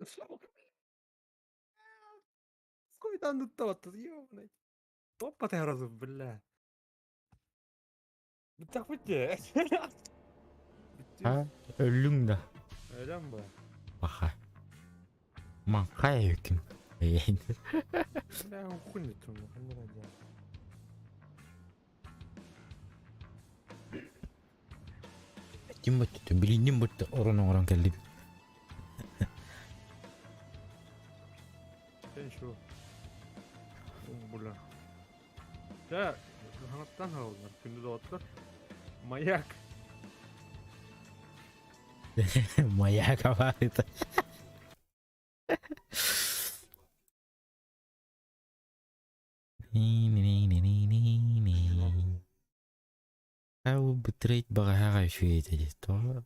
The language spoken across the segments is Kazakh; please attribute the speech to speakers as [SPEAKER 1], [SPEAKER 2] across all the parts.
[SPEAKER 1] Сколько тут, ёбаный. Опа ты разу, бля. Так bitti. Bitti.
[SPEAKER 2] Ha, öldün de.
[SPEAKER 1] Öyle mi bu?
[SPEAKER 2] Baka. Makaya hüküm.
[SPEAKER 1] Ben hunnitum. Hangi
[SPEAKER 2] Kim battı? Bilindim battı. Orang geldi.
[SPEAKER 1] Sen şu. Bunlar. Ya hanattan havuzlar. Gündüz otlar. Mayak.
[SPEAKER 2] Maya kabardı. Kau betrayed baka hakayışıyor dedi. Doğru.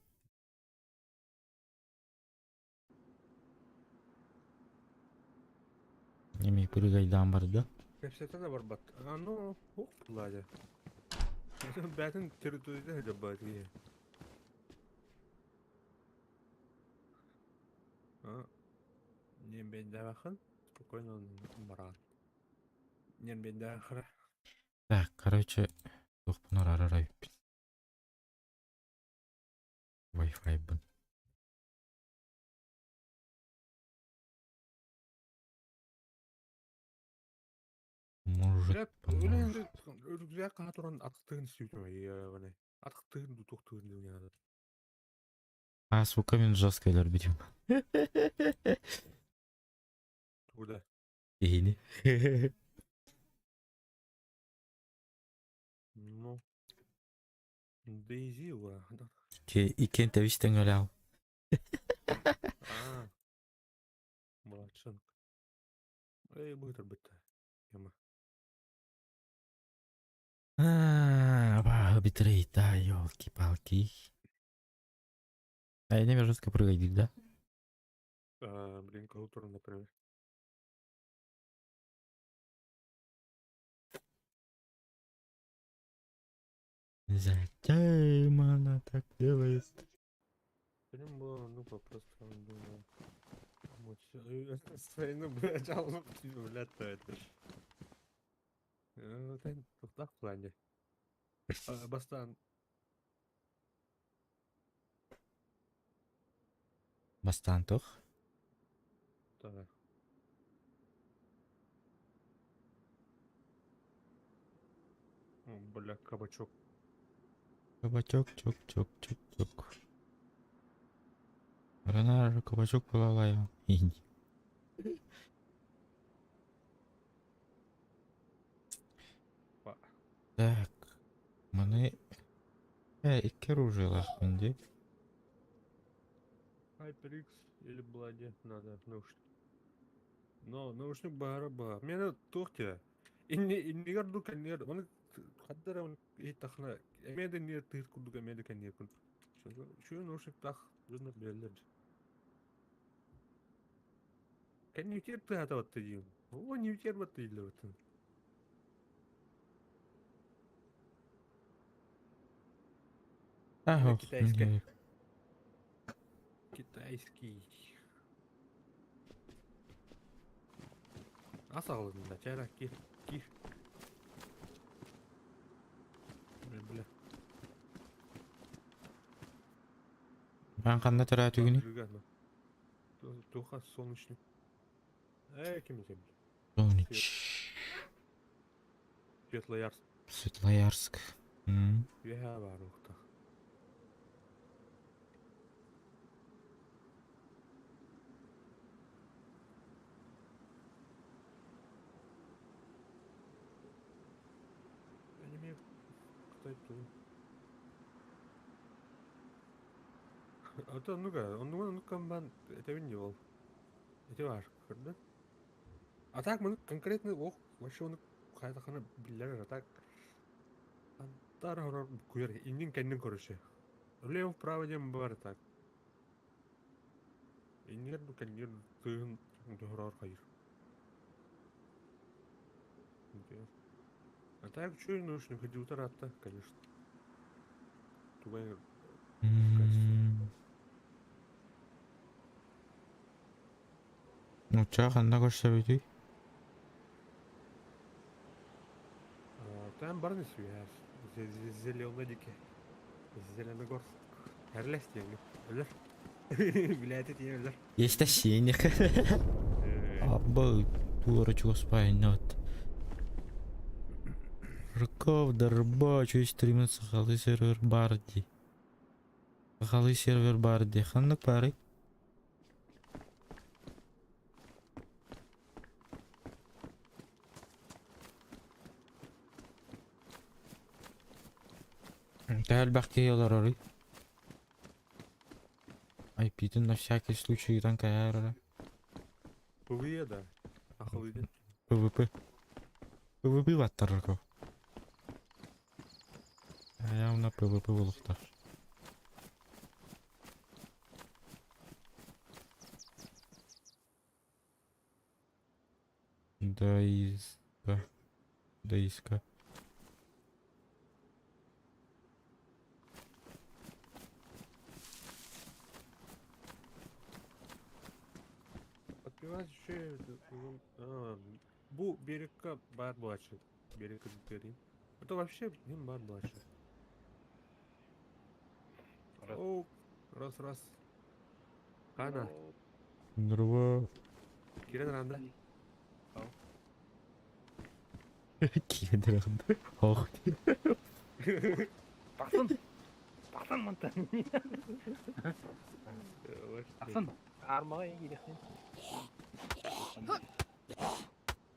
[SPEAKER 2] Yemek burgaydan vardı.
[SPEAKER 1] Hepsete de var bat. Ano. Hop bulaydı. Mesela ben teritoride acaba diye. Ha. Niye ben de bakın? Спокойно барат. Niye ben de bakın?
[SPEAKER 2] Так, короче, yok bunlar araray. Wi-Fi bun. Может,
[SPEAKER 1] Bля,
[SPEAKER 2] поможет.
[SPEAKER 1] öyle güzel kanatoran atıktığını istiyorum ya bana. Atıktığını tutuktığını dünyada.
[SPEAKER 2] А, сука, мен жесткойлар берем.
[SPEAKER 1] Burada.
[SPEAKER 2] Yeni.
[SPEAKER 1] No. Daisy var.
[SPEAKER 2] İken tevişten öyle al.
[SPEAKER 1] Aa. Молодчан. Быстро bitti. Yama.
[SPEAKER 2] Bah, битрейт, да, ёлки-палки. А я не жестко прыгать, да?
[SPEAKER 1] Блин, культура, например.
[SPEAKER 2] Зачем она так делает?
[SPEAKER 1] Benim bu ну просто думаю. Своину, блядь, алып блядь, это. Sen tutak bence. Bastan.
[SPEAKER 2] Бастантох.
[SPEAKER 1] Да. Бля, кабачок.
[SPEAKER 2] Кабачок, чок, чок, чок, чок. Рана кабачок полалая. Так, мене... İki rujelar şimdi.
[SPEAKER 1] HyperX или Блади надо наушник. Но наушник бара. Мені тухте. İnni gardu kanyer. Onu haddara onu itahna. Emede niye tır kurduk emede kanyer kun. Şu naушник tak bizne belirler. Kan yuter tı hata battı diyeyim. O yuter battı illa battı.
[SPEAKER 2] Ah,
[SPEAKER 1] Китайская. Китайский. Асалында чара ки. Бля.
[SPEAKER 2] ben kanda teratü günü.
[SPEAKER 1] Туха солнечный. Кем землю.
[SPEAKER 2] Сонич.
[SPEAKER 1] Светлоярск.
[SPEAKER 2] Светлоярск.
[SPEAKER 1] Я варухта. Я не имею, кстати, тут. А то ну-ка, man, это не был. Это ваш, да? А так мы конкретно, вообще он какая-то хана биллер, а так. Антар хорор куер, иннин кеннин короче. Влево вправо дем бар так. Иннер ду кеннин тын хорор хайр. А так что и нужно, ходи утра-то, конечно. Тубай в качестве.
[SPEAKER 2] Uçağı kanına koşabiliyor.
[SPEAKER 1] Там барны свияз. Зеленодики. Зеленогорск. Херлес деңі. Өлір. Билеті тие өлір.
[SPEAKER 2] Есть осенних. Абы, дурочку спайнет. Рыков, дарба, чуть стримится, халы сервер барди. Халы сервер барди. Ханнык бары. Тәл бәқке елар орый. IP'ден на всякий случай там каяр.
[SPEAKER 1] Пөвие да. Ақыл үйден.
[SPEAKER 2] ПВП. ПВП ваттар Рыков. Явно ПВП болуқтар. Даиска.
[SPEAKER 1] Подпевать еще... Бу берегка бар младший. Берег Грин. Это вообще им бар младший. Оу. Раз. Ана.
[SPEAKER 2] Здорово.
[SPEAKER 1] Кирен ранда.
[SPEAKER 2] Кедіріңді. Ох.
[SPEAKER 3] Бақсын мұнта. Бақсын. Армаға електен.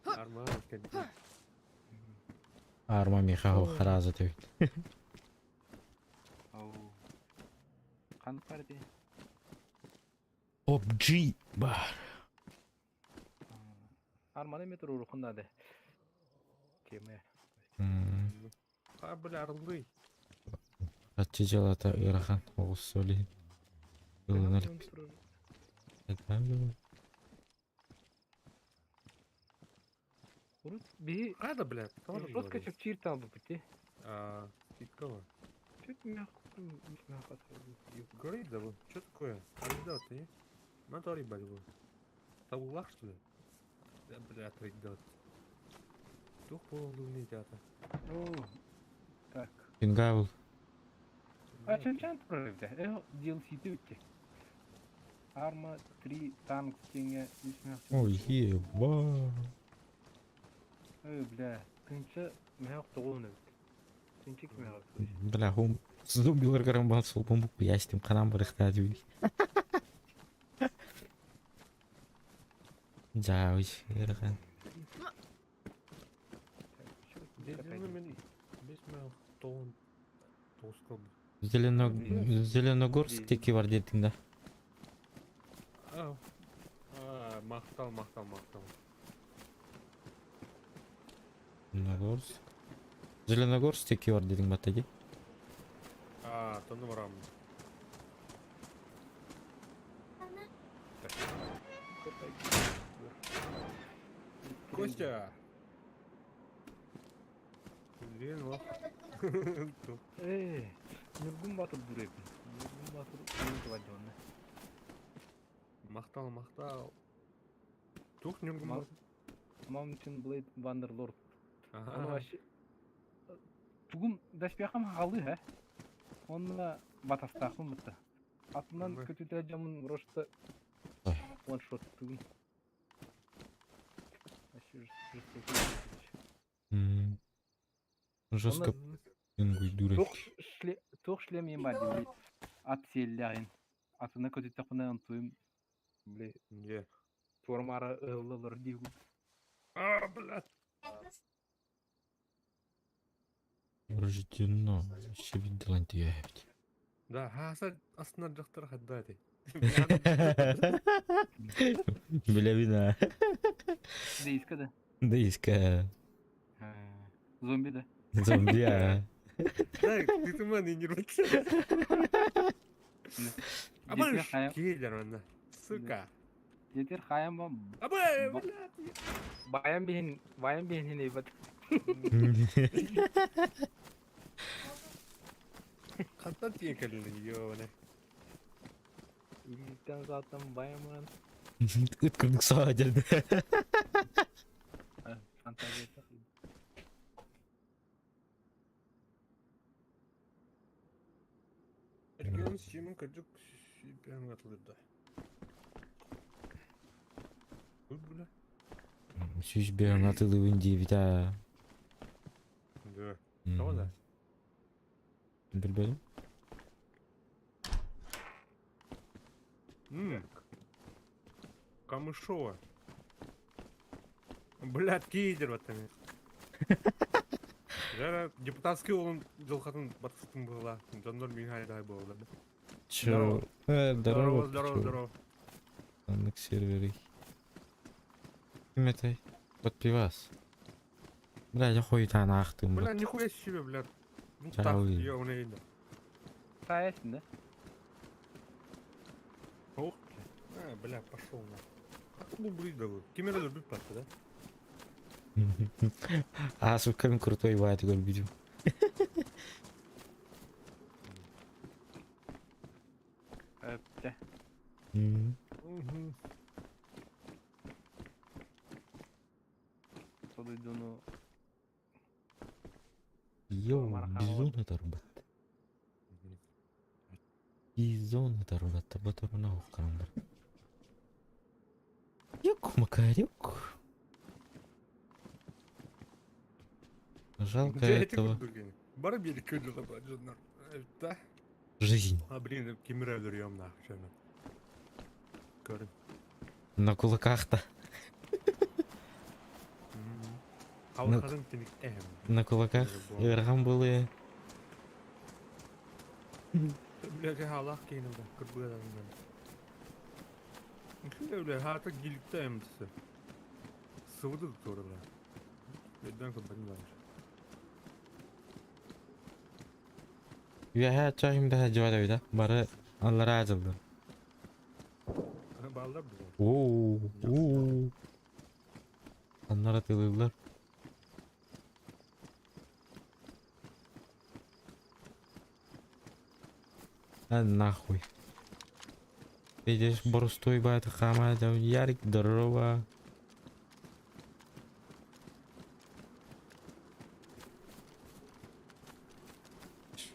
[SPEAKER 1] Арма өткенде.
[SPEAKER 2] Арма меха харазы төйт.
[SPEAKER 3] Қан барды.
[SPEAKER 2] PUBG бар.
[SPEAKER 3] Арманы метр ұрықындады. Кеме.
[SPEAKER 1] Бля, арылды.
[SPEAKER 2] Қатчы жалата ұрахан оғыз сөйлейін. Жылын әліп.
[SPEAKER 3] Биги
[SPEAKER 1] Ада, бля, тоже
[SPEAKER 3] жестко чеп чиртал бы пути.
[SPEAKER 1] Скидкова.
[SPEAKER 3] Чуть мягко.
[SPEAKER 1] Говорит, да вот, что такое? Анекдот, не? Мотори борьбу. Табулах, что ли? Да, бля, анекдот. Тух полный не театр.
[SPEAKER 3] Так.
[SPEAKER 2] Пингавыл.
[SPEAKER 3] Açan projede. DLC'de bitti. Arma 3 tank теңе
[SPEAKER 2] Ой, еба.
[SPEAKER 3] Бля, тынчы мягко тоғуны бит. Тынчы мягко.
[SPEAKER 2] Бля, хум. Зомбилар карамбал сол бомбук ястым канам барықта дүйли. Жауыз, ерған. Зеленогорск теки бар дедің да.
[SPEAKER 1] Мақтал.
[SPEAKER 2] Зеленогорск теки бар дедің ба таги?
[SPEAKER 1] Тоны барам. Костя! Блин, лох.
[SPEAKER 3] Нұргүн батыр бүрепін. Нұргүн батыр үйінті бәдіонны.
[SPEAKER 1] Мақтал. Тух нұргүн батыр.
[SPEAKER 3] Mountain Blade Wanderlord. Оны
[SPEAKER 1] Ага.
[SPEAKER 3] вообще... Бүгін даспияқам ғалы, ә? Онына батастақым бұтты. Атынан көтетер жамын рошты one-shot бүгін.
[SPEAKER 2] Жестко пингуй дурак.
[SPEAKER 3] Тоқ шлем ема дейбі. Ат селләғын. Атына көтетер құна ұнтуым. Бле,
[SPEAKER 1] Не.
[SPEAKER 3] формары ұлылыр дейбі.
[SPEAKER 1] Блядь.
[SPEAKER 2] Рождено. Ще видел антиябить.
[SPEAKER 1] Да, астына жақтар қаддады.
[SPEAKER 2] Бля вина.
[SPEAKER 3] Дейскі да.
[SPEAKER 2] Дейска.
[SPEAKER 3] Зомби да.
[SPEAKER 2] Зомби, а.
[SPEAKER 1] Так, ты туман и не рваться. Абай, келер анда. Сука.
[SPEAKER 3] Жетер қайым ба.
[SPEAKER 1] Абай, блядь.
[SPEAKER 3] Баян бейін хен ебат.
[SPEAKER 1] Қаттан текелі, ёбаны.
[SPEAKER 3] Үйліктен затым баян мұран.
[SPEAKER 2] Үткүрдүк сага жерде.
[SPEAKER 3] Фантазия такый.
[SPEAKER 1] Эргенimiz Şimin kırcık ben atılırdı. Bu bile.
[SPEAKER 2] Сүйүшбөң атылыбын дейбит а.
[SPEAKER 1] Да. Tamam da.
[SPEAKER 2] Билбедим.
[SPEAKER 1] Камышова. Блядь, кейдер вот там. Жара депутатский олын жылқатын батыстың была. Жондар мен хайдай болды.
[SPEAKER 2] Чё? Здорово.
[SPEAKER 1] Здорово.
[SPEAKER 2] Аннык сервери. Ким этой? Подпивас. Бля, я хуй тан ахтым.
[SPEAKER 1] Бля, нихуя себе, блядь. Ну так,
[SPEAKER 2] Чау.
[SPEAKER 1] я унейді.
[SPEAKER 3] Sayesinde.
[SPEAKER 1] Ох, бля, пошел на. А ну, блин, да вот. Кемера любит пасты, да?
[SPEAKER 2] А, сука, крутой вайт гол видим.
[SPEAKER 3] Öptü. Soluyduğunu
[SPEAKER 2] Йоу,
[SPEAKER 3] Мархаба.
[SPEAKER 2] бизон оторват. Бизон оторват, батаруна окрандар. Юк, макарюк. Жалко этого.
[SPEAKER 1] Бара бери көділі ба, жондар. Да?
[SPEAKER 2] Жизнь.
[SPEAKER 1] А, блин, кемера өлірем на, шөне. Көрін.
[SPEAKER 2] На кулаках-то.
[SPEAKER 1] Қалқадың тенік әм.
[SPEAKER 2] На кулаках ырган были.
[SPEAKER 1] Бля, халақ кейінімді, күрбі адамдан. Öyle hatta gilikte emdisi. Sıvıdı orada. Neden kadar var?
[SPEAKER 2] Ya çayım daha cevada bir de. Bari onlara acıldı.
[SPEAKER 1] Bağlar bize.
[SPEAKER 2] Oo. Onlara tılıyorlar. Нахуй. Ты здесь борстой бает хамать, Ярик, здорово.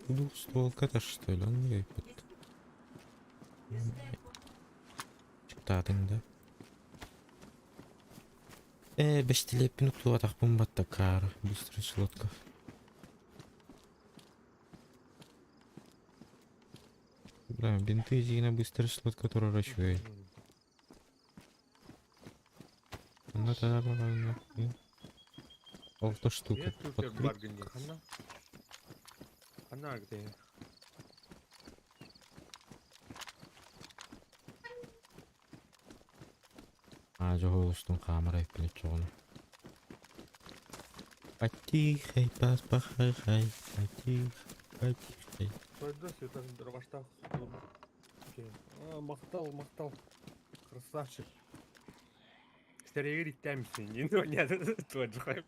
[SPEAKER 2] Двухстволка-то что ли? Он не ебет. Çıktadın da. Beştilep minutlu atak bombatta kar. Быстрый слотков. Да, бинты на быстрый слот, который расчует. Ну тогда правильно. Автоштука. Подклик.
[SPEAKER 1] Она где?
[SPEAKER 2] А, жоғылыштың қамырай білет жоғыны. Потихай, паспахай, потихай.
[SPEAKER 1] Пойдёс, это дровоштах. Мақтал. Красавчик. Стереги тямси, не нет, тот же хайп.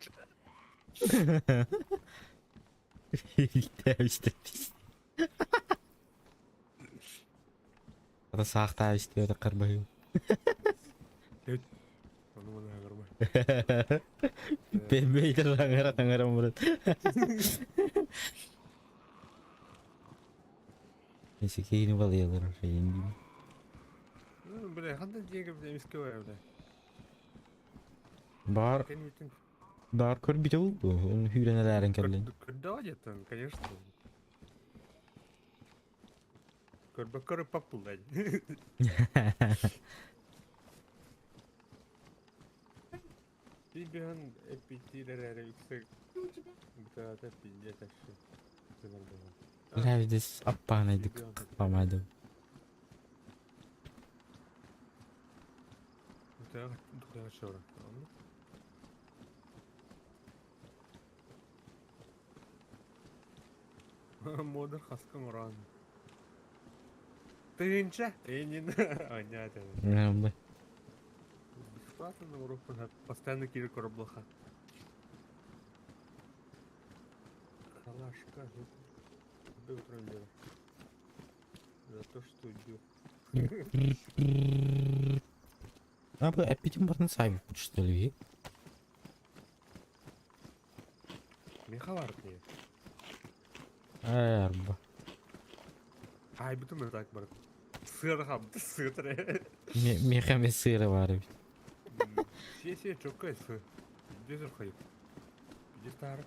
[SPEAKER 2] Ата сақта істе өті қырбайым.
[SPEAKER 1] Onu bana görme.
[SPEAKER 2] Ben beydir tangara Murat. Neyse ki yeni balıyorlar şeyin gibi.
[SPEAKER 1] Bile, hadi diye gibi eski var evde.
[SPEAKER 2] Бар,
[SPEAKER 1] Senin bütün
[SPEAKER 2] бар kör bir de oldu. Onun hüyrenelerin kelleyin.
[SPEAKER 1] Да, где-то, конечно. Körbe papulay. Bir an epitiler yüksek. Bir tarafta pince taşı.
[SPEAKER 2] Biraz appanaydık. Kıpamadım.
[SPEAKER 1] Bir tarafta sonra. Tamam mı? Модер хаскан уран. Тынча? Энин. Понятно.
[SPEAKER 2] Нормально.
[SPEAKER 1] Бесплатно на урок постоянно кири кораблаха. Халашка. Да утром дело. За то, что убил.
[SPEAKER 2] А bu әппетім барын сайып что ли?
[SPEAKER 1] Меха бар не.
[SPEAKER 2] Арба.
[SPEAKER 1] Ай бүтін так бар. Сыр қамды сытыры.
[SPEAKER 2] Меха сыры бар.
[SPEAKER 1] Се çok kayısı. Düzür kayıp. Bir tarif.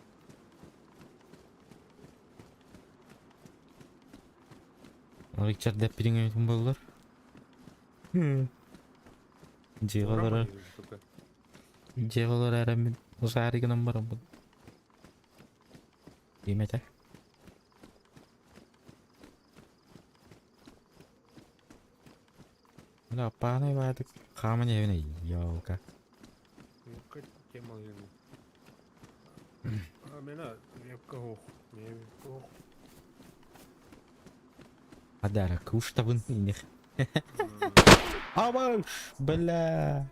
[SPEAKER 2] Ричард әппетің өйтін болар. Жеғалар әрәмін жарығынан барам бұл. Еметі. Мына апағанай бардық. Қамын евіне яука.
[SPEAKER 1] Кать темал ему. А меня репка ох. Не ох.
[SPEAKER 2] Адара куштабын инех. Абаш, бля.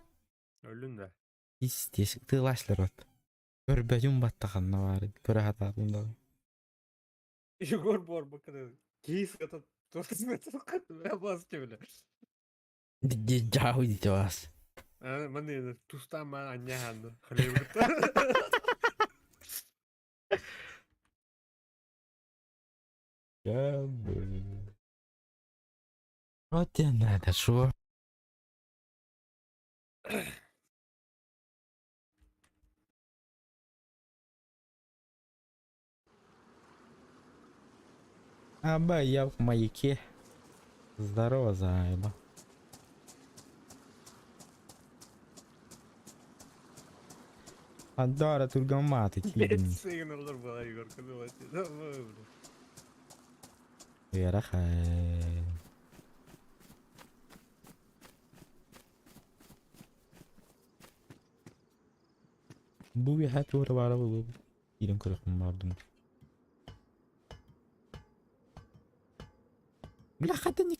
[SPEAKER 1] Öldün de.
[SPEAKER 2] Истесік тылашлар от. Бір бәдім баттақанна бар. Бір хататында.
[SPEAKER 1] Егор бар bakın. Кейс это тоже смотрит. Я бас тебе.
[SPEAKER 2] Жау дейді бас.
[SPEAKER 1] Міне тустан ben anne handı. Хлеб.
[SPEAKER 2] Вот и надо, шо? Аба, я в маяке. Здорово, Зайба. Адора тургаматы тибин.
[SPEAKER 1] Сигналlar bana Егор. Kızım.
[SPEAKER 2] Ярахай. Bu bir hat var var bu. Yerim kırıkım vardım. Бля, хата не...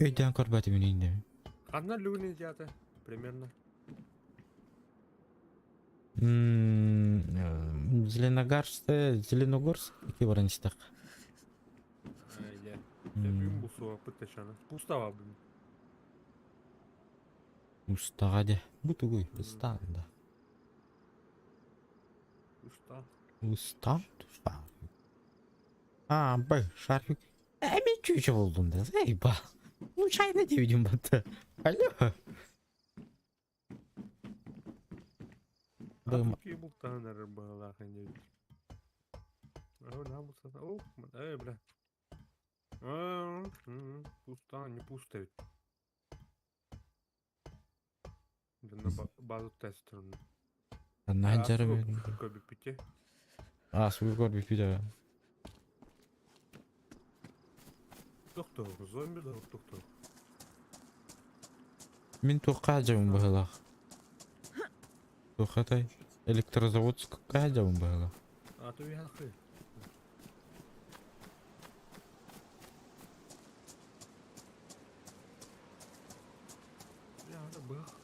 [SPEAKER 2] Öden korbatı önünde.
[SPEAKER 1] Kanlar lügün izliyatı. Примерно.
[SPEAKER 2] Зеленогорск, iki varançtak.
[SPEAKER 1] Öyle. Büyüm bu soğuk pıtteşanı. Pustava bu.
[SPEAKER 2] Ustağa de. Bu tuğuy, İstanbul'da.
[SPEAKER 1] Usta.
[SPEAKER 2] Usta? Ha, bak, şarkı. Bir çocuk oldum da. Eyvah. Bu çay ne diyordun bana? Alo. Bak,
[SPEAKER 1] Какие бултаны была ходить. На бултаны. О, бля. Пуста, не пусто. На базу тестерную.
[SPEAKER 2] ben canım.
[SPEAKER 1] Kobe piti.
[SPEAKER 2] Su gol bir pide.
[SPEAKER 1] Doktor, zombi doktor.
[SPEAKER 2] Min toqacağım bahla. Toqatay. Elektrozavod toqacağım bahla.
[SPEAKER 1] А то я хы. Я да бах.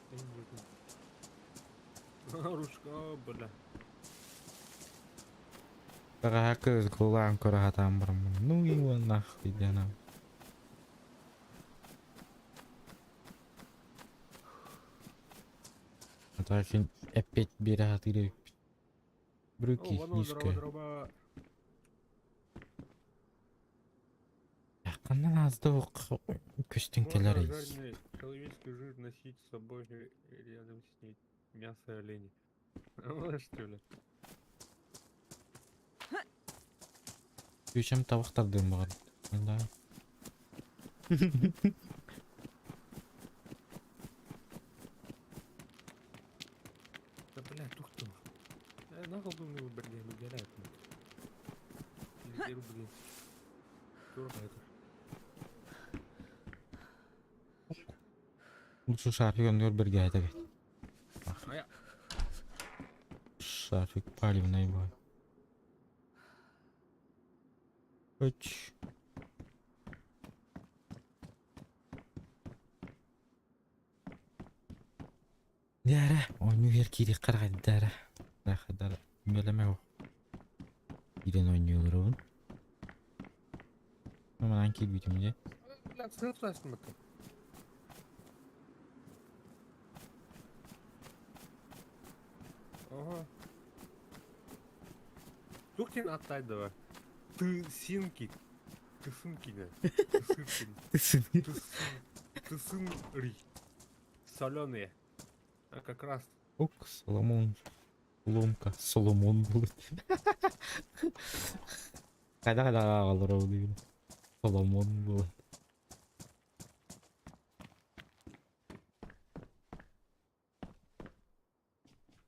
[SPEAKER 1] Ручка, бля.
[SPEAKER 2] Кагакыз кулан корахатам барам. Ну его нахуй дянам. Атакин опять бират брюки низко. Якындан аздық көстеңкелер есть.
[SPEAKER 1] Человеческий жир носить с собой рядом с ней мясо оленя. Вот что ли?
[SPEAKER 2] Көшем табақтардым бағар. Да.
[SPEAKER 1] Да бля, тухту. Нахуй думаю, блин, убирает. Или рублей. Дорого это.
[SPEAKER 2] Şu şarkı gönderiyor bir gayet evet.
[SPEAKER 1] Aya.
[SPEAKER 2] Şarkı palimnay boy. Üç. Dara, oynuyor kiri qaraq dara. Dara, bilmem o. Birden oynuyor onu. Ama anki bitimde.
[SPEAKER 1] Bля, сыр састым это. Тук сен аттайды бар. Тысынки. Тысынкине. Тысынкин. Тысынри. Соленые. А как раз.
[SPEAKER 2] Ок, Соломон. Ломка. Соломон будет. Қайда қалар ау деймін. Соломон болады.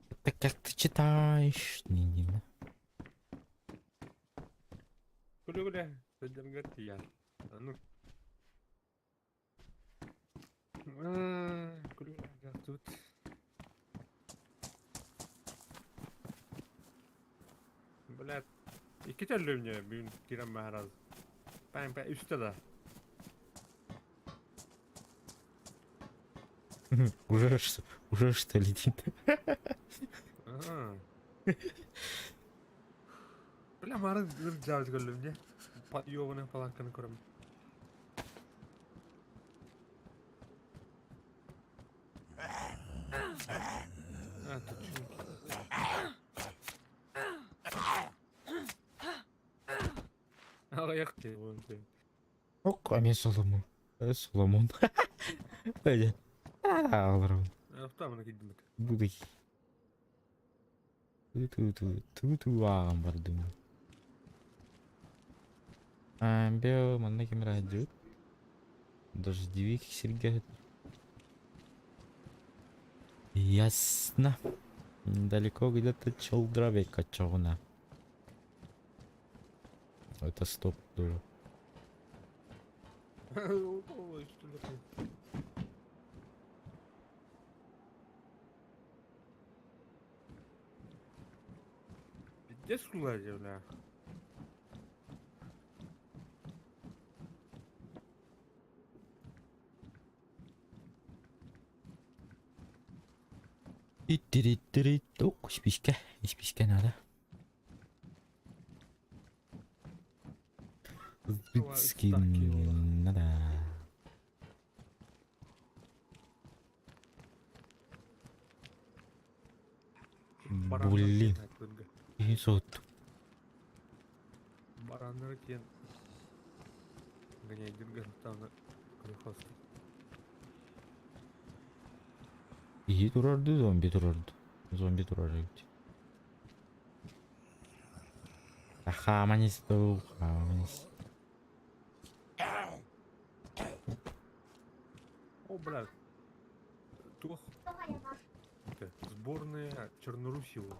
[SPEAKER 2] Это как ты читаешь? Не.
[SPEAKER 1] Күлі-күлі. Сөздерге тиян. А ну. Күлі-күлі. Как тут. Блядь. İki türlü oynuyor. Bir giren mahraz. Ben üstte de.
[SPEAKER 2] Уже что летит.
[SPEAKER 1] Ага. Бля, mahraz cevap gördüm. Yovunu falan kanı kurum. Ha, tutuşun. Ayak diye bunu diyor.
[SPEAKER 2] Ок, а мен Соломон. Соломон. Öyle. Алар ау.
[SPEAKER 1] Tamam, gittim.
[SPEAKER 2] Будый. Ту ағам бар деймін. Беу, мана кем радиот. Дождевик сергет. Ясно. Далеко где-то Челдровек отчёгна. Это стоп тоже.
[SPEAKER 1] Ой, что такое? Пиздец кулаки, бля.
[SPEAKER 2] Ок, спичка надо. Скин надо. Блин. И сот.
[SPEAKER 1] Барандар кен. Гоняй дюрган там на колхозке.
[SPEAKER 2] И турарды, зомби турарды. Зомби турарды. Хаманис то, хаманис.
[SPEAKER 1] О, блядь. Тух. Это сборная Чернорусила.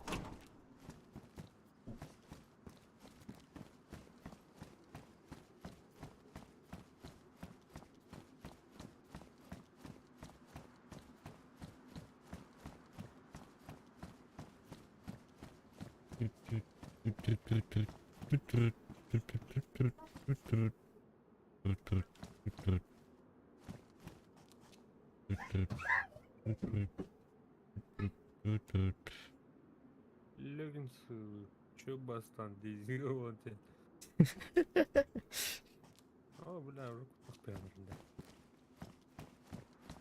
[SPEAKER 1] Леггинсы, чё бастан, дезирован. О, бля, руку постоянно, да.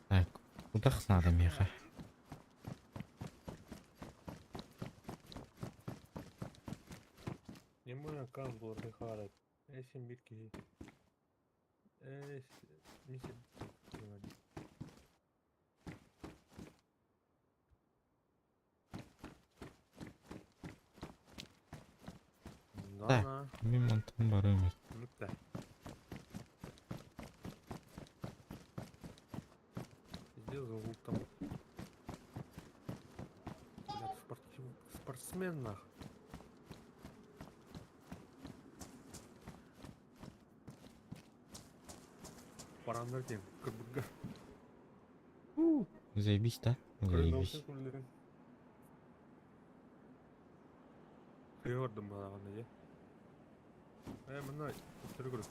[SPEAKER 2] Так, куда надо, Миха?
[SPEAKER 1] Не мой аккаунт был рехарат. Эсим битки. Не сегодня.
[SPEAKER 2] Так.
[SPEAKER 1] Да,
[SPEAKER 2] Мимо там барами.
[SPEAKER 1] ну да. Здесь зовут там. Блядь, спортсмен нах. Барандар кен. Кырбыгга.
[SPEAKER 2] Заебись, да? Заебись.
[SPEAKER 1] Gördüm bana ya. Bunlar sürü grubu.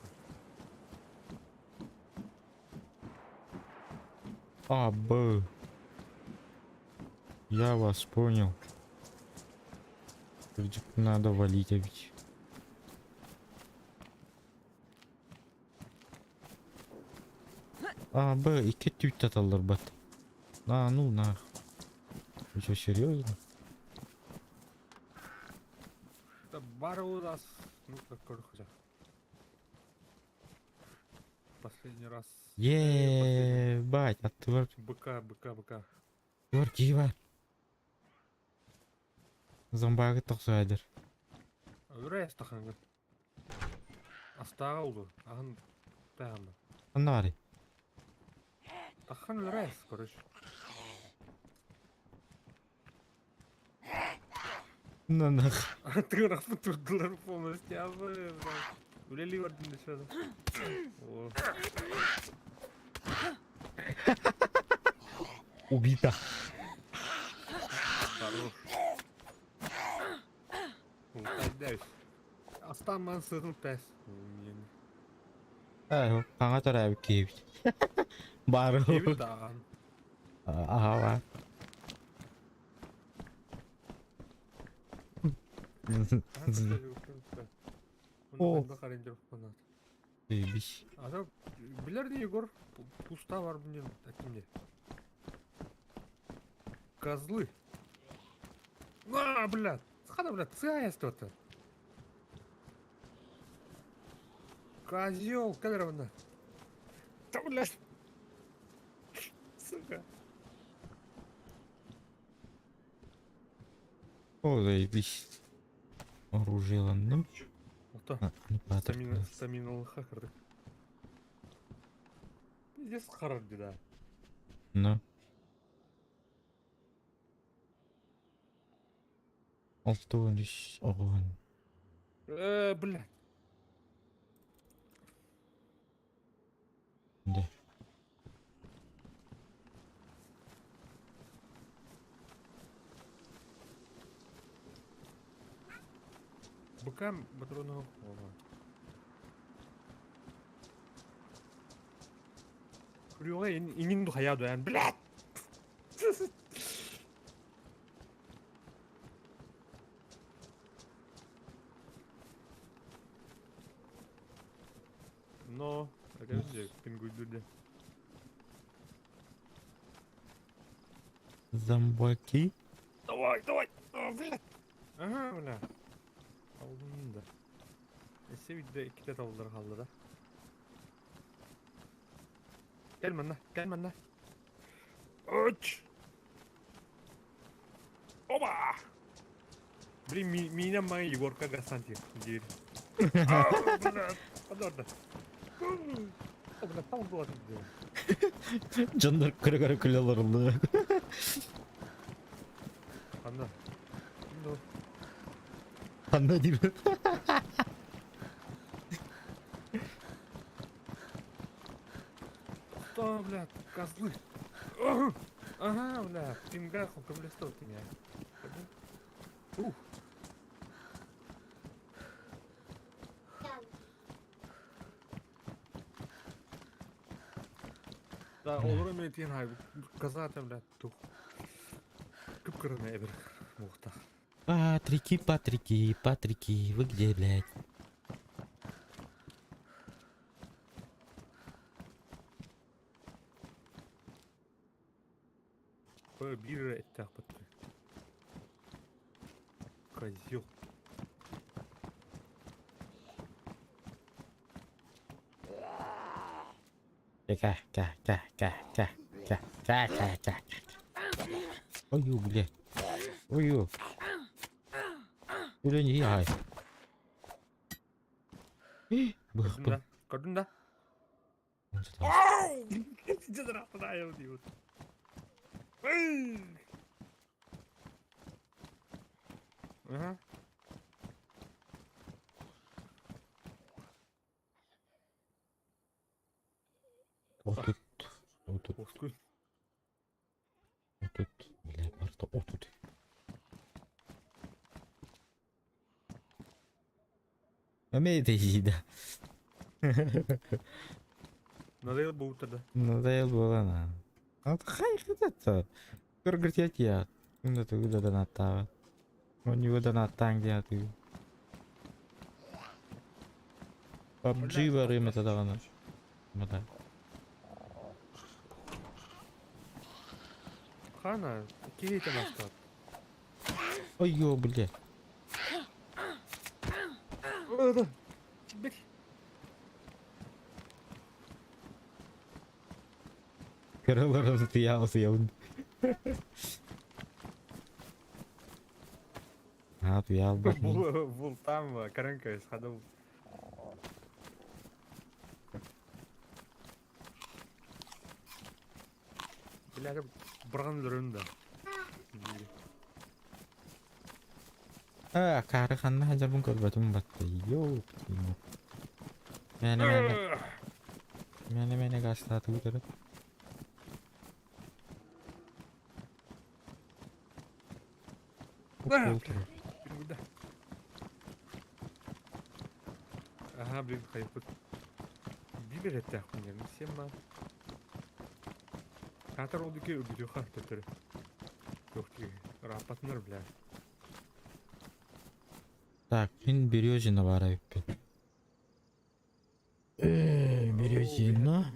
[SPEAKER 2] Я вас понял. Надо валить, а ведь. И кетют аталар бат. Ну нах. Вы что, серьезно?
[SPEAKER 1] Да бару раз. Ну, как хотя. Последний раз. Последний.
[SPEAKER 2] Ебать, отвор,
[SPEAKER 1] Быка.
[SPEAKER 2] отвор, зомбағы тоқсайдыр.
[SPEAKER 1] Үрәс таханга. Астага улу. Ағын тағамда.
[SPEAKER 2] Қанда бари?
[SPEAKER 1] Тахан үрәс, короче.
[SPEAKER 2] Нанақ.
[SPEAKER 1] Артыгырақ тұрдылар полностью. Абы. Үлели бардым дешеді. О.
[SPEAKER 2] Убита.
[SPEAKER 1] Хорош. Қайдайш. Астан ман сығыл пәс.
[SPEAKER 2] Қаңа тұр әбі кейбіт. Бары.
[SPEAKER 1] Кебіл даған.
[SPEAKER 2] Аға бар. О. Бейбіш.
[SPEAKER 1] Ата білер де Егор пуста бар бұнен әкімде. Козлы. На, блядь. Сқада, блядь, цаясты оты. Козел, кәдір бұнда. Да, блядь. Сука.
[SPEAKER 2] О, заебись. Оружияландым.
[SPEAKER 1] Ота.
[SPEAKER 2] Не патыртын.
[SPEAKER 1] Стаминалы хакырдық. Пиздец қарар деді.
[SPEAKER 2] Ну. Алтуын еш оғын.
[SPEAKER 1] Блядь.
[SPEAKER 2] Да.
[SPEAKER 1] Быкам патрону. 그리고 이닝도 가야 돼. 블ядь. Но, это где пингуйдуде.
[SPEAKER 2] Зомбаки.
[SPEAKER 1] Давай. О, блядь. Ага, бля. Aldım da. Videoda 2 de tavırları kaldı da. Gel bana. Uç. Oba. Блин, меня моя Егорка Гасанти. Дверь. Hadi orada. Tam bu atıyor.
[SPEAKER 2] Canlar kara kulalar oldu.
[SPEAKER 1] Anla. Şimdi o.
[SPEAKER 2] Anla değil mi?
[SPEAKER 1] Что, блядь, козлы? Ага, блядь, в пингах он ко мне стал меня. Ух. Да, olur mu diyen hay, kaza блядь, тух. Кыпкырына эбер, мухта.
[SPEAKER 2] Патрики, вы где, блядь?
[SPEAKER 1] Бир эттак бутты. Козёл.
[SPEAKER 2] Ой, блядь. Ой. Udah nih ya. Bah.
[SPEAKER 1] Kadın da. 진짜 나요, diyor. Aha.
[SPEAKER 2] Отут.
[SPEAKER 1] Оскуй.
[SPEAKER 2] Отут. Блядь, просто отут. Амедида.
[SPEAKER 1] Надоел будто.
[SPEAKER 2] Надоел было на. А хай это. Говорит я. Ну ты уdah donata. У него donatang dia tuh. PUBG baru yang metode mana? Mana?
[SPEAKER 1] Хана, какие это настал?
[SPEAKER 2] Ой, блядь.
[SPEAKER 1] Dı. Bir.
[SPEAKER 2] Kırılır tuyağın. Ha tuyağı bakayım.
[SPEAKER 1] Бул там коронка сходил. Бляга, бран рында.
[SPEAKER 2] Karı kanına aja pun korbatım battı. Yok. Mene gasta tuh terus.
[SPEAKER 1] Udah. Aha, блин, kayıp. Bir etti aklımda. Sen ben. Katar oldu ki öbürü harfleri. Yok ki. Rapatlar bile.
[SPEAKER 2] Так, мен березина бар айыппен. Березина.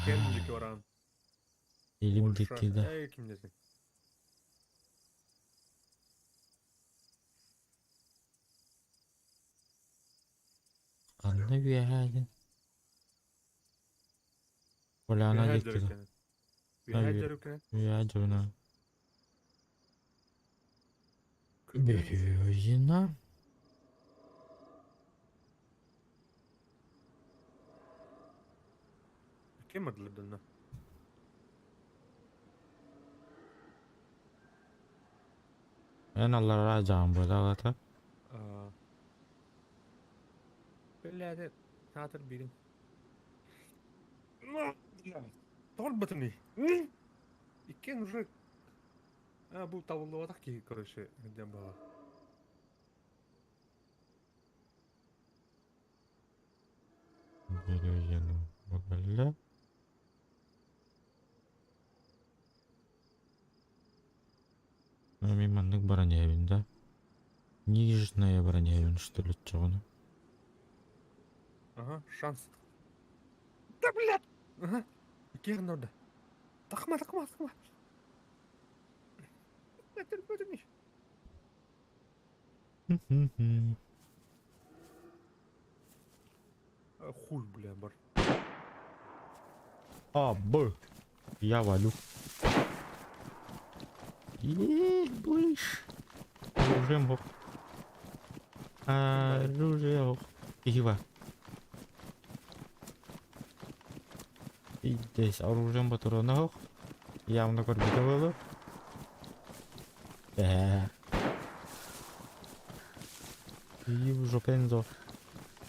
[SPEAKER 1] Gelmeyecek oran.
[SPEAKER 2] Elimdeki de.
[SPEAKER 1] Ey kim desin?
[SPEAKER 2] Anne bir hali. Olana gitti. Ya cuna. Березина.
[SPEAKER 1] Kim adladığını?
[SPEAKER 2] En Allah racağım burada kata.
[SPEAKER 1] Böyle de tatil birim. Torbatını. İkken уже. Bu tavullu atak ki короче, где было.
[SPEAKER 2] Березина. Bakalım. Миманнык бронявин, да? Нижняя бронявин, что ли, чего?
[SPEAKER 1] Ага, шанс. Да, блядь! Ага. İkken orada. Takma. Ötürmüş. Хуй, бля, бар.
[SPEAKER 2] Абы. Я валю. Блыш. Оружием бог. Оружие бог. Ива. И здесь оружием патронов. Явно корбитовало. И в жопензо.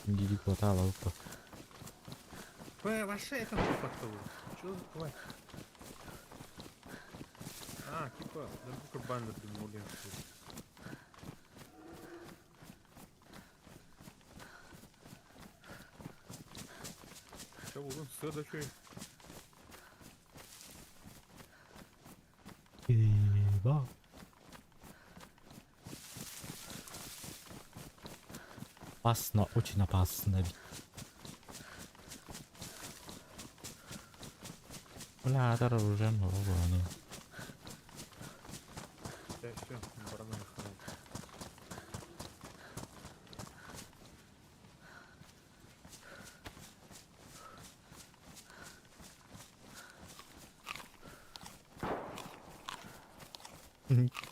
[SPEAKER 2] Иди хватало.
[SPEAKER 1] Вообще это фактовый. Чё за тварь? Типа, только баннер демолирует. Чё, вон, следующий.
[SPEAKER 2] Ива. Опасно, очень опасно. Бля, это оружием бог.
[SPEAKER 1] Да, всё, барана охрана.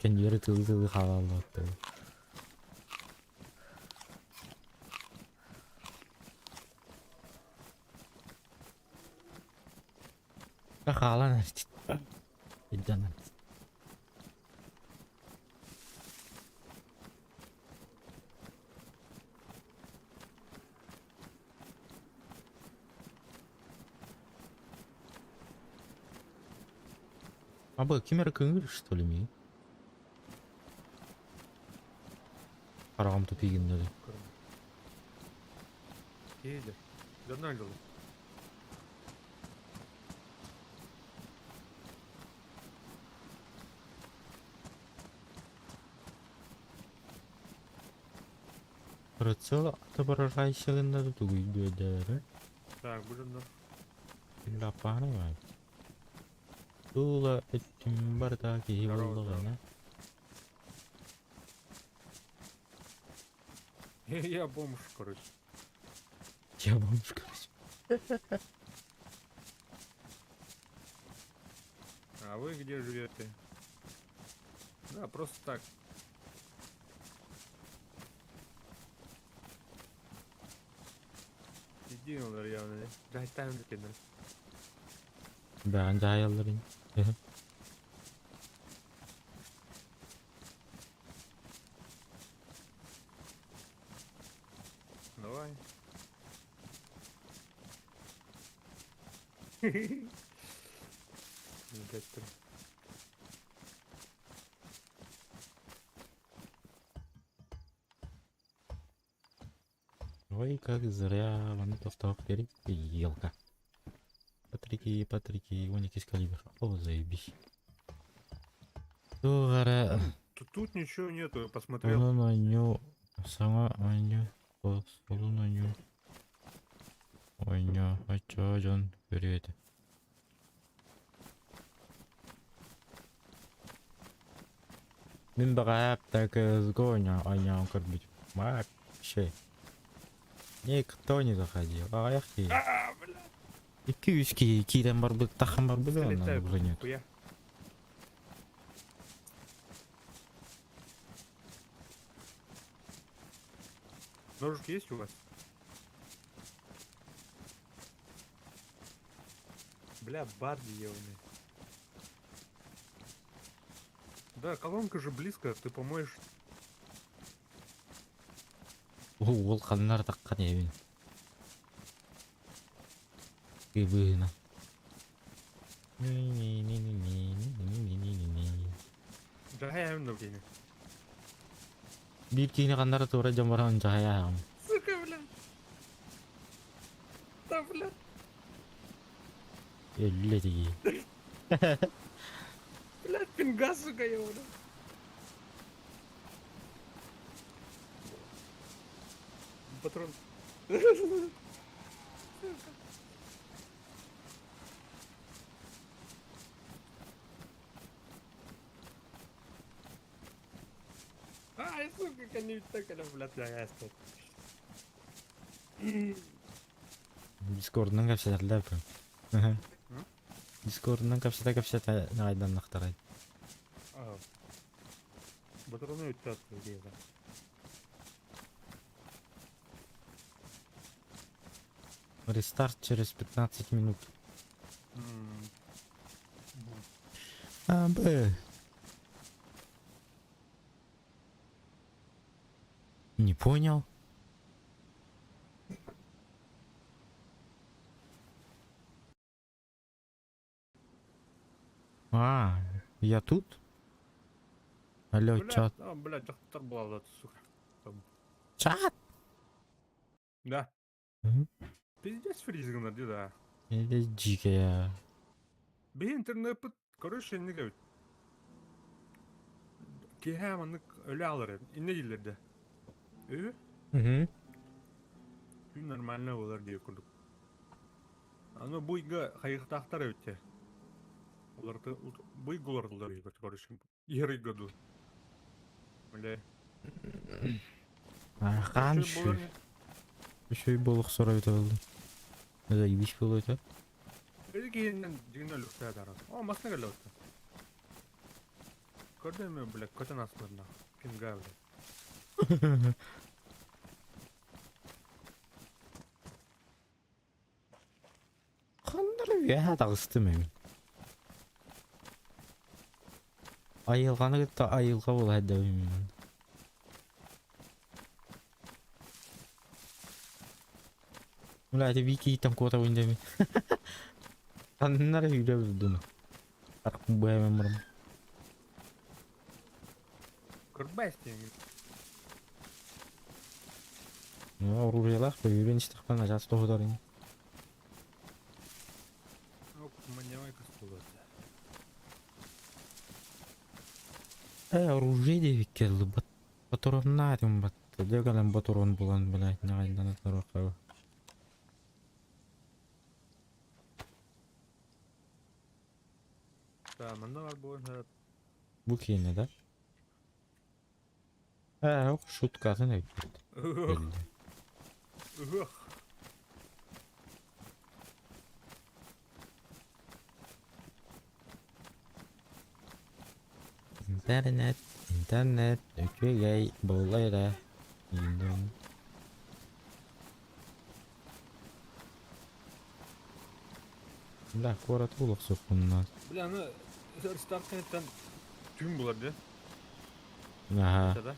[SPEAKER 2] Kendiri tığ havallattı. Kalan işte. Canım. А бы камера кынгыр, что ли, ми? Қарағым тупигінде де.
[SPEAKER 1] Келді. Жадына айдалды.
[SPEAKER 2] Прицел отображайщығында да түгейді дәрі.
[SPEAKER 1] Так, бұжында.
[SPEAKER 2] Лапаны бай. Тула өттім барда кейі болдығына.
[SPEAKER 1] Я бомж, короче.
[SPEAKER 2] Я бомж, короче.
[SPEAKER 1] А вы где живете? Да, просто так. Иди, onlar yani. Zaten de kendine.
[SPEAKER 2] Ben cahilleriyim.
[SPEAKER 1] Давай. Замечательно.
[SPEAKER 2] Ой, как зря монетов впереди. Елка. Патрики, у них есть калибр. О, заебись. Тугара.
[SPEAKER 1] Тут ничего нету, я посмотрел.
[SPEAKER 2] Onun oyunu sana oyunu solun oyunu açacaksın görüyordu. Мен богатак сгоня, ойня кормить. Вообще. Никто не заходил. А я хи.
[SPEAKER 1] Бля.
[SPEAKER 2] И кюшки, кирем барбы, тахам барбы, да, надо
[SPEAKER 1] Залетаю,
[SPEAKER 2] уже нет.
[SPEAKER 1] хуя. Ножик есть у вас? Бля, барди ебаный. Да, колонка же близко, ты помоешь.
[SPEAKER 2] Ол қандар таққан ебін. Кебіна.
[SPEAKER 1] Жахай амин кейіне.
[SPEAKER 2] Bir kini qandara to'ra jambaran jaya.
[SPEAKER 1] Сука, бля. Да, бля.
[SPEAKER 2] Elleri.
[SPEAKER 1] Бля, пинга, сука, ебаный. Патрон. Ай, сука, они ведь так, блядь, я стоит.
[SPEAKER 2] Discord'dan kapsatlar bu. Discord'dan kapsata найдан нахтарай.
[SPEAKER 1] Патроны утят, где это?
[SPEAKER 2] Рестарт через 15 минут.
[SPEAKER 1] М,
[SPEAKER 2] А, Б. Не понял. А, я тут? Алло,
[SPEAKER 1] Блядь,
[SPEAKER 2] чат.
[SPEAKER 1] блядь, жақтар была, сука. Там.
[SPEAKER 2] Чат?
[SPEAKER 1] Да.
[SPEAKER 2] Мгм.
[SPEAKER 1] Пиздец фризинг надо, да.
[SPEAKER 2] Это дикая.
[SPEAKER 1] Bir internet короче ne gibi. Ki hemen öyle alır. Ne dillerdi?
[SPEAKER 2] Угу.
[SPEAKER 1] Нормально olur diye kurduk. Ama bu iga hayıktaktar öte. Оларды bu igolardılar gibi короче. Yarı году. Öyle.
[SPEAKER 2] Арқан
[SPEAKER 1] Şey
[SPEAKER 2] еще и болох сұрайды болды. Заебись было это.
[SPEAKER 1] öyle ki yeniden düğüne lüksüye darar. O masna geldi olsa. Gördün mü bile kötü nasıllarına? Pinga bile.
[SPEAKER 2] Қандыр я тағыстым мен. Айылғаны кетті айылға ол әдәуім. Ulan hadi bir iki hitam kuota oyunda mi? Kanlara hile buldum. Artık bu hemen varım.
[SPEAKER 1] Кырбайстен.
[SPEAKER 2] Ne oraya ben işte ben acayip tohudarım.
[SPEAKER 1] Yok, маньяка стулası.
[SPEAKER 2] Оружие девик келді. Батурон надым бат. Дегален батурон булан блядь, нагайдан атыраққа.
[SPEAKER 1] Да, мында бар bu.
[SPEAKER 2] Bu kiyine de. Yok şutkasın öyküt.
[SPEAKER 1] Ugh, ugh.
[SPEAKER 2] internet, ökügey, bolayla. Yindin. Lah, kuarat uluk sokunmaz.
[SPEAKER 1] Bilani startnetten tüm bulardı.
[SPEAKER 2] Aha.Tada.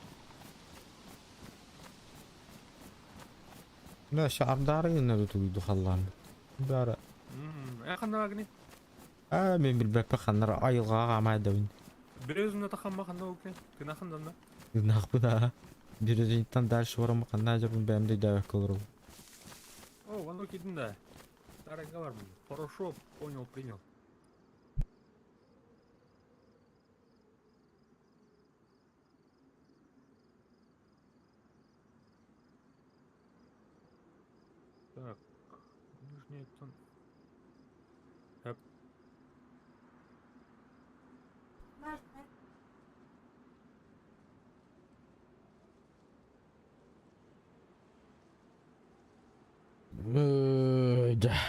[SPEAKER 2] Lah, şardarı yine tutuydu hallan. Bara.
[SPEAKER 1] Yakında bagni.
[SPEAKER 2] Men bilbekpe kanlar ayılga gamayda bin.
[SPEAKER 1] Bir özünde takanma kanda okey. Kınakından da.
[SPEAKER 2] Nak bu da. Bir özinten ders var ama kanlar acaba benim de devek olur.
[SPEAKER 1] О, воно кидында. Старый говор был. Хорошо, понял, принял. Так, нижний тон. Хэп.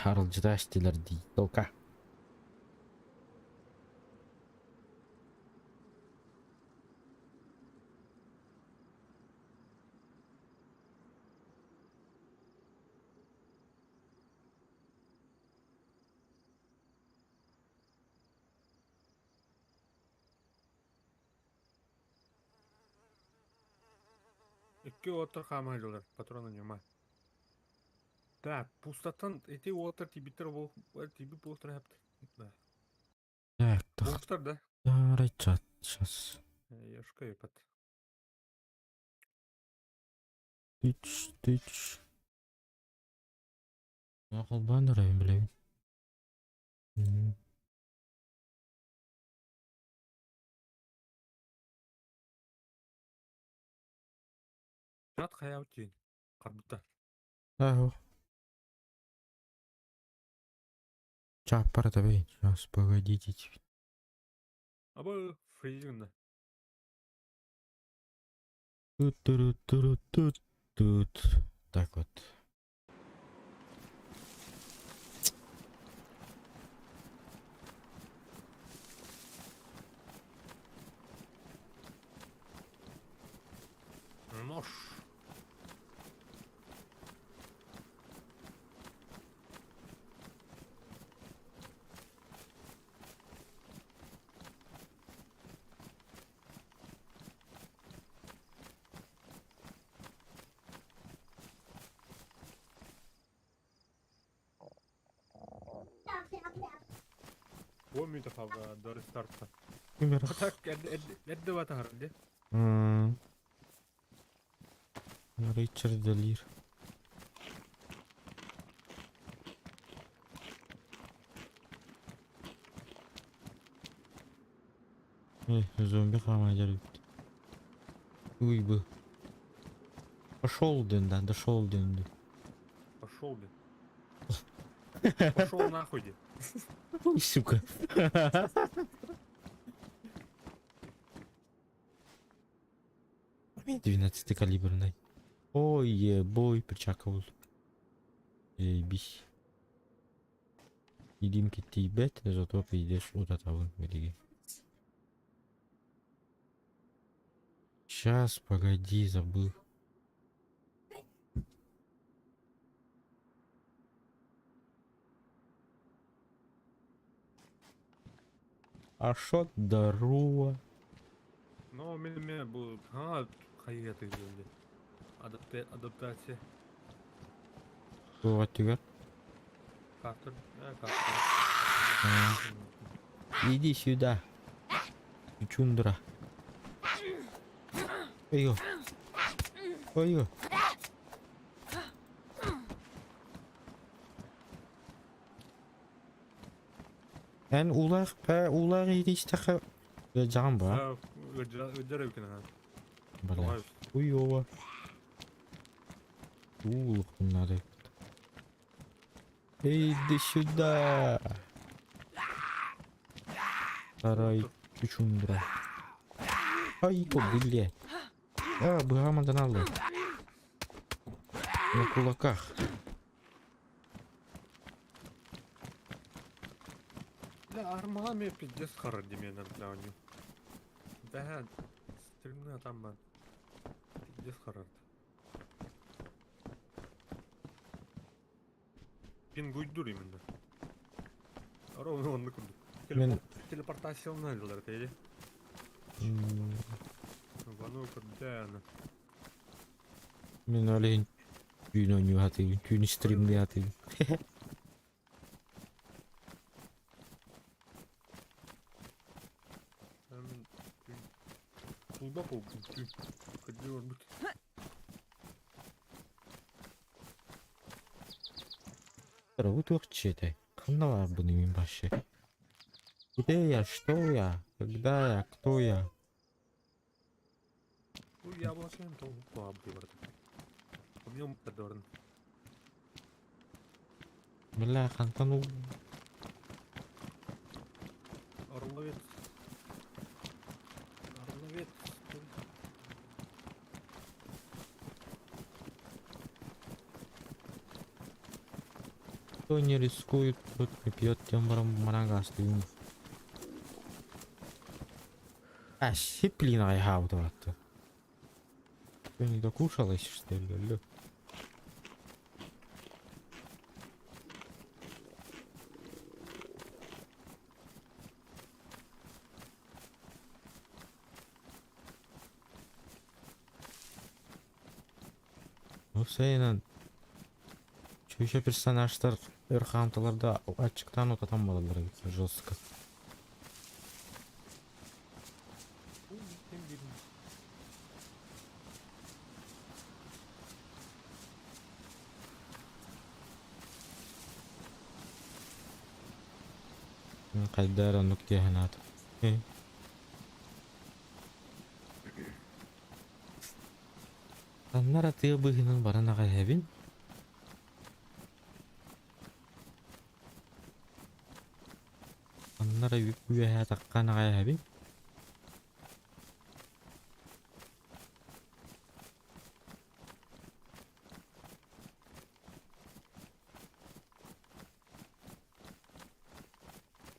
[SPEAKER 2] Arılcıda açtılar değil. Doka.
[SPEAKER 1] Iki отыр камайдылар, патроны нема. Так, пустотан эти отыр тибитер бол, тиби болтыр хапты. Да.
[SPEAKER 2] Так, так.
[SPEAKER 1] Болтыр да.
[SPEAKER 2] Арайчат. Сейчас.
[SPEAKER 1] Яшка епат.
[SPEAKER 2] Тыч. Ақыл бандырайын білейін.
[SPEAKER 1] Жат хаяу тейін. Қарбыта.
[SPEAKER 2] Ау. Чаппар табей. Сейчас, погодите.
[SPEAKER 1] Аба, фризинда.
[SPEAKER 2] Тут. Так вот.
[SPEAKER 1] Нож. Помните, хавга до рестарта. Так, эдде вата харде.
[SPEAKER 2] Ричард Делир. Зомби хамадер. Уй бы. Пошел дында, дошел дында.
[SPEAKER 1] Пошел, блин. Пошел нахуй, где.
[SPEAKER 2] Ой, сука. Мен 12 калибрный. Ой, бой, перчака был. Эй, бись. Идим кетти бет, зато пойдешь вот это вон, береги. Сейчас, погоди, забыл. А шо здорово?
[SPEAKER 1] Но мен был... Хайят изделди. Адаптация.
[SPEAKER 2] Вот тебя.
[SPEAKER 1] Картер.
[SPEAKER 2] Иди сюда. Чундра. Ой-ё. Ой-ё. En ular yetiştik. Can var.
[SPEAKER 1] Ödere yüküne ha.
[SPEAKER 2] Bala. Uyuyor. Bunları. Haydi şurada. Saray küçündür. Ay bu bile. Быгамадан алды. На кулаках.
[SPEAKER 1] Да, армами пиздец харар деменен плаваню. Да, стримны атаман. Пиздец харар. Пин гуйдур именно. Ровно он накурду.
[SPEAKER 2] Мен-
[SPEAKER 1] Телепортационный алdılar тели. Вану курдана.
[SPEAKER 2] Мен олейін түйін ойнау атайын, түйін стримде атайын.
[SPEAKER 1] Мен кулда болдum. Кыды орбут.
[SPEAKER 2] Вот вообще это. Канала бы не вообще. Где я, что я, когда я, кто я?
[SPEAKER 1] Bu yablakayım tavuk var bu arada. Bilmiyorum bu kadar.
[SPEAKER 2] Бля, хантану.
[SPEAKER 1] Орловец. Орловец.
[SPEAKER 2] Кто не рискует, тот не пьет, тем маранга стоим. Блин, айхаут вот. Ты не докушалась, что ли, алло? Ну, сейнен. Чё еще персонаждар Эрханталарда ачыктан отатан балалар жестко. Кайдара нукте ханат. Аннара тыгы быгынын баранага хэбин. Аннара үе такканага хэбин.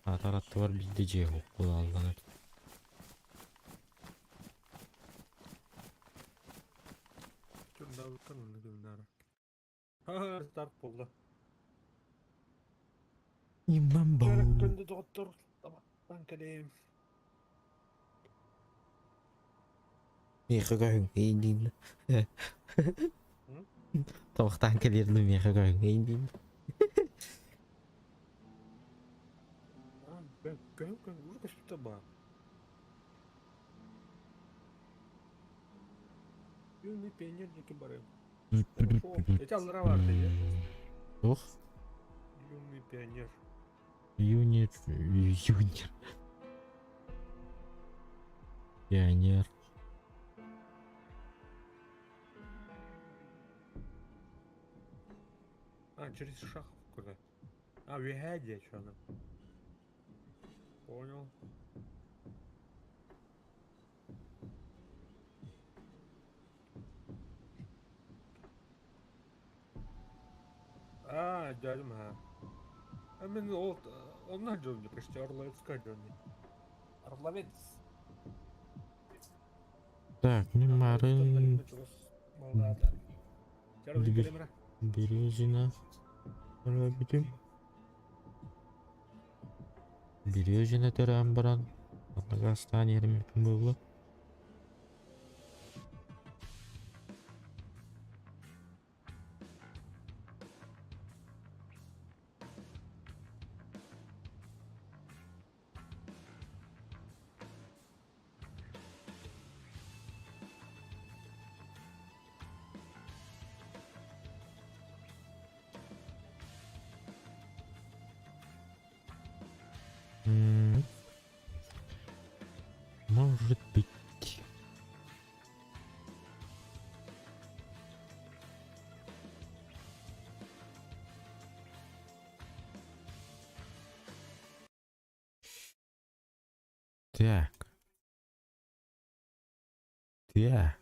[SPEAKER 2] Атаратты бар бизде же окула алган.
[SPEAKER 1] Şurada bakın onu günler. Ha, start oldu.
[SPEAKER 2] Имамбо.
[SPEAKER 1] Çörek gündü doktor. Tamam, ben geleyim.
[SPEAKER 2] Меха гайын эйдин. Табактан келерди меха гайын эйдин.
[SPEAKER 1] Ben burada şu tabağı. Юный пионер барем. Эти аллара vardı ya.
[SPEAKER 2] Ох,
[SPEAKER 1] Юный пионер.
[SPEAKER 2] юнир. Пионер.
[SPEAKER 1] А, через шахов куда? А, Вигаде что она? Понял. А, дядям, ha. Hemen onlar döndü işte Arlavets'e döndü. Arlavets.
[SPEAKER 2] Так, Мемарын,
[SPEAKER 1] Берем.
[SPEAKER 2] Березина. Битим. Березина терем баран. Атагастан yerим было. Может быть. Так. Так.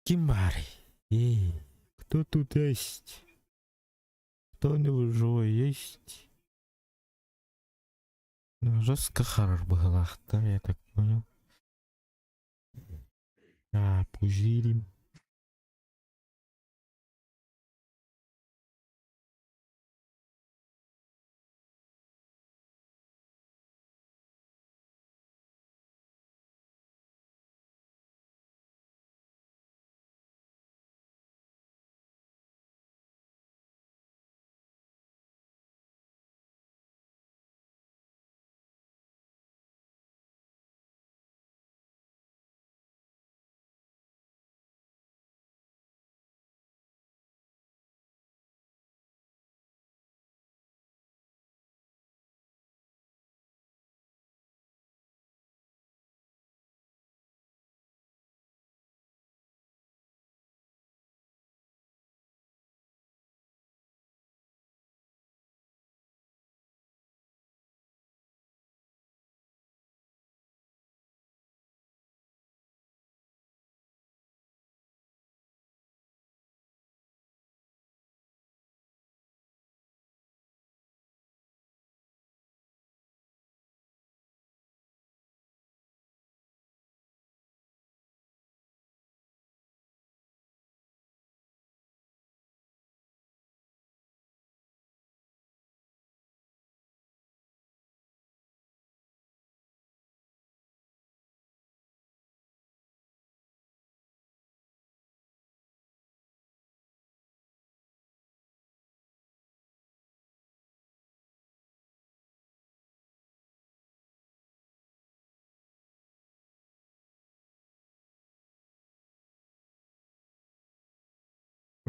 [SPEAKER 2] Кимбари. Эй, кто тут есть? Кто-нибудь живой есть? Ну, жестко харр да, я так понял. А, пузырим.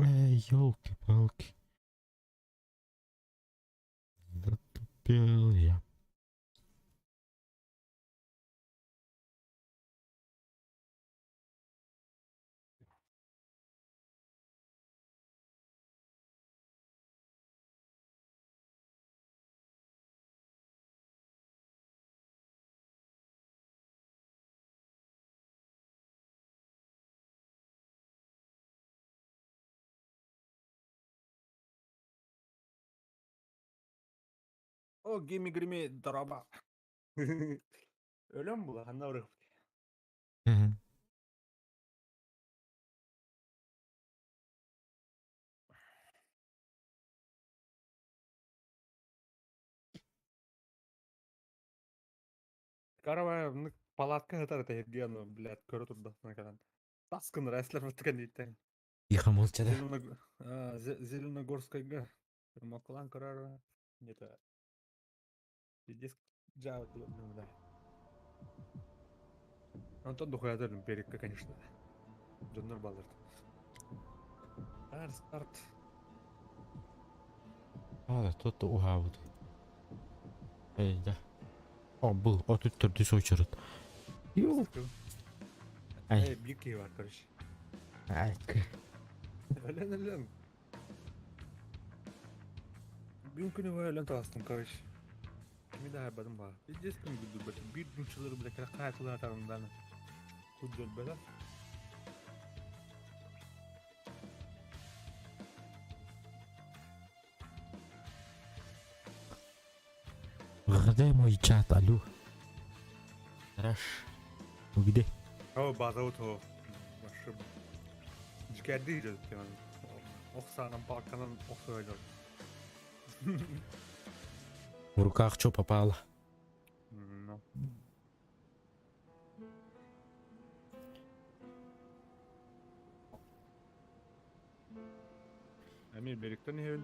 [SPEAKER 2] Эй, елки-палки. Затупил я.
[SPEAKER 1] О, гейми гриме дороба. Ölüm bu lan, ne
[SPEAKER 2] Мгм.
[SPEAKER 1] Каравай, палатка это Евгену, блядь, көрі тұрды наказан. Таскын рәслер біткен дейді.
[SPEAKER 2] Тихо, молча, да?
[SPEAKER 1] Зеленогорскайга. Маклан карара. Это диск Java ну да. Антон духаятырдың берекке, конечно. Жоннор балдырды. Старт.
[SPEAKER 2] Aa, totta oha bu. Ey, да. О, был. О, тут төрдүс очерет. Ю. Ай,
[SPEAKER 1] Bir key var karış.
[SPEAKER 2] ай.
[SPEAKER 1] Ölen. Bir günü var ölen tastım karış. Kimi daha yapmadım bana. Bir ciskim güldür böyle. Bir gün çılır bile kere kayatılar tarafından. Kudur böyle.
[SPEAKER 2] Где мой чат, алло? Раш. Ну где?
[SPEAKER 1] Ama bazı oto. Başı. Ciğerde yiyeceğiz yani. Оксаның балканын оқса ойлар.
[SPEAKER 2] В руках что попало?
[SPEAKER 1] Ну. Эмир беріктен ел.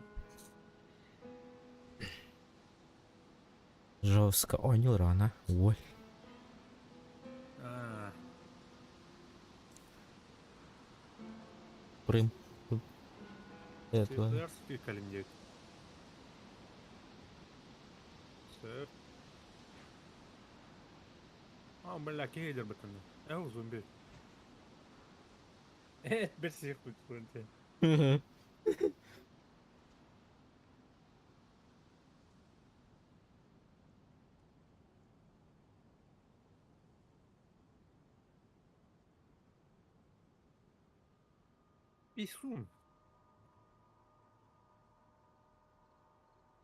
[SPEAKER 2] Жестко. Ой, не рано. Ой. Прым. Это.
[SPEAKER 1] Сеплер спикалим дед. Сеп. Бля, кейдер бітінді. Зомби. Bir сиек бітінді. Писун.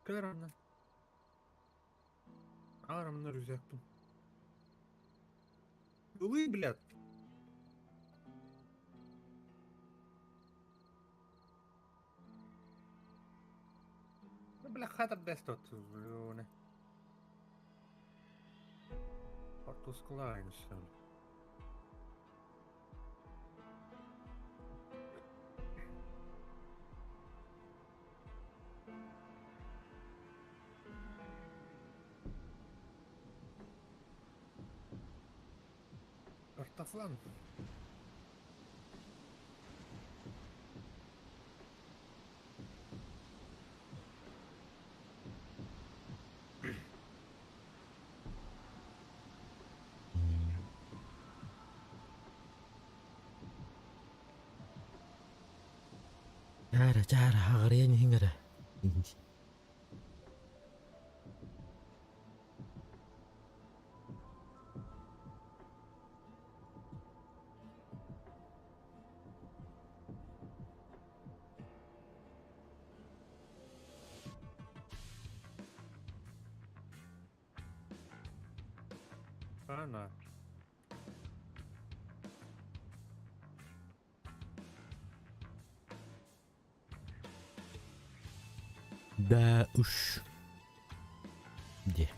[SPEAKER 1] Кыранна. Арамна рюкзактым. Увы, блядь. Ну, бля, хата без тот. Ne. Portus Kleins. Kartaflan.
[SPEAKER 2] Cara hagarian hingara.
[SPEAKER 1] Ana.
[SPEAKER 2] Da ush. De.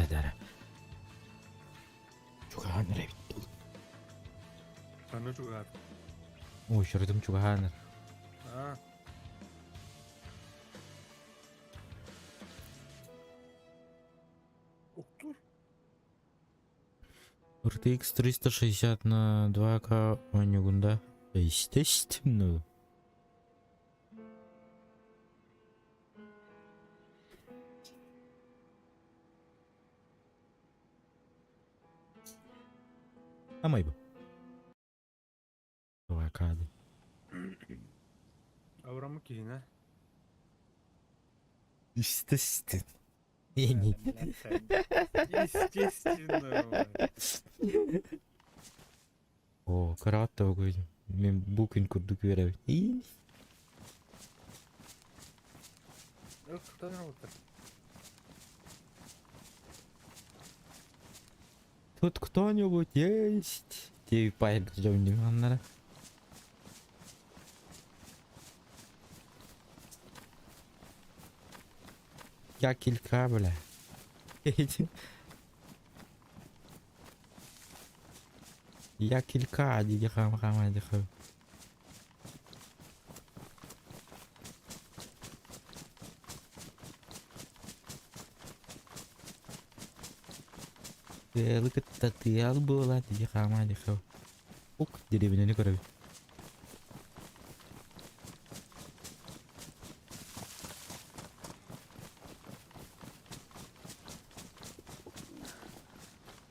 [SPEAKER 2] Jara. Juga haner itu.
[SPEAKER 1] Sana juga.
[SPEAKER 2] Oh, syurutum juga haner.
[SPEAKER 1] Ah. Уктур.
[SPEAKER 2] RTX 360 на 2К онюгунда. Естественно. Амай bu. 2K'da.
[SPEAKER 1] Avramı kine.
[SPEAKER 2] Естественно.
[SPEAKER 1] Естественно.
[SPEAKER 2] О, каратта koydum. Men bugün kurduk görev. İyi.
[SPEAKER 1] Кто работает?
[SPEAKER 2] Тут кто-нибудь есть? Ты пойдем немного. Я килька, бля. Я килька, диги хам. Look at that, the elbow, digi ham. Ук, деревня не крови.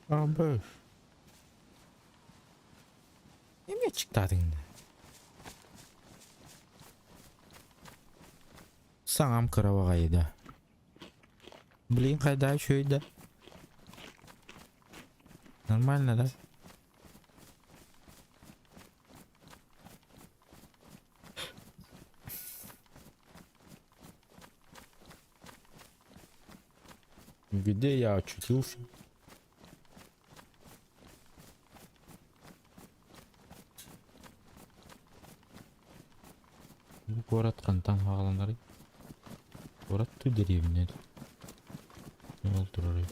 [SPEAKER 2] Абыш. Неме çıktadın? Саңам кыравагайда. Блин, кайда шөйдө? Нормально, да? Где я очутился? Город Кантам хагаланары. Город ту деревня. Ол турары.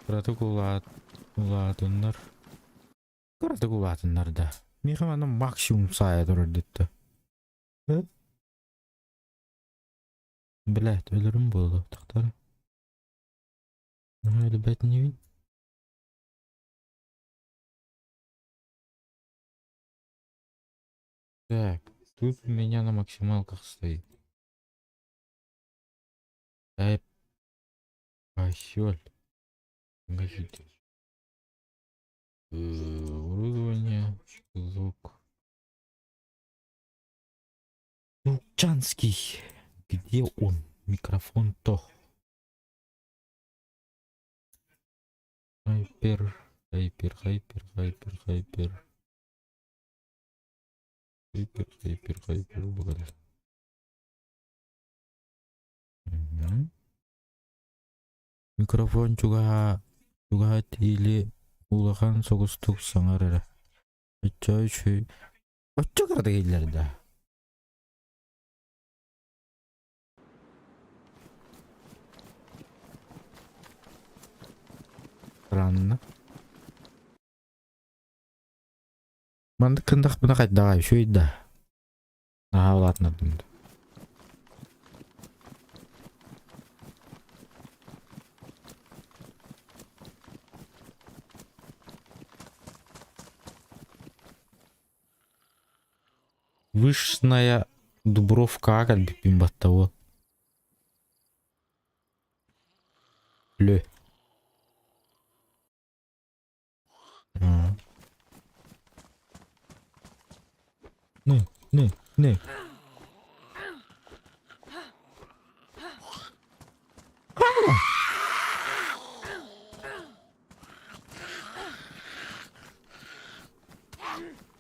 [SPEAKER 2] Городу кулатындар. Городу кулатындар да. Мехаманы максимум сая турар детті. Блять, өлөрүм болду тактары. Өлі бәт не вин? Так, тут у меня на максималках стоит. Дай посёль. Погодите. Оборудование, звук. Ну, Чанский. Где он? Микрофон-то. Хайпер. Хайпер. Хайпер. Багал. Микрофон juga тили улахан согустук саңарара. Чөй. Оччо кырда келерди. Странно. Манды кындак бuna кайдагай шуйда. Ладно. Вышная Дубровка как бы пимбаттау. Ле. Не.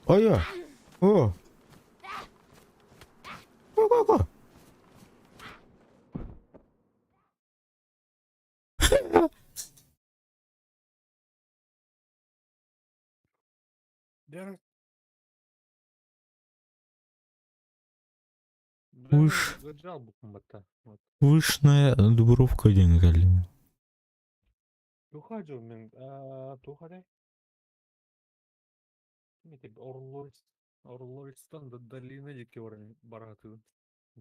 [SPEAKER 2] Ой-ой. О. Го.
[SPEAKER 1] Бля,
[SPEAKER 2] Уж.
[SPEAKER 1] Заджал бы комбата. Вот.
[SPEAKER 2] Вышная Дубровка деньгали.
[SPEAKER 1] Тухаджу мен, тухадай. Митеп Орловистан до долины деки баратывын.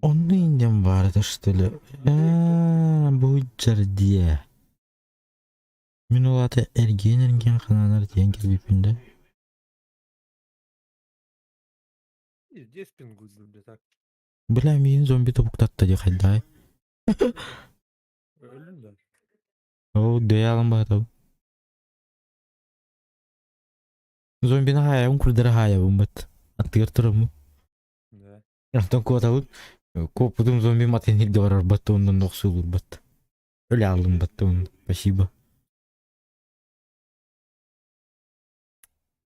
[SPEAKER 2] Он индем барды что ли? Bu jardiye. Мен оларды эрген қаналар деген келбеппін.
[SPEAKER 1] И здесь пингузил, бля, так.
[SPEAKER 2] Бля, мен зомби тобуктатты де қайдай.
[SPEAKER 1] Өлін да.
[SPEAKER 2] О, дей алым бағытау. Зомбина хаябын, күрдері хаябын бәт. Аттығыр тұрымы.
[SPEAKER 1] Да.
[SPEAKER 2] Артан көтауын. Көпудым зомби матенелге барар бәтті, ондан нұқсы olur бәт. Өлі алым бәтті оны. Спасибо.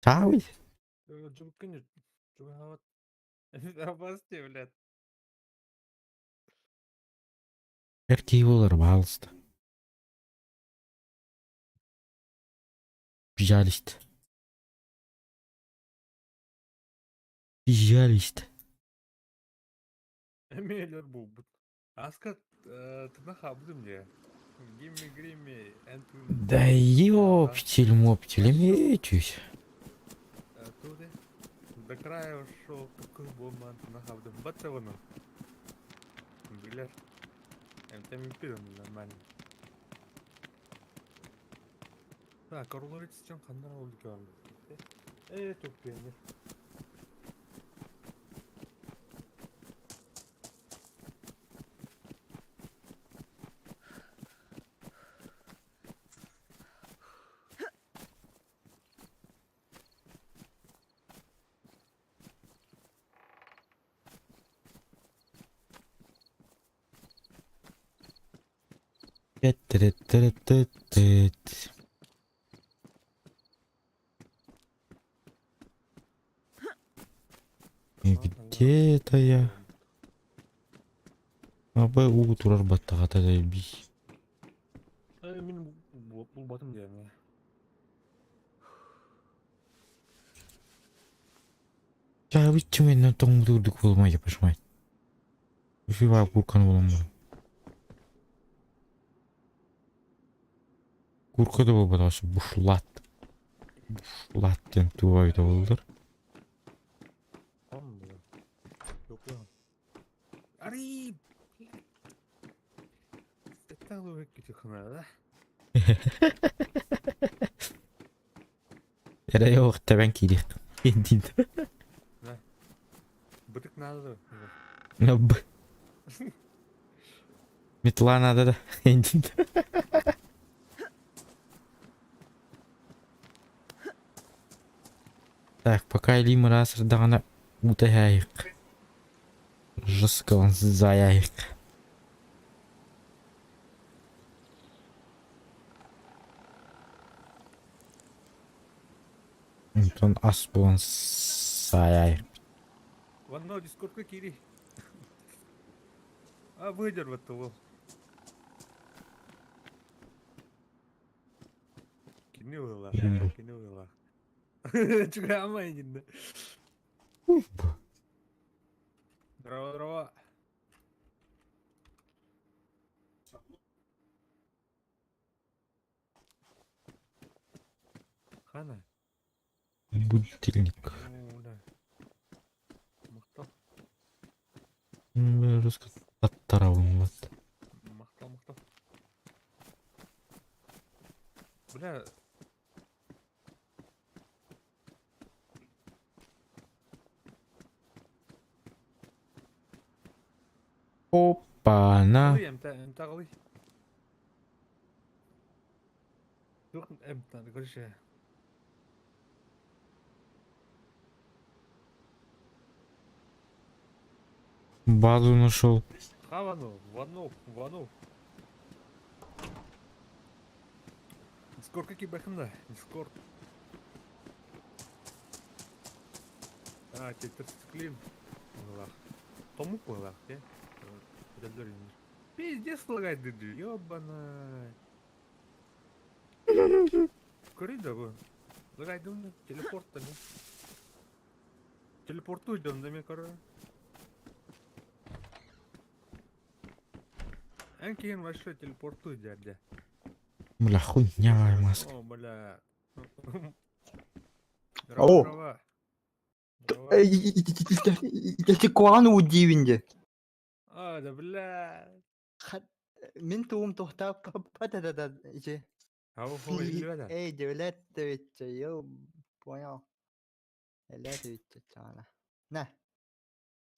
[SPEAKER 2] Чауй.
[SPEAKER 1] Джубканет. Джубават. Абасте, блядь.
[SPEAKER 2] Эркей болар бағалысты. Пижалисті.
[SPEAKER 1] Эмейлер бұл. Аска тына хабдым же. Гимми, энту.
[SPEAKER 2] Да ёптель, мечусь.
[SPEAKER 1] Туди. До края ушел, такой бомбан тына хабдым. Батса вану. Билер. Там и пиром нормально. Так, Орловец için kanlar oldu ki var. Çok beğenir.
[SPEAKER 2] Где это я? Абай турар баттағата заебись.
[SPEAKER 1] Мен бұл батым деймін.
[SPEAKER 2] Ya bitti mi? Ne tam durduk olma yapışmayın. Bir şey var Gurkan olamıyor. Gurka da bu badası buşlat. Buşlat diyen tuvayı da olur.
[SPEAKER 1] Tamam mı? Yok lan. Arayı! Setten olarak gidiyor kanalda.
[SPEAKER 2] Yere yok da ben kiliyordum. Kendin.
[SPEAKER 1] Бытык надо.
[SPEAKER 2] Метла надо да. Kendin. Так, пока Лима раз дағана утаяйық. Жескаван заяйк. Антон ас болан саяйк.
[SPEAKER 1] Ванно дискордқа кири. А, выдер вот того. Кини ойла, кини ойла. Чуга амай енді. Дрова, дрова. Хана.
[SPEAKER 2] Будильник.
[SPEAKER 1] О, да. Мақтал,
[SPEAKER 2] Русский тарауын вот.
[SPEAKER 1] мақтал, мақтал. Бля,
[SPEAKER 2] Опа-на.
[SPEAKER 1] қалай әмта қалай? Жоқ, әмта, көрші.
[SPEAKER 2] Базу нашел.
[SPEAKER 1] Ха, вану. Дискорд какие бәкімді? Дискорд. А, тетір склим. Ойлақ. Тому ойлақ, те? Подальдер емес. Пиздец лагает деді, ёбана. Көрейді бұл. Лагайды оны, телепортта не? Телепорту идем, да мен көрі. Ән кейін вообще телепорту идерді.
[SPEAKER 2] Бля, хуйня ваймас.
[SPEAKER 1] О, бля.
[SPEAKER 4] Ау.
[SPEAKER 1] Дрова.
[SPEAKER 4] Если куану удивинде.
[SPEAKER 1] А, да бля.
[SPEAKER 4] Мен туум тохтап патата же.
[SPEAKER 1] Хау фу или да?
[SPEAKER 4] Эй, девлет твитча, yo, понял. Девлет твитча, чана. На.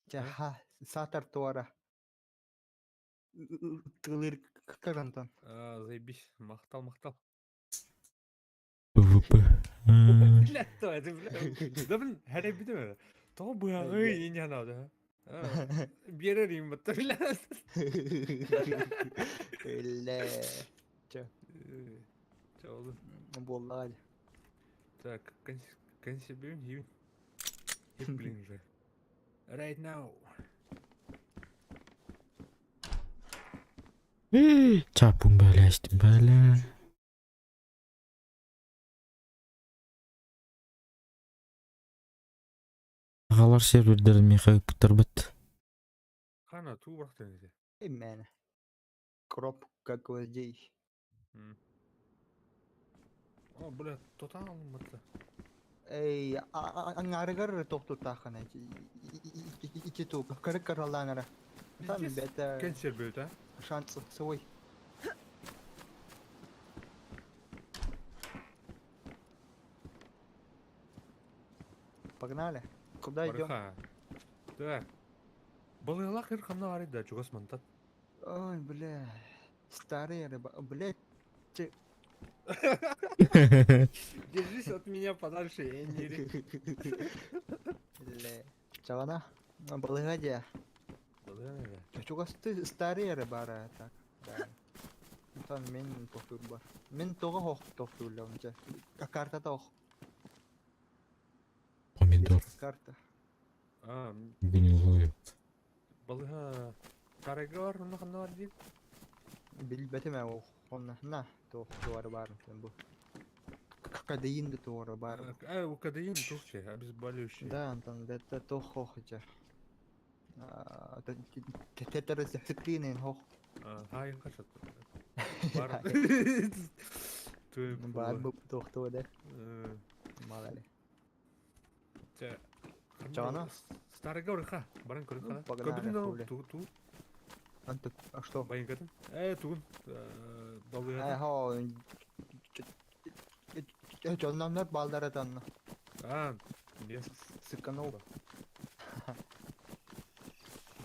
[SPEAKER 4] Чаха, сатар туара. Тылыр карантон.
[SPEAKER 1] А, заебись. Мақтал.
[SPEAKER 2] ПВП.
[SPEAKER 1] Бля, то это, бля. Да блин, härä битеме. То бля, ой, не надо. Берерим вот, бля.
[SPEAKER 4] Ille.
[SPEAKER 1] Что oldu?
[SPEAKER 4] Боллали.
[SPEAKER 1] Так, консервируем и... блин же. Right now.
[SPEAKER 2] Чапун бәләстім бәлә. Ағалар сервердерін мехайып бұттар бұт.
[SPEAKER 1] Хана, ту бақтан еді.
[SPEAKER 4] Именно. Кроп, как вот здесь.
[SPEAKER 1] О, бля, тотал мықты.
[SPEAKER 4] Эй, аңарыгар тоқту тақына. Ичи тук, кырык караланара. Там бета
[SPEAKER 1] Консервирует, а?
[SPEAKER 4] шанс свой. Погнали. Куда идем?
[SPEAKER 1] Барыха. Так. Балыйлақ ер қамна бар еді, жүгас мантат.
[SPEAKER 4] Ой, бля. Старые рыба. Блядь.
[SPEAKER 1] Держись от меня подальше, я не
[SPEAKER 4] Бля. Чавана? Балыгадя. Чугас ты старые рыбара так. Да. Там мен тоқтур бар. Мен тоғы хоқ тоқтурлы онча. Карта тоқ.
[SPEAKER 2] Помидор.
[SPEAKER 4] Карта.
[SPEAKER 1] А,
[SPEAKER 2] Гнилой.
[SPEAKER 1] балыға тарайға бар, мұны қамна бар дейін?
[SPEAKER 4] Билбетеме о хонна. На, тоқтуар бар. Бұл. Кадеинді тоғыры бар.
[SPEAKER 1] А, у кадеин тухче, обезболивающий.
[SPEAKER 4] Да, Антон, это тоқ хоқча. Тетері зәсіклінен хоқ.
[SPEAKER 1] Хайын қашат. Бар.
[SPEAKER 4] Бар бұл тоқтуады. Малали. Чана?
[SPEAKER 1] Старайға барыға, баран көрін қана.
[SPEAKER 4] Погнали,
[SPEAKER 1] Көбінің
[SPEAKER 4] хули.
[SPEAKER 1] ау, ту.
[SPEAKER 4] Антон, а что?
[SPEAKER 1] Байын кәдің? Туын. Балыға.
[SPEAKER 4] Хо, жоннамдар балдар атанна.
[SPEAKER 1] А, не.
[SPEAKER 4] Сыканул.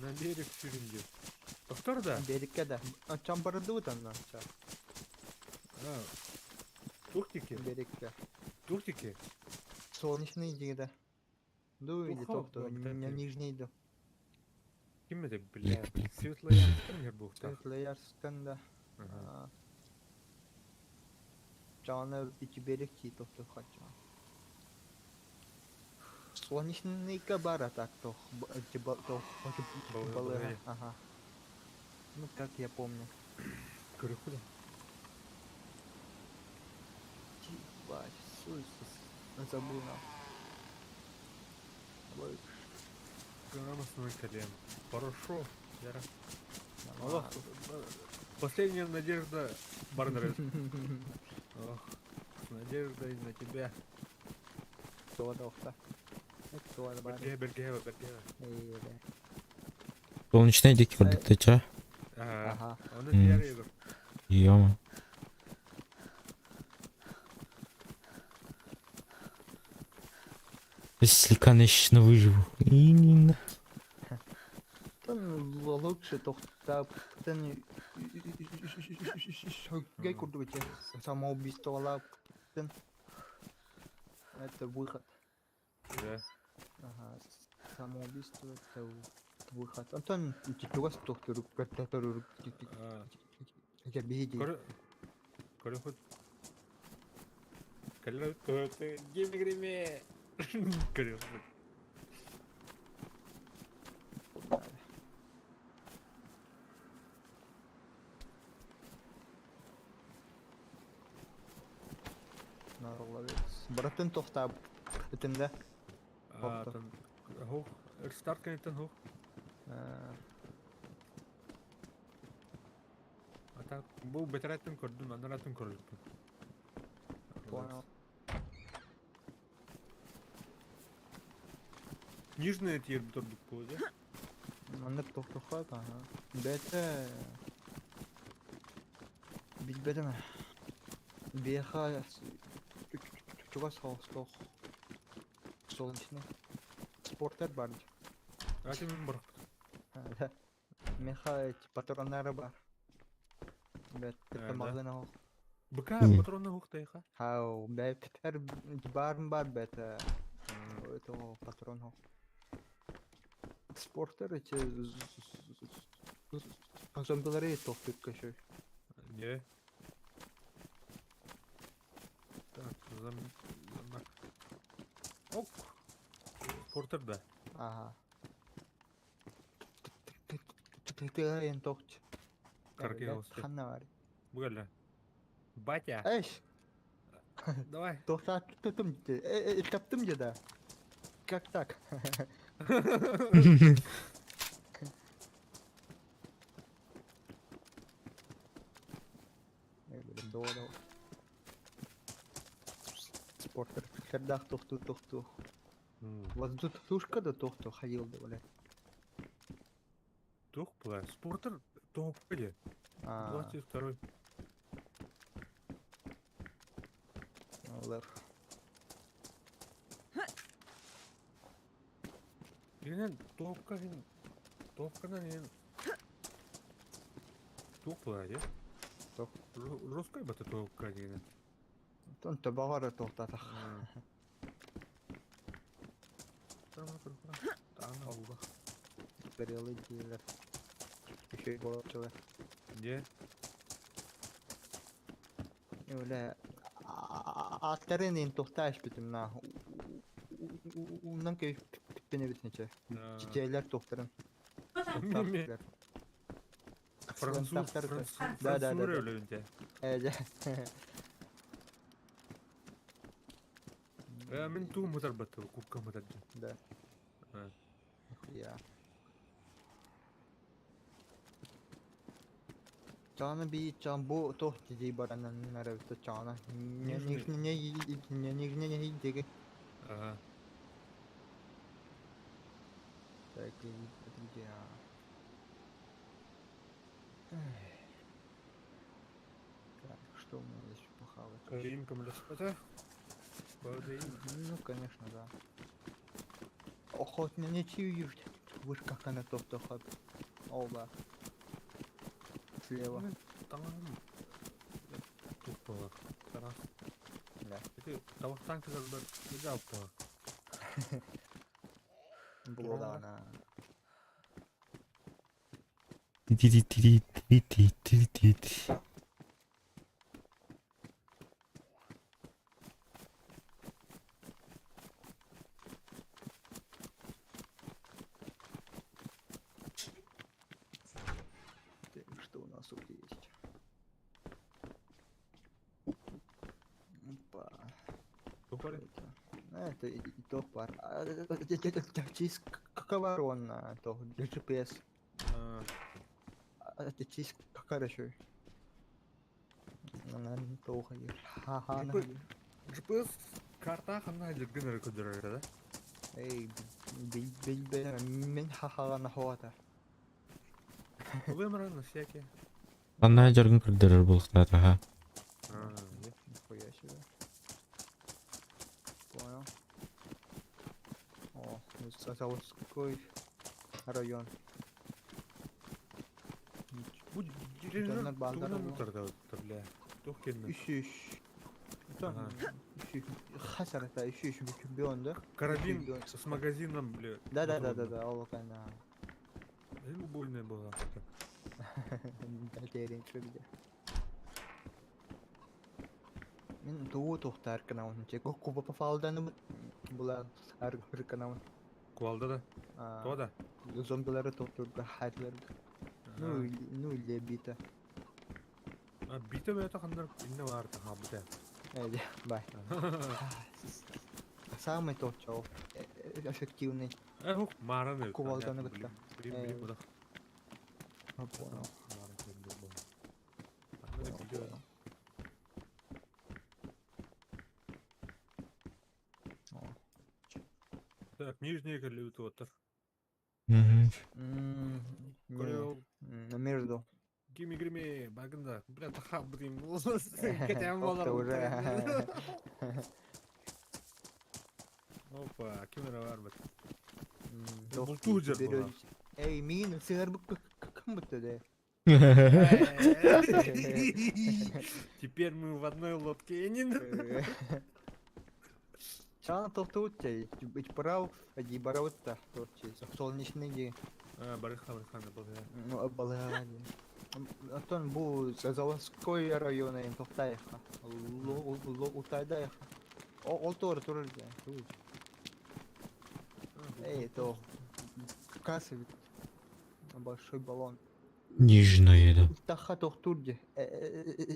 [SPEAKER 1] На берег сүйренде. Тоқтар да?
[SPEAKER 4] Берікке да. Чамбарды утанна.
[SPEAKER 1] Тухтики?
[SPEAKER 4] Берікке.
[SPEAKER 1] Тухтики?
[SPEAKER 4] Солнечный дида. Ну или
[SPEAKER 1] Ухал,
[SPEAKER 4] то,
[SPEAKER 1] да,
[SPEAKER 4] нижний да.
[SPEAKER 1] Ким это, бля, светлый яркий мир был, так?
[SPEAKER 4] Светлоярскан да.
[SPEAKER 1] Ага.
[SPEAKER 4] Чаны ичи берек чи тохту хача. Солнечника бара так тох.
[SPEAKER 1] Балыга.
[SPEAKER 4] Балыга. Ага. Ну как я помню.
[SPEAKER 1] Говорю, куда?
[SPEAKER 4] Ебать, Иисус. Забыл нам. Ой,
[SPEAKER 1] Прямо с мой колен. Хорошо. Яра.
[SPEAKER 4] нормально.
[SPEAKER 1] Ох, последняя надежда Барнера. Ох, с надеждой на тебя.
[SPEAKER 4] Кто дохта? Кто бар?
[SPEAKER 1] Бергева.
[SPEAKER 2] Солнечный дик көрдік ча.
[SPEAKER 1] Ага.
[SPEAKER 4] Ага.
[SPEAKER 1] Оны диğer Егор.
[SPEAKER 2] Ема. Если, конечно, выживу. Именно.
[SPEAKER 4] Тон лучше тохта. Тон гай курду эти самоубийство лап. Это выход.
[SPEAKER 1] Да.
[SPEAKER 4] Ага. Самоубийство это выход. Антон, типа доктор, который я беги.
[SPEAKER 1] Корю хоть. Корю хоть. Гимгриме. Корю хоть. Братан тохта. Битinde. Hoppa. Hoog. Er start kan je ten hoog. Ata bu beteretten kurdun, anlattın kurdun.
[SPEAKER 4] Понял.
[SPEAKER 1] Нижний тир турдук болды.
[SPEAKER 4] Аны тохтохат, ага. Бете. Билбедеме. Беха. Чуга соостох. Солнечный. Спортер бар.
[SPEAKER 1] Ати мен бар.
[SPEAKER 4] Да. Меха патроннары бар. Бет
[SPEAKER 1] Да.
[SPEAKER 4] тамагына.
[SPEAKER 1] Быка
[SPEAKER 2] Мгм.
[SPEAKER 1] патронны хук тайха.
[SPEAKER 4] Хау, беттер бар бет. Это патрон. Спортер эти зомбилары тохтук кашой.
[SPEAKER 1] Не. Так, замок. Ок. Портер да.
[SPEAKER 4] Ага. Ты ен тохч.
[SPEAKER 1] Карги олсты.
[SPEAKER 4] Ханна бар.
[SPEAKER 1] Бугала. Батя,
[SPEAKER 4] Эш,
[SPEAKER 1] давай.
[SPEAKER 4] тохтаттым. Таптым деда. Как так? Дода. Спортер. Хердах тохту. Вот тут тушка да тохту ходил да, блядь.
[SPEAKER 1] Тух, бля. Спортер топ где? 22-й.
[SPEAKER 4] Лэр.
[SPEAKER 1] Yenен топканан ен. Тух, бля, я.
[SPEAKER 4] Тух.
[SPEAKER 1] Русской бата топка деген.
[SPEAKER 4] Тон табагара тохтатах.
[SPEAKER 1] Tamam, tamam.
[SPEAKER 4] Allah. Горелый дилер. Еще и болотчылар.
[SPEAKER 1] Не.
[SPEAKER 4] Öyle atların en tohtaş bitim na. Ondan köy beni bitmeyecek. Çiçekler tohtarın.
[SPEAKER 1] Мими. Француз.
[SPEAKER 4] Да, да, да.
[SPEAKER 1] öyle önce.
[SPEAKER 4] Evet.
[SPEAKER 1] Мен ту мутар батты, кукка мутар.
[SPEAKER 4] Да.
[SPEAKER 1] Ha.
[SPEAKER 4] Ya. Çağına bir çağın bu toh dediği baranın nerede çağına. Ne yiyecek.
[SPEAKER 1] Ага.
[SPEAKER 4] Такие друзья. Так, что у меня здесь похавать?
[SPEAKER 1] Карим камляспата.
[SPEAKER 4] Ну, конечно, да. Охот не чую. Вы как она то ход. Оба. Слева.
[SPEAKER 1] Tamam. Тух была. Тарас.
[SPEAKER 4] Да.
[SPEAKER 1] Это тавактан кызылдар. Неге алып тага?
[SPEAKER 4] Была она. Так, что у нас тут есть? Опа.
[SPEAKER 1] Тупо ли?
[SPEAKER 4] Это и топор. Чиз коворон на то, GPS.
[SPEAKER 1] А,
[SPEAKER 4] Это чиз какарыши. Наверное, плохо ешь. Ха-ха,
[SPEAKER 1] GPS GPS карта қандай жүрген көдіреді да?
[SPEAKER 4] эй, мен ха-ха на хоата.
[SPEAKER 1] Бұл өмірі всякие.
[SPEAKER 2] Қандай жүргін кірдірір бұлықтар, аға.
[SPEAKER 1] А,
[SPEAKER 4] Нихуя себе. Понял. О, заводской район.
[SPEAKER 1] бұл
[SPEAKER 4] Жанар балдар
[SPEAKER 1] туғынан
[SPEAKER 4] ол.
[SPEAKER 1] ұтырды, бля. Туқ келді.
[SPEAKER 4] Üşüş.
[SPEAKER 1] Ага.
[SPEAKER 4] Üşüş. Хасар это üşüş чемпион, да?
[SPEAKER 1] Карабин
[SPEAKER 4] Чемпион.
[SPEAKER 1] с магазином, бля.
[SPEAKER 4] Да, ол кана.
[SPEAKER 1] Убойная была.
[SPEAKER 4] Дәтерин чөбде. Мен туу тохтар канаун чек. Куба попалдан була ар канаун.
[SPEAKER 1] Куалда да. Тода.
[SPEAKER 4] Зомбилары тоқтурга хайлар. Ну или бита.
[SPEAKER 1] Биті бәті қандар инне барды қабыда.
[SPEAKER 4] Эди, бай. Самый тохчау. Эффективный.
[SPEAKER 1] Хук, мараны.
[SPEAKER 4] Кувалданы бітті.
[SPEAKER 1] Білім бұдақ.
[SPEAKER 4] Понял. Понял. О.
[SPEAKER 1] Так, нижние кірлеуті отыр.
[SPEAKER 4] Нет. Между.
[SPEAKER 1] Гими, багында. Бля, тақа бұдейм. Кетем
[SPEAKER 4] Опта
[SPEAKER 1] болар.
[SPEAKER 4] уже.
[SPEAKER 1] Опа, кемера бар бәт.
[SPEAKER 4] Тох,
[SPEAKER 1] Бұл ту жер
[SPEAKER 4] берет.
[SPEAKER 1] бұға.
[SPEAKER 4] Эй, мин, сығыр бұк кім бұтты де?
[SPEAKER 1] Теперь мы в одной лодке. Не
[SPEAKER 4] Чана тоқтуытчай, быть прав, ади бараутта, торчай, солнечный де.
[SPEAKER 1] Барыхан был.
[SPEAKER 4] Ну, балагади. Антон, бу заводской районы тоқтайха. Утайдайха. Ол тор турырды. Эй, то кассовик. Большой баллон.
[SPEAKER 2] Нижнее, да.
[SPEAKER 4] Таха тоқтурды.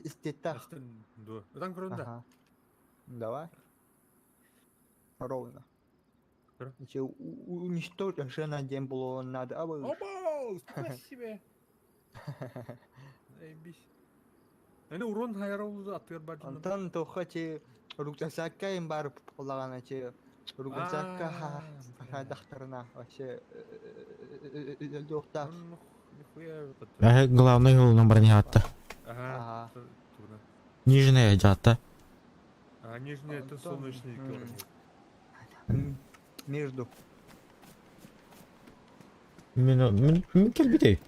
[SPEAKER 4] Стетах.
[SPEAKER 1] Да. Там кронда.
[SPEAKER 4] Ага. Давай. Ровно.
[SPEAKER 1] Хорошо.
[SPEAKER 4] Значит, уничтожить жена день было надо. А вы...
[SPEAKER 1] Опа! Спасибо. Заебись. Эне урон хайролду аттыр бар жана.
[SPEAKER 4] Антон то хоть рюкзакка им бар полагана че рюкзакка дохторна вообще доктор.
[SPEAKER 1] Нихуя.
[SPEAKER 2] Главный жолынан біріне атты.
[SPEAKER 1] Ага.
[SPEAKER 4] Ага.
[SPEAKER 2] Нижнее жатты.
[SPEAKER 1] А нижний это солнечный километр.
[SPEAKER 4] Между.
[SPEAKER 2] Мен келбедей.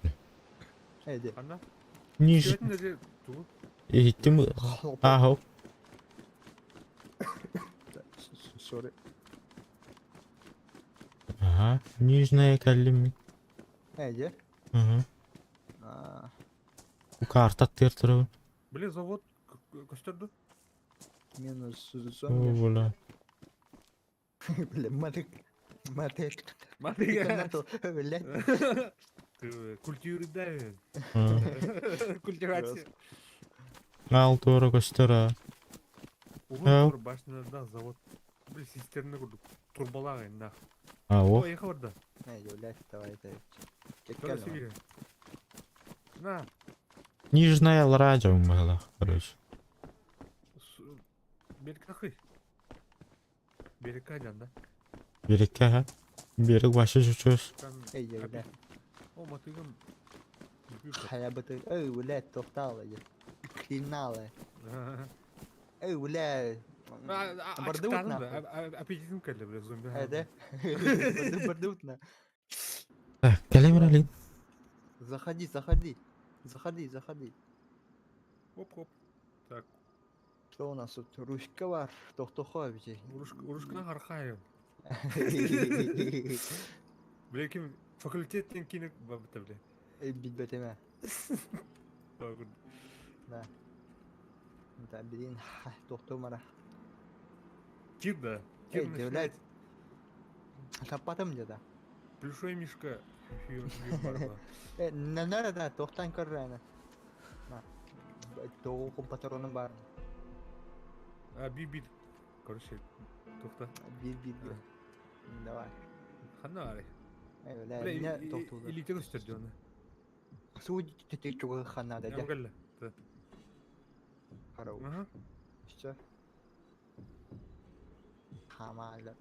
[SPEAKER 4] Эди.
[SPEAKER 1] Ана?
[SPEAKER 2] Ниж...
[SPEAKER 1] Сегодня же ту.
[SPEAKER 2] Ехеттім... Ағау.
[SPEAKER 4] Сори.
[SPEAKER 2] Ага. Нижнее кәлім.
[SPEAKER 4] Эди.
[SPEAKER 2] Ага. Карта тертірі.
[SPEAKER 1] Бля, завод көстөрдү.
[SPEAKER 4] Минус
[SPEAKER 2] О,
[SPEAKER 4] зомби.
[SPEAKER 2] бля.
[SPEAKER 4] Бля, матек. Матек.
[SPEAKER 1] Матек.
[SPEAKER 4] Блядь.
[SPEAKER 1] Культуры да. Культивация.
[SPEAKER 2] Алтуыры көстері.
[SPEAKER 1] Угол башында да завод. Бля, системны көрдүк. Турбалага нах.
[SPEAKER 2] А, о.
[SPEAKER 1] Ой, барда.
[SPEAKER 4] Эди, блядь, давай.
[SPEAKER 1] Тоже себе. На.
[SPEAKER 2] Нижнее радио было, короче.
[SPEAKER 1] Беркахы. Берка да.
[SPEAKER 2] Берекке, ха? Берек башы жүчөз.
[SPEAKER 4] Эди, блядь.
[SPEAKER 1] О, матыгым.
[SPEAKER 4] Хаябыты. Эй, блядь, тоқталы. Криминалы. Эй, блядь. Бардутна.
[SPEAKER 1] Аппетитім кәлі, бля, зомби.
[SPEAKER 4] Да? Бардутна.
[SPEAKER 2] Так, кәлемір әлейін.
[SPEAKER 4] Заходи.
[SPEAKER 1] Оп. Так,
[SPEAKER 4] Что у нас тут? Ручка бар. Тоқтоховичи.
[SPEAKER 1] урушкана хархайым. Бля, кем факультеттен кинек бабыта, бля.
[SPEAKER 4] Билбетеме.
[SPEAKER 1] Bagın.
[SPEAKER 4] Да. Да, блин, тоқтау мара.
[SPEAKER 1] Кир да.
[SPEAKER 4] Эй,
[SPEAKER 1] Кир начинает.
[SPEAKER 4] девлять. Таппатым деда.
[SPEAKER 1] Плюшой мишка. Барба.
[SPEAKER 4] Нәнәрі да, тоқтан көрі әні. Тоғы құм патроны бар.
[SPEAKER 1] А, bir. Короче, тухта.
[SPEAKER 4] Bir. Давай.
[SPEAKER 1] Ханна ари.
[SPEAKER 4] Öyle,
[SPEAKER 1] Бля,
[SPEAKER 4] ne тоқтуды.
[SPEAKER 1] илите gösterdi onu.
[SPEAKER 4] Су тетек чуғы хана да,
[SPEAKER 1] Я гalla.
[SPEAKER 4] Қарау.
[SPEAKER 1] Ага.
[SPEAKER 4] İşte. Хамалет.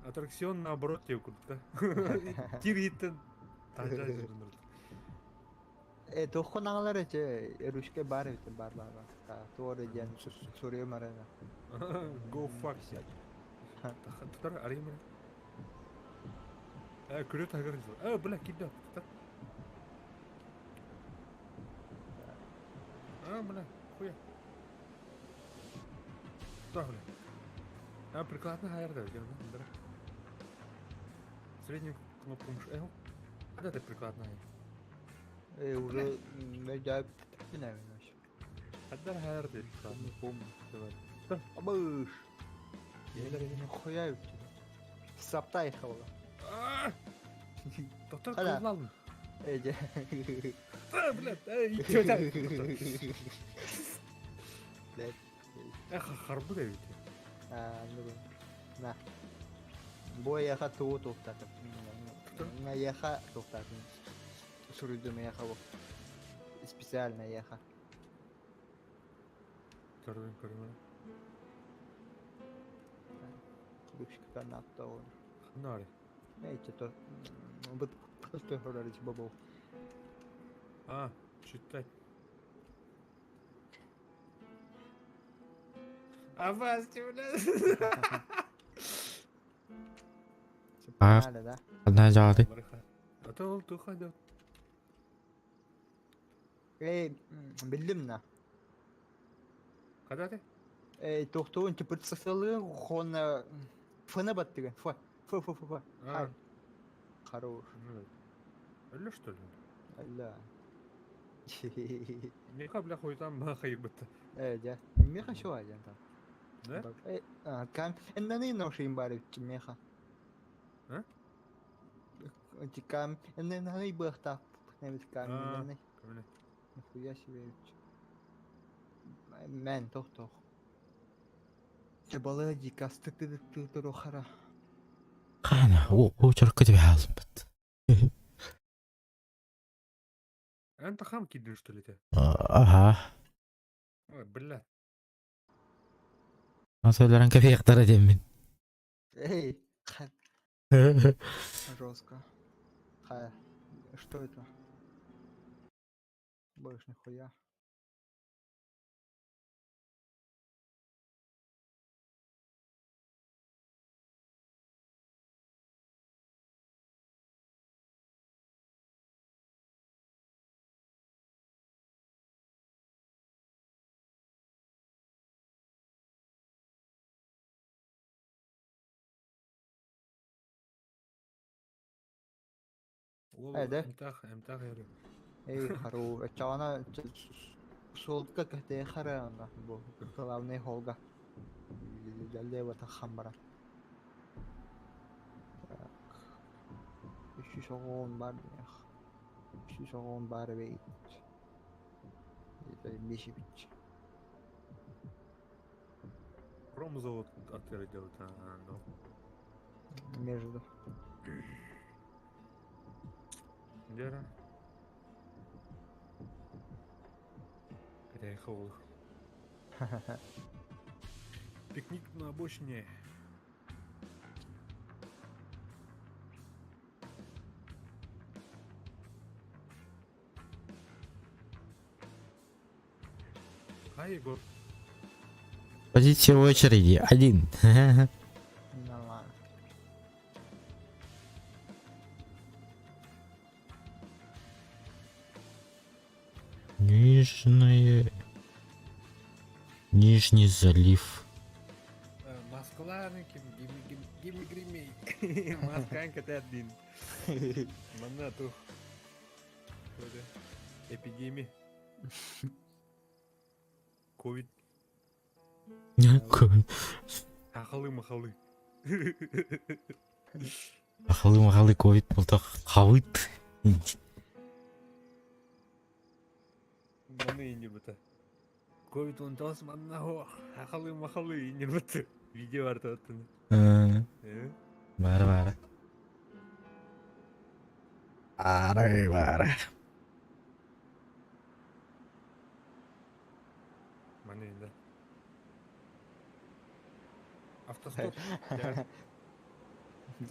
[SPEAKER 1] Аттракцион наоборот тебе куда-то. Кир еттен. Тажа жүрдім.
[SPEAKER 4] Тоқын аңылар әче, өрішке бар өте, бар. Тоғыры ден сұрия марана.
[SPEAKER 1] Go fuck yourself. Тұтар арай мара. Күре тағыр дейсі. Бля, кидді. Тұтар. Бля, хуя. Тұтар, бля. Прикладный хайр да, да. Среднюю кнопку мышь. Когда ты прикладная?
[SPEAKER 4] Уже медяп не вообще.
[SPEAKER 1] Когда хайр ты?
[SPEAKER 4] Не помню.
[SPEAKER 1] Давай.
[SPEAKER 4] Абыш. Я хуя өтті. Саптай хавала.
[SPEAKER 1] Тұтар
[SPEAKER 4] Қада?
[SPEAKER 1] қолын алдың.
[SPEAKER 4] Эде.
[SPEAKER 1] Блядь, икеуді. Харбы да өте. На.
[SPEAKER 4] Бой яха туы тоқтатып. Яха тоқтатып. Сүрүдім яха бұл. Специально яха.
[SPEAKER 1] Көрдім.
[SPEAKER 4] Күшкітен атта оны.
[SPEAKER 1] Қанна ари?
[SPEAKER 4] Нейте то. Бұд қысты хөрәріч бабу.
[SPEAKER 1] Читай. Авасти, блядь.
[SPEAKER 4] Сепаналі, да?
[SPEAKER 2] Одна жады.
[SPEAKER 1] Ата ол тұқа да.
[SPEAKER 4] Білдім на.
[SPEAKER 1] Қада ты?
[SPEAKER 4] Тоқтуын тіпірт сықсылығын қоны фыны баттыгын. Фы. Хорош.
[SPEAKER 1] Өлі что ли?
[SPEAKER 4] Алла.
[SPEAKER 1] Меха, бля, хуйтан маха ебіті.
[SPEAKER 4] Да. Меха шо один там.
[SPEAKER 1] Да?
[SPEAKER 4] Кам... Эннаны ношим бары меха. Кам... Эннаны бахта. Небіс кам...
[SPEAKER 1] Көміне.
[SPEAKER 4] Нихуя себе. Мен тоқ. Балы дикасты тыры қара.
[SPEAKER 2] Қана, о чарқы деп алым бітті.
[SPEAKER 1] Әнті хам кидің что ли те?
[SPEAKER 2] Аха.
[SPEAKER 1] Ой, бля.
[SPEAKER 2] Сөйлерін кәфе яқтар едем мен.
[SPEAKER 4] Жестко. Что это? Больше нихуя. Да?
[SPEAKER 1] Әмтақ әрі.
[SPEAKER 4] Хару. Чана солка кәте хара анда. Бұл главный холга. Лева тахам бара. Үші соғуын бар дейх. Үші соғуын бар бейт. Беші бітчі.
[SPEAKER 1] Промзавод открыть делать, ну.
[SPEAKER 4] Между.
[SPEAKER 1] Дера. Переехал. Пикник на обочине. Егор.
[SPEAKER 2] Позиция в очереди. 1.
[SPEAKER 4] Нормально.
[SPEAKER 2] Нижний залив.
[SPEAKER 1] Масс Маскаларны ким, гимми гримей. Маскан катадин. Манна тух. Böyle epidemi. Ковид. Хахалы махалы.
[SPEAKER 2] Ахалы ковид болта хавыт.
[SPEAKER 1] Маны не быта. Ковид он тос манна хо. Хахалы махалы не быта. Видео арта аттын.
[SPEAKER 2] Бары.
[SPEAKER 1] Маны да. Автостоп. Ya,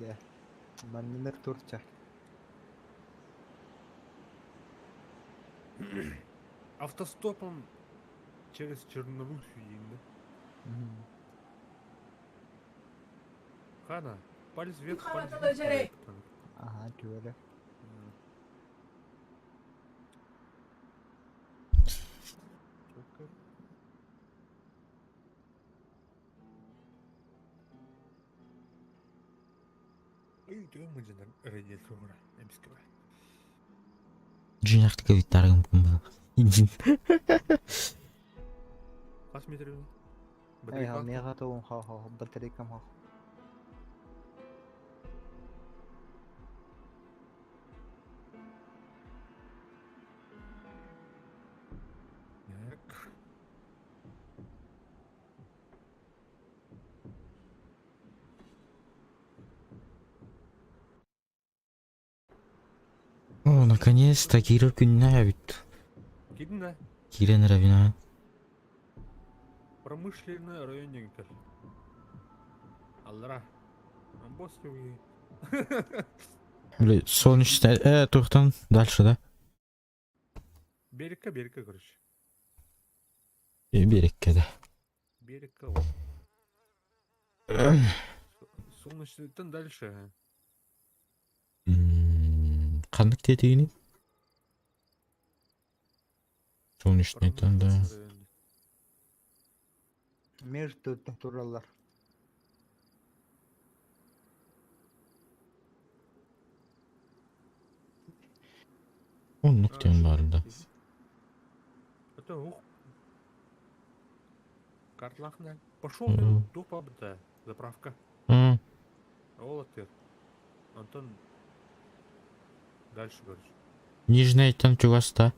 [SPEAKER 4] Ya. Manneler Turça.
[SPEAKER 1] Автостопом через Черноруссию едем, Хана, палец вверх, палец вниз.
[SPEAKER 4] Aha böyle.
[SPEAKER 1] Ой, ты мыждан радиатура. Эмскова.
[SPEAKER 2] Жинахты ковидтарым кумба.
[SPEAKER 1] Kaç metre mi?
[SPEAKER 4] Ey ha mega toğun ha batarya ha.
[SPEAKER 1] Yak.
[SPEAKER 2] О, наконец-то Кира күннәбит.
[SPEAKER 1] Gidin de
[SPEAKER 2] Кирен равина.
[SPEAKER 1] промышленный район гитер. Аллара. Босс юги.
[SPEAKER 2] Блин, солнечная. Тухтан. Дальше, да?
[SPEAKER 1] Берегка, короче.
[SPEAKER 2] Берег кеде.
[SPEAKER 1] Берегка. Солнечный-тан дальше.
[SPEAKER 2] Кандык тетигини? Солнечныйдан да.
[SPEAKER 1] Промышленный район.
[SPEAKER 4] Между туралlar.
[SPEAKER 2] Онлук тем бар да.
[SPEAKER 1] Это ух. Картлахна. Пошел
[SPEAKER 2] Мгм.
[SPEAKER 1] тупо бта. Заправка. Олатер. Антон. Дальше, короче.
[SPEAKER 2] Нижний айттан чугаста.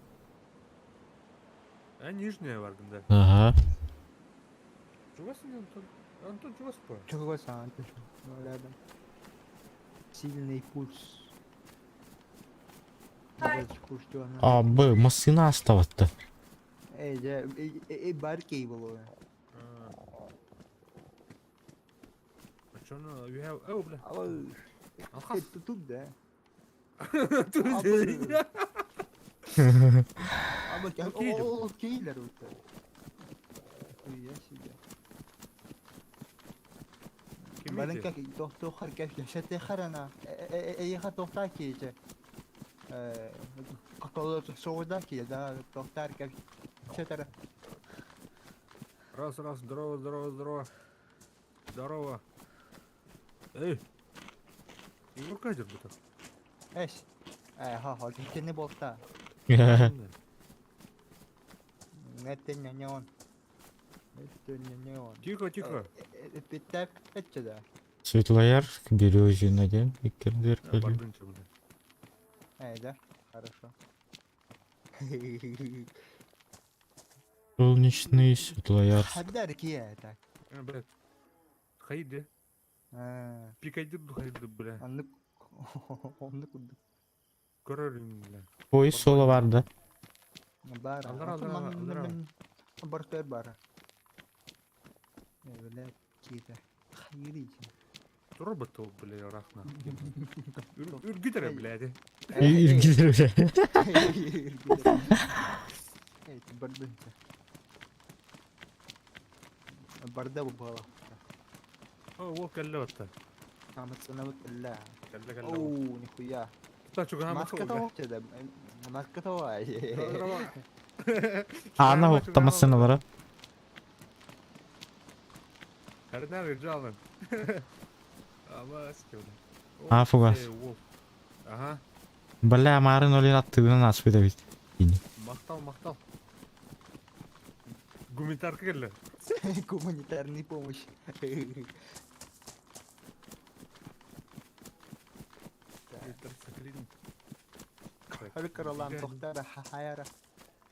[SPEAKER 1] А нижняя варганда.
[SPEAKER 2] Ага.
[SPEAKER 1] Чувасың Антон? Антон чувас па?
[SPEAKER 4] Чего сам рядом. Сильный пульс. Давайте куш жана.
[SPEAKER 2] Абы, масына астабатты.
[SPEAKER 4] Ey de бар кейбл o.
[SPEAKER 1] А чё ну, you have... О, бля.
[SPEAKER 4] Ала.
[SPEAKER 1] Алхас.
[SPEAKER 4] Тут да.
[SPEAKER 1] Тут
[SPEAKER 4] Абы. Ama
[SPEAKER 1] Okeydim.
[SPEAKER 4] o okeyler orada. Ya şimdi. Balen ka doktor kef yaşatı harana. Ey ha doktor ki je. Kakalo soğuda ki da doktor kef yaşatı.
[SPEAKER 1] Раз, здорово. Здорово. Эй. Ну, кадр бы так.
[SPEAKER 4] Eş. Ha kendini bolta. Neten nyon.
[SPEAKER 1] Тихо.
[SPEAKER 4] Питап etçede.
[SPEAKER 2] Светлояр, Березин один, Виктор
[SPEAKER 1] Бардын чымды.
[SPEAKER 4] Ey de. Хорошо.
[SPEAKER 2] Солнечный, Светлояр.
[SPEAKER 4] Haddar ki ya tak.
[SPEAKER 1] Блядь. Хайди. Пикайди хайди, бля.
[SPEAKER 4] Anlık anlık
[SPEAKER 1] Көрөрүң, бля.
[SPEAKER 2] Поезд соло vardı.
[SPEAKER 4] Бар.
[SPEAKER 1] Алдар.
[SPEAKER 4] Бартер бар. Öyle kide. Hayır için.
[SPEAKER 1] Робот ол, бля, рахна. Үргүтөр, блядь.
[SPEAKER 2] İlgiler öyle.
[SPEAKER 4] Evet, bardınca. Barda bu bala.
[SPEAKER 1] О, ол кәлле отта.
[SPEAKER 4] Ahmet sana bak illa.
[SPEAKER 1] Кәлле.
[SPEAKER 4] Oo, nikuya.
[SPEAKER 1] Та чуга
[SPEAKER 4] Maska da yok dedi. Maska da var.
[SPEAKER 2] Ana okta masınaları.
[SPEAKER 1] Nerede canım? Ama скеуде.
[SPEAKER 2] А, фугас.
[SPEAKER 1] Ага,
[SPEAKER 2] Бля, марын олен аттыгынан асып ете бит.
[SPEAKER 1] мақтал. Гуманитарка келді.
[SPEAKER 4] Гуманитарный помощь. Hadi karalan tohtara hayara.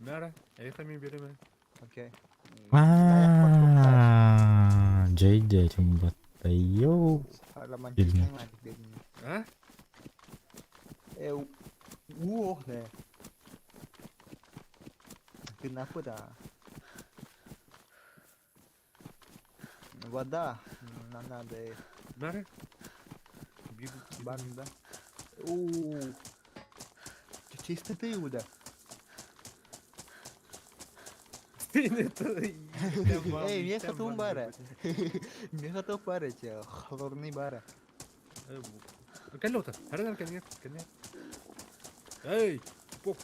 [SPEAKER 1] Мәра, аяқта мен беремін.
[SPEAKER 4] Окей.
[SPEAKER 2] Жейде чумбатта йоу.
[SPEAKER 4] Halaman
[SPEAKER 2] Bilmiyorum.
[SPEAKER 4] çıkmayın artık dedim.
[SPEAKER 1] А?
[SPEAKER 4] Ne? Kenapa dah? Вода. Надо.
[SPEAKER 1] Мәра?
[SPEAKER 4] Банда. Чисто ты удар. Эй, мне хатун бара. Мне хатун бара, че, хлорный бара.
[SPEAKER 1] Кәллота, әрден кәлне. Эй, поп.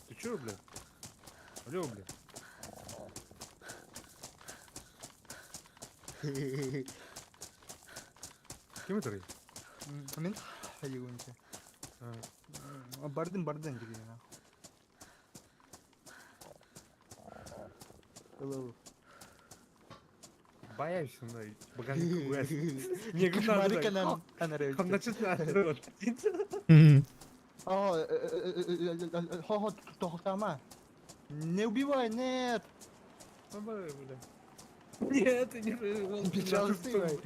[SPEAKER 1] Ты чё, бля? Алло, бля. Кем это рей?
[SPEAKER 4] Мен хайгунча. Бардым деген. Hello.
[SPEAKER 1] Боюсь, багажник уэс. Не
[SPEAKER 4] Mari
[SPEAKER 1] гнали.
[SPEAKER 4] kanan anarı.
[SPEAKER 1] Начинает.
[SPEAKER 4] Тоқтама. Не убивай, нет.
[SPEAKER 1] Нет, ты не рывал.
[SPEAKER 4] Печалься.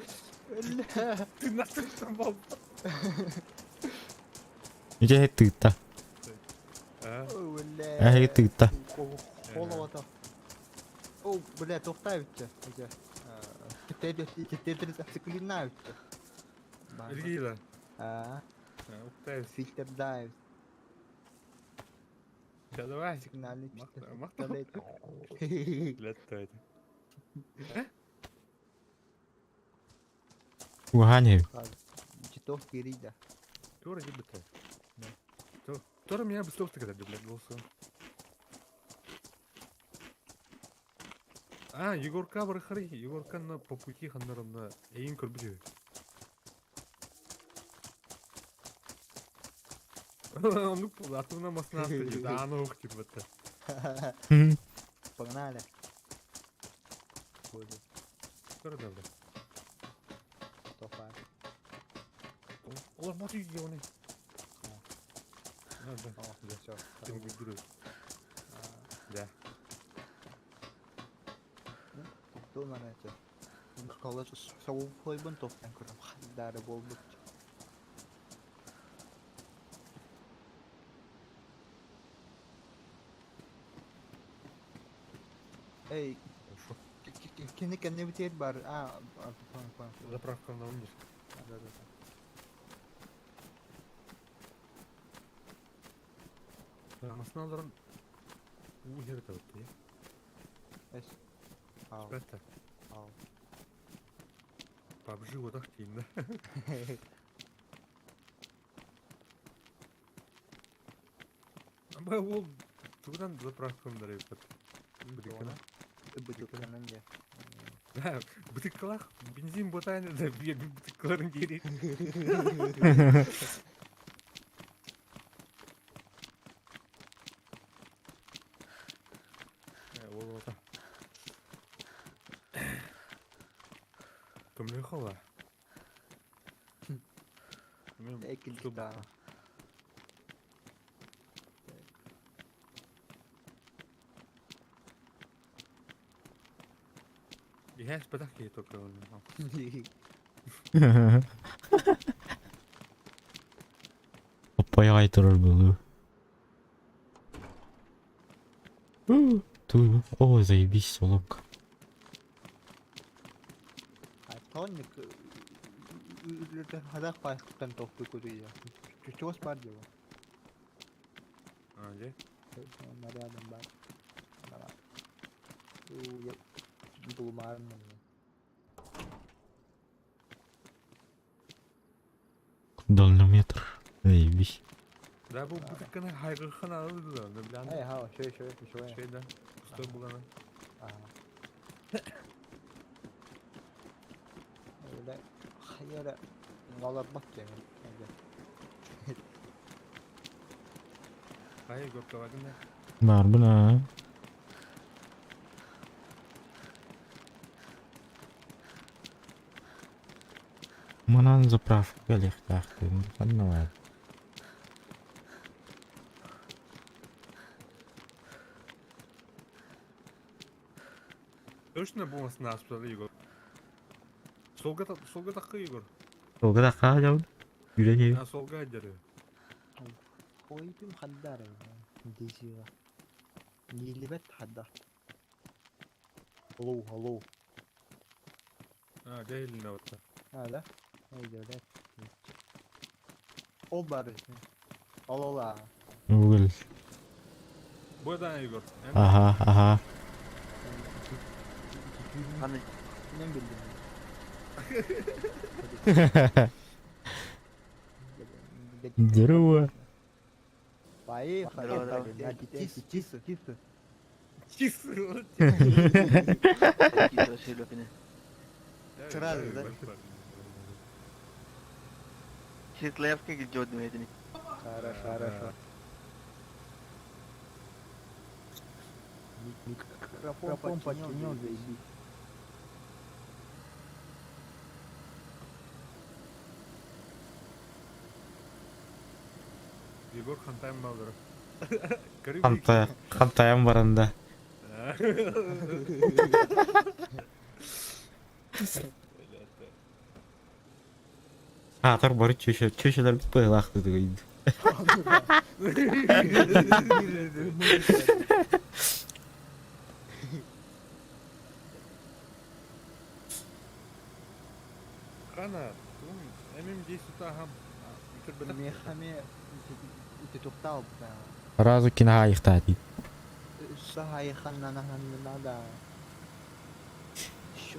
[SPEAKER 1] Ты нас штурмовал.
[SPEAKER 2] Иже хеттигитта. Хеттигитта.
[SPEAKER 4] Холовато. О, бля, тоқтайбытча. Тетрис циклинайбытча.
[SPEAKER 1] Иргейла. Уктайс.
[SPEAKER 4] Фильтр дайв.
[SPEAKER 1] Да давай.
[SPEAKER 4] Сигнальный
[SPEAKER 1] Махта.
[SPEAKER 4] пистолет.
[SPEAKER 1] Летает.
[SPEAKER 2] Уганяю.
[SPEAKER 4] Читов Кирида.
[SPEAKER 1] Тора не быта. Тора меня быстро когда блядь, голосом. Егорка барахари. Егорка на по пути хандарына эйин көрбүлү. Ну, атына масына атты. Да, аны уктит бытта.
[SPEAKER 4] Погнали.
[SPEAKER 1] Тора да, блядь.
[SPEAKER 4] Тофа.
[SPEAKER 1] Олар мати егеуне. Да.
[SPEAKER 4] Да, все.
[SPEAKER 1] Ты гудуру. Да.
[SPEAKER 4] Кто на это? Колледж соуп койбун топтан көрөм. Дары болдук. Эй, кене битер бар. Понял.
[SPEAKER 1] Заправка на вниз.
[SPEAKER 4] Да.
[SPEAKER 1] Масыналарын уйерді өтті,
[SPEAKER 4] Эс. Ау.
[SPEAKER 1] Спәтті.
[SPEAKER 4] Ау.
[SPEAKER 1] PUBG одақ кейінді. Ама ол туғыдан заправкамдар өтті. Бітіккіна.
[SPEAKER 4] Бутылканын же.
[SPEAKER 1] Бітіккілақ, бензин ботайны да бітіккілерін керек. Ол ота. Көмлі қала.
[SPEAKER 4] Экилди да.
[SPEAKER 1] Я спадах кейі только он.
[SPEAKER 2] Оппай тұрыр бұл. О, заебись, соломка.
[SPEAKER 4] Тоник. Хадах пайхтан тохту кудуя. Чувствовал бар его.
[SPEAKER 1] Где?
[SPEAKER 4] Рядом бар. Был марный.
[SPEAKER 2] Дальнометр. Заебись.
[SPEAKER 1] Да bu tıkkına haygırkan ağırdı da ne bilen
[SPEAKER 4] Ey ha şöyle.
[SPEAKER 1] şeyden kustu bulana.
[SPEAKER 4] Aha. Öyle hayır ngalar bak yani.
[SPEAKER 1] Hayır gökte bakın da.
[SPEAKER 2] Бар buna. Манан заправка легкахты. Понимаю.
[SPEAKER 1] Точно bulmasın aslında Igor. Solga takı Igor.
[SPEAKER 2] Солга да қажау. Жүрегі.
[SPEAKER 1] Ha solga ajarı.
[SPEAKER 4] Koydum haddar ya. Desiyor. Nilibet haddar. Hello.
[SPEAKER 1] Ha değil ne orta.
[SPEAKER 4] Hala. Neydi öyle. Ol bari. Alola.
[SPEAKER 2] Google.
[SPEAKER 1] Bu da Igor.
[SPEAKER 2] Aha.
[SPEAKER 4] Hani ne bildim.
[SPEAKER 2] Здорово.
[SPEAKER 4] Baik,
[SPEAKER 5] Здорово.
[SPEAKER 4] чисто.
[SPEAKER 1] Çiz.
[SPEAKER 5] Какие Серёгины.
[SPEAKER 4] Сразу, да?
[SPEAKER 5] Светлевка идет на этими.
[SPEAKER 4] Хорошо. Микрофон подчинен, заебись.
[SPEAKER 1] Igor kantayım baldır.
[SPEAKER 2] Қантайым барында. Атыр бар чөшелер бітпей лақты дейді.
[SPEAKER 1] Қана, эмим дейсі тағам.
[SPEAKER 4] Мехами itu total da.
[SPEAKER 2] Разу кинаға айықта дейді.
[SPEAKER 4] Сахай ханнана надо. Що?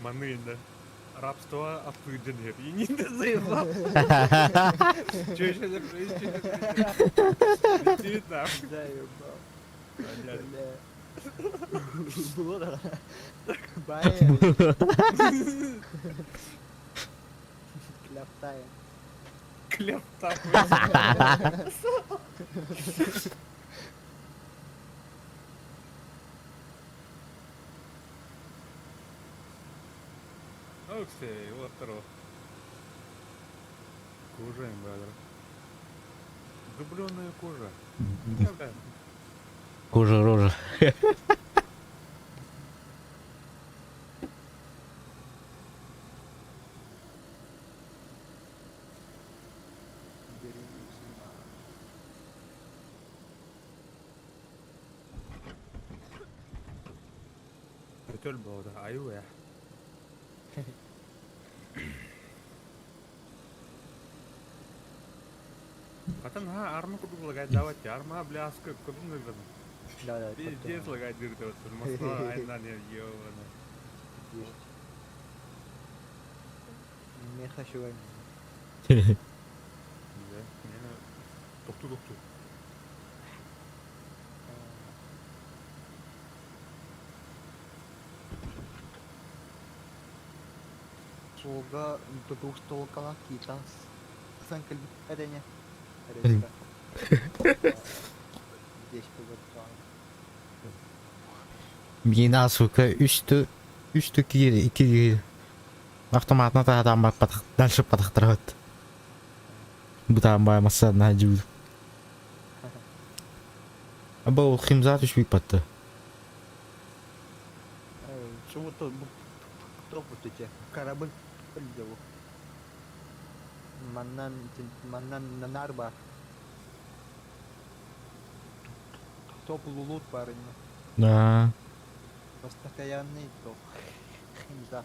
[SPEAKER 1] Манында. Рабство отпугден hep. Yine zayıflam. Çöşeler Bitti там.
[SPEAKER 4] Заебал.
[SPEAKER 1] Понятно.
[SPEAKER 4] Было да. Бая. Кляптая.
[SPEAKER 1] Клепта. Окей, вот второго. Кожа им, брадер. Дубленная кожа.
[SPEAKER 2] Кожа-рожа.
[SPEAKER 1] Ötөл bu da ayı ya. Потом арма купил лагать давайте, арма бляска купил наверное.
[SPEAKER 4] Да.
[SPEAKER 1] Пиздец лагать дырит вот Москва, айна не ёбана.
[SPEAKER 4] Не хочу войны.
[SPEAKER 1] Да, не токту.
[SPEAKER 4] Солга тук столкала кита. Санкаль эрене. Здесь погода.
[SPEAKER 2] Бина сука үсті киді, екі киді. Автоматына да адам бар дальше патақтырады. Бұтан баймаса на жүз. Бұл химзат үшбек батты.
[SPEAKER 4] Чего-то кто вот эти корабль придел. Маннан на нарба. Топ лулут парень.
[SPEAKER 2] Да.
[SPEAKER 4] Постоянный топ. Химза.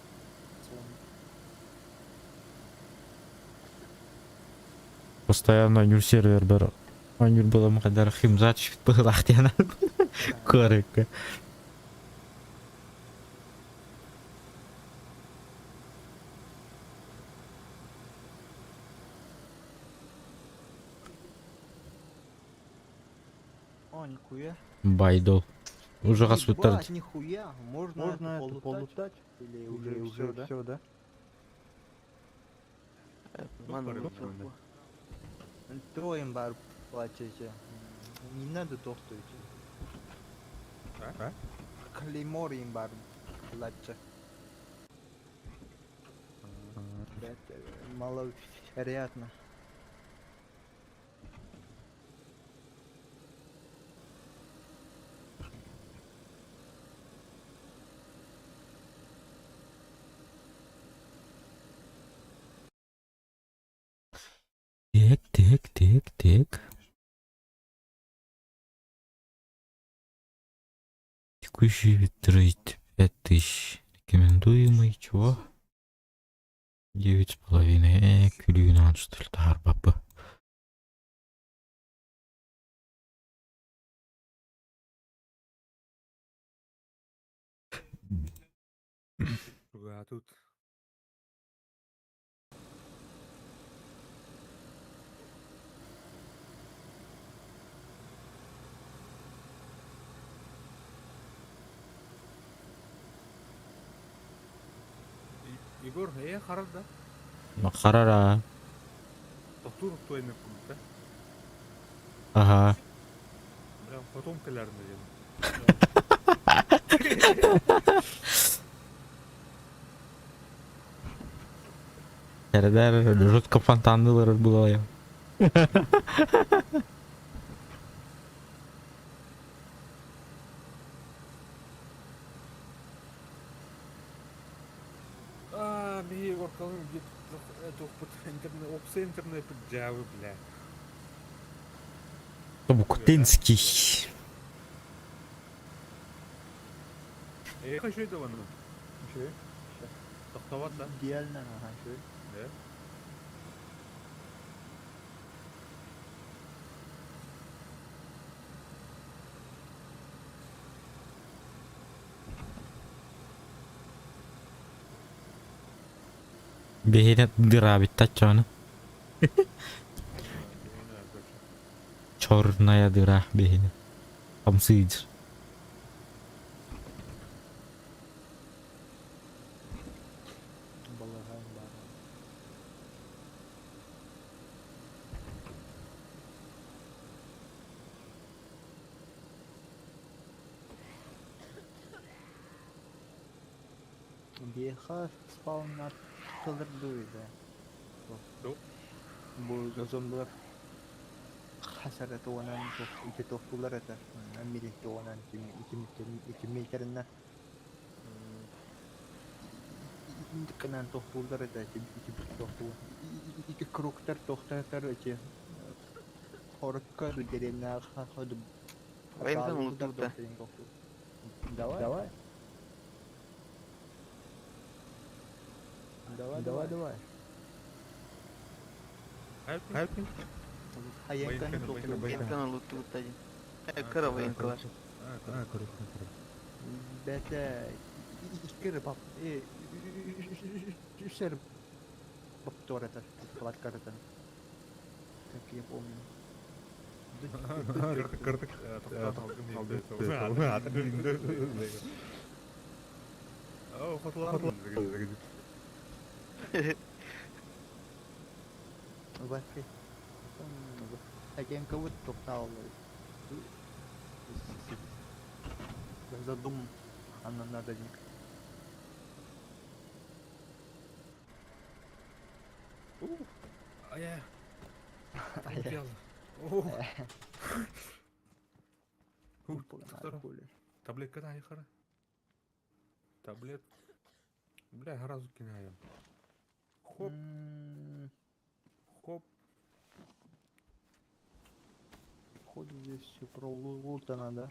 [SPEAKER 2] постоянно нюр сервер бар. Нюр было кадар химзат шит был ахтяна. Корректно.
[SPEAKER 4] О, нихуя.
[SPEAKER 2] Байдол. Уже
[SPEAKER 4] Ебать,
[SPEAKER 2] гасвыттар.
[SPEAKER 4] нихуя. Можно это полутать? Или уже все, да?
[SPEAKER 5] Мана
[SPEAKER 1] порядок,
[SPEAKER 5] лутал.
[SPEAKER 1] наверное.
[SPEAKER 4] Троем бар плачете. Не надо тохтуйте.
[SPEAKER 1] А?
[SPEAKER 4] Клеймор им бар плаче. Мало вероятно.
[SPEAKER 2] Так. Текущий битрейт 5000. Рекомендуемый чего? 9,5. Күлігін что ли тағар бапы.
[SPEAKER 1] Руга тут. Егор, харар да?
[SPEAKER 2] Қарара.
[SPEAKER 1] Тоқтур тойны култа.
[SPEAKER 2] Ага.
[SPEAKER 1] Прям потомкаларына дедім.
[SPEAKER 2] Әрдәр жутко фонтанылар было я.
[SPEAKER 1] Мне Егор қалың где-то интернет, опсы интернет джавы, бля.
[SPEAKER 2] Букутинский.
[SPEAKER 1] Қашой да оны?
[SPEAKER 4] Şey.
[SPEAKER 1] Тоқтават да?
[SPEAKER 4] Идеально, ага, şey.
[SPEAKER 1] Да?
[SPEAKER 2] Бехіне дыра бітті чаны. Черная дыра бехіне. Хамсыйдыр.
[SPEAKER 4] Балаган бар. Беха спаунат кылыр дуйда.
[SPEAKER 1] Ду?
[SPEAKER 4] Bu gazonlar hasaret olan iki toplular eder. Amerika'da olan iki metrenden kanan toplular eder. İki toplu. İki kroktar tohtatar iki. Horka derimler hadi.
[SPEAKER 5] Военный лутал, да.
[SPEAKER 4] Давай. Давай.
[SPEAKER 1] Хайпин?
[SPEAKER 4] Hayankana toplular.
[SPEAKER 5] Военный лутал один. Кара военкалар.
[SPEAKER 4] Bete ikir bab üser bab torata kalat karatan. Как я помню.
[SPEAKER 1] Кырдык. О, фотолар.
[SPEAKER 4] Вафи. Hakem kavut total. Задум она надо не.
[SPEAKER 1] Ая.
[SPEAKER 4] Ая.
[SPEAKER 1] Таблетка да хара. Таблет. Бля, сразу кинаем. Хоп, хоп.
[SPEAKER 4] Ходу здесь все про лутана, да?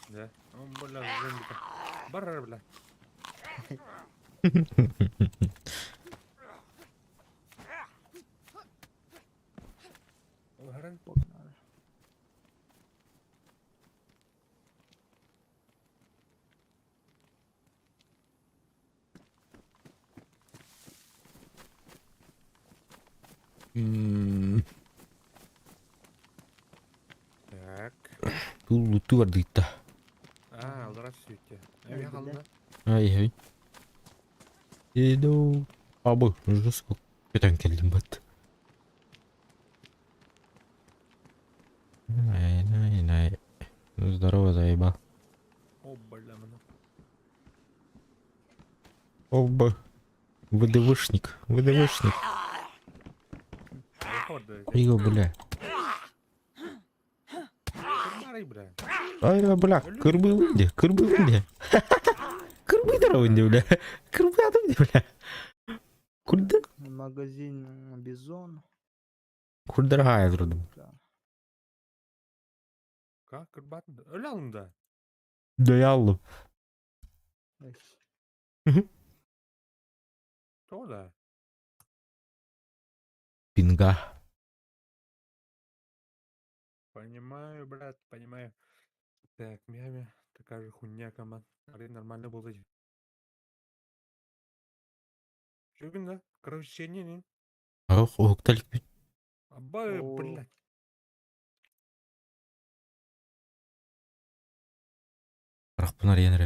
[SPEAKER 1] Да. Он, бля, зомбика. Барра, бля. Так.
[SPEAKER 2] Тут луту бар дейді да.
[SPEAKER 1] Алдарап сөйтті.
[SPEAKER 4] Ай,
[SPEAKER 1] Әме
[SPEAKER 4] біле.
[SPEAKER 1] қалында.
[SPEAKER 2] Ай. Иду. Абы, уже сколько? Кетен келдім бат. Най. Здорово, заебал.
[SPEAKER 1] О, бля, мына.
[SPEAKER 2] Оба. ВДВшник.
[SPEAKER 1] Алқорды.
[SPEAKER 2] Иго, бля.
[SPEAKER 1] Кырмарай, бля.
[SPEAKER 2] Ай, бля, кырбый вынде. Кырбый дорогынде, бля. Кырбый адымде, бля. Курда?
[SPEAKER 4] Магазин Бизон.
[SPEAKER 2] Курдырға тұрдым.
[SPEAKER 1] Ка, кырбатын. Өлі алында.
[SPEAKER 2] Доялым.
[SPEAKER 1] Тода.
[SPEAKER 2] Пинга.
[SPEAKER 1] Понимаю, брат, понимаю. Так, мями. Такая же хуйня, команд. Арен нормально болды. Шөгін да? Короче, не.
[SPEAKER 2] Ох, оқталик бит.
[SPEAKER 1] Абай,
[SPEAKER 4] О.
[SPEAKER 1] блядь.
[SPEAKER 2] Бірақ бұны аренер.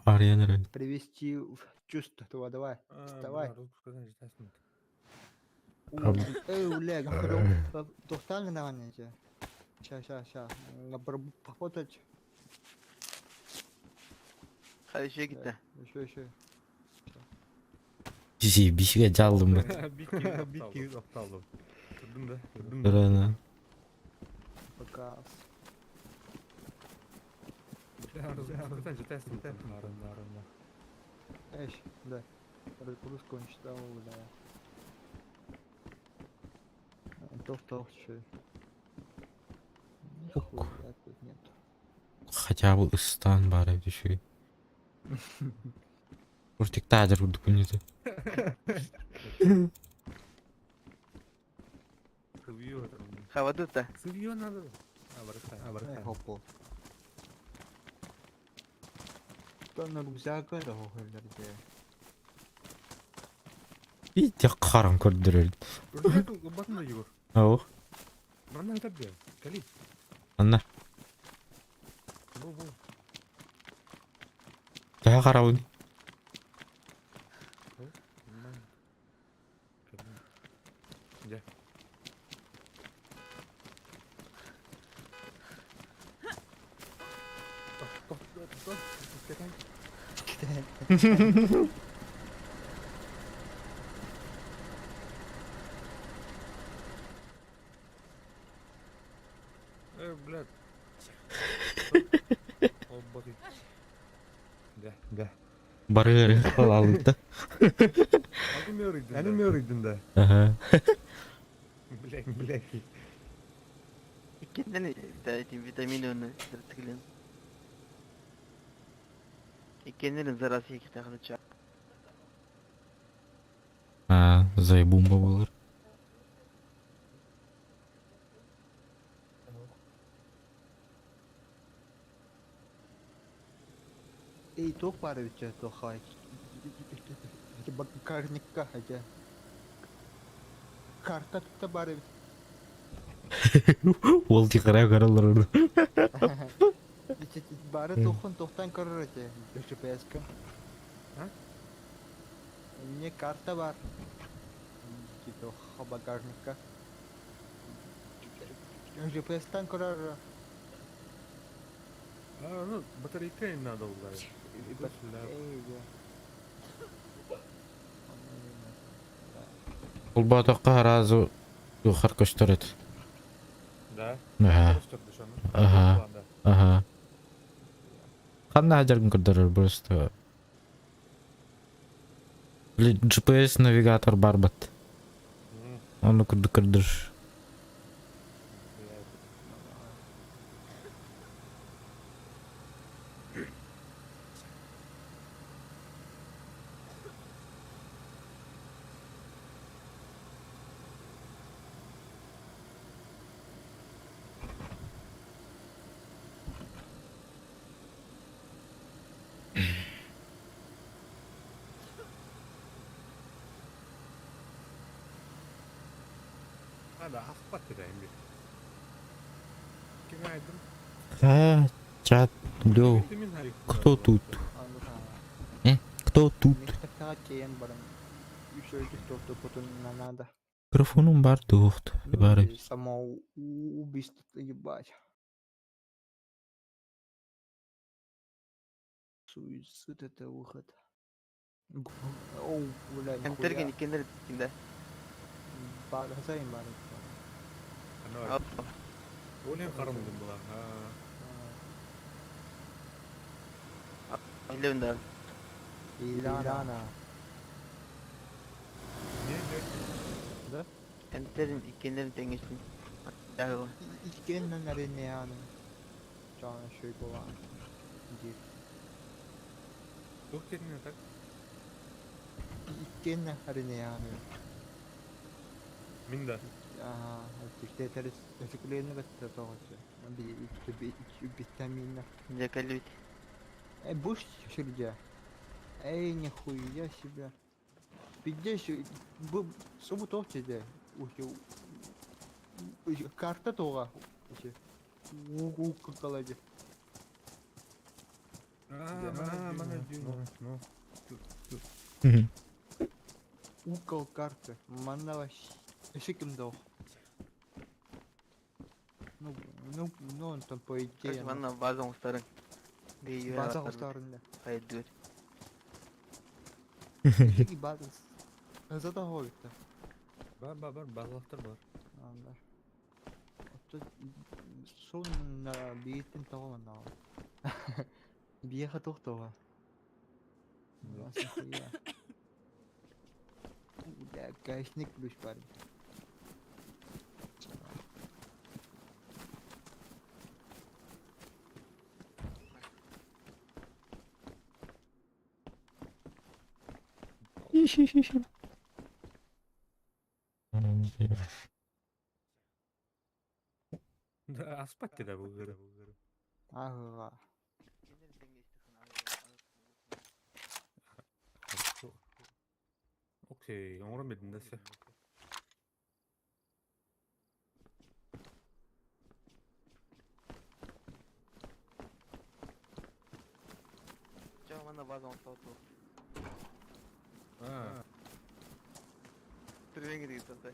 [SPEAKER 2] Аренер.
[SPEAKER 4] Привести в чувство. Давай. Вставай.
[SPEAKER 1] Бля, русский сказать, житасын.
[SPEAKER 4] Эй, бля, тоқтаңыз давай нече. Ща. Похотать.
[SPEAKER 5] Хорошо gitti.
[SPEAKER 4] Еще.
[SPEAKER 2] Бишіге жалдым бат.
[SPEAKER 1] Бики апталды. Көрдің да?
[SPEAKER 2] Дұрана.
[SPEAKER 4] Пока.
[SPEAKER 1] Бля, русский сказать, житасын. Нарында.
[SPEAKER 4] Эш, да. Русский кончил, бля. Тоқ, еще. Нихуя тут нет.
[SPEAKER 2] Хотя бы ыстан бар еще. Уртик тадыр урды күнеді.
[SPEAKER 1] Сывьё.
[SPEAKER 5] Havada
[SPEAKER 1] Сывьё надо.
[SPEAKER 4] Хоппо. Тонна рюкзака да хохелерде.
[SPEAKER 2] И тек қарың көрдірер.
[SPEAKER 1] Батында Егор.
[SPEAKER 2] Ау,
[SPEAKER 1] Мана айтап бер. Кали.
[SPEAKER 2] анна.
[SPEAKER 1] Бұл.
[SPEAKER 2] Жа қарауын.
[SPEAKER 1] Ja. Блядь. О, боги. Да.
[SPEAKER 2] Барыр қыл алды.
[SPEAKER 1] Әлі мөрейдің да.
[SPEAKER 2] Аха.
[SPEAKER 1] Блядь.
[SPEAKER 5] İkiden de vitamin onu tırtıklayın. İkiden zarası iki takılı çağ.
[SPEAKER 2] А, заебумба болыр.
[SPEAKER 4] Эй, тоқ бар өте, тоқай. Карникка хотя. Карта да бар өте.
[SPEAKER 2] Ол тек қаралар ұрды.
[SPEAKER 4] Бары тоқтан көрір өте. GPS-ка. Не карта бар. Тоқа багажникка. GPS-тан көрір.
[SPEAKER 1] Ну, батарейка не надо ударить.
[SPEAKER 2] Бұл батаққа разы юқар көштіреді.
[SPEAKER 1] Да.
[SPEAKER 2] Аха.
[SPEAKER 1] Просто дышану.
[SPEAKER 2] Ага. Аха. Қандай ажаргын көрдірір просто. GPS навигатор бар бат. Оны күрдір.
[SPEAKER 1] هذا أخبط كده عندي كيف عندهم
[SPEAKER 2] чат, лё, кто тут? Кто тут?
[SPEAKER 4] Мектептеге чейин барам. Үч өйдүк токту потун нанада.
[SPEAKER 2] Микрофонум бар доохт. Бар.
[SPEAKER 4] Само убийство ебать. Суицид это выход. Оу, блядь,
[SPEAKER 5] Энтерген
[SPEAKER 4] нихуя.
[SPEAKER 5] икенер тикинде.
[SPEAKER 4] Хасайын бар.
[SPEAKER 1] أنا ولين قرمدم بلا
[SPEAKER 5] Илевнда.
[SPEAKER 4] Илана.
[SPEAKER 5] Энтерин икенерин теңештин. Дагы.
[SPEAKER 4] İlkenin nerede yani? Canı şey olan. Gir.
[SPEAKER 1] دوك كده так
[SPEAKER 4] İlkenin nerede yani?
[SPEAKER 1] من ده
[SPEAKER 4] Aha, işte teris teşekkürlerini gösteriyor. Bir vitaminler.
[SPEAKER 5] Декалют.
[SPEAKER 4] Буш şurada. Ey нихуя себе. Видишь, bu tohçede. Karta toğa. Куколоде.
[SPEAKER 1] ما
[SPEAKER 4] Укол карты. Манава шиким дох. Ну, он там по идее.
[SPEAKER 5] Манна база устарын. Бейю.
[SPEAKER 4] База кустарында.
[SPEAKER 5] Хайдыр.
[SPEAKER 4] Шики база. Зада хойта.
[SPEAKER 1] бар базалықтар бар
[SPEAKER 4] Анда. Сонна биеттин тоғаман ал. Биеха тоқтоға. Хуя. Да, гаишник плюс парень.
[SPEAKER 1] ده أصبح كده أبو غيره
[SPEAKER 4] Ага.
[SPEAKER 1] أوكي عمري ما بنسى
[SPEAKER 5] Ча манна база устату. Түрбеңге деген сондай.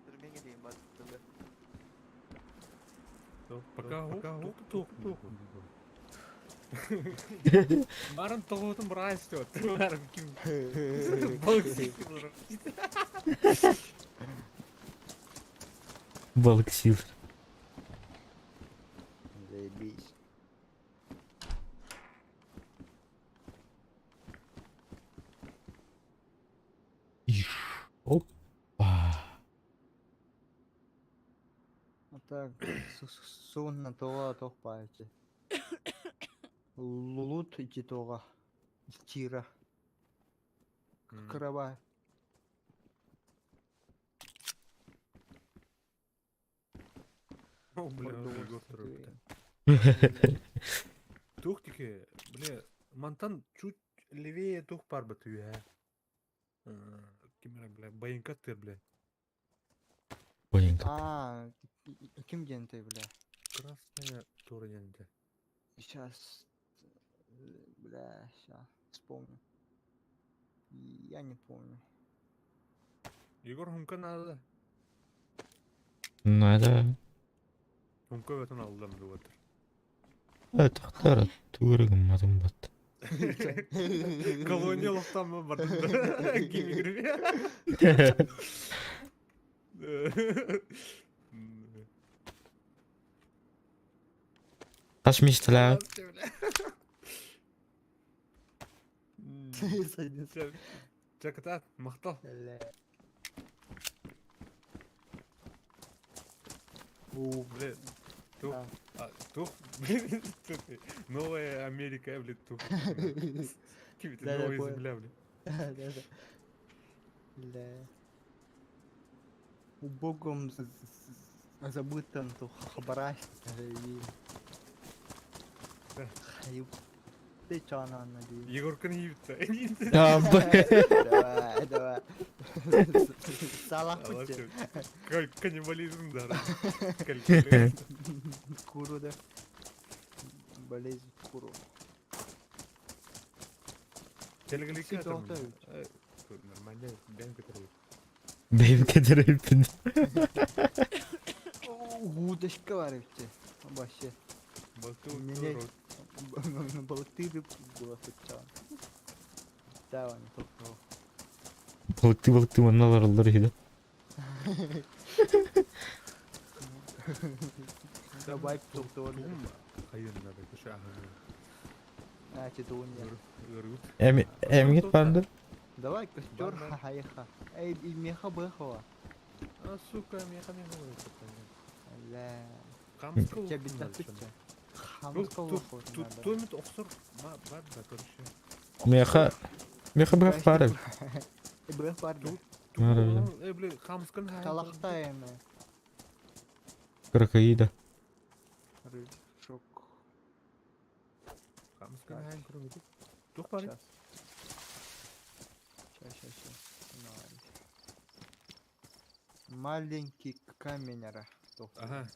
[SPEAKER 5] Түрбеңге деген база сондай.
[SPEAKER 1] пока тук барын тоғытын бір ай істеп бәрін кім
[SPEAKER 2] Балык сил.
[SPEAKER 4] Заебись.
[SPEAKER 2] Опа.
[SPEAKER 4] Так, сонна тоға тоқпайчы. Лулут ичи тоға. Тира. Крабай.
[SPEAKER 1] тух тике бля мантан чуть левее тух бар ба түйе кимера бля байынкаттер бля
[SPEAKER 2] Боинка.
[SPEAKER 4] Ким дентэй, бля?
[SPEAKER 1] красная тура янда
[SPEAKER 4] Сейчас, бля, сейчас вспомню. Я не помню.
[SPEAKER 1] Егор хумка надо
[SPEAKER 2] Надо.
[SPEAKER 1] хумка бетін алдан деп отыр
[SPEAKER 2] Тахтара тургum мадым бат.
[SPEAKER 1] колониялықтан ба барды кимигірме
[SPEAKER 2] Кашмиштилар.
[SPEAKER 1] Жакатат мақтал бля тух тух новая Америка блядь тух какие-то
[SPEAKER 4] Да,
[SPEAKER 1] новые
[SPEAKER 4] понял.
[SPEAKER 1] земля блядь
[SPEAKER 4] Да-да. Бля. Богом забытым то хабараш. ты чананна дей.
[SPEAKER 1] Егорканы ебітті.
[SPEAKER 4] Давай. Салах
[SPEAKER 1] Allah
[SPEAKER 4] бутче.
[SPEAKER 1] Каннибализм, да.
[SPEAKER 4] Куру да. Болезнь куру.
[SPEAKER 1] Телегаликатор.
[SPEAKER 4] Всегда отдают.
[SPEAKER 1] Нормально, бен который.
[SPEAKER 2] Benim kederim.
[SPEAKER 4] Удочка var işte. Başı.
[SPEAKER 1] Балту.
[SPEAKER 4] Balıktı было sıçan. Давай, тоқтау.
[SPEAKER 2] Balıktı manalar alır idi.
[SPEAKER 4] Давай тоқтау.
[SPEAKER 1] Hayır, надо кушать.
[SPEAKER 4] Значит, он я.
[SPEAKER 2] Em git bandı.
[SPEAKER 4] Давай костер
[SPEAKER 1] Ладно.
[SPEAKER 4] хаяха. Эй, и меха бэхова.
[SPEAKER 1] А, сука, меха не говорит.
[SPEAKER 4] Ла.
[SPEAKER 1] Камскал.
[SPEAKER 4] Тебя битапитча. Хамскал лохот надо.
[SPEAKER 1] Томит оксор. Бад, короче.
[SPEAKER 2] Meha bırak bari.
[SPEAKER 4] Бэх барда.
[SPEAKER 2] Öyle.
[SPEAKER 1] Бля, хамскан.
[SPEAKER 4] Талахтаеме.
[SPEAKER 2] Kırkıyı da.
[SPEAKER 4] Шок.
[SPEAKER 1] Хамскан. Тух пари.
[SPEAKER 4] Сейчас. Маленький каменера.
[SPEAKER 1] Ага.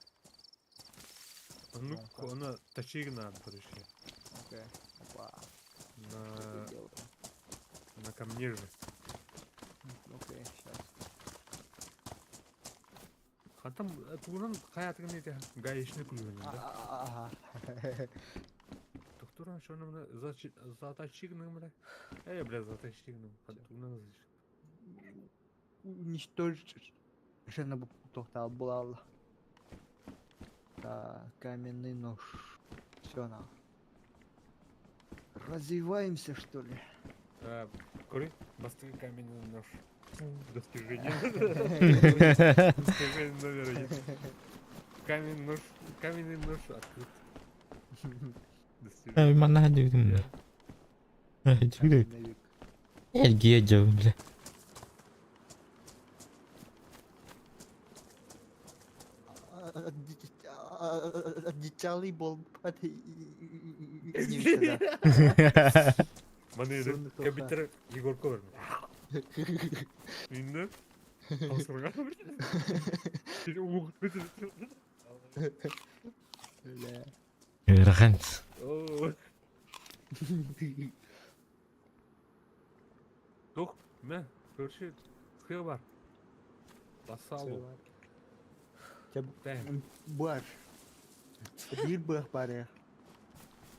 [SPEAKER 1] Ну, она тащить надо, короче.
[SPEAKER 4] Окей. Опа.
[SPEAKER 1] На камне же.
[SPEAKER 4] Окей, сейчас.
[SPEAKER 1] А там тугунан хаятыгын эти гаишни күлгөн да.
[SPEAKER 4] Ага.
[SPEAKER 1] Доктор что нам затащигным, бля. Бля, затащигным. Тугунан
[SPEAKER 4] Уничтожена тоқтал была. Так, каменный нож. Все на. Развиваемся, что ли?
[SPEAKER 1] Кури, бастыгы каменный нож. Достижение. Достижение номер 1. Каменный нож открыт.
[SPEAKER 2] Ay mana hadi dedim ya. Hadi gidelim.
[SPEAKER 4] Каменный век.
[SPEAKER 2] Elgiye cevimle.
[SPEAKER 4] Одичалый бол
[SPEAKER 1] Маны
[SPEAKER 4] Сонны тоха.
[SPEAKER 1] кабитер Егорко бар. Инде. Асырга. Сен угуп бетер.
[SPEAKER 2] Раханс.
[SPEAKER 1] Оо. Тух, мен көрші сқия бар. Басалу. Тәм.
[SPEAKER 4] Бар. Bir bıh бар ya.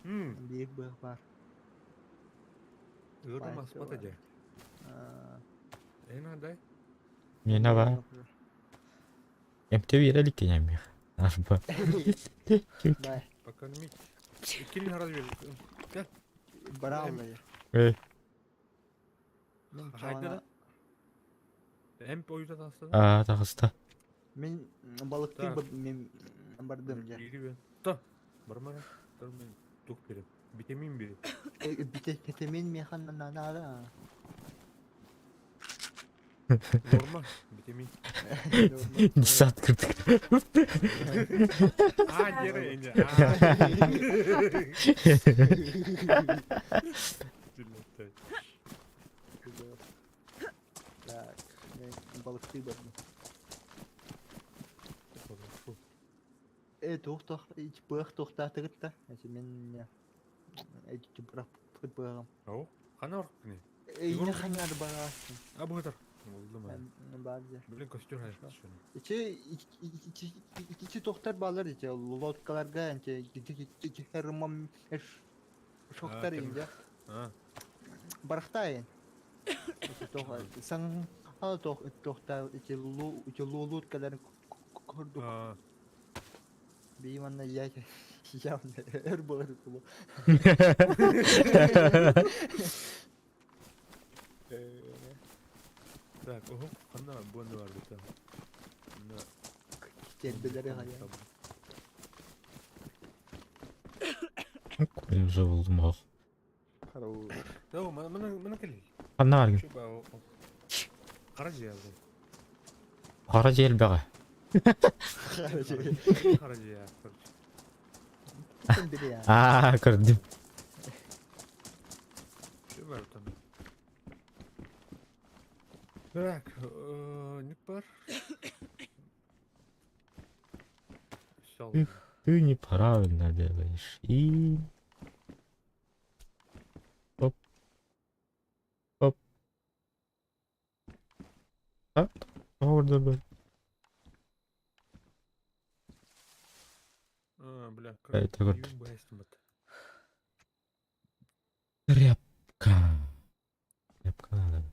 [SPEAKER 1] Хм,
[SPEAKER 4] Bir bıh бар.
[SPEAKER 1] Görüm
[SPEAKER 4] Vay
[SPEAKER 1] aspat
[SPEAKER 4] be.
[SPEAKER 1] aja. Дай.
[SPEAKER 2] Yine var. Emte bir yere likeyim ya. Arba.
[SPEAKER 4] Дай.
[SPEAKER 1] Пока не мить. Килин разве. Гel.
[SPEAKER 4] Браво ya. Мен
[SPEAKER 1] Haydi
[SPEAKER 4] çağına-
[SPEAKER 1] da. Hem oyunda da aslında.
[SPEAKER 2] Aa tağısta.
[SPEAKER 4] Мен балықты
[SPEAKER 1] Так.
[SPEAKER 4] мен бардым я.
[SPEAKER 1] Ири ben. Da. Бармара. Dur ben. Тух берем. Vitamin biri.
[SPEAKER 4] Кетемин механна нара.
[SPEAKER 1] Normal. Vitamin.
[SPEAKER 2] Saat 40.
[SPEAKER 1] Aa geri ince.
[SPEAKER 4] Так, мен балықты бардым. Тоқтақ, быһ тоқтатығыт та. Мен бырақ быһым.
[SPEAKER 1] Ау. Қана ұрып не?
[SPEAKER 4] Ине ханар барасың.
[SPEAKER 1] А bu kadar. Oldu mu?
[SPEAKER 4] Барды.
[SPEAKER 1] Блин kostüm hayır.
[SPEAKER 4] İçi tohtar bağlar içe lotkalarga anche hermam şoktar ince
[SPEAKER 1] Ha.
[SPEAKER 4] barxtayın. San al tohtar içe lotkalar korduk.
[SPEAKER 1] Ha.
[SPEAKER 4] Bir manna ya her bağır bu.
[SPEAKER 1] Так, ого. Қана bu ne var bir tane.
[SPEAKER 4] Kelbeleri hayal.
[SPEAKER 2] Benim zor buldum bak.
[SPEAKER 4] Karau.
[SPEAKER 1] Tamam, mana kelin.
[SPEAKER 2] Kanna var gibi.
[SPEAKER 1] Şu bağı. Karaci yazdı.
[SPEAKER 2] Kara cel be.
[SPEAKER 1] Karaci ya.
[SPEAKER 4] Sen biri ya.
[SPEAKER 2] Aa gördüm.
[SPEAKER 1] Так, ник бар. Всё.
[SPEAKER 2] Эх. Ты неправильно делаешь. И... Оп. Оп. Так. Orada böyle.
[SPEAKER 1] Бля,
[SPEAKER 2] Это вот.
[SPEAKER 1] июнь байстым бат.
[SPEAKER 2] Тряпка. Тряпка надо.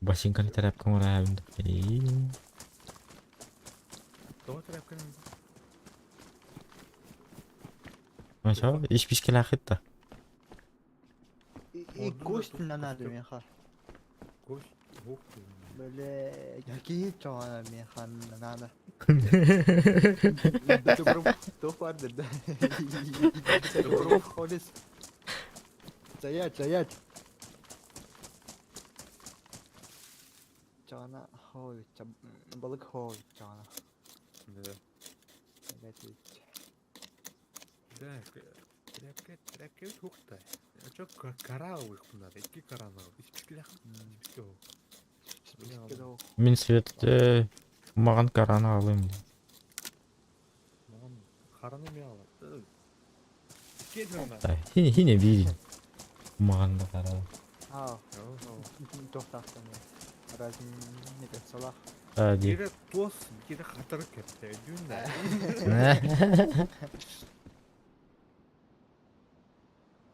[SPEAKER 2] Ботинками тряпка муравьем. И...
[SPEAKER 1] Того тряпканың
[SPEAKER 2] Ну что, иш пишке лахит-то.
[SPEAKER 4] И
[SPEAKER 1] Orada da
[SPEAKER 4] кость
[SPEAKER 1] dur-
[SPEAKER 4] надо
[SPEAKER 1] dur-
[SPEAKER 4] меха.
[SPEAKER 1] Koş. Ох ты.
[SPEAKER 4] Böyle какие чана меха надо.
[SPEAKER 2] Ха-ха-ха.
[SPEAKER 4] Добром топ vardı da. Добром polis. Стоять. Чана хой, balık хой чана.
[SPEAKER 1] Да.
[SPEAKER 4] Evet.
[SPEAKER 1] Да, тряпка тухта. А чё каравых надо? Iki karanал. İspişkiler. İspişkiler.
[SPEAKER 4] Спискидо.
[SPEAKER 2] Мен светте маған караны алайын.
[SPEAKER 1] Маған қараны ме алады? Кетіңіз.
[SPEAKER 2] Хине бейін. Маған да қаралы.
[SPEAKER 4] Ha. Tohtaktım ya. Razım ne de salak.
[SPEAKER 2] Әди.
[SPEAKER 1] Бері тос, бері қатырып кетті. Дүнда.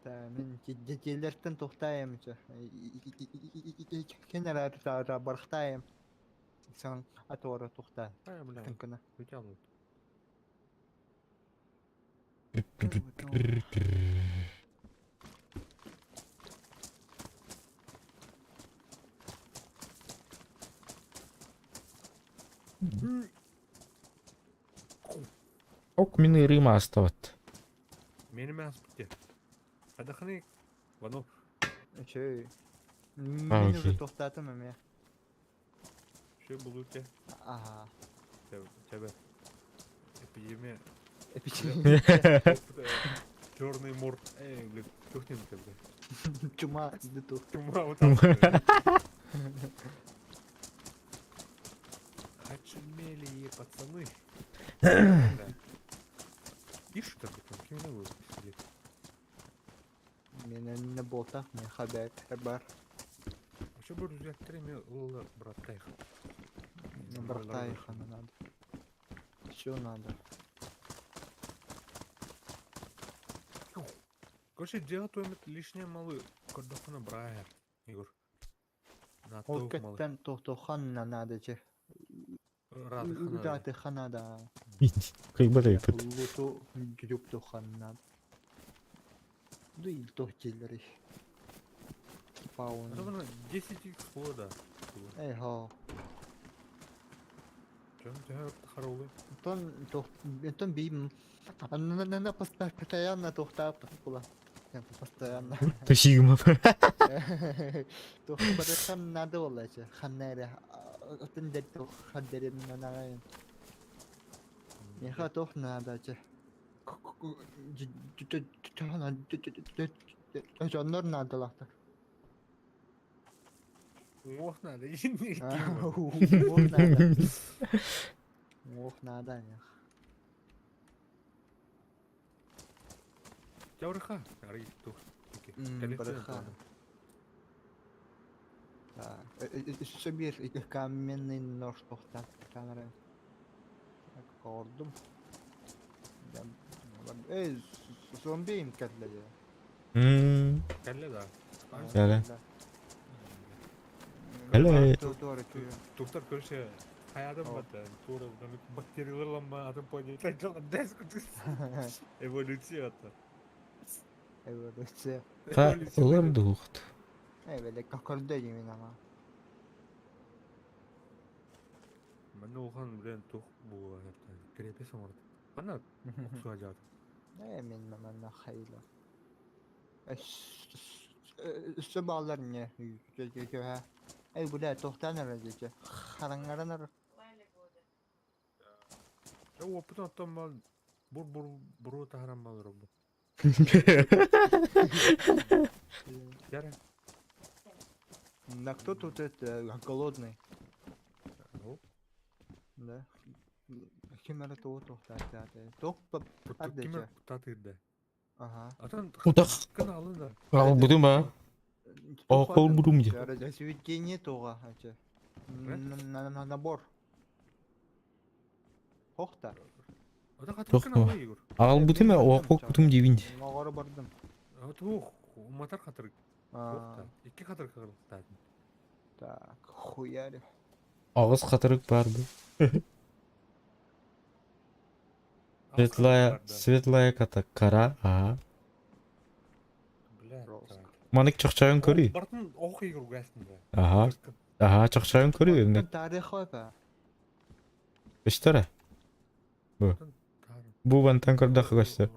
[SPEAKER 4] Мен жетелерден тоқтайым. Kenara barықтайым. Sen atora toxta.
[SPEAKER 1] Ай, бля,
[SPEAKER 4] Тынкына.
[SPEAKER 1] өте
[SPEAKER 2] Ок, мені Рима осталат.
[SPEAKER 1] Мені мәз бітті. Қадақыны, вано,
[SPEAKER 4] Şey.
[SPEAKER 2] Ha,
[SPEAKER 4] Мен уже
[SPEAKER 2] okey.
[SPEAKER 4] toxtadım ya.
[SPEAKER 1] ше бұл өте.
[SPEAKER 4] Aha.
[SPEAKER 1] Тебе. Эпидемия.
[SPEAKER 4] Эпичи.
[SPEAKER 1] Черный морд. Блин, тухнем тебе.
[SPEAKER 4] Чума сізді тоқ.
[SPEAKER 1] Чума вот так. Очумелые пацаны. Ишь ты, там криминал сидит.
[SPEAKER 4] Мен не болтақ, мен хабар бар.
[SPEAKER 1] Вообще бы рюкзактарыми лыла братайх.
[SPEAKER 4] Братайха надо. Все надо.
[SPEAKER 1] Короче, делать лишнее малый. Кордофана брая, Игорь. На
[SPEAKER 4] Ол
[SPEAKER 1] то малый.
[SPEAKER 4] кеттен тоқтоқанна надо же.
[SPEAKER 1] Рады хана.
[SPEAKER 4] Раты ханада.
[SPEAKER 2] Кыйбат өйпіт.
[SPEAKER 4] Луту жүріп тоқанна. Дуй тоқтелері. Пауын.
[SPEAKER 1] Особенно 10x хода.
[SPEAKER 4] Эй, ха.
[SPEAKER 1] Чем тебя хоровый?
[SPEAKER 4] Тон бейм. Она постоянно тоқтап бұла. Постоянно.
[SPEAKER 2] Тусигма.
[SPEAKER 4] Тоқ баратқан надо олачы. Ханнары. Отын дәр тоқ хаддерін нанағайын. Неха тоқ надачы. Жоннор надалақтар.
[SPEAKER 1] Ох, надо. Иди.
[SPEAKER 4] Ох надо. Ох надо.
[SPEAKER 1] Яврыха. Ари тух.
[SPEAKER 4] Браха. Еще bir каменный нож тоқтап камера. Так, кордум. Эй, зомби им кәтледі.
[SPEAKER 1] Кәлі да.
[SPEAKER 2] Кәлі. Кәлі.
[SPEAKER 1] Туқтар көрші. Hayatım battı. Tuğra bakteriyalarla adım paylaşıyor. Sen çok ders kutusu. Evolüsyon hatta.
[SPEAKER 4] Эволюция.
[SPEAKER 2] Та ылыр духт.
[SPEAKER 4] Böyle kakırdı yemin ama.
[SPEAKER 1] Ben de oğlan bilen tuh bu hatta. Krepe sonra. Bana oksu acaba.
[SPEAKER 4] Emin ben hayla. Üstü bağlar ne? Ha. Ey bu da tohtan aracı. Karangaran
[SPEAKER 1] Ya o putan tam mal bur tahran mal robot. Яра.
[SPEAKER 4] На кто тут это голодный?
[SPEAKER 1] Ну,
[SPEAKER 4] Да. Кем это то Тох Ады
[SPEAKER 1] ким
[SPEAKER 4] же.
[SPEAKER 1] татырды.
[SPEAKER 4] Ага.
[SPEAKER 1] Атан
[SPEAKER 2] Утак.
[SPEAKER 1] каналы да.
[SPEAKER 2] Ал будым ба. Ақыл бурум де.
[SPEAKER 4] Разведение тога ача. Набор. Хохта.
[SPEAKER 1] Ата хатыр
[SPEAKER 2] Жоқ
[SPEAKER 1] каналы
[SPEAKER 2] па.
[SPEAKER 1] Игорь.
[SPEAKER 2] Ал будым оқып будым дебинде.
[SPEAKER 4] Нагора бардым.
[SPEAKER 1] Ата ух, матар хатыр.
[SPEAKER 4] А,
[SPEAKER 1] Охта. Икки хатыр кагылтадын.
[SPEAKER 4] так, хуяри.
[SPEAKER 2] Ağız қатырық бар бұл. Светлая кара. Ага.
[SPEAKER 1] Бля.
[SPEAKER 4] Жестко.
[SPEAKER 2] Маник чоқчайын көрі.
[SPEAKER 1] Бартын ох Игорь гәсінде.
[SPEAKER 2] Ага. Ага, чоқчайын көрі өрнек.
[SPEAKER 4] Тарих ба.
[SPEAKER 2] Үштірі. Бұл бантан көрді қығашты.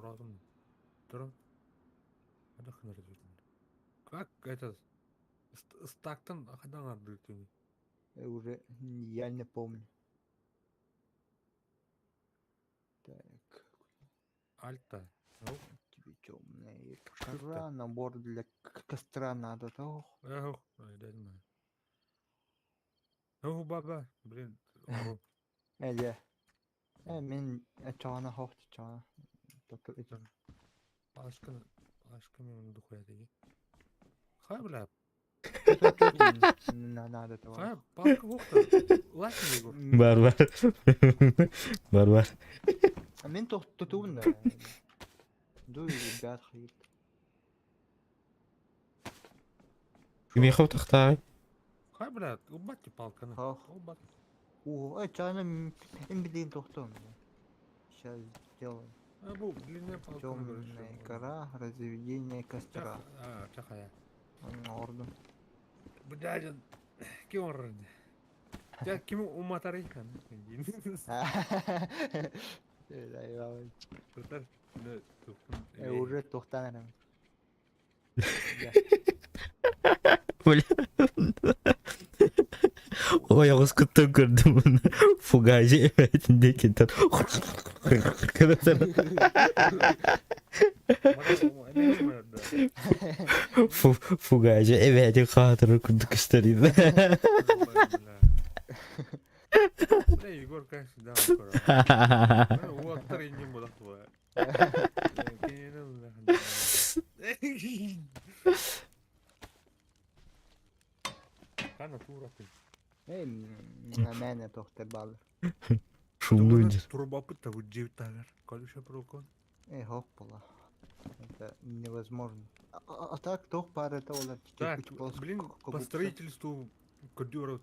[SPEAKER 1] Как это стактан хадан арды тени.
[SPEAKER 4] Уже я не помню. Так,
[SPEAKER 1] Альта. Ну,
[SPEAKER 4] тебе темная кора, набор для костра надо, то.
[SPEAKER 1] эх, да не знаю. Ну, баба, блин. ору.
[SPEAKER 4] Эде. Мен чана хохт чана.
[SPEAKER 1] Палашка мен духуя деги. Хай, бля.
[SPEAKER 4] Надо то.
[SPEAKER 1] Хай, палка вохта. Лайк Игорь.
[SPEAKER 2] Бар.
[SPEAKER 4] Мен тотуун да. Ду ребят хит.
[SPEAKER 2] Кеме қау тақтағы?
[SPEAKER 1] Хай, бля, убати палканы.
[SPEAKER 4] Хах.
[SPEAKER 1] Убати.
[SPEAKER 4] О, чана им блин тохтом. Сейчас сделаем.
[SPEAKER 1] Бу, длинная палка.
[SPEAKER 4] Темная кора, разведение костра.
[SPEAKER 1] Чахая.
[SPEAKER 4] Орден.
[SPEAKER 1] Блядь, кем он? Я кем уматар икан?
[SPEAKER 4] Уже тохтанарам.
[SPEAKER 2] Ой, ağız kutu gördüm bunu. Fugacı evetinde gitar. Fugacı eveti katırır kurduk isteriyle.
[SPEAKER 1] Егор, конечно, да, скоро. У актора не было твоя. Кана тура ты.
[SPEAKER 4] Эй, на мене тохтер бал.
[SPEAKER 2] Шумlu önce.
[SPEAKER 1] Турбопыта вот дживтагар. Колюша прокон.
[SPEAKER 4] Эй, хоппала. Это невозможно. А так тох пара это ола.
[SPEAKER 1] Так, блин, по строительству коридоров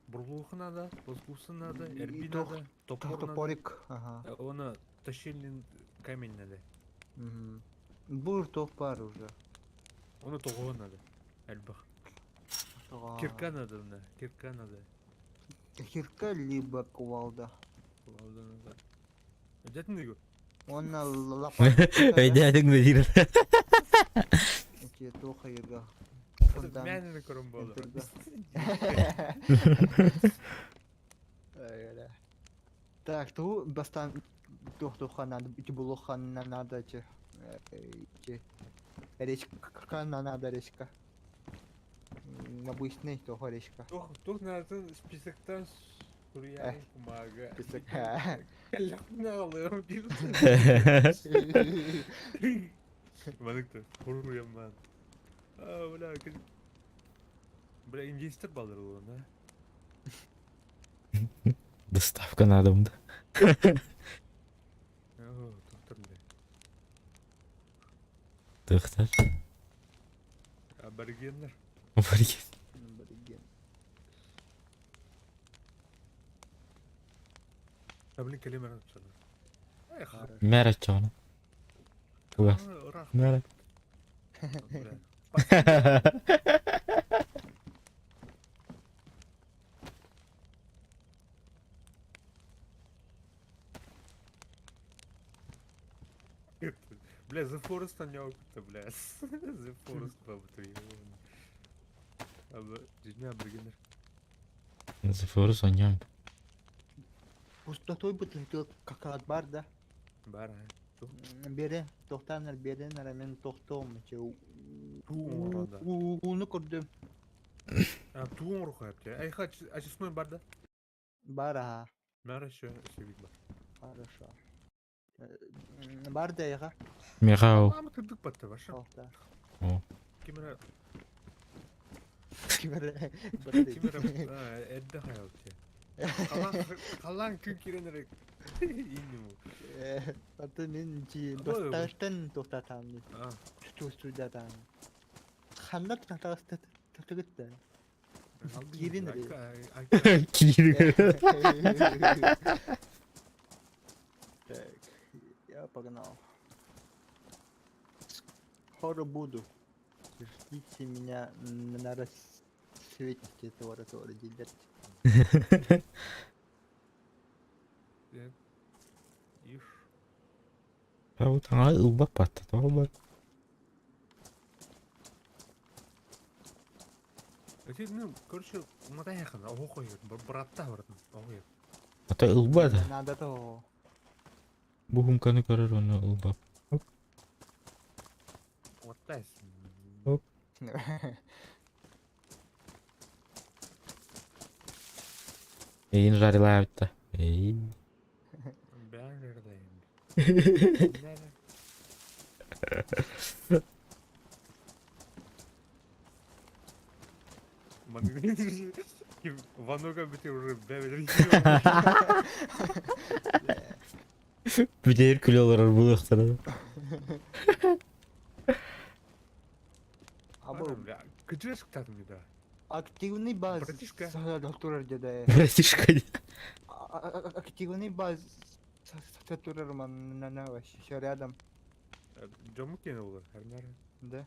[SPEAKER 1] бурлуха надо, плоскуса надо, эрби
[SPEAKER 4] тох-
[SPEAKER 1] надо, топор надо.
[SPEAKER 4] Топорик. Ага.
[SPEAKER 1] Она тащильный камень надо.
[SPEAKER 4] Бур тох пар уже.
[SPEAKER 1] Оны того надо. Эльбах. Кирка надо, да. Кирка надо.
[SPEAKER 4] Кирка либо кувалда.
[SPEAKER 1] Кувалда надо. Дядь Игорь.
[SPEAKER 4] Он на лопату.
[SPEAKER 2] Öyle mi değil?
[SPEAKER 4] Эти тоха ерга.
[SPEAKER 1] Это мяне кором было.
[SPEAKER 4] Так, ту бастан тоха надо, эти булоха надо, эти речка надо, речка. Обычный тоха речка.
[SPEAKER 1] Тух надо списоктан Сурьян помага.
[SPEAKER 4] Список.
[SPEAKER 1] Лахна алырым дейсің. Маныкты, хуруям ман. Бля, бля, индейстер балыр ол, да?
[SPEAKER 2] Доставка на дом, да?
[SPEAKER 1] Тоқтар, бля.
[SPEAKER 2] Доктор.
[SPEAKER 1] Аборигенler.
[SPEAKER 2] Абориген.
[SPEAKER 1] Блин, калимер atışadı.
[SPEAKER 2] Мере чона. Угас. Мере.
[SPEAKER 1] Бля, The Forest анёк-то, бля. The Forest бабы-то. Жизня аборигенler.
[SPEAKER 2] Зефорус oynuyorum.
[SPEAKER 4] Пустотой бутылки как от бар, да?
[SPEAKER 1] Бар,
[SPEAKER 4] Beri tohtanlar berenler men tohtom че.
[SPEAKER 1] Тугун оргондо.
[SPEAKER 4] Уну көрдүм.
[SPEAKER 1] Тугун орго yaptı. Ай хач очистной бар да.
[SPEAKER 4] Бара.
[SPEAKER 1] Нар еще себит бар.
[SPEAKER 4] Хорошо. Бар да яга.
[SPEAKER 2] Мегау.
[SPEAKER 1] Ама тырдык батты баша.
[SPEAKER 4] Тохта.
[SPEAKER 1] Кимера
[SPEAKER 4] Кимер.
[SPEAKER 1] кимера эдде хаялчы. Калан күн киренерек. Иннему.
[SPEAKER 4] Аты мен чи
[SPEAKER 1] Қалай ол?
[SPEAKER 4] досташтан тоқтатам.
[SPEAKER 1] А,
[SPEAKER 4] Студиядан. Ханнат татаста татыгытта. Кирин ре.
[SPEAKER 2] Кирилл.
[SPEAKER 4] Так, я погнал. Скоро буду. Ждите меня на рассвете Тора делать.
[SPEAKER 1] иш.
[SPEAKER 2] Тау таңа ылбак батты. Тау бар.
[SPEAKER 1] Ну, короче, мата якын, ого ер, братта бардым, ого ер.
[SPEAKER 2] Ата ылбады.
[SPEAKER 4] Надо то.
[SPEAKER 2] Бу хумканы көрөр оны ылбак.
[SPEAKER 1] Оттайсың.
[SPEAKER 2] Оп. Эйин жарыла битті. Эй.
[SPEAKER 1] Бәрі жердейм. Вануга бите уже бәбелер.
[SPEAKER 2] Бүтер күлі олар бұл ықтырады.
[SPEAKER 4] Абы
[SPEAKER 1] Кыжыр шықтадым да.
[SPEAKER 4] активный баз.
[SPEAKER 1] Братишка.
[SPEAKER 4] Доктор деде.
[SPEAKER 2] Братишка.
[SPEAKER 4] Активный баз. Сатурер на вообще рядом.
[SPEAKER 1] Жомук ене олар, әрнәрі.
[SPEAKER 4] Да.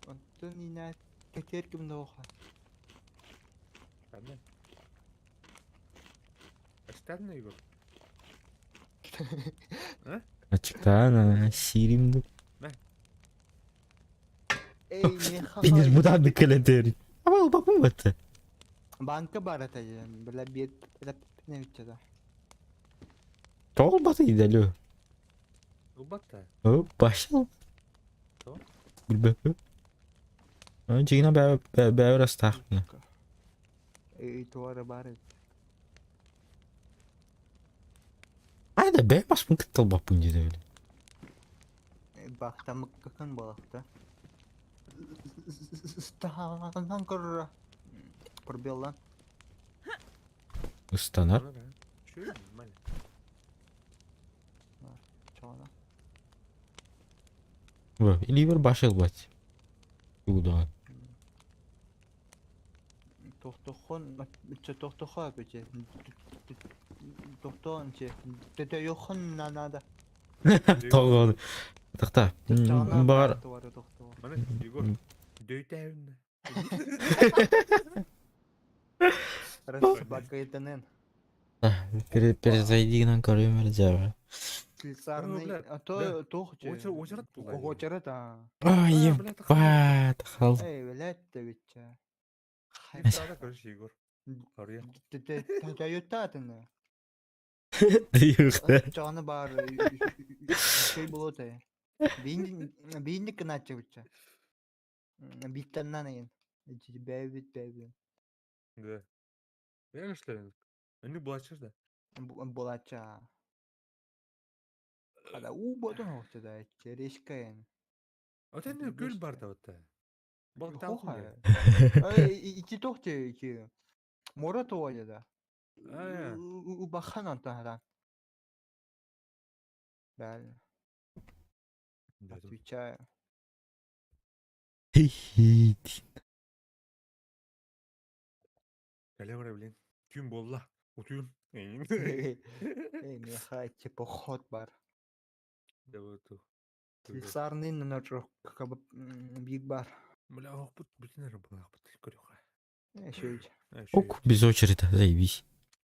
[SPEAKER 4] Онтон ине кетер кимде оха.
[SPEAKER 1] Әрнә. Әштәдін Игор.
[SPEAKER 2] Açıktan sirimdi.
[SPEAKER 4] Ey ne
[SPEAKER 2] Benim buradan da kalender. Ama bakma battı.
[SPEAKER 4] Banka baratacağım. Böyle bir ne bütçede.
[SPEAKER 2] Doğru batı gidelim.
[SPEAKER 1] Ылбатта.
[SPEAKER 2] Hop başla.
[SPEAKER 1] Tamam.
[SPEAKER 2] Bilmem. Önce yine beraber astaklı.
[SPEAKER 4] Ey tuara barat.
[SPEAKER 2] Hayda be basmın kıttal bak bunca da öyle.
[SPEAKER 4] Bakta mıkkakın balıkta. Stahan kırra. Пробел lan.
[SPEAKER 2] Istanar.
[SPEAKER 1] Şöyle нормально.
[SPEAKER 4] Çağla.
[SPEAKER 2] Bu. İli bir başıl bat. Bu da.
[SPEAKER 4] Tohtohon. Tohtoha peki. Tohtohon şey. Dede yokun nada.
[SPEAKER 2] Doğru. Takta. Bağır.
[SPEAKER 1] Mana Igor. Döytәвінді.
[SPEAKER 4] Раз бакайтанен.
[SPEAKER 2] Перезайди на камеру Java.
[SPEAKER 4] Слесарный.
[SPEAKER 1] бля,
[SPEAKER 4] А то тохче.
[SPEAKER 1] Очерет бұл.
[SPEAKER 4] Очерет а.
[SPEAKER 2] Ай, ебать. Хал.
[SPEAKER 4] Эй, блядь, ты ведь.
[SPEAKER 1] Сада, короче, Игор. Ария.
[SPEAKER 4] Ты ютатыны.
[SPEAKER 2] Yok.
[SPEAKER 4] Canı var. Şey buluyor da. Beyinlik kınatçı bütçe. Bitten neyin? Bevit.
[SPEAKER 1] Да. Верно, что ли? Они блачыр да.
[SPEAKER 4] Bulatça. Hadi bodun olsa da. Çereşkayan.
[SPEAKER 1] А вот они гүл бар да вот. Бал
[SPEAKER 4] Хоха.
[SPEAKER 1] талқын.
[SPEAKER 4] İki tohçe iki. Mora toğaya da.
[SPEAKER 1] А,
[SPEAKER 4] Bakhan antahran. Bəli.
[SPEAKER 1] да.
[SPEAKER 4] Отвечаю.
[SPEAKER 1] Калемра, блин. Күн болла. Утуюн.
[SPEAKER 4] Эй, мехайте поход бар.
[SPEAKER 1] Да вот.
[SPEAKER 4] Слесарный ножок, как бы биг бар.
[SPEAKER 1] Бля, ох, бүтін әрі бұл ақпыт. Көріға.
[SPEAKER 4] Şöyle.
[SPEAKER 2] Ok biz очередь заебись.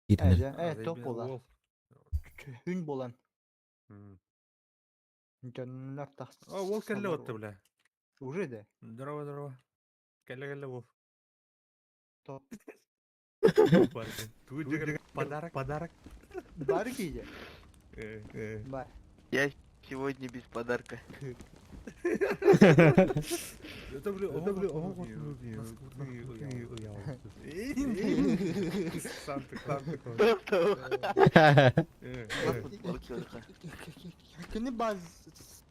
[SPEAKER 4] Evet, top bola. Hün bolan. Canlar taht.
[SPEAKER 1] А, ол кәлі отты, бля.
[SPEAKER 4] Уже да.
[SPEAKER 1] Здорово. Кәлі ол.
[SPEAKER 4] Топ.
[SPEAKER 1] Тут же подарок.
[SPEAKER 4] Бар кейде. Бай.
[SPEAKER 5] Я сегодня без подарка.
[SPEAKER 1] Это, бля, Санта
[SPEAKER 4] Кини баз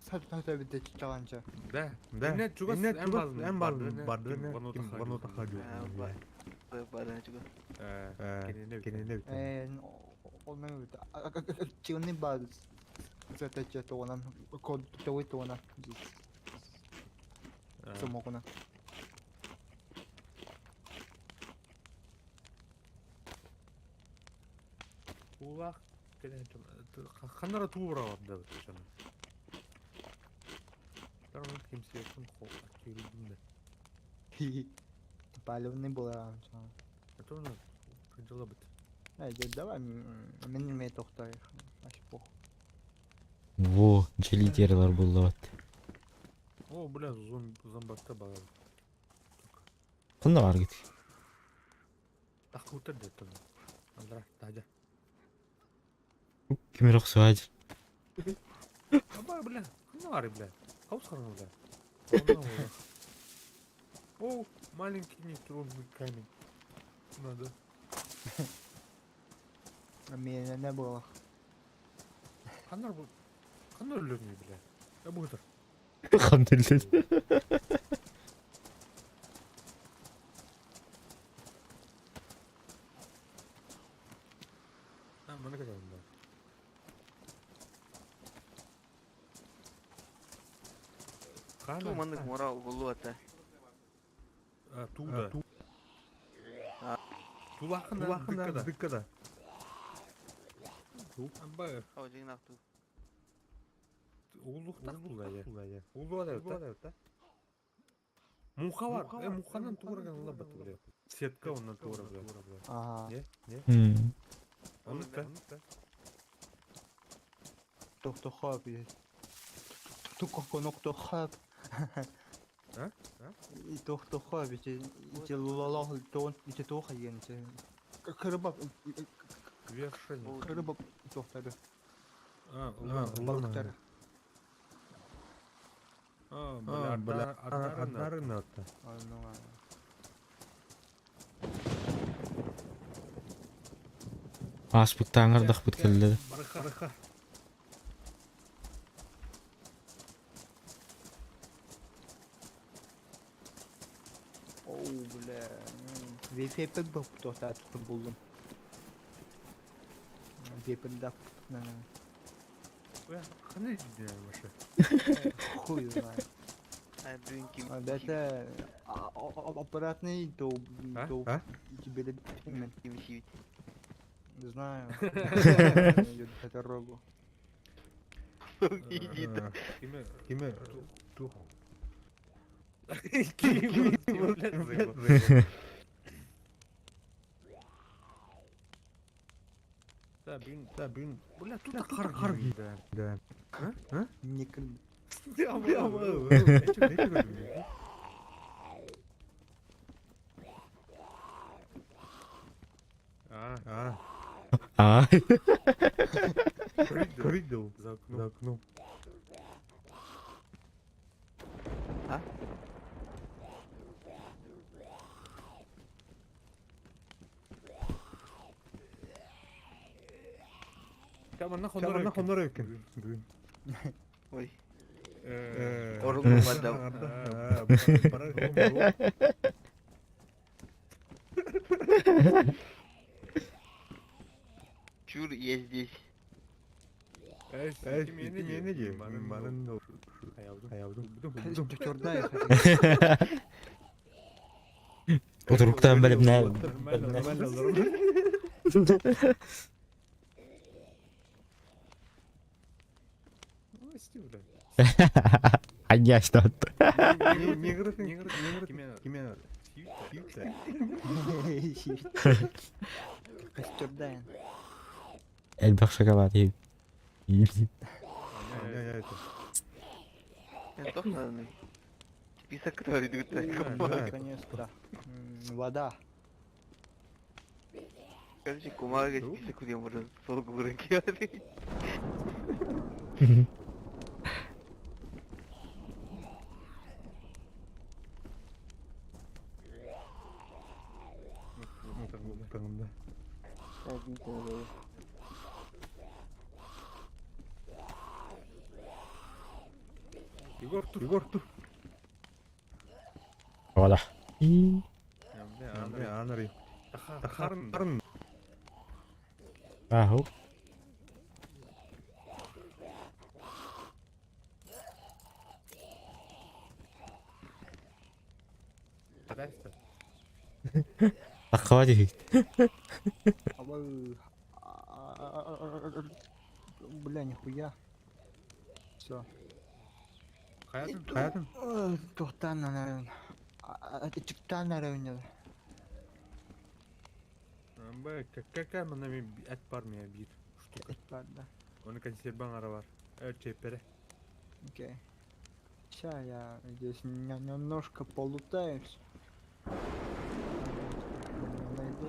[SPEAKER 4] сатабыда чаганча.
[SPEAKER 1] Да. Инне чугас эн барды не ванута хадю.
[SPEAKER 5] Баран juga.
[SPEAKER 1] Кенене.
[SPEAKER 4] Олмен бит. Чигни баз сатача тоонан код той тоона. Сомогуна.
[SPEAKER 1] Улах ханара тура да чана. Таран kimse yakın kol akıllı.
[SPEAKER 4] Палевный была.
[SPEAKER 1] Это у нас хотела быть.
[SPEAKER 4] Давай, мен тохтай. Аш пох.
[SPEAKER 2] Во, челитерлар булды.
[SPEAKER 1] О, бля, зомбакта бар.
[SPEAKER 2] Кында бар кит.
[SPEAKER 1] Так утыр да там. Андра, тажа.
[SPEAKER 2] Ким рөхсөж.
[SPEAKER 1] Аба, бля, кында бар, бля. Хаус харна, бля. О, маленький нейтронный камень. Надо.
[SPEAKER 4] Мен не было.
[SPEAKER 1] Ханар bu. Ханар ölmüyor bile. Ya bu kadar.
[SPEAKER 2] Хандылды.
[SPEAKER 1] Ha bana kadar bunlar.
[SPEAKER 5] Tu manduk mora ulu ata.
[SPEAKER 1] Tuğda. Tuğla hakkında dıkkada. Amba
[SPEAKER 5] Kau jing nak tu.
[SPEAKER 1] oğullukta tuğla ya. Oğulluğa da yok da. Muha var. Muhadan tuğra kanalına batı bile. Setka ondan tuğra bile.
[SPEAKER 4] Ага.
[SPEAKER 1] Onu da.
[SPEAKER 4] Тохтохап. Тохтохап.
[SPEAKER 1] Ha?
[SPEAKER 4] И тохтохап. Ите лулалах тон. Ите тоха янче. Кырбап.
[SPEAKER 1] Вершение.
[SPEAKER 4] Кырбап тохтады.
[SPEAKER 1] Балыктар. Бля, аднарын атты.
[SPEAKER 2] Аспык таңырдық бүткелді.
[SPEAKER 1] Барыха.
[SPEAKER 4] Оу, бля. Вепепек боп тохтады булдум. Вепендап.
[SPEAKER 1] Ya, kanı gidiyor başı.
[SPEAKER 4] Хуй знает.
[SPEAKER 5] I drink him.
[SPEAKER 4] Это аппаратный до тебе мен
[SPEAKER 5] Kimsi.
[SPEAKER 4] не знаю. По дорогу.
[SPEAKER 5] Иди.
[SPEAKER 1] Kime? Tu. Да, блин. Бля, тут кар gibi. Да.
[SPEAKER 4] Не кры.
[SPEAKER 2] А,
[SPEAKER 1] Крыдал за окном.
[SPEAKER 5] А?
[SPEAKER 1] Tamam, onlara yakın.
[SPEAKER 5] Ой.
[SPEAKER 1] Orada
[SPEAKER 5] Orulum adam. Чур, я здесь.
[SPEAKER 1] Yeni diyor. Benim de hayavdım.
[SPEAKER 4] Чёрная.
[SPEAKER 2] Oturuqtan bilib nə? Hangi yaşta attı?
[SPEAKER 1] Kime?
[SPEAKER 4] Чёрная.
[SPEAKER 2] Elbaq şokolad yeyib.
[SPEAKER 5] Это надо. Список крови идут.
[SPEAKER 4] Конечно. Вода.
[SPEAKER 5] Kasi kumaga kasi ko din mo rin pagkukulang kaya rin.
[SPEAKER 1] Mutluluğumda. Igor dur.
[SPEAKER 2] Voilà. Ih,
[SPEAKER 1] Ya anarım. Takarın.
[SPEAKER 2] tahu.
[SPEAKER 1] Adaysa.
[SPEAKER 2] Takwa aja sih.
[SPEAKER 4] Абы. Бля, нихуя. Все.
[SPEAKER 1] Hayatın.
[SPEAKER 4] Тухтан, наверное. Чиктан, наверное.
[SPEAKER 1] Kakar bana bir et var mı ya bir штука.
[SPEAKER 4] Ладно.
[SPEAKER 1] Onun консерванları var. Evet çepere.
[SPEAKER 4] Окей. Ща я здесь немножко полутаюсь. Найду.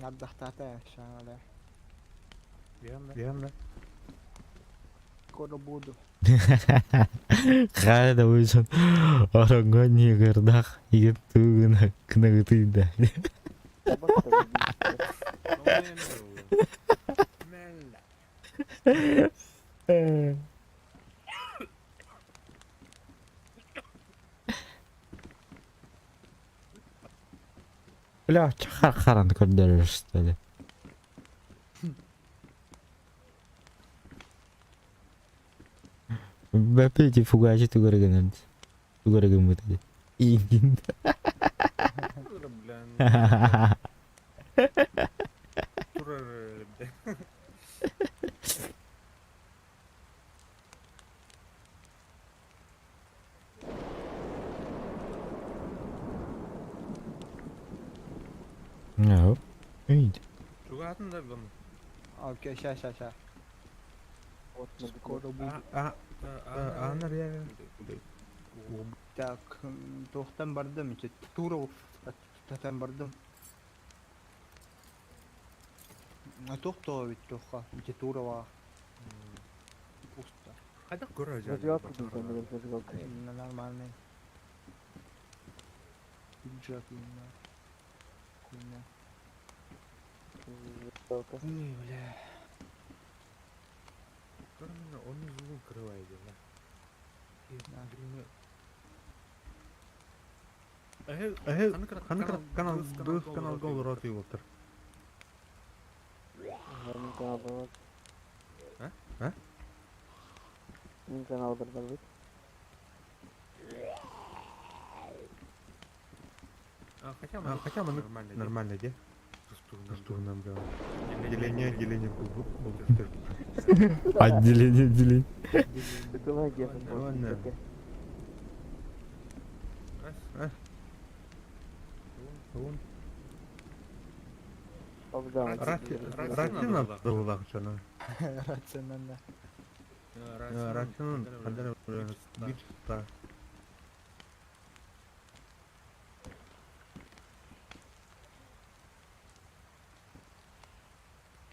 [SPEAKER 4] Отдохтатаю, ща, да.
[SPEAKER 1] Bir anda.
[SPEAKER 4] Скоро буду.
[SPEAKER 2] Kada usun orang gue gerdak itu kena gitu dah. Бля, харан көрдер что ли? Бәпе де фугачи тугырыгын. Тугырыгын бутады. Ингин. No. Ид.
[SPEAKER 1] Çok atın da bunu.
[SPEAKER 4] Окей, ща. Скоро буду.
[SPEAKER 1] Anlar ya.
[SPEAKER 4] Так, тоқтан бардым. Тура тоқтан бардым. Тоқта бит тоққа. Тура ва. Пусто.
[SPEAKER 1] Hadi göreceğiz.
[SPEAKER 4] Нормальный. Пиджак именно. Хуйня. Ой, бля.
[SPEAKER 1] Görünme onun yüzünü kırıvaydı ya. Kanal gol rotayı otur. Хотя мы нормально, где? Струном, да. Деление был.
[SPEAKER 2] Отделение.
[SPEAKER 1] Ладно. Ратина была шана.
[SPEAKER 4] Рационально.
[SPEAKER 1] Ратина kadar bir ta.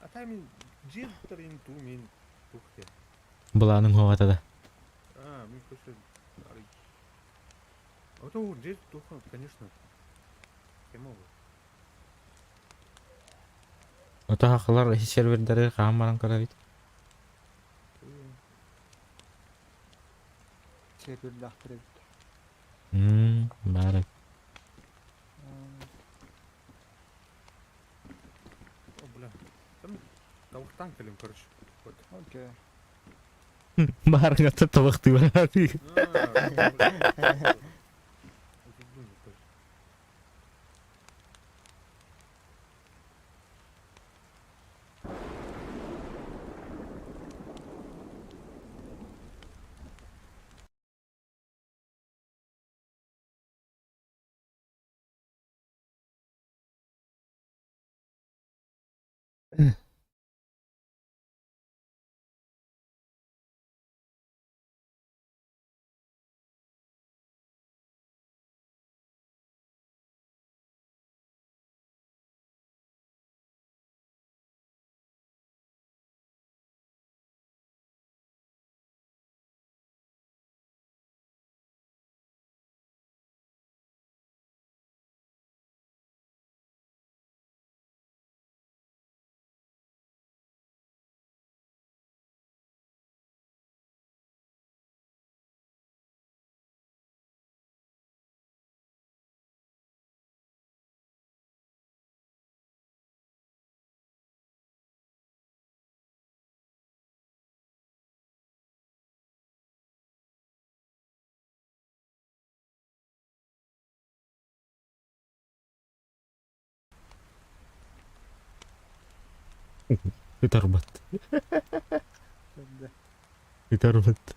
[SPEAKER 1] Атамин жиртерин тумен тухте.
[SPEAKER 2] Буланың хаватада.
[SPEAKER 1] Мен көше. А то жир туха, конечно. Кем ол?
[SPEAKER 2] Ото хакылар серверлери камаран кара бит.
[SPEAKER 4] Сервер лақтырып.
[SPEAKER 2] Бары.
[SPEAKER 1] О, бля. Там тавықтан келем, короче.
[SPEAKER 4] Окей.
[SPEAKER 2] Бары гата табакты барады. Ытарбат.
[SPEAKER 4] Да.
[SPEAKER 2] Ытарбат.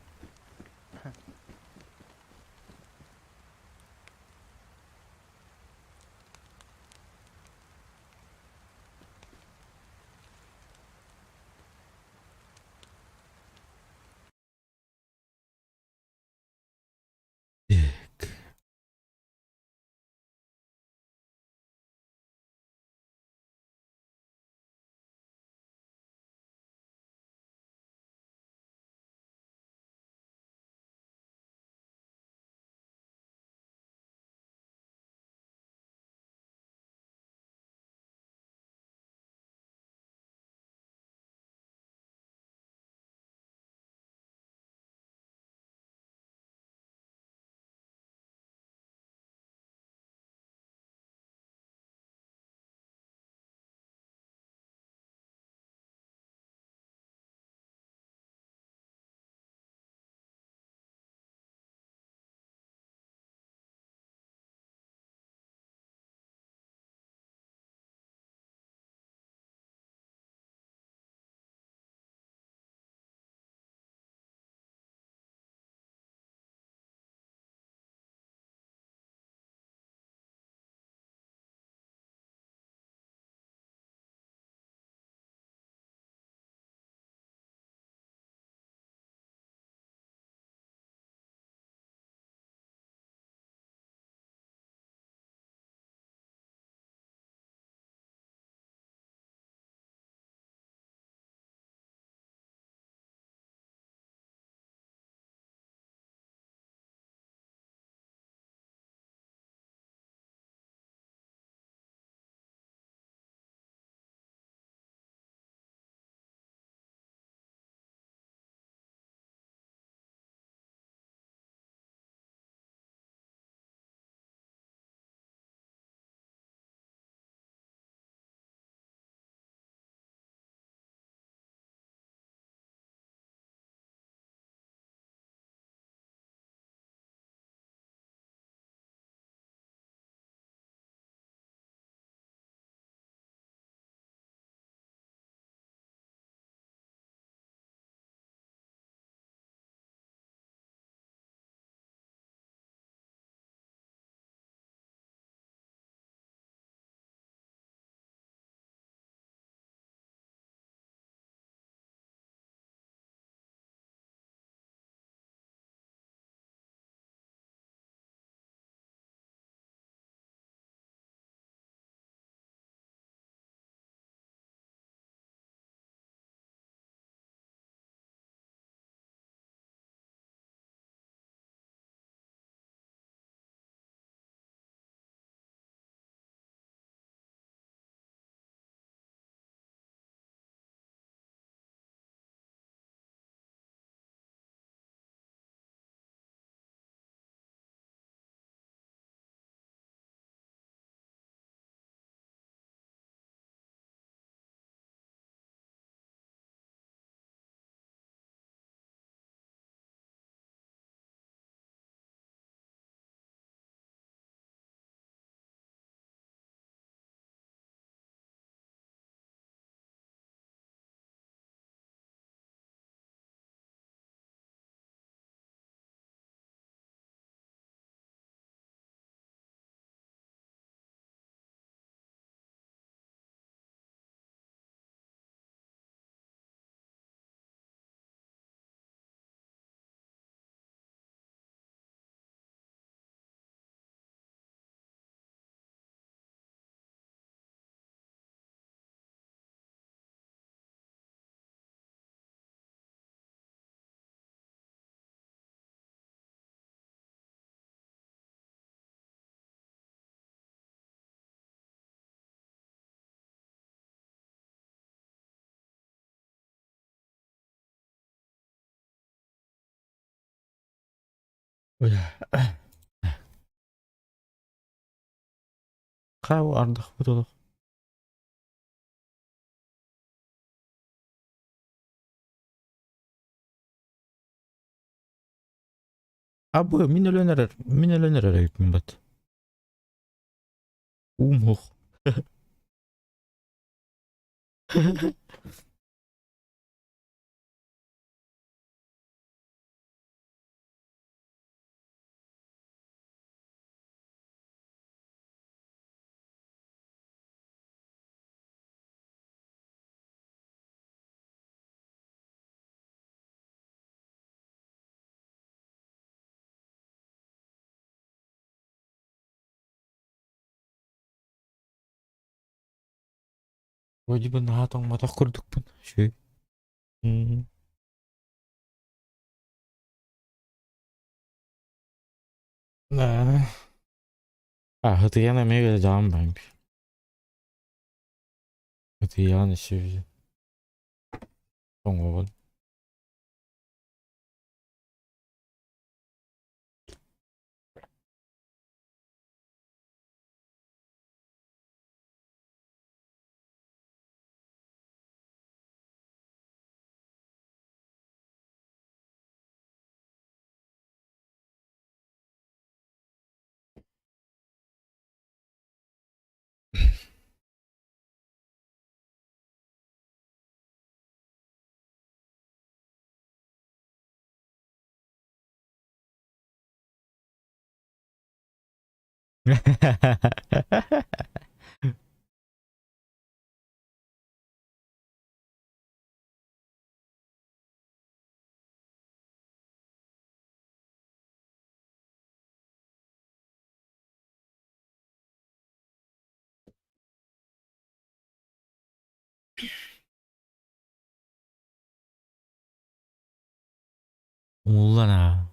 [SPEAKER 2] Кау ардах бутулук. Абы мен өлөнөр эрейт бат. Умох. Вроде бы на том матах курдукпун. Шүй. Да. Хытыян эмеге жаам байм. Хытыян иши. Тоңгол. Уллана.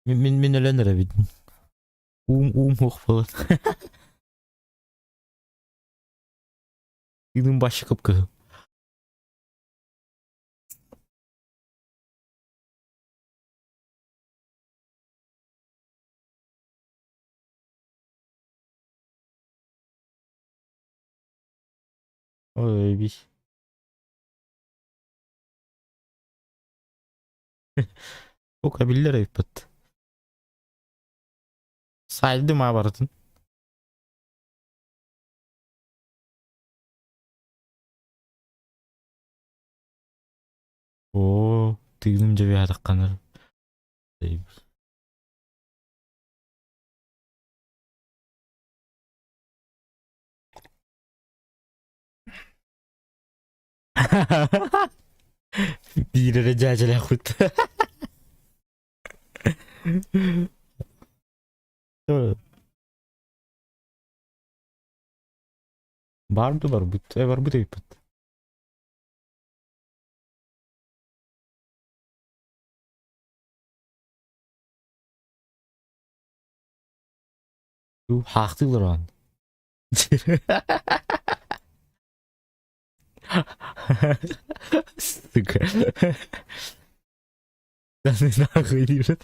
[SPEAKER 2] Мен өлөнөр бит. Хук болот. Игдин башы кыпкы. Ой биш. Хука биллер айппат. Сайды ма бардын. О, тыгным жебе атакканыр. Бирере жажалай кут. Bardı var bu. Var bu da yapıt. Bu haklılar an. Sıkı. Sen ne yapıyorsun?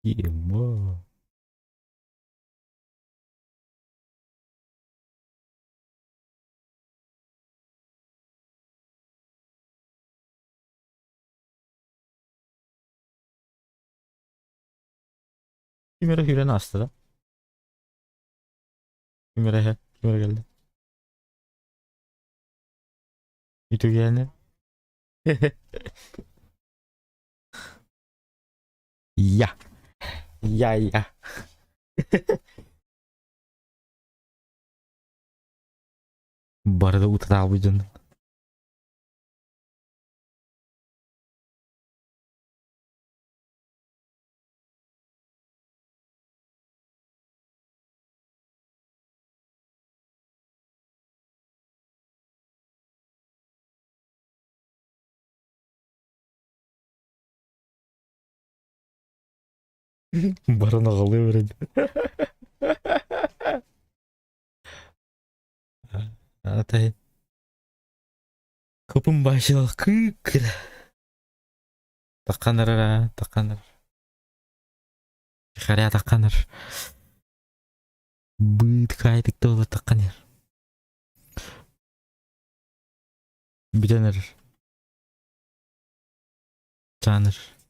[SPEAKER 2] Emo. Kimere hüren hasta da. Kimere he. Kimere geldi. Itu geldi. Ya. Ya. Bu arada utanç bu canım. Barına kalıyor böyle. Atay. Kapın başına kıkır. Takanır ara. Takanır. Karya takanır. Bıt kaydık dolu takanır. Bir döner. Tanır.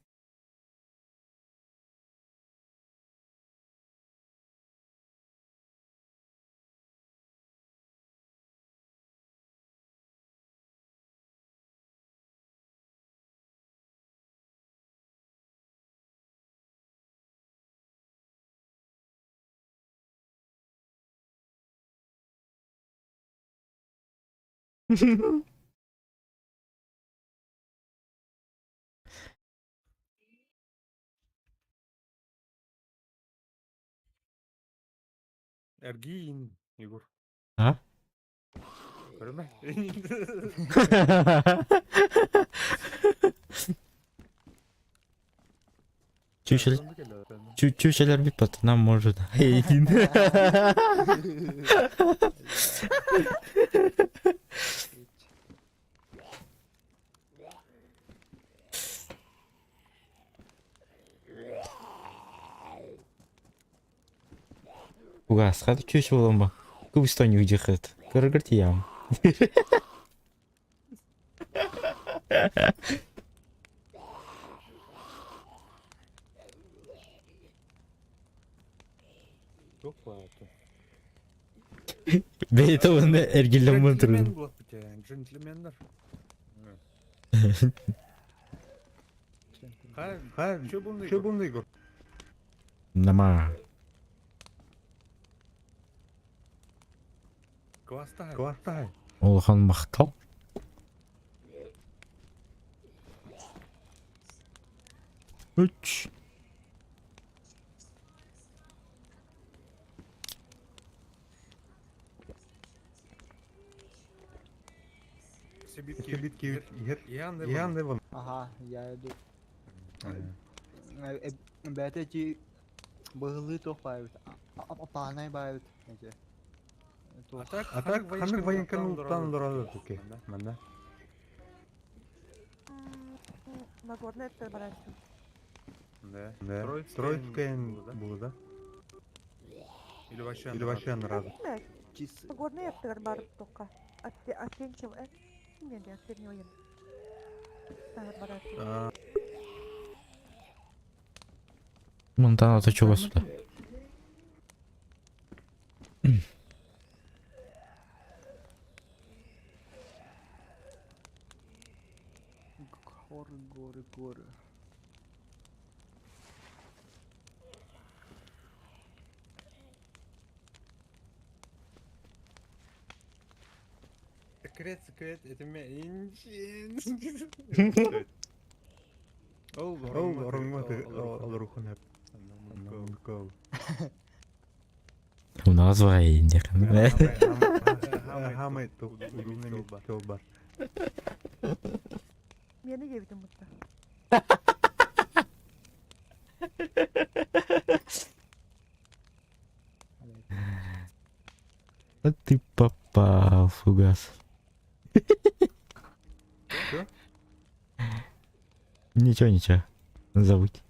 [SPEAKER 1] Ergin, Igor.
[SPEAKER 2] Ha?
[SPEAKER 1] Görme.
[SPEAKER 2] Чучелер бит пат, нам может. Угас, хады чучел болма. Кубыстан юдихат. Кыргырт ям.
[SPEAKER 1] Yok var.
[SPEAKER 2] Beethoven'da ergillen
[SPEAKER 1] Джентльмен
[SPEAKER 2] мантырын.
[SPEAKER 1] болады бит, джентльмендер. Че булды, Игорь?
[SPEAKER 2] Нама.
[SPEAKER 1] Квастай.
[SPEAKER 2] Ол хан мақтал. Үч.
[SPEAKER 1] Себитки Ян вон.
[SPEAKER 4] Ага, я иду. Бәті чи бұғылы тоқ байбыт. Апанай байбыт.
[SPEAKER 1] Атак ханны военканы уттан дұрады туке. Манда.
[SPEAKER 6] Нагорная операция.
[SPEAKER 1] Да. Троицкая булда. Или вообще нравится.
[SPEAKER 4] Чис.
[SPEAKER 6] Нагорная операция бар только. Оттенчив С. Нет, я средний воен.
[SPEAKER 2] Монтана то чего сюда?
[SPEAKER 4] Горы.
[SPEAKER 1] Секрет, это меня. Ол орыңматы ал рухын hep.
[SPEAKER 2] У нас воин якын.
[SPEAKER 1] Хамай топ удумный топ бар.
[SPEAKER 6] Мені евдім бұтта.
[SPEAKER 2] А ты попал, фугас.
[SPEAKER 1] Чё?
[SPEAKER 2] Ничего. Забудь.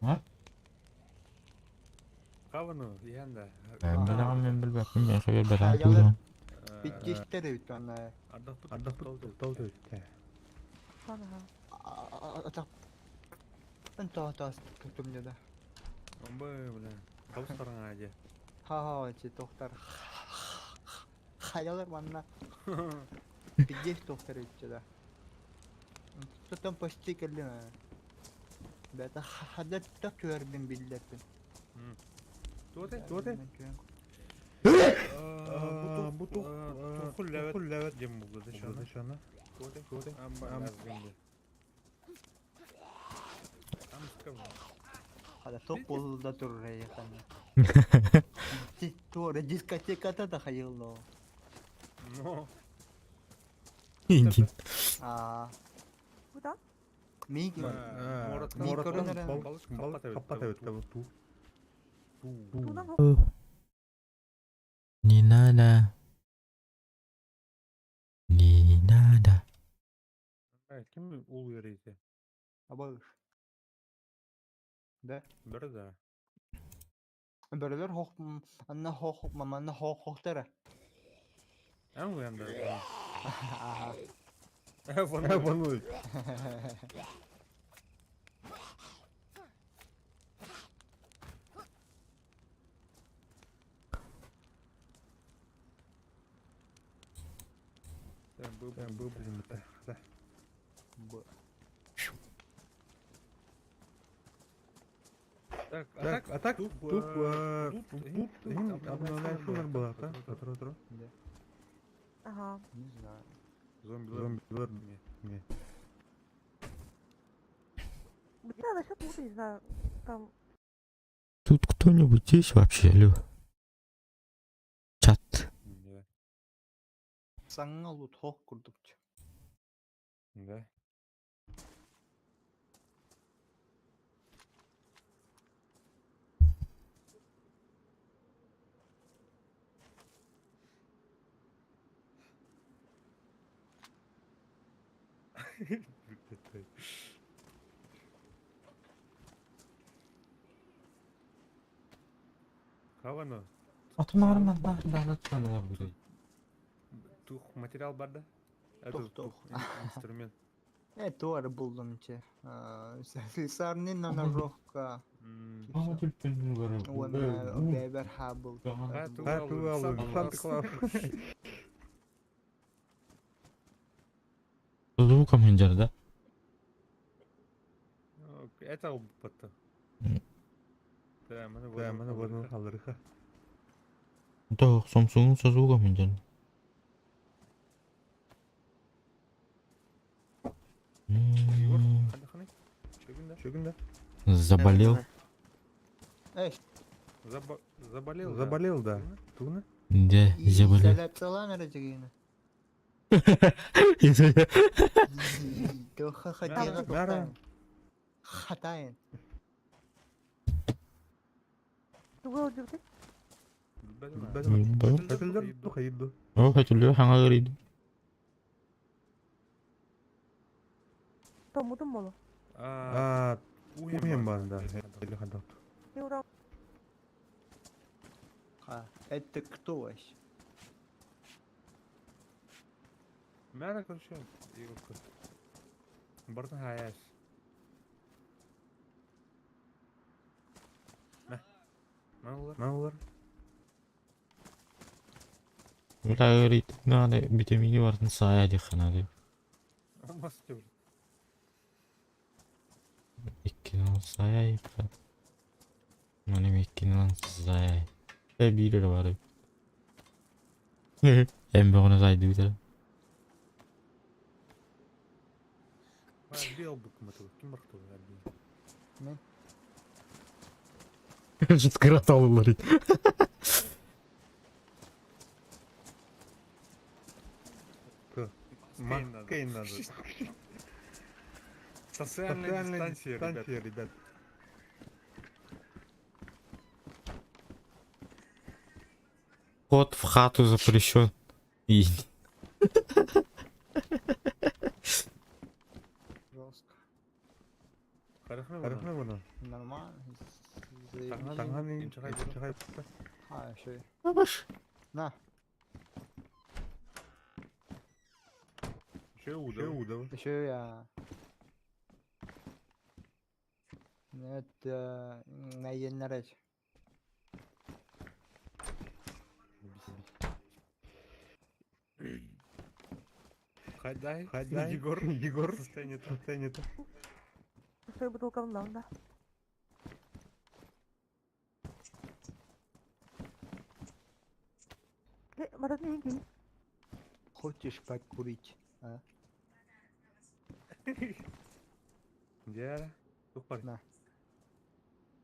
[SPEAKER 2] А?
[SPEAKER 1] Кавану, янда.
[SPEAKER 2] Мен билбеппин, мен хабар берем турам.
[SPEAKER 4] Биттиштер өйт ана.
[SPEAKER 1] Ардақ толды өтті.
[SPEAKER 6] Қанаға.
[SPEAKER 4] Атақ. Тас тұтымды да.
[SPEAKER 1] Омбай, бля. Қауыстарың аде.
[SPEAKER 4] Ха, чи тоқтар. Хаялар манна. Биддеш тоқтар өйтті да. Тұтым почти келді ма. Бәті хадат тақ көрдім білдердім.
[SPEAKER 1] Туоте? Bu tuhul levet dem buldu dışarı. Tuote. Amma azgındı.
[SPEAKER 4] Хада тоқ болда тұр рейхана. Туора дискотеката да хайылды.
[SPEAKER 1] Но.
[SPEAKER 2] Индин.
[SPEAKER 6] Бұда?
[SPEAKER 4] Миги.
[SPEAKER 1] Балык каппат өтті ту.
[SPEAKER 6] Туна бұқ.
[SPEAKER 2] Не надо.
[SPEAKER 1] Кім ол ерейді?
[SPEAKER 4] Абағыш. Да?
[SPEAKER 1] Бірі да.
[SPEAKER 4] Бірілер анна хоқтары.
[SPEAKER 1] Әң ұянда.
[SPEAKER 4] Аха.
[SPEAKER 1] Вану. Был, блин, да. Так, атак, тук, обновляй шулер была, да? Тро.
[SPEAKER 6] Ага.
[SPEAKER 4] Не знаю.
[SPEAKER 1] Зомби, не.
[SPEAKER 6] Да, насчет мута, не знаю. Там
[SPEAKER 2] Тут кто-нибудь есть вообще, алло? Чат.
[SPEAKER 1] Не,
[SPEAKER 4] Саңа лут хох курдук.
[SPEAKER 1] да. Хавано,
[SPEAKER 2] Атомарынан баарында чана бурай.
[SPEAKER 1] тух материал бар да?
[SPEAKER 4] Тух.
[SPEAKER 1] Инструмент.
[SPEAKER 4] Туары булдым че. Слесарный нанорохка.
[SPEAKER 2] Ама түлпүн көрөм.
[SPEAKER 4] Уэм бэбер хабыл.
[SPEAKER 1] Санта-Клаус.
[SPEAKER 2] Тулуу командир да?
[SPEAKER 1] Это опыт.
[SPEAKER 2] М.
[SPEAKER 1] Да, mana bunu kaldırır.
[SPEAKER 2] Тох, Samsung'un sözü командир.
[SPEAKER 1] Егор, ханы. Шөгүндө.
[SPEAKER 2] Заболел.
[SPEAKER 4] Эй,
[SPEAKER 1] Заболел, да. Тугны?
[SPEAKER 2] Да, заболел.
[SPEAKER 4] изоляциялан арачыгыны. Тоха хатина
[SPEAKER 1] Бара.
[SPEAKER 4] хатайын.
[SPEAKER 6] 누가 어디지?
[SPEAKER 1] Ötüldür, tuh hayırdı.
[SPEAKER 2] О, хотел ханга кирди.
[SPEAKER 6] 더 묻은 뭐로?
[SPEAKER 1] Уйем банда. Или хадат.
[SPEAKER 6] 이거랑
[SPEAKER 4] Это кто вообще?
[SPEAKER 1] Мера короче. Егор. Бартын хаяш. Маңылар.
[SPEAKER 2] Ула кирди. Надо витамини барын сая дихана деп.
[SPEAKER 1] Olmaz diyor.
[SPEAKER 2] Ikkini сая ипра. Манем ikkini сая. Бири бар. Эмбе оны сайды битер.
[SPEAKER 1] Bir aldık mı tabii? Kim baktı o yani?
[SPEAKER 2] Житкарат алулар.
[SPEAKER 1] Маккейн надо. Социальная дистанция, ребят.
[SPEAKER 2] Вход в хату запрещен. И
[SPEAKER 4] Жестко.
[SPEAKER 1] Хорошо bunu.
[SPEAKER 4] Нормально.
[SPEAKER 1] Таңғаны чығай.
[SPEAKER 4] Шей.
[SPEAKER 2] Баш.
[SPEAKER 4] На,
[SPEAKER 1] Şey uğda.
[SPEAKER 4] еще я. Это наеннарец.
[SPEAKER 1] Хадай. Егор. Состояние-то.
[SPEAKER 6] 저희 부도가면 나온다. 말하는 얘기.
[SPEAKER 4] Хочешь покурить? А?
[SPEAKER 1] Где? Тух бар.
[SPEAKER 4] На.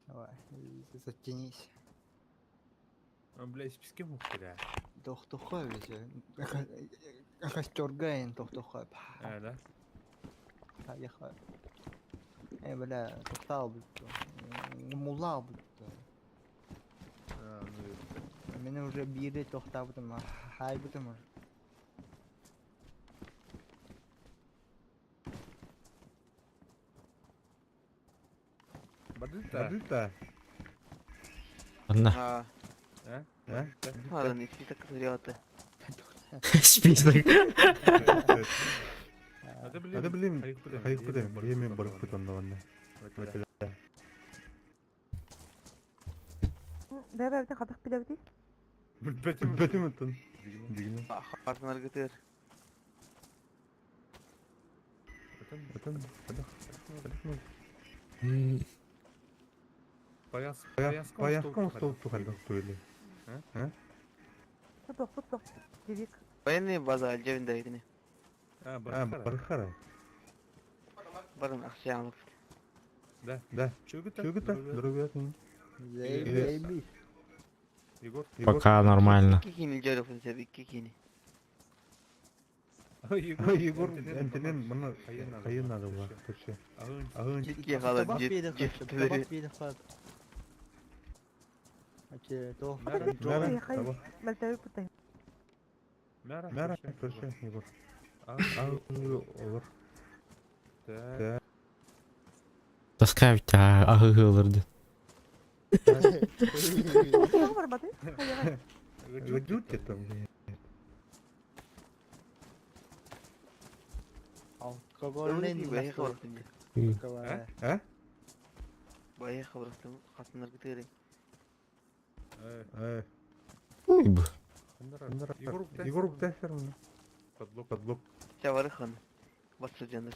[SPEAKER 4] Давай, затянись.
[SPEAKER 1] Бля, списки мухтыря.
[SPEAKER 4] Тохтухой везде. Костергайн тохтухой.
[SPEAKER 1] Да?
[SPEAKER 4] Поехали. Бля, тохтал будто. Мулал будто. Меня уже бири тохтал будто. Хай будто может.
[SPEAKER 1] Бадыта.
[SPEAKER 2] Ладно.
[SPEAKER 5] Ладно, не так варианты.
[SPEAKER 2] Список.
[SPEAKER 1] Hadi bileyim. Hayık bulayım. Yemeğin balık butonda bende.
[SPEAKER 6] 내가 일단 가닥 빌려지.
[SPEAKER 1] Bötü mü tun?
[SPEAKER 5] Артынан кетер.
[SPEAKER 1] Пояском стол тухалдык туйли.
[SPEAKER 6] Путок, дивик.
[SPEAKER 5] Военный база алжевиндегини.
[SPEAKER 1] Бархара.
[SPEAKER 5] Барын акчаңыз.
[SPEAKER 1] Да. Чугута, другой.
[SPEAKER 4] Заебись.
[SPEAKER 1] Егор.
[SPEAKER 2] Пока нормально.
[SPEAKER 5] 2 kini жарыфын сеп 2 kini.
[SPEAKER 1] Егор, антенен мына кайын надо было. Агын.
[SPEAKER 5] 2 кала
[SPEAKER 4] Табак бейді қашып,
[SPEAKER 5] жетті.
[SPEAKER 4] табак бейді қашып. Аче, тоқ.
[SPEAKER 1] Мэра.
[SPEAKER 6] Мальтави путай.
[SPEAKER 1] Мэра, көрші, Егор. Агын olur. Да.
[SPEAKER 2] Таскай бит агыгылырды.
[SPEAKER 6] Путок бар баты? Hayır.
[SPEAKER 1] Гудюте там.
[SPEAKER 4] Алкоголін
[SPEAKER 5] Бая хабарықтым.
[SPEAKER 1] А?
[SPEAKER 5] Бая хабарықтым. Қатындар кетері.
[SPEAKER 2] Уй бу.
[SPEAKER 1] Егор тәсір мұны. Подлоп.
[SPEAKER 5] Чавары хан. Батсы жаныр.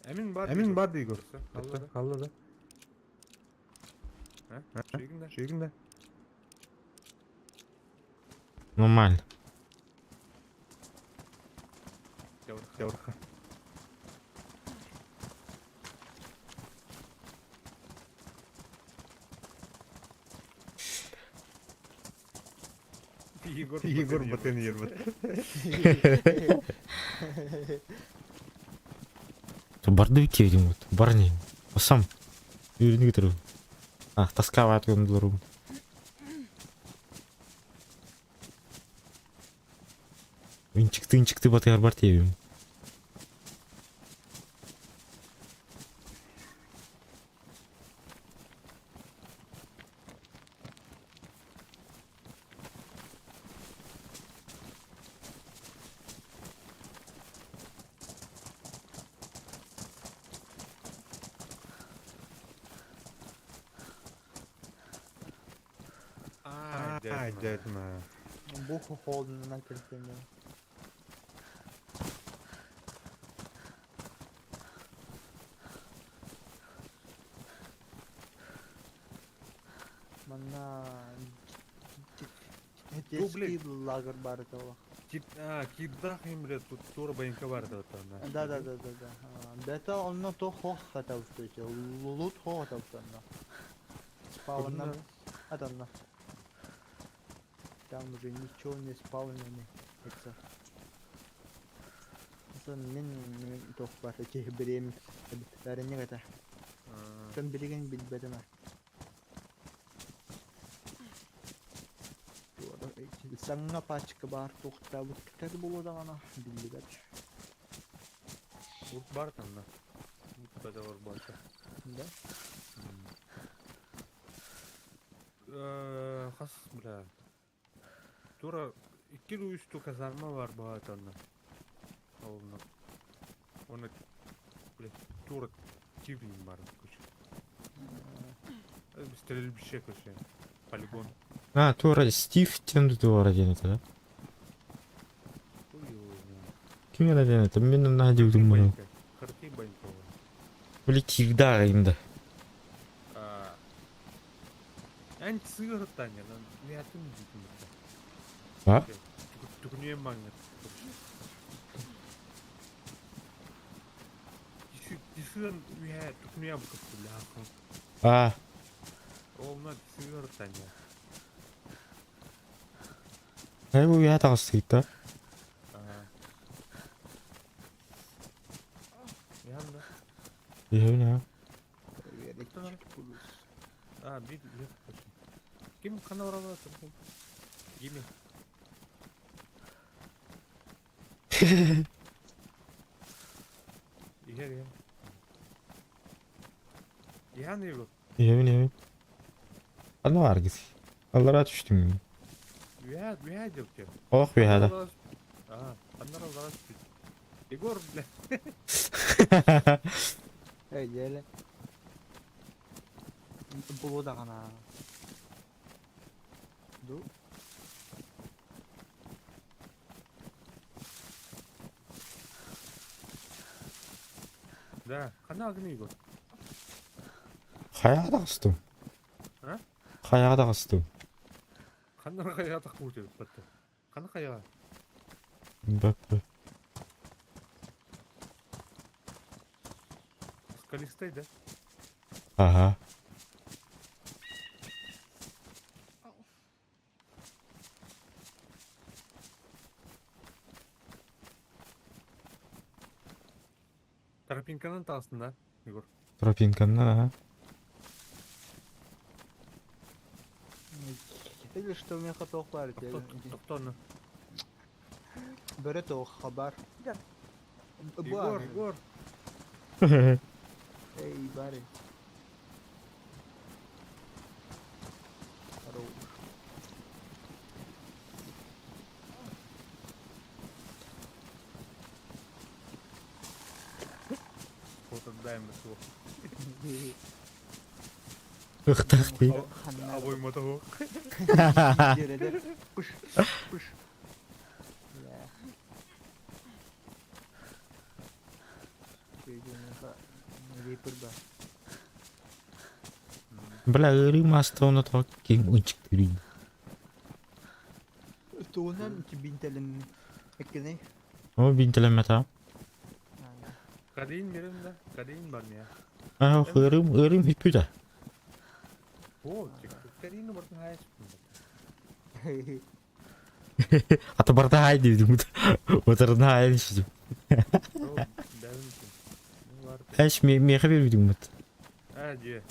[SPEAKER 1] Әмин бар Егор. Қалды да. Шегінде.
[SPEAKER 2] Нормально.
[SPEAKER 1] Явырқа. Егор бітен ербіт.
[SPEAKER 2] Барды бекердім вот. Бар не. Осам. Үйрені кетіру. Таскава атқан дұрым. Инчикті батығар бар тебім.
[SPEAKER 1] Дядьма.
[SPEAKER 4] Бұқы қолдыңына кірсене. Мана... Жетески лагер бар этого.
[SPEAKER 1] Кирдах имре тут тура байынка бар да отанда.
[SPEAKER 4] Да. Бета онно то хох хатавстычы. Лут хох хатавстанда. Спавнам. Атанна. Там уже ничего не спавнено. Это. Мен тох бар. Эти берем. Бәріне ката. Sen bilgen bilbedeme. Саңа пачка бар, тоқта бұттады болу да ғана білдігер.
[SPEAKER 1] Урт бар танда. Урт бар баша.
[SPEAKER 4] Да?
[SPEAKER 1] Қас, бля. Тура 2-3 казарма бар ба танда. Ауылына. Оны, бля, тура тивлин бар көше. Стрель bir şey köşe. Полигон.
[SPEAKER 2] Тура Стив тенді тура денеті, да? Кім ғана денеті? Мен ұна деудің мұны.
[SPEAKER 1] Қырқи байынка бар.
[SPEAKER 2] Бөлі кирді ағайында.
[SPEAKER 1] Ән сығырыттан ya lan. Uyatın düzgün.
[SPEAKER 2] Ha?
[SPEAKER 1] Tükünüyen manyak. Dişiren uyat tükünüyen bu kısırlı hakkın. Onlar sığırıttan ya.
[SPEAKER 2] Ay bu ya tağısıydı da.
[SPEAKER 1] Yanda.
[SPEAKER 2] Yemin ya.
[SPEAKER 1] Bir kim kana oralar atır? Gemi. İher ya. İher ne bu?
[SPEAKER 2] Yemin. Allah var git. Allah'a düştüm.
[SPEAKER 1] Uyat yok ya.
[SPEAKER 2] Oh bir hada.
[SPEAKER 1] Anlar Allah'a düştüm. Igor bile.
[SPEAKER 4] Ey gele. Bulu da ғана. Ду.
[SPEAKER 1] Да, қана агын Игорь.
[SPEAKER 2] Қаяға да қыстым.
[SPEAKER 1] А?
[SPEAKER 2] Қаяға да қыстым.
[SPEAKER 1] Қана қаяға тақ көтеп бітті. Қана қаяға.
[SPEAKER 2] Бәп.
[SPEAKER 1] Скалистай, да?
[SPEAKER 2] Ага.
[SPEAKER 1] Тропинканың тағысында, Игорь.
[SPEAKER 2] Тропинканнан, ага.
[SPEAKER 4] Или что у меня хотел парить?
[SPEAKER 1] Тоқтоны.
[SPEAKER 4] Берет его хабар.
[SPEAKER 6] Жан.
[SPEAKER 1] Игорь, Игорь.
[SPEAKER 4] Эй, Барри. Хорош.
[SPEAKER 1] Отырдаймын сол.
[SPEAKER 2] Ықтақ дей.
[SPEAKER 1] Абой мотовок.
[SPEAKER 4] Жерде пыш пыш. Я. Репер бар.
[SPEAKER 2] Бля, ырым астауына тақ кең ұнчық көрейін.
[SPEAKER 4] Туынан бинтелин эккене.
[SPEAKER 2] О, бинтелеме та.
[SPEAKER 1] Кадейін берем да, кадейін бар не.
[SPEAKER 2] А, ырым хиппюда.
[SPEAKER 1] О, кадейін бардың хайыспын.
[SPEAKER 2] Ата барда хай дейдім. Отырында хай дейшідім.
[SPEAKER 1] Дәуін кен.
[SPEAKER 2] Әш, меға бербейдім мұт.
[SPEAKER 1] Де.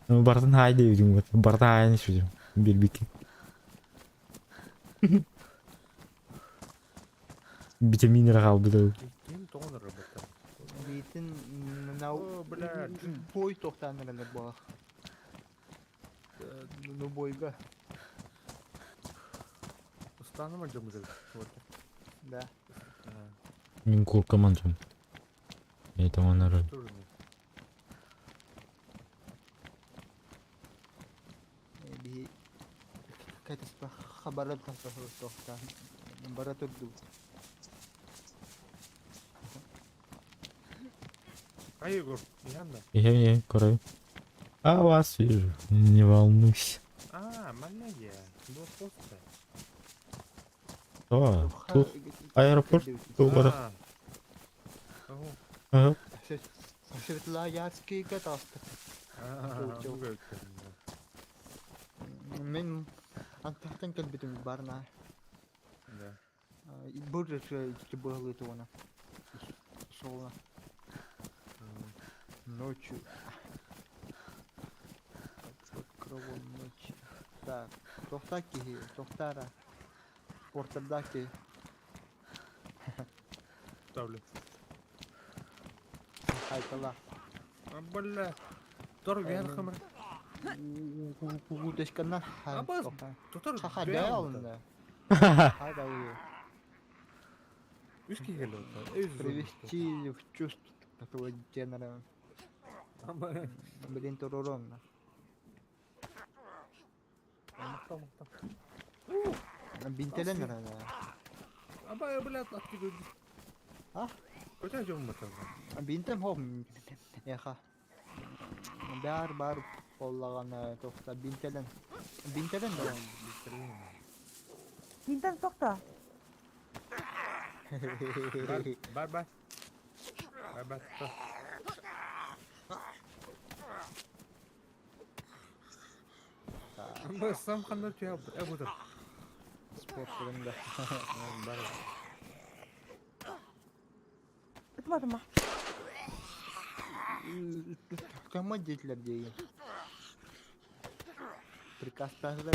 [SPEAKER 2] Бартын хай дейдім мұт. Барда хай дейшідім. Бербейкен. Витаминер қалды да.
[SPEAKER 1] Кем тоғын работа.
[SPEAKER 4] Битин
[SPEAKER 1] О,
[SPEAKER 4] нау
[SPEAKER 1] бля.
[SPEAKER 4] бой тоқтанырын бар. Ну бойга.
[SPEAKER 1] Ұстаныма жомызы.
[SPEAKER 4] Да.
[SPEAKER 2] Мен көккаман жом. Это он роль.
[SPEAKER 4] Би кайтаспа хабарлар тоқтан. Бара турду.
[SPEAKER 1] А, Егор, Янда.
[SPEAKER 2] Я, корой. А вас вижу. Не волнуйся.
[SPEAKER 1] А, маленькая. Было просто.
[SPEAKER 2] О, тут аэропорт был. Ага.
[SPEAKER 4] Светлоярскийге тасты.
[SPEAKER 1] Жоқ өткен.
[SPEAKER 4] Мен антахтан келбетім барна.
[SPEAKER 1] Да.
[SPEAKER 4] Бұл же бағылы туына. Солна. Ночью. Под кровом ночи. Так, тоқтаки, тоқтара. Портердаки.
[SPEAKER 1] Ставлю.
[SPEAKER 4] Қайтала.
[SPEAKER 1] Бля. Тор гәр қымыр.
[SPEAKER 4] Утешкана.
[SPEAKER 1] Абаз, Тотор
[SPEAKER 4] Ха-ха,
[SPEAKER 1] гәр
[SPEAKER 4] да
[SPEAKER 1] алынды.
[SPEAKER 4] алынды. Хайда уйы.
[SPEAKER 1] Үш кегелі отыр.
[SPEAKER 4] Привести в чувство такого тенора. Блин, турурон. Бинтелен рана.
[SPEAKER 1] Абай, бля, атты көді.
[SPEAKER 4] А?
[SPEAKER 1] Көтен жом мұтыр.
[SPEAKER 4] Бинтем хом. Яха. Бар қоллағаны тоқта бинтелен. Бинтелен да.
[SPEAKER 6] Бинтен тоқта.
[SPEAKER 1] Бар. Абай, сам қандар түйе бұтыр.
[SPEAKER 4] Спорт түрінде.
[SPEAKER 1] Бар.
[SPEAKER 6] Ütmadı mı?
[SPEAKER 4] Командитлер дейін. Прикастарды.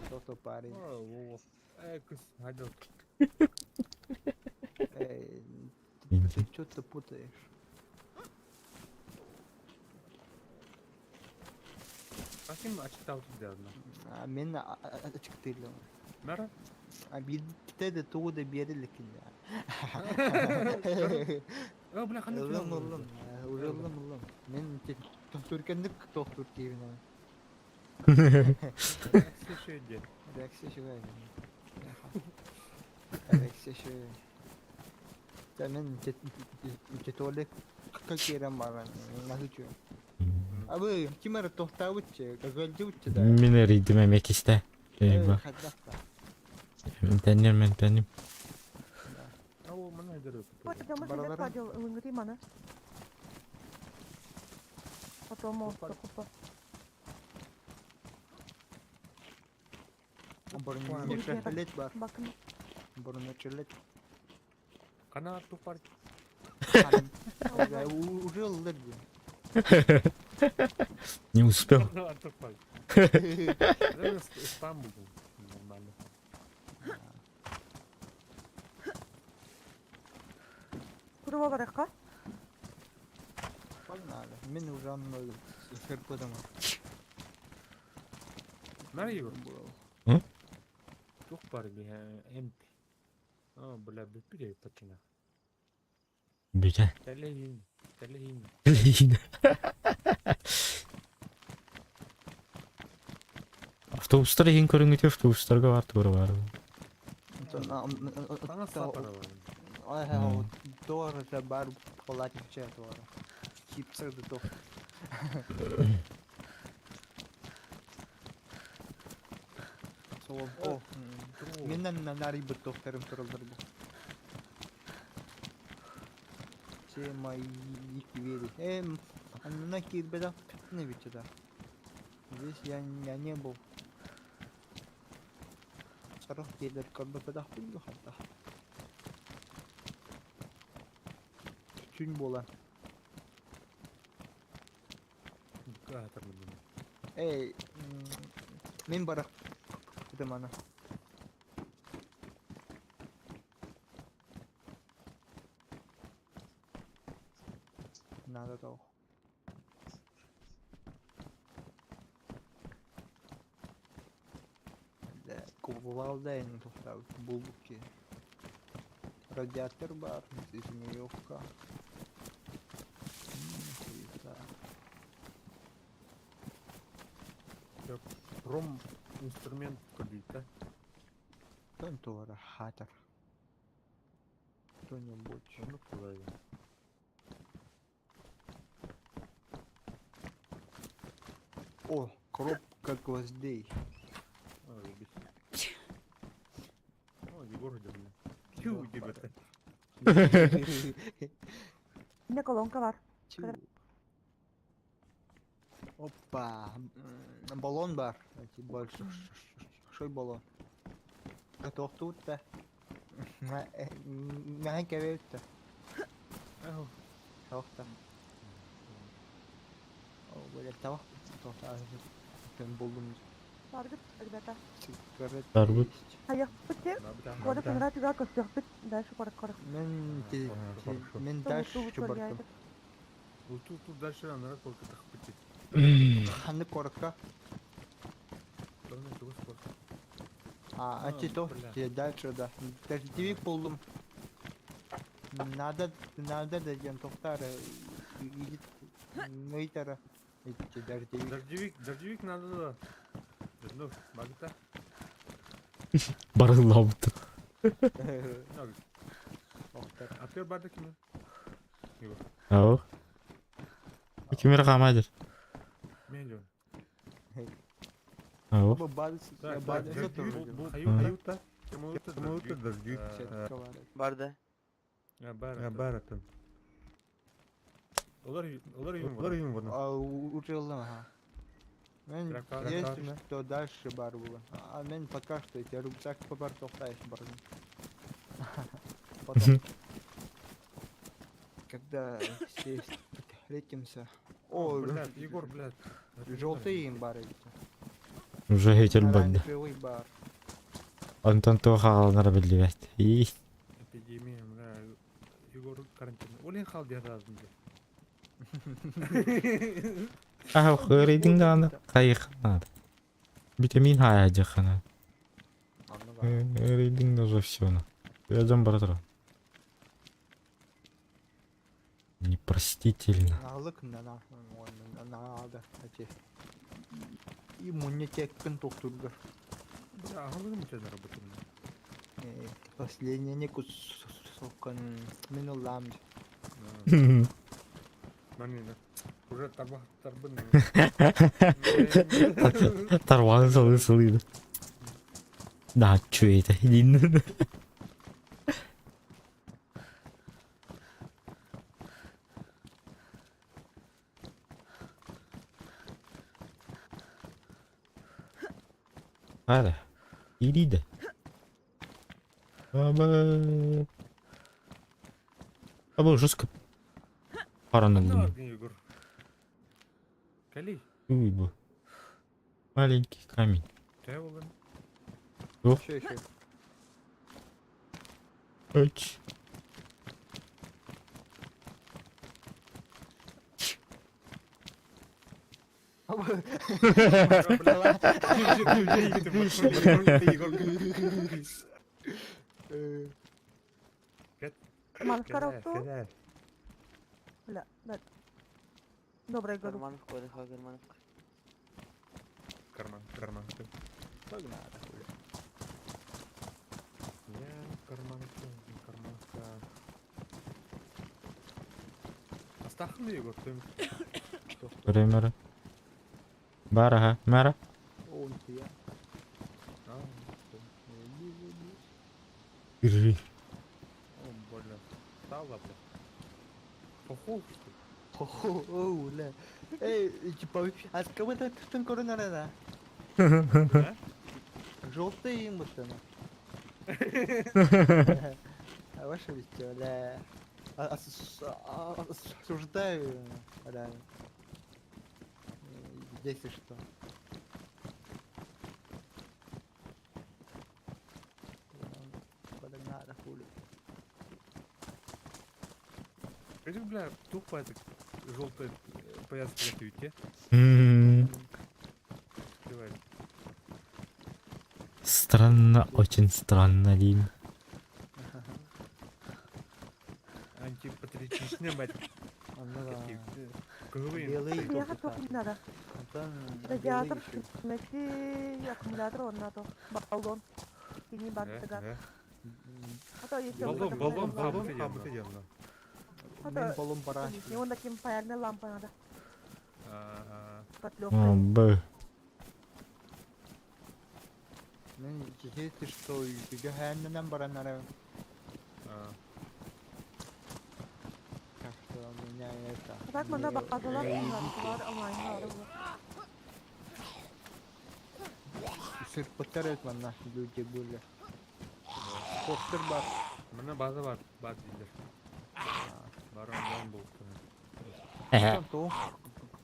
[SPEAKER 4] Что-то парень.
[SPEAKER 1] Күз, хайда.
[SPEAKER 4] Ты что-то путаешь.
[SPEAKER 1] Қасым açıkta отыр дедім.
[SPEAKER 4] Мен açıktayım.
[SPEAKER 1] Бәрі?
[SPEAKER 4] Битте туğda берілік.
[SPEAKER 1] Бля, қандай
[SPEAKER 4] Улым. Мен түркендік тоқтур кейбін.
[SPEAKER 1] Şöyle.
[SPEAKER 4] Reaksiya şöyle. Reaksiya şöyle. Sen çetolik kakirem var ben. Nasıl çöğün? Abi kim ara tohta uçça, kagalcı uçça da.
[SPEAKER 2] Мен эрийдим эмек исте.
[SPEAKER 4] Evet, haddafta.
[SPEAKER 2] Тенним.
[SPEAKER 1] Ha o bana eder yok.
[SPEAKER 6] Вот это мы
[SPEAKER 4] Бараларым.
[SPEAKER 6] всегда ходил в Рима, Потом моста купа.
[SPEAKER 4] Burun meşrelet var.
[SPEAKER 6] Bakın.
[SPEAKER 4] Burun meşrelet.
[SPEAKER 1] Kana topar.
[SPEAKER 4] Уже лыр.
[SPEAKER 2] Не успел.
[SPEAKER 1] Kana topar. Ben İstanbul'um normalde.
[SPEAKER 6] Kuruma bırakka.
[SPEAKER 4] Погнали. Мен уже анной сырпыдым.
[SPEAKER 1] Nereye var?
[SPEAKER 2] Hı?
[SPEAKER 1] Çok var bir empty. Ha böyle bir şey paçına.
[SPEAKER 2] Güzel.
[SPEAKER 1] Telehin.
[SPEAKER 2] Yine. Автобустар ең көрінген автобустарға барды бар.
[SPEAKER 1] Sana sapara var.
[SPEAKER 4] Ай, тоже за бар платить чат var. Чипсы да то. Сол. О, менен нари бит тохтарым туралдыр бу. Че май вери. На кирбеда не бичда. Здесь я не был. Сарах келер кырбыда хуй хатта. Tün bolan.
[SPEAKER 1] Hatırladım.
[SPEAKER 4] Мен барак. Dedim ana. Надо то. Да, кувалдайын тоқтау. Bulduk ki. Radyatör var. Sesini yok ka.
[SPEAKER 1] Ром инструмент кредита.
[SPEAKER 4] Тон товара хатер. Кто-нибудь.
[SPEAKER 1] Onu kullanıyor.
[SPEAKER 4] О, коробка гвоздей.
[SPEAKER 1] Ой, без. Ой, Егор идет. Чу тебе-то.
[SPEAKER 6] Yine kolonka var.
[SPEAKER 4] Чу. Опа. Баллон бар. Эти больше. Шой баллон. Готов тут-то. Näin käveyttä. Tohta. Böyle tavuk tohta. Ben buldum.
[SPEAKER 6] Sargıt, ребята.
[SPEAKER 4] Sigaret.
[SPEAKER 2] Sargıt.
[SPEAKER 6] Hayır, bitti. Куда сыграть игра костюм? Дальше корок.
[SPEAKER 4] Men taş çıbarttım.
[SPEAKER 1] Тут дальше надо сколько так пойти.
[SPEAKER 4] Hangi korka?
[SPEAKER 1] Sonra çok spor.
[SPEAKER 4] Антитох. Дальше да. Дождевик buldum. Надо дадим тохтар. Видит. Мейтера. Дождевик.
[SPEAKER 1] Дождевик надо да. Ну, багта.
[SPEAKER 2] Барылауды.
[SPEAKER 4] Тохтар.
[SPEAKER 1] Atıyor bardak mı? Yok.
[SPEAKER 2] Ау. Кимер камадыр.
[SPEAKER 1] Ben diyorum.
[SPEAKER 2] Ау.
[SPEAKER 4] Bu bazı
[SPEAKER 1] Bu hayutta. Hayutta dождевик.
[SPEAKER 5] Barda.
[SPEAKER 1] Ya baratın. Olur yum bunu.
[SPEAKER 4] Учил, ага. Мен есть что дальше бар было. А мен пока что эти рюкзак по бар тохтаешь бар. Потом, когда все встретимся. О,
[SPEAKER 1] Блядь, Егор, блядь.
[SPEAKER 4] желтый им бар эти.
[SPEAKER 2] Уже хейтел барды.
[SPEAKER 4] Оранжевый бар.
[SPEAKER 2] Антон тоғаланар білдібәт.
[SPEAKER 1] Эпидемия, бля. Егор карантин. Олен хал дер разым.
[SPEAKER 2] Ау, қырыйдың да аны қайықнады. Витамин хая жақана. Қырыйдың да уже все. Язам бара тұра. Непростительно.
[SPEAKER 4] Налык на надо эти иммунитеттен тоқтургар.
[SPEAKER 1] Бля, ағылығым өтеді работым.
[SPEAKER 4] Последний не кусокан мен улам.
[SPEAKER 1] Манина. Уже тарбын.
[SPEAKER 2] Тарваны сылы. Да, чё это? Hadi. İyiydi. Ama жестко парануло.
[SPEAKER 1] Ладно, Егор. Кали.
[SPEAKER 2] Ой, бу. Маленький камень.
[SPEAKER 1] Теволен.
[SPEAKER 4] Ще.
[SPEAKER 2] Оч.
[SPEAKER 6] Карман коробку. Бля, да. Добрый году.
[SPEAKER 5] Кармановку, отдыхай, кармановку.
[SPEAKER 1] Карман.
[SPEAKER 4] Погнали.
[SPEAKER 1] Я карманка. Астахын Егор, ты
[SPEAKER 2] Время. Бара, мара.
[SPEAKER 4] Он я.
[SPEAKER 2] Иржи.
[SPEAKER 1] О, больно. Стало, бля. Похол, что ли?
[SPEAKER 4] Хо-хо, ля. Типа, а с кого ты коронара?
[SPEAKER 1] Да?
[SPEAKER 4] Желтый им вот она. А ваше вестё, ля. Осуждаю, да. Здесь и что? Погнали, хули.
[SPEAKER 1] Пойди, бля, тупо это желтая повязка на тюте. Скрывает.
[SPEAKER 2] Странно, очень странно, Лин.
[SPEAKER 1] Антипатриотичная, мать.
[SPEAKER 4] Анна
[SPEAKER 1] Кылвый.
[SPEAKER 4] белый
[SPEAKER 6] Я готов, не надо. Радиатор, найти аккумулятор, он надо. Баллон. И не бак-тагар. А то есть
[SPEAKER 1] Баллон, камбы делно.
[SPEAKER 4] Мен баллон пора.
[SPEAKER 6] И он таким паяльная лампа надо.
[SPEAKER 2] О,
[SPEAKER 6] Потлёвкой.
[SPEAKER 2] б.
[SPEAKER 4] Мен кихети что үйгө ханнан баранара. Так что у меня это.
[SPEAKER 6] Так, мында базалар, онлайн алып.
[SPEAKER 4] Сырпыттар өт манна люди были. Постер бар.
[SPEAKER 1] Мына база бар, баз дейдер. Бар онлайн болуп
[SPEAKER 2] Хе-хе.
[SPEAKER 4] То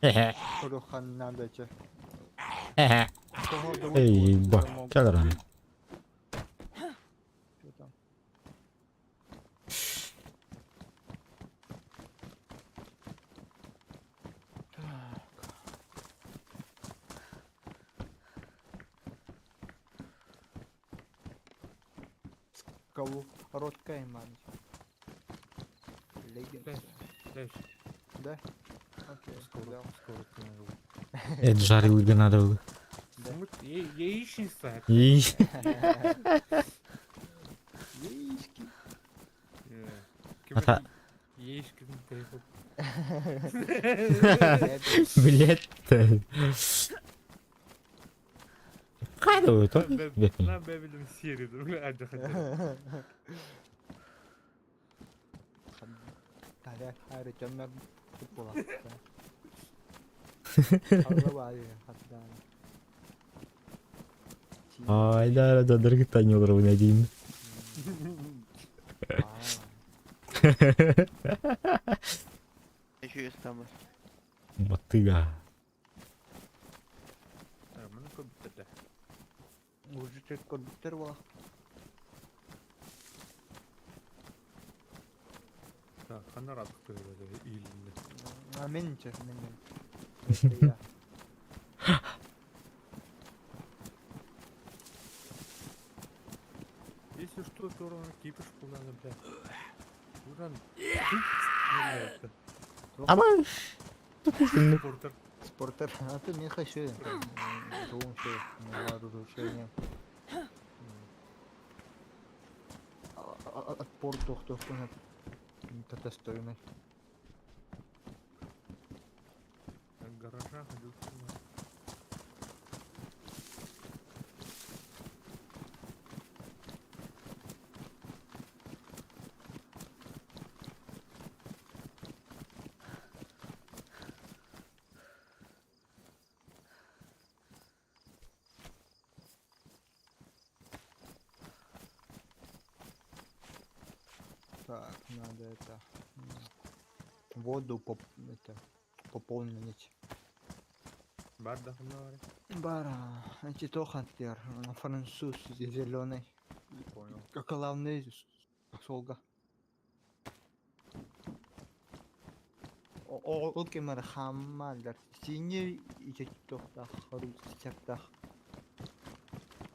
[SPEAKER 2] Хе-хе.
[SPEAKER 4] Корохан надо че.
[SPEAKER 2] Хе-хе. Эй, ба. Кәлеран.
[SPEAKER 4] Кого короткая ман. Легенда.
[SPEAKER 1] Дальше.
[SPEAKER 4] Да? Окей.
[SPEAKER 1] Скоро.
[SPEAKER 2] Это жарил бы надо было.
[SPEAKER 1] Яичница.
[SPEAKER 2] И...
[SPEAKER 4] Яички.
[SPEAKER 2] Ата.
[SPEAKER 1] Яички на телефон.
[SPEAKER 2] Блять. Қайда өті?
[SPEAKER 1] На бәбілім середі. Әді қадыр.
[SPEAKER 4] Тарих әрі жамар көп болады. Алла бай хаттан.
[SPEAKER 2] Айда, дадырғы танылыр бұна дейін.
[SPEAKER 5] Еще есть там.
[SPEAKER 2] Батыга.
[SPEAKER 1] Мұны көп бітірді.
[SPEAKER 4] Уже чек көрбүктер бола.
[SPEAKER 1] Қанар адық көреді иілінде.
[SPEAKER 4] Менче, мен.
[SPEAKER 1] Если что, то ровно кипиш қолданы, бля. Уран.
[SPEAKER 2] Ама...
[SPEAKER 1] Спортер.
[SPEAKER 4] Портер, а ты мне хочу. Думаю, что разрушение. Отпор тохтохтуна. Катастрофный.
[SPEAKER 1] Гаража ходил.
[SPEAKER 4] Так, надо это воду пополнить.
[SPEAKER 1] Бар да хунавари.
[SPEAKER 4] Бара, эти тохантер, француз зеленый,
[SPEAKER 1] Понял.
[SPEAKER 4] главный солга. Ол кемер хаммалдар, синий и тохта хару сектах.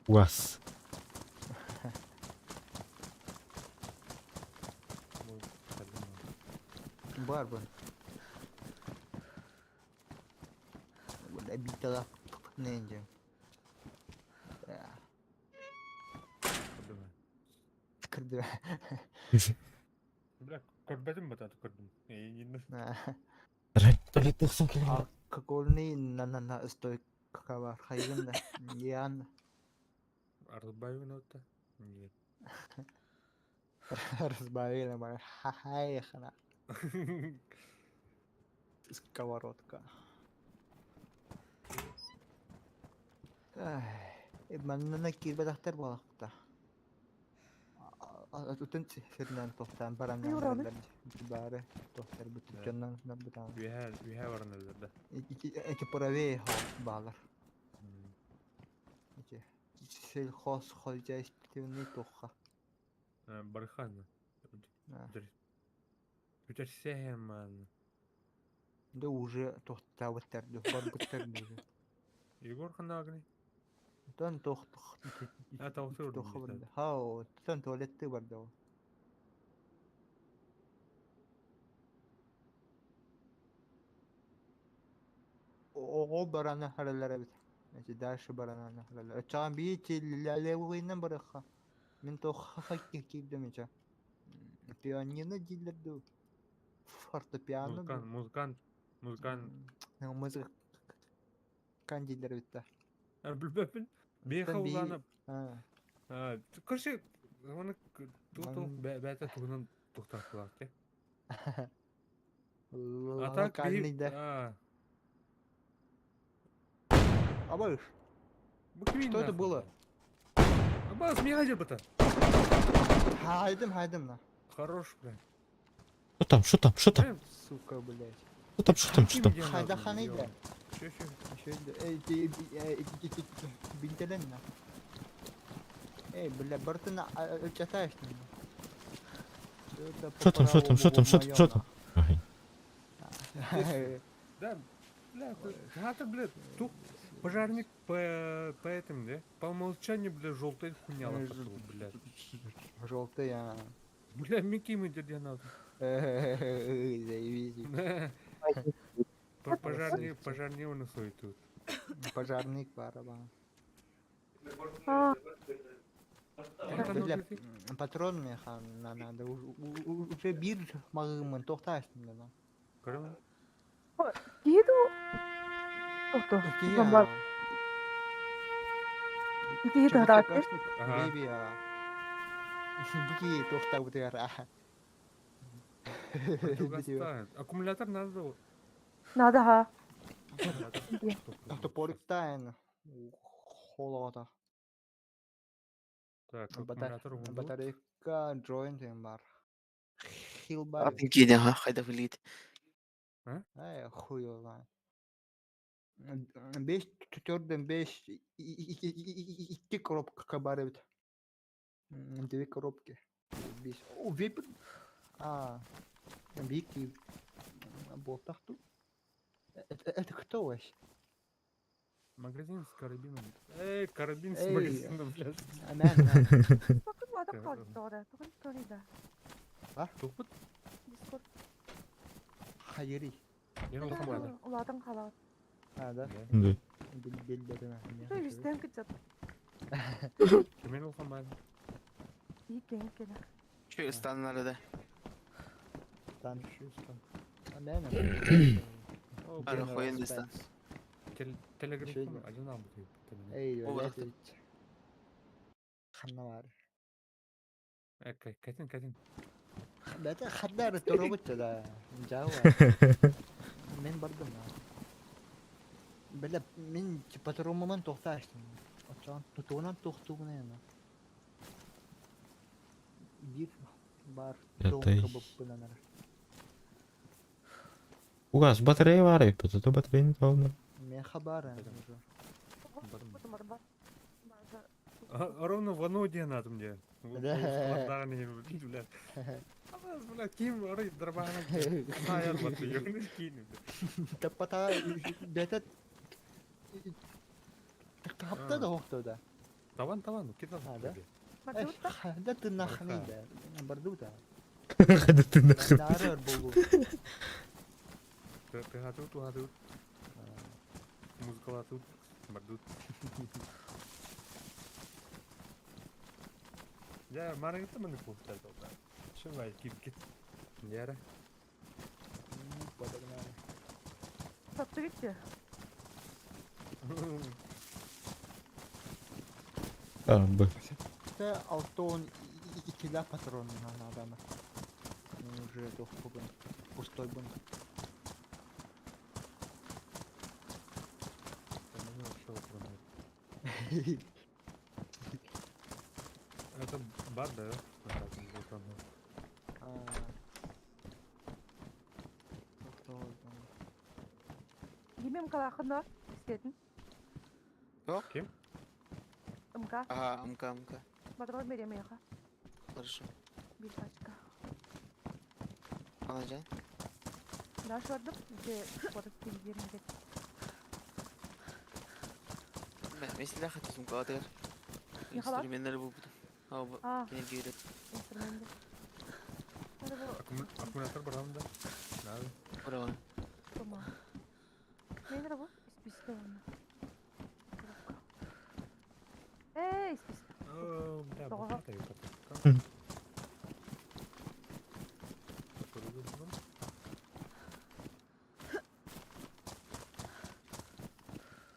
[SPEAKER 2] УАЗ.
[SPEAKER 1] Ну, ходил.
[SPEAKER 4] Бар бун. Вот обитала ненде.
[SPEAKER 1] Ходил.
[SPEAKER 4] Кырды.
[SPEAKER 1] Бля, көрбедім бі таты көрдім. Енді.
[SPEAKER 2] Рэп тықсын келем.
[SPEAKER 4] Алкогольный на стой какова хайганда. Ян.
[SPEAKER 1] Арызбай күні өтті. Нет.
[SPEAKER 4] Разбавили бар. Ха-хай хана. Сковородка. Манна накир бадахтар балакта. Атутын сирнен тохтан бараннан
[SPEAKER 6] Юраны.
[SPEAKER 4] бары тохтар бутчаннан набытан.
[SPEAKER 1] Виһә барын әлдерді.
[SPEAKER 4] Эти правее балар. Эти сельхоз хозяйственный тоха.
[SPEAKER 1] Барыханы. Бүтер сәйем ман.
[SPEAKER 4] Да уже тохта ваттерду, бар буттерду уже.
[SPEAKER 1] Егор хандагыны.
[SPEAKER 4] Тан тохтох.
[SPEAKER 1] Таусы
[SPEAKER 4] Тоха
[SPEAKER 1] ұрдым.
[SPEAKER 4] барды. Хау, тан туалетты барды ол. О барана харалара бит. Эти дальше барана харалара. Чам бити лалевыйнан барыха. Мен тоха хакки кидем ича. Пианино дилерду. Фортепиано.
[SPEAKER 1] Музыкант.
[SPEAKER 4] Музыка кандилер битта.
[SPEAKER 1] Білбеппін. Бейха уланып.
[SPEAKER 4] А,
[SPEAKER 1] Көрсе, оны тұғыл
[SPEAKER 4] Ман-
[SPEAKER 1] бәті тұғынан тұқтап қылақ, те?
[SPEAKER 4] локальный да. Абаш, что это было?
[SPEAKER 1] Абас, мне гадер бұта.
[SPEAKER 4] Хайдым на.
[SPEAKER 1] Хорош, блядь.
[SPEAKER 2] Что там?
[SPEAKER 4] Сука, блядь.
[SPEAKER 2] Что там?
[SPEAKER 4] Хайда ханайда.
[SPEAKER 1] Чё?
[SPEAKER 4] Бинтелен на. Эй, бля, бартына чатаешь ты.
[SPEAKER 2] Что там? Ай.
[SPEAKER 1] Да, бля, это, блядь, тут пожарник по этим, да? По умолчанию, бля, желтый хуйняла потом, блядь.
[SPEAKER 4] Желтый, а.
[SPEAKER 1] Бля, Микки мы дядя надо.
[SPEAKER 4] Заебись.
[SPEAKER 1] Пожарник он стоит тут.
[SPEAKER 4] Пожарник барабан.
[SPEAKER 6] А,
[SPEAKER 4] Бля, патрон мне надо. Уже бир магымын тоқташ да.
[SPEAKER 1] Көрдің?
[SPEAKER 6] Киду. Тохто. Бомба. Киду хадаты.
[SPEAKER 1] Ага.
[SPEAKER 4] Беби, а. Бики тоқта бутыра.
[SPEAKER 1] Аккумулятор надо вот.
[SPEAKER 6] Надо ха.
[SPEAKER 4] Топорықтайын. Холода.
[SPEAKER 1] Так, аккумулятор вот.
[SPEAKER 4] Батарейка джойнт бар. Хил бар.
[SPEAKER 5] Апинкиден қайда білейді.
[SPEAKER 4] Ай, хуйла. 5 4-ден 5 2 коробка бар бит. 2 коробки. 5. О, веб. А. Вики. Болтахту. Это кто вообще?
[SPEAKER 1] Магазин с карабином. Карабин с
[SPEAKER 4] Эй.
[SPEAKER 1] магазином, блядь.
[SPEAKER 4] Мен.
[SPEAKER 6] Bakın adam kaldı orada. Bakın story'de.
[SPEAKER 1] Тухпут?
[SPEAKER 6] Discord.
[SPEAKER 4] Хайри.
[SPEAKER 1] Я не знаю.
[SPEAKER 6] Ulardan kalan.
[SPEAKER 4] Hada.
[SPEAKER 2] Indi.
[SPEAKER 4] Bildirine.
[SPEAKER 6] Şu yüzden kıçat.
[SPEAKER 1] Kimin olsam ben?
[SPEAKER 6] İyi genç gene.
[SPEAKER 5] Şu ıstanları da.
[SPEAKER 4] Tan.
[SPEAKER 1] Şu üstten.
[SPEAKER 4] Ne ne?
[SPEAKER 1] O
[SPEAKER 5] Hadi
[SPEAKER 1] bu
[SPEAKER 5] koyun liste.
[SPEAKER 1] Telegram
[SPEAKER 4] Şey-
[SPEAKER 1] mı? Acından mı diyor?
[SPEAKER 4] Ey
[SPEAKER 5] O
[SPEAKER 4] öyle
[SPEAKER 5] bıraktı.
[SPEAKER 4] hiç. Kanna var.
[SPEAKER 1] Kesin.
[SPEAKER 4] Bete haddar torobut da. Jawa. Men bardım ya. Böyle men patronumun toxtaştım. Açan tutunan toxtuğuna yana. Bir bar
[SPEAKER 2] Yatay.
[SPEAKER 4] kabıp bunlar.
[SPEAKER 2] Ugas batarya var ya. Tutup bataryayı da alma.
[SPEAKER 4] Men haber.
[SPEAKER 1] Барым.
[SPEAKER 6] Барба.
[SPEAKER 1] Ровно в одно день надо мне.
[SPEAKER 4] Да.
[SPEAKER 1] Да, не блядь. Блядь, ким орой дробана. Саяр вот её не скинь.
[SPEAKER 4] Tapata bete hafta da hoxtu da.
[SPEAKER 1] Таван, кида.
[SPEAKER 4] Hadi.
[SPEAKER 6] Мадута.
[SPEAKER 4] Da tırnaknıydı. Bardu da.
[SPEAKER 2] Hadi
[SPEAKER 4] Narar bolu.
[SPEAKER 1] Ты гадут. Музыка тут. Бардут. Ya mara gitti mi bu hafta da? Şimdi var git. Yere.
[SPEAKER 4] Badagna.
[SPEAKER 6] Sattı gitti.
[SPEAKER 2] Tamam bu.
[SPEAKER 4] İşte Alton ikili patron adamı. Уже бун. Пустой бун.
[SPEAKER 1] Это бат, да?
[SPEAKER 6] Yemem kalakını istedin.
[SPEAKER 5] Yok.
[SPEAKER 1] Kim?
[SPEAKER 6] Imka.
[SPEAKER 5] Ага, МК.
[SPEAKER 6] Badrol veremeye ha.
[SPEAKER 5] Хорошо.
[SPEAKER 6] Bir başka.
[SPEAKER 5] Anacan.
[SPEAKER 6] Daha şördüm. İşte orası bilgilerini de.
[SPEAKER 5] Mesela hatırım kader.
[SPEAKER 6] Ne kadar?
[SPEAKER 5] İnstrümanları bu. Ha bu.
[SPEAKER 6] Aa,
[SPEAKER 5] Yine geri.
[SPEAKER 6] instrümende. Hadi bu.
[SPEAKER 1] Аккумулятор барам да. Надо.
[SPEAKER 5] Bravo.
[SPEAKER 6] Tamam. Nedir bu? İspiste onu. İspiste.
[SPEAKER 1] Бля,
[SPEAKER 6] Ага.
[SPEAKER 1] батарейка её потом.
[SPEAKER 2] Мгм.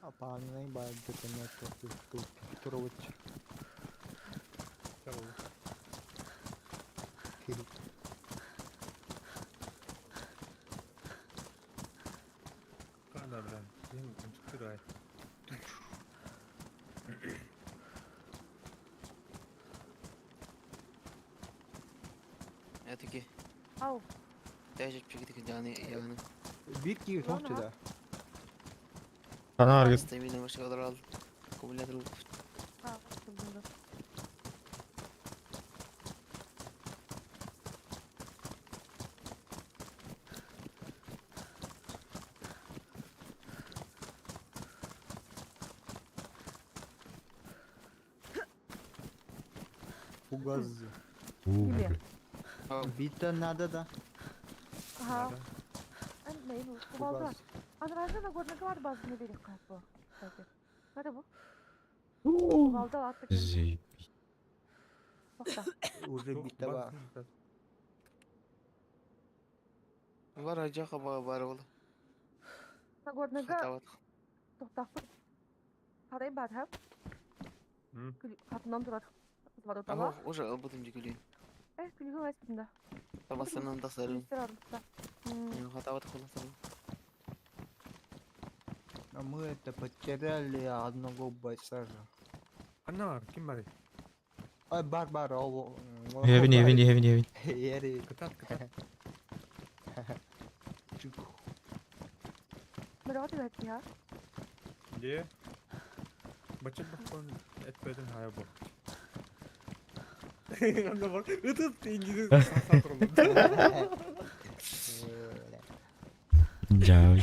[SPEAKER 4] Апанный барды тенето тут труч.
[SPEAKER 1] Када, бля. Блин, кончиктирай.
[SPEAKER 5] Это ki.
[SPEAKER 6] Au.
[SPEAKER 5] Değecek bir şekilde yani yani.
[SPEAKER 4] Bir ki hoxtu da.
[SPEAKER 2] Sana var git.
[SPEAKER 5] Sistemiyle başka kadar aldım. Akkumülatör bu.
[SPEAKER 6] Ha, buldum.
[SPEAKER 4] Фугаз.
[SPEAKER 6] Gibi.
[SPEAKER 5] Ha,
[SPEAKER 4] Bitta надо да.
[SPEAKER 6] Aha. Ben neyi bu? Bu balda.
[SPEAKER 4] Фугаз.
[SPEAKER 6] Andrajda da görmek var bazını verip kalk bu. Hadi. Hadi bu. Bu balda attık.
[SPEAKER 2] Zey.
[SPEAKER 6] Bak da.
[SPEAKER 4] Уже bitta var.
[SPEAKER 5] var acaba var ola.
[SPEAKER 6] Ha görmek
[SPEAKER 5] Hatavat.
[SPEAKER 6] tohtaklı. Parayı var ha.
[SPEAKER 1] Hı.
[SPEAKER 6] Katından durar. Var o
[SPEAKER 5] Ama
[SPEAKER 6] tava.
[SPEAKER 5] уже albutum cigülüyor.
[SPEAKER 6] Külüğü var üstünde.
[SPEAKER 5] Tabasının da sarın.
[SPEAKER 6] Üstler arasında.
[SPEAKER 5] Hatavat kullansalım.
[SPEAKER 4] А мы это потеряли одного бойца же.
[SPEAKER 1] Anne var, kim var?
[SPEAKER 4] Ай, бар, ол.
[SPEAKER 2] Evin.
[SPEAKER 4] Ери.
[SPEAKER 1] Kıtat.
[SPEAKER 6] Böyle var evet ya.
[SPEAKER 1] Diye. Bacak bakon etmedin haya bu. Anne bak, ıtıt İngiliz satırım.
[SPEAKER 2] Jauh.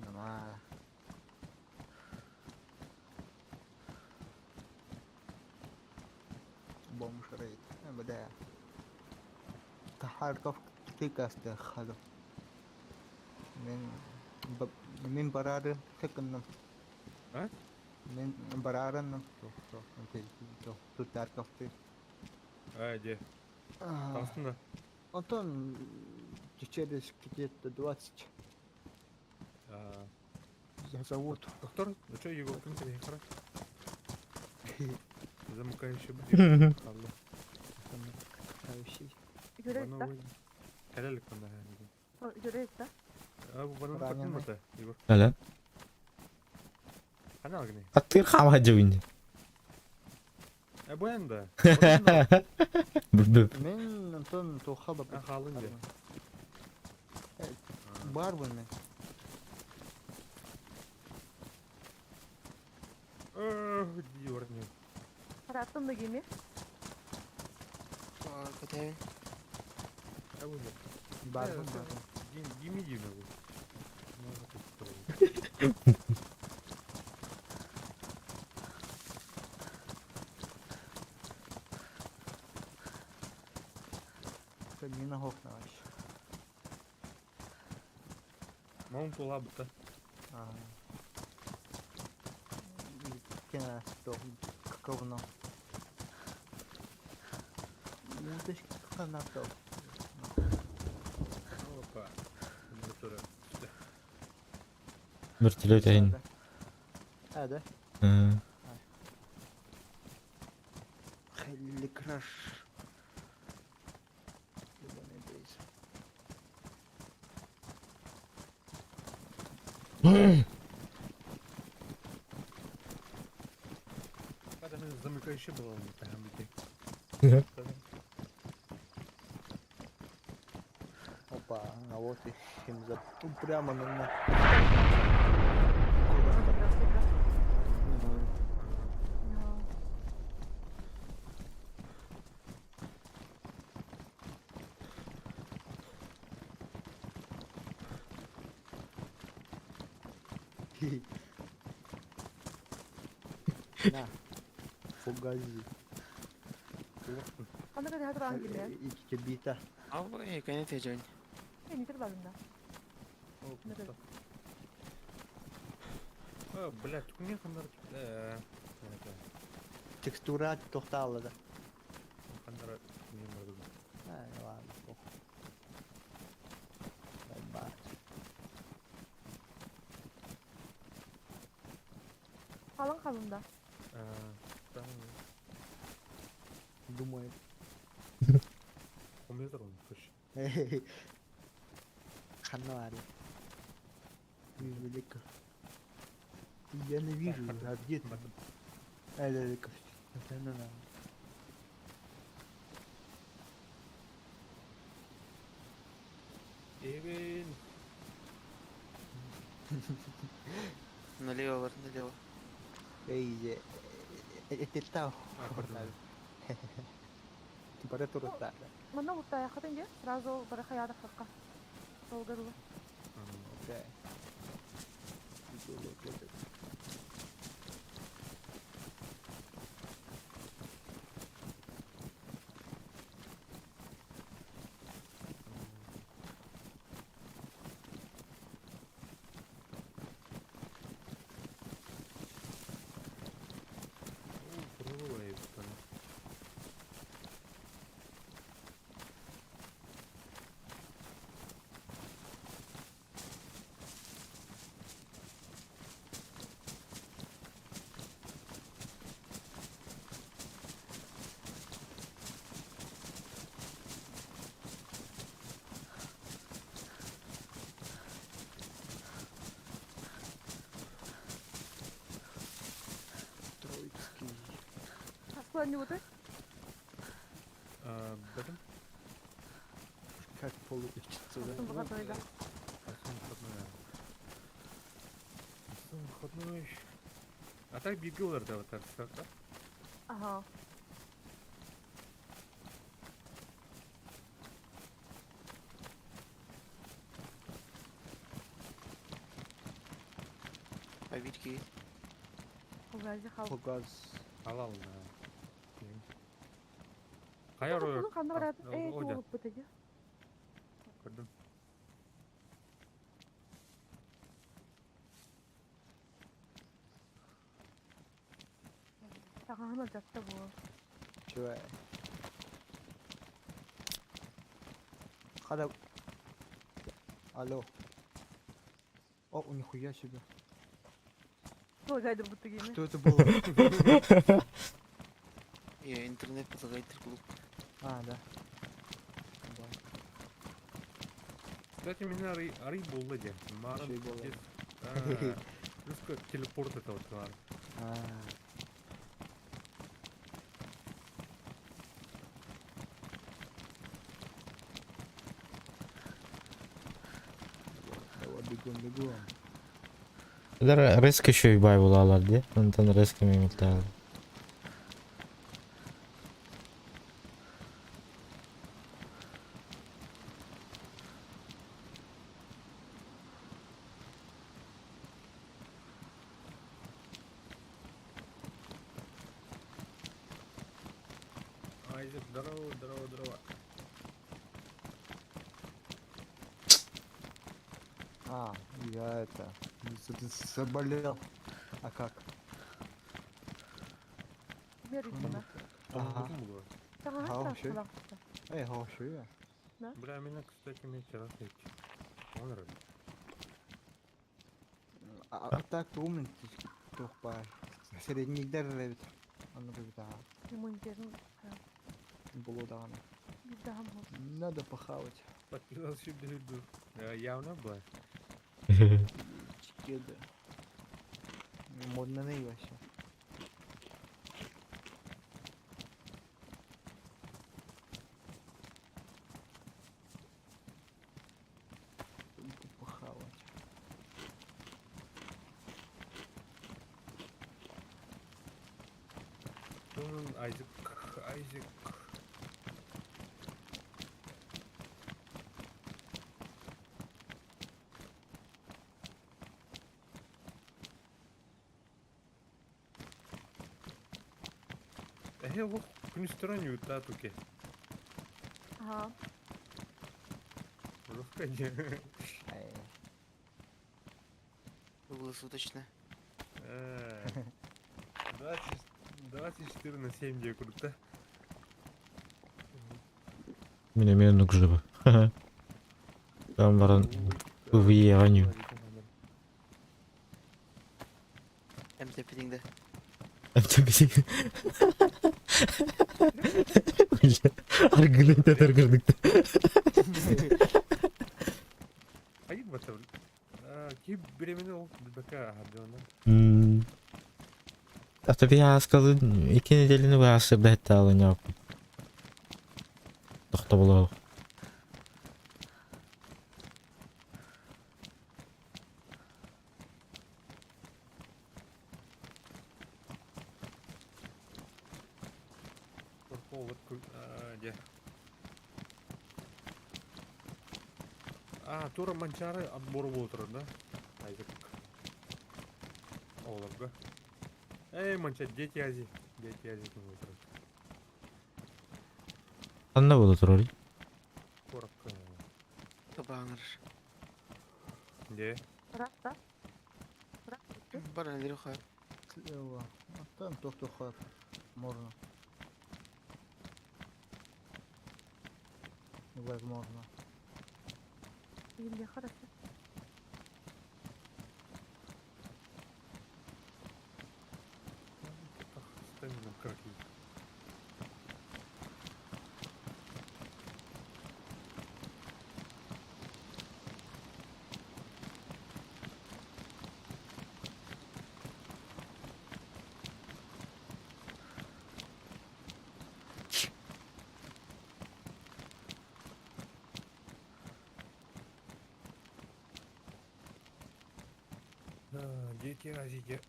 [SPEAKER 4] Нормально. Бомж рейд. بدأ. Харьков тыкасты хаду. Мен Мен барары хекеннем.
[SPEAKER 1] А?
[SPEAKER 4] Мен барарыннам. Туттар кафты.
[SPEAKER 1] Де. Астында.
[SPEAKER 4] Антон через где-то 20 за завод.
[SPEAKER 1] Доктор, ну что, его кім сені қара? Замыкающий буде. Қалды.
[SPEAKER 4] Тающий.
[SPEAKER 6] Жүрейік та.
[SPEAKER 1] Кәлелік қанда.
[SPEAKER 6] Жүрейік та.
[SPEAKER 1] Бұл бана
[SPEAKER 4] Раненый.
[SPEAKER 1] қатын мата, Егор.
[SPEAKER 2] Öyle.
[SPEAKER 1] Қана алгыне.
[SPEAKER 2] Attır kama cebinde.
[SPEAKER 1] Bu enda.
[SPEAKER 2] Büp.
[SPEAKER 4] Мен Антон тухаба.
[SPEAKER 1] Қалың де.
[SPEAKER 4] Бар бұл мен.
[SPEAKER 1] Егор не.
[SPEAKER 6] Қараттым да кеме.
[SPEAKER 5] Көтәбин.
[SPEAKER 1] Bu ne?
[SPEAKER 4] Бар бұл бар.
[SPEAKER 1] Гими bu.
[SPEAKER 4] Мина хокна аш.
[SPEAKER 1] Маун тула бұта.
[SPEAKER 4] Кена то каковно. Мутыш канапто.
[SPEAKER 1] Опа. Мотора.
[SPEAKER 2] Vertiliyor tayin.
[SPEAKER 4] Hadi.
[SPEAKER 2] Hı.
[SPEAKER 4] Hayli краш.
[SPEAKER 1] Hadi ben замыкающий был он там где.
[SPEAKER 4] Опа, а вот и химза. Прямо на меня. На. Фугази.
[SPEAKER 6] Қандай қайда тұрған келе?
[SPEAKER 4] İki bita.
[SPEAKER 5] Абы экене тежен.
[SPEAKER 6] Не тір бабында.
[SPEAKER 1] Блядь, күнге қандар.
[SPEAKER 4] Текстура тоқталды да.
[SPEAKER 1] Қандар не болды.
[SPEAKER 4] Ладно, пох. Бар.
[SPEAKER 6] Қалың қалында.
[SPEAKER 4] Думаю.
[SPEAKER 1] Компьютер он көш.
[SPEAKER 4] Канал. Велико. Я не вижу, а где ты? Это ну надо.
[SPEAKER 1] Евин.
[SPEAKER 5] Налево, бар, налево.
[SPEAKER 4] Эй, это тау. Температура так.
[SPEAKER 6] Мына ұттай ақытын де, сразу бір қаяды қырқа. Сол көргі.
[SPEAKER 4] Окей. Троицкий.
[SPEAKER 6] Аслан не ұтай?
[SPEAKER 1] Бәдім?
[SPEAKER 4] Как получится, да?
[SPEAKER 6] Тұм бұға тойда.
[SPEAKER 1] Выходной. А так беги оларда вот так сака.
[SPEAKER 6] Ага.
[SPEAKER 5] Авитки.
[SPEAKER 6] Құлғазы қал.
[SPEAKER 4] Погаз.
[SPEAKER 1] Алал на. Қайыр ой.
[SPEAKER 6] Құлын қанды баратын? Эй,
[SPEAKER 1] Ойда.
[SPEAKER 6] туылып бітеді.
[SPEAKER 1] Көрдім.
[SPEAKER 6] Ага, жатта бу.
[SPEAKER 4] Чувай. Хада. Алло. О, нихуя себе.
[SPEAKER 6] Ой, гайды бутты кийими.
[SPEAKER 4] Что это было?
[SPEAKER 5] Я интернет подлагает клуб.
[SPEAKER 4] А, да.
[SPEAKER 1] Кстати, меня арый болды де. Маған
[SPEAKER 4] Şey болды.
[SPEAKER 1] Плюс телепорт это вот var.
[SPEAKER 4] А. Давай бегом, бегом.
[SPEAKER 2] Ular risk еще бай булалар де. Ondan risk мемелтар.
[SPEAKER 1] Айзек, здорово, здорово, здорово.
[SPEAKER 4] А, я это... Ты заболел. А как?
[SPEAKER 6] Меридина.
[SPEAKER 4] Ага.
[SPEAKER 6] Ага,
[SPEAKER 4] Ага,
[SPEAKER 6] так,
[SPEAKER 4] вообще.
[SPEAKER 6] так.
[SPEAKER 4] Эй, хорошо.
[SPEAKER 1] Бля, меня, кстати, мне террас идти. Он нравится.
[SPEAKER 4] А так умный ты тупо. Среднегдер ревит. Аны да.
[SPEAKER 6] Иммунитетин
[SPEAKER 4] Было да.
[SPEAKER 6] биздаган бол.
[SPEAKER 4] Надо похавать.
[SPEAKER 1] Подписал сюда иду. Явно было.
[SPEAKER 4] Чикеды. Модно не вообще. Похавать.
[SPEAKER 1] Айзек, Айзек. Вот күнүстөрөн ютта туке.
[SPEAKER 6] Ага.
[SPEAKER 1] Розкаде.
[SPEAKER 4] Ай.
[SPEAKER 5] Круглосуточно.
[SPEAKER 1] 24 на 7 где круто.
[SPEAKER 2] Миноменник живы. Там баран өвие аню.
[SPEAKER 5] МТ-петиңде.
[SPEAKER 2] Аргумент аргумент.
[SPEAKER 1] Ayıp mı tabii? Ki birimini ol bilbeka harcıyorlar.
[SPEAKER 2] Ata bir askalı 2 nedelini bu asırda hatta alın yok. Dokta bulu.
[SPEAKER 1] Korku olur de. Тура манчары отбор болуп да? Айзек. Оларга. Эй, манча, дети ази. Дети ази деп отурат.
[SPEAKER 2] Анда болу турар.
[SPEAKER 1] Корак.
[SPEAKER 5] Табаңыр.
[SPEAKER 1] Де.
[SPEAKER 6] Бырақ та. Бырақ.
[SPEAKER 5] Бар әлдері қойып.
[SPEAKER 4] Слева. А там то хап. Можно. Возможно.
[SPEAKER 6] Елге қарасы.
[SPEAKER 1] Стамина краки.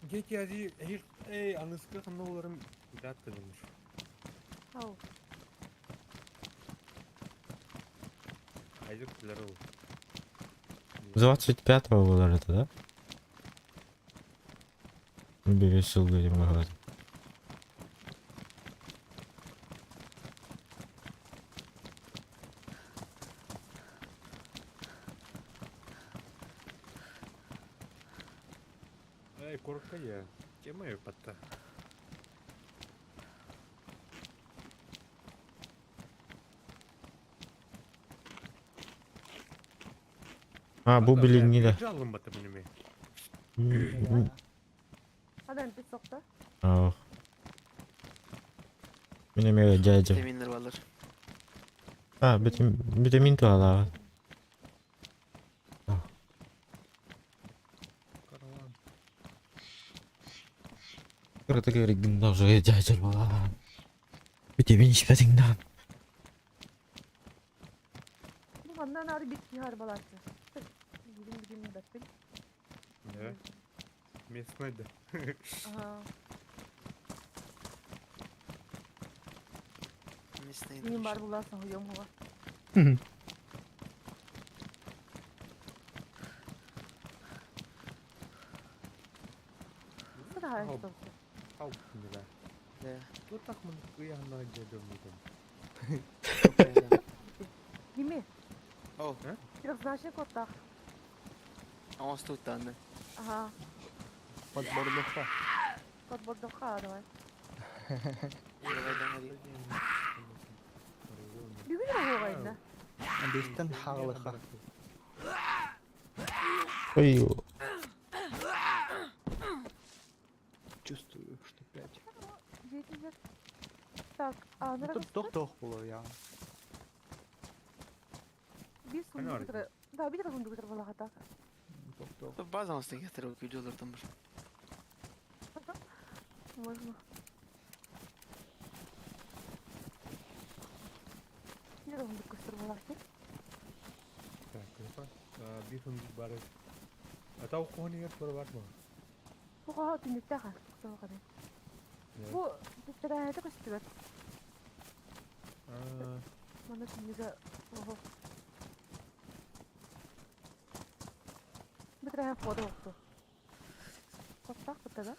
[SPEAKER 1] Дети ази. Эй, аныска канауларым датты demiş.
[SPEAKER 6] Ау.
[SPEAKER 1] Айзек билер ол.
[SPEAKER 2] 25-го болар это, да? Береш жыл дейм бағалады.
[SPEAKER 1] Эй, корка я. Кема я патта.
[SPEAKER 2] Ha bu bilingi de.
[SPEAKER 1] Alın batı benim.
[SPEAKER 6] Hadi bir sokta.
[SPEAKER 2] Oh. Benim eve cacım.
[SPEAKER 5] Vitaminler varlar.
[SPEAKER 2] Ha vitamin tuğala.
[SPEAKER 1] Karavan.
[SPEAKER 2] Kırıtı kırık da cacıl var. Vitamin içmediğinden.
[SPEAKER 6] Bu benden hadi bitki harbalarsa. Bizim bakın.
[SPEAKER 1] Evet. Местный.
[SPEAKER 6] Aha.
[SPEAKER 5] Местные
[SPEAKER 6] Benim var
[SPEAKER 5] души.
[SPEAKER 6] bunlar sahıyorum hava. Sıra her
[SPEAKER 1] Hop.
[SPEAKER 6] olsun.
[SPEAKER 1] Хау нельзя.
[SPEAKER 5] Да.
[SPEAKER 1] Тут так мы куяна дедом.
[SPEAKER 6] Kimi?
[SPEAKER 5] О,
[SPEAKER 6] Biraz значит kotta.
[SPEAKER 5] он тут там.
[SPEAKER 6] Aha.
[SPEAKER 4] Подбордоха.
[SPEAKER 6] Kod bordokha давай. Bir gün hava oyunda.
[SPEAKER 4] Бестен хағылыха.
[SPEAKER 2] Ой.
[SPEAKER 4] Чувствую, что 5.
[SPEAKER 6] Жетиler. Так, а
[SPEAKER 4] Ну,
[SPEAKER 6] nereye
[SPEAKER 4] тут тох было, я.
[SPEAKER 6] bir
[SPEAKER 1] Hani
[SPEAKER 6] sundu
[SPEAKER 1] var
[SPEAKER 6] bitir. Daha bir de sundu bitir valla hatta.
[SPEAKER 4] Тох.
[SPEAKER 5] Тут базовый гетеров видеолар там бар.
[SPEAKER 6] Можно. Bir de sundu kusur valla ki.
[SPEAKER 1] Так, это. Бифон бары. Ата оқуын егер көріп бар ма?
[SPEAKER 6] Bu kaha tümlükte kal. Kusura bakma. Bu tutturaydı kusur. Bana tümlüğe oho. Bir tane foto oldu. Kotak bu da.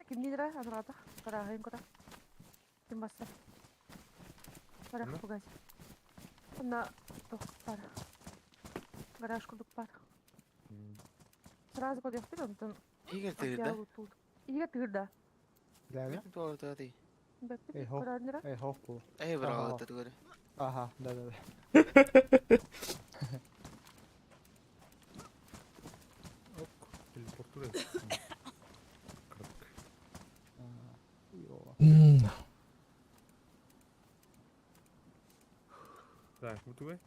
[SPEAKER 6] Kim bilir ha adrada. Karahın kota. Kim bastı? Para
[SPEAKER 1] Ne?
[SPEAKER 6] kapı Ona para. Гараж курдук бар. Сразу подъехал вперед, он
[SPEAKER 5] Игорь, ты, да?
[SPEAKER 6] тут. И ты, да.
[SPEAKER 4] Ләве?
[SPEAKER 5] Кто это ты?
[SPEAKER 4] Эй, хоп.
[SPEAKER 6] Коронера.
[SPEAKER 4] Эй, хоп был.
[SPEAKER 5] Эй,
[SPEAKER 4] Ага.
[SPEAKER 5] брал это, говорю.
[SPEAKER 4] Ага, да-да-да.
[SPEAKER 1] Телепортура.
[SPEAKER 4] Хуёво.
[SPEAKER 1] Так, вот вы.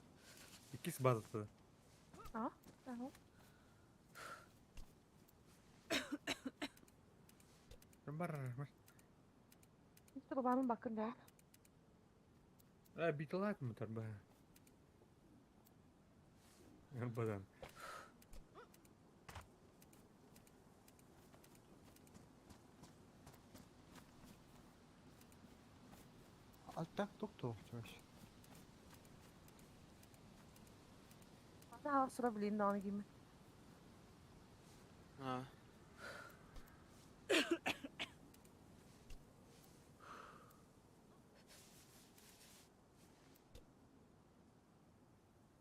[SPEAKER 1] Якісь база туди.
[SPEAKER 6] Ага.
[SPEAKER 1] Бар.
[SPEAKER 6] İşte babamın bakın da.
[SPEAKER 1] Биталайт mı tarba? Badan.
[SPEAKER 4] А так тук-тук, чаще.
[SPEAKER 6] Daha sıra bileyim daha gibi.
[SPEAKER 5] А,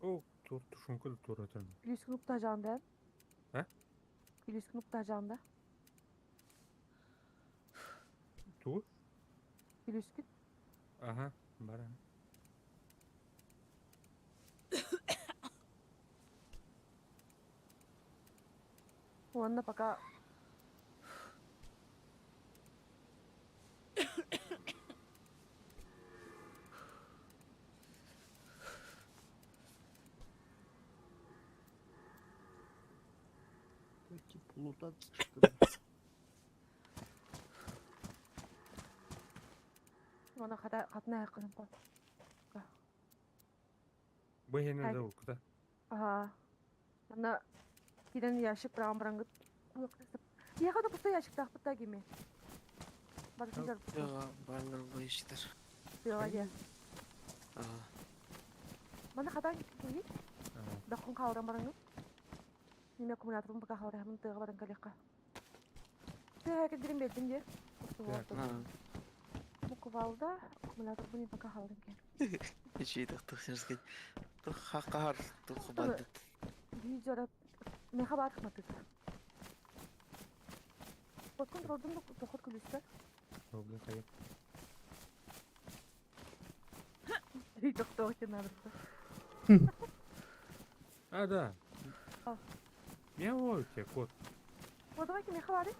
[SPEAKER 1] О, тушункul туратын.
[SPEAKER 6] Gülüskün Uktacanda.
[SPEAKER 1] He?
[SPEAKER 6] Gülüskün Uktacanda.
[SPEAKER 1] Ту?
[SPEAKER 6] Gülüskün.
[SPEAKER 1] Ага, бара.
[SPEAKER 6] Onunla пока
[SPEAKER 4] Эти плутат, что ли?
[SPEAKER 6] ona kadar katına yakınım bak.
[SPEAKER 1] Bu yine
[SPEAKER 6] Haydi.
[SPEAKER 1] de o kadar.
[SPEAKER 6] Ага. Она киден ящик прям Я хочу пустой ящик так путай гими. Бардыгар
[SPEAKER 5] Yok, barlar bu işler.
[SPEAKER 6] пироге.
[SPEAKER 5] Ага.
[SPEAKER 6] Mana kadar gittin? Dakun kawran barang. Nime akkumulatorun baka kawran mun tega barang kalika. Tega kedirin bedin je.
[SPEAKER 5] Ha.
[SPEAKER 6] Bu kuvalda akkumulator bunu baka kawran ken.
[SPEAKER 5] Hiç iyi tık tık şirskin. Tık hakkar tık kubadet.
[SPEAKER 6] Видео меха бархматык. Bakın gördün mü tokut kulüsler?
[SPEAKER 1] Oldu kayıp.
[SPEAKER 6] Çok doğru kenarında.
[SPEAKER 1] А, да.
[SPEAKER 6] А.
[SPEAKER 1] Мяу, тебе кот.
[SPEAKER 6] Вот давайте меха варим.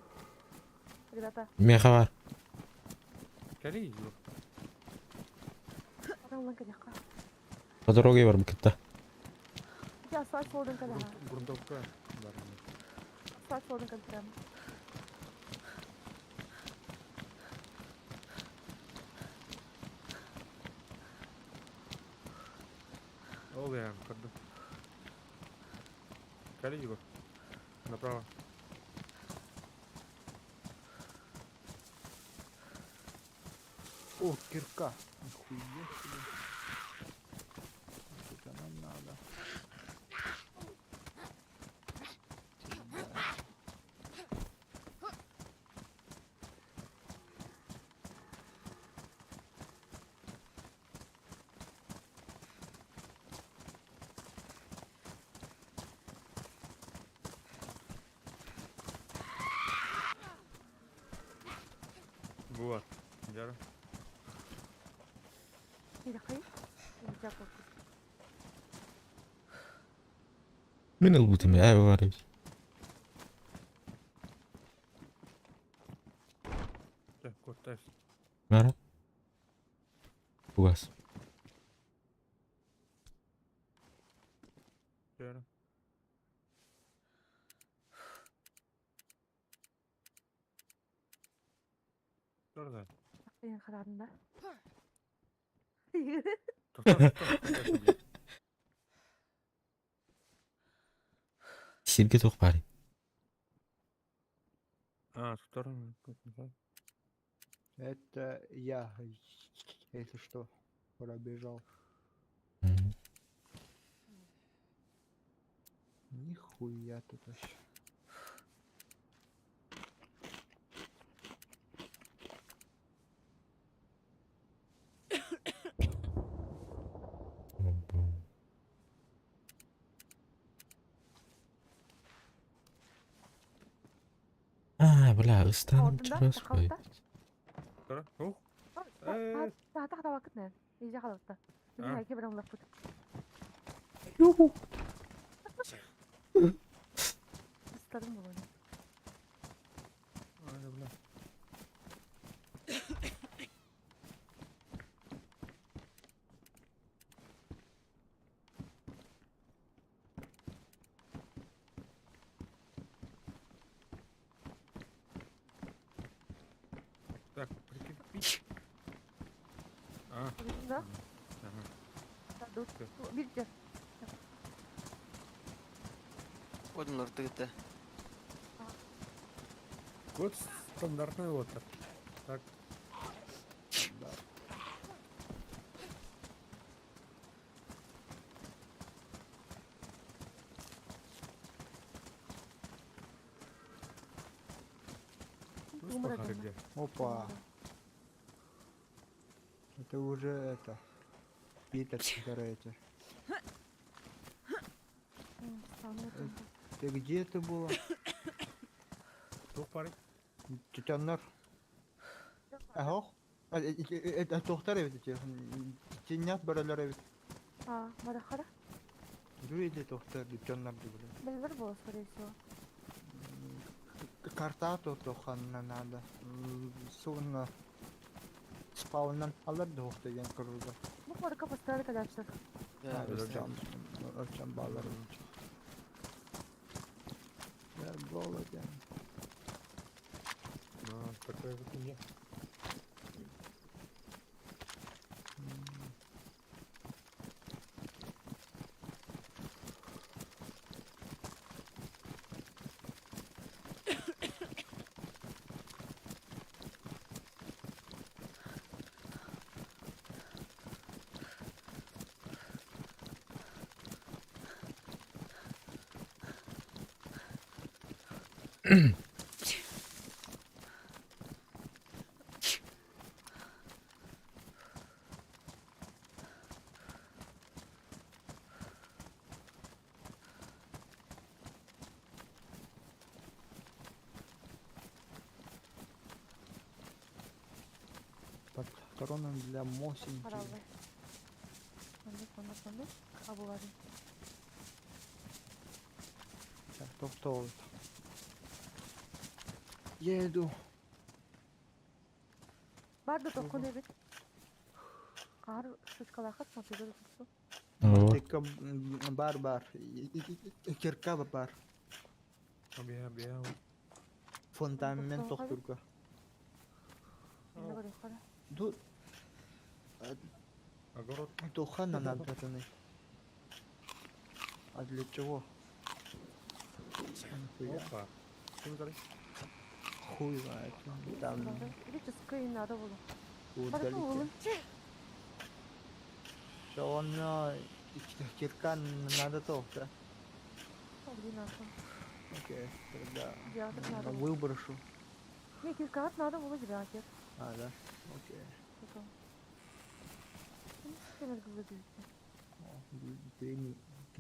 [SPEAKER 6] Ребята,
[SPEAKER 2] Меха бар.
[SPEAKER 1] Кали, yok.
[SPEAKER 6] adam lan kadar.
[SPEAKER 2] По дороге бар букетта.
[SPEAKER 6] Ya saç soğudun kadar.
[SPEAKER 1] Грунтовка бар.
[SPEAKER 6] Saç soğudun kadar.
[SPEAKER 1] Ол я кырды. Кали, Егор. Направо.
[SPEAKER 4] О, кирка. Нихуя себе. Это нам надо.
[SPEAKER 1] Вот. Яра.
[SPEAKER 6] Bir dakika. Bir dakika.
[SPEAKER 2] Мен ыл бутым я бар.
[SPEAKER 1] Так, кот тайс.
[SPEAKER 2] Мара. Угас.
[SPEAKER 1] Яра. Orada.
[SPEAKER 6] Benim kararımda.
[SPEAKER 1] To'xta.
[SPEAKER 2] Сирге тоқ бар.
[SPEAKER 1] А, в сторону.
[SPEAKER 4] Это я, если что, пробежал. Нихуя тут вообще.
[SPEAKER 2] Бля, ыстанып
[SPEAKER 6] Orada
[SPEAKER 2] чыгасыз кой.
[SPEAKER 6] kaldı.
[SPEAKER 1] Тора. Ух.
[SPEAKER 6] Daha vakit ne? İyice kaldı. Bizim
[SPEAKER 1] Ha.
[SPEAKER 6] herkese bir anlık tut. Isladım bunu.
[SPEAKER 1] Ай, бля. Так, прикрепить. А,
[SPEAKER 6] Arasında.
[SPEAKER 1] ага.
[SPEAKER 6] Dur. Bir de.
[SPEAKER 5] Однор тыгыта.
[SPEAKER 1] Вот стандартный вот так. Так. Ну,
[SPEAKER 6] Умрет
[SPEAKER 1] спахали
[SPEAKER 6] она.
[SPEAKER 1] где?
[SPEAKER 4] Опа. Это уже это. Питер сигареты.
[SPEAKER 6] Anladım.
[SPEAKER 4] Ты где это было?
[SPEAKER 1] Тух парень.
[SPEAKER 4] Титанар. Ага. Это тохтар evet эти. Тинят баралар evet.
[SPEAKER 6] Ha, madakara.
[SPEAKER 4] Дуэли тохтар титанар дебиле.
[SPEAKER 6] Belver bu скорее всего.
[SPEAKER 4] Карта тоханна надо. Суна спауннан алар тохтеген кырылды.
[SPEAKER 6] Bu kodu kapasiteli arkadaşlar.
[SPEAKER 5] Я
[SPEAKER 4] Ölçem bağları olacak. Ya bu olacak.
[SPEAKER 1] А, такая вот хуйня.
[SPEAKER 4] Корона для мосинки.
[SPEAKER 6] Қаралбай. Сонда. Абуларын.
[SPEAKER 4] Так, тоқтол. Еду.
[SPEAKER 6] Барды тоқын ебет. Қар шучкалақат мотыгы тұтты.
[SPEAKER 2] О,
[SPEAKER 4] Текка бар. Кирка бар.
[SPEAKER 1] Бия.
[SPEAKER 4] Фундамент
[SPEAKER 6] Тоқтол
[SPEAKER 4] тоқтурга.
[SPEAKER 6] Енді көрек қара.
[SPEAKER 4] Ду
[SPEAKER 1] Огород.
[SPEAKER 4] тохан надо. А для чего?
[SPEAKER 1] Опа. Ким зарай?
[SPEAKER 4] Хуй знает. Там
[SPEAKER 6] Видите, скай надо было.
[SPEAKER 4] удалить.
[SPEAKER 6] Олым.
[SPEAKER 4] Он кирка надо тоқта.
[SPEAKER 6] Блин, ашо.
[SPEAKER 4] Окей, тогда
[SPEAKER 6] Диатр надо было.
[SPEAKER 4] выброшу.
[SPEAKER 6] Не, киркат надо было диатр.
[SPEAKER 4] А, да? Окей.
[SPEAKER 6] Потом. Темір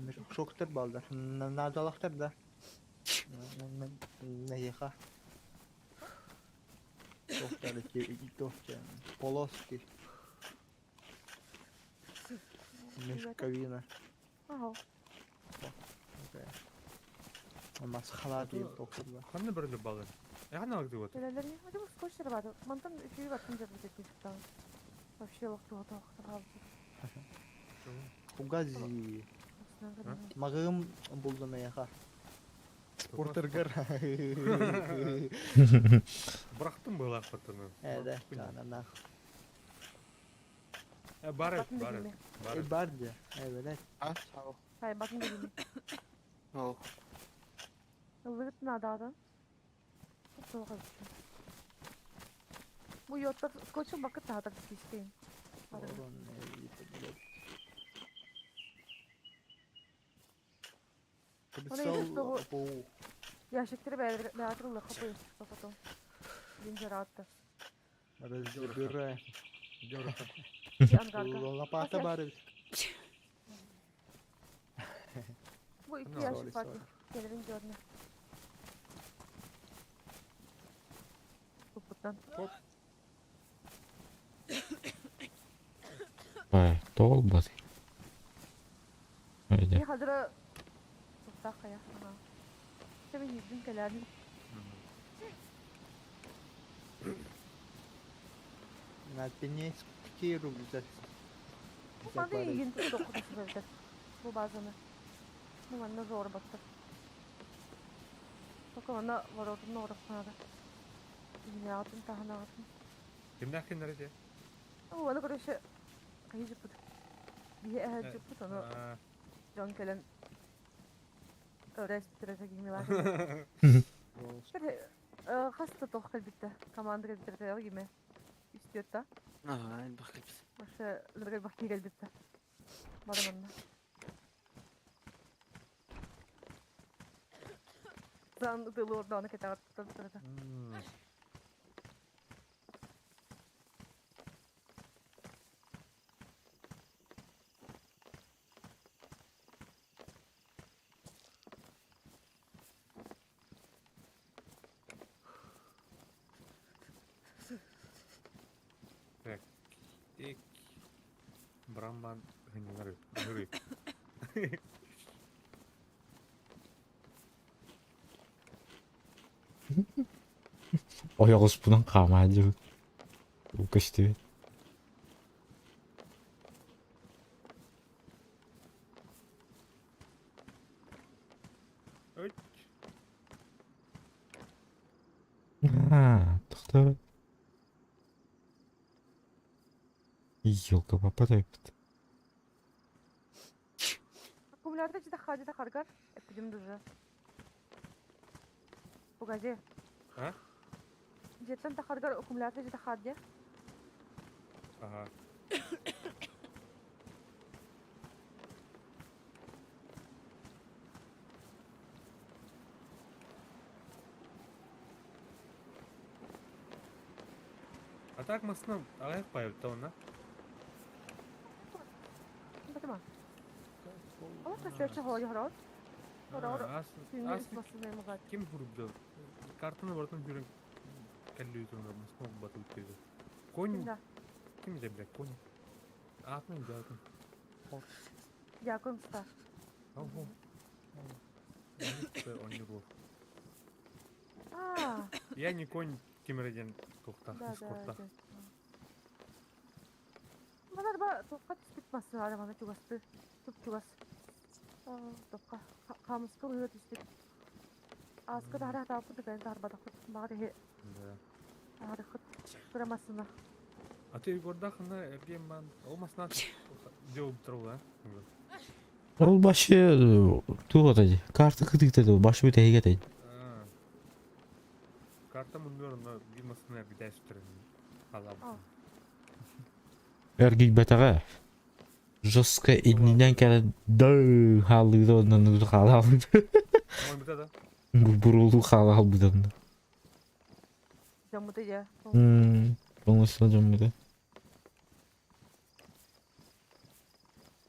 [SPEAKER 6] кызы
[SPEAKER 4] Шоктар балдар. Надалақтар да. Наеха. Шоктар тоқта. Полоски. Мешковина.
[SPEAKER 6] Ага.
[SPEAKER 4] Окей. Масхалат ел тоқтар.
[SPEAKER 1] Қандай бірлі балын? Яғына ағды өті?
[SPEAKER 6] Телелеріне, өте бұл скотчтар бады. Мантан үшеуі баттын жер бітет бешіктан. Вообще лоқты ота оқтар қалды.
[SPEAKER 4] Хугази.
[SPEAKER 6] Осынан кәдімі.
[SPEAKER 4] Мағым бұлды наеха. Спортергар.
[SPEAKER 1] Бұрақтың бұл ақпатыны.
[SPEAKER 4] Да, на.
[SPEAKER 1] Бар
[SPEAKER 6] Батын
[SPEAKER 1] бар.
[SPEAKER 6] дегеме.
[SPEAKER 4] Бар де. Evet.
[SPEAKER 6] Хай, батын дегеме.
[SPEAKER 5] Ол.
[SPEAKER 6] Ылығыттын ададан. Соға бітті. Бұл йоттар скотчын бақыт тағдар кестейін. Яшектері бәятыр ұлы қапы ешікті потом. Бенжер атты.
[SPEAKER 4] Разбирай.
[SPEAKER 6] Ангарга.
[SPEAKER 4] Лопата бары.
[SPEAKER 6] Bu iki
[SPEAKER 1] Sorry,
[SPEAKER 6] yaşı farklı. Gelirin görme. Puputtan.
[SPEAKER 2] бай, тол бады.
[SPEAKER 6] Ne
[SPEAKER 2] Öyle.
[SPEAKER 6] kadar tutsak kaya. Tabii yüzün kelerdi.
[SPEAKER 4] На пенесь киру взять.
[SPEAKER 6] Bu bana ilgin tuttu okudusu böyle. Bu bazını. Bu bana zor baktı. Bak bana var odunun orasına da. Dünya atın tahana atın.
[SPEAKER 1] Kimden kimlere de?
[SPEAKER 6] Bu bana göre şey. Kayı cıpıt. Bir ehel cıpıt onu. Can kelen. Öğrenç bitirecek giymiyorlar. Böyle hasta tohkal bitti. Kamandı bitirecek gibi. İstiyor da.
[SPEAKER 5] Ага, бақылбыз.
[SPEAKER 6] Başka bir bakıya geldi bitti. Varım onunla. Zan dolu orada onu kete attı sırada.
[SPEAKER 1] İlk Bramban hınyaları. Hırı.
[SPEAKER 2] Oyak uspunun kamacı. Bu kıştı.
[SPEAKER 1] Öç.
[SPEAKER 2] Ha, toxta. Ёлка попадает.
[SPEAKER 6] Аккумулятор ciddi hacı da kargar. Epidem duzu. Bu gazı.
[SPEAKER 1] Ha?
[SPEAKER 6] Cidden de kargar akkumulятор ciddi hacı.
[SPEAKER 1] Aha. Атак масына аяқ байып та оны.
[SPEAKER 6] Bakma. Ama kastetçi hali harat. Harat. Filmin
[SPEAKER 1] Ас
[SPEAKER 6] isması ne mugat.
[SPEAKER 1] ким vurdu? Kartını vurdum yürek kelli yüzüne masına batı bitti. Konь
[SPEAKER 6] Kimda?
[SPEAKER 1] Kim de bilek koni. Atmayın zaten.
[SPEAKER 6] Дякуем, Стас.
[SPEAKER 1] Ого. Он не был.
[SPEAKER 6] А,
[SPEAKER 1] Я не конь кемерден тоқтақ,
[SPEAKER 6] да, да,
[SPEAKER 1] спортта.
[SPEAKER 6] да. Манар ба топқа түспит басы араманы чугасты. Туп чугас. Топқа камыскы үйө түспит. Аскы дара тапы деген дарбада кыт бары хе
[SPEAKER 1] Да.
[SPEAKER 6] ары кыт сурамасына.
[SPEAKER 1] А ты горда хана эрген бан. Олмасына жауып тұру, а?
[SPEAKER 2] Ол башы туғатады. Карты кытыктады, башы өте егетеді.
[SPEAKER 1] Карта мұндырына білмасына әргі дәс түрін. Қалап.
[SPEAKER 6] А.
[SPEAKER 2] Әргей бәтаға. Жостқа едінен кәлі дөу халыды ондан ұзы қалы алды.
[SPEAKER 1] Ой, бұта да.
[SPEAKER 2] Бұрылу қалы алды.
[SPEAKER 6] Жамыды я.
[SPEAKER 2] Полностью жамыды.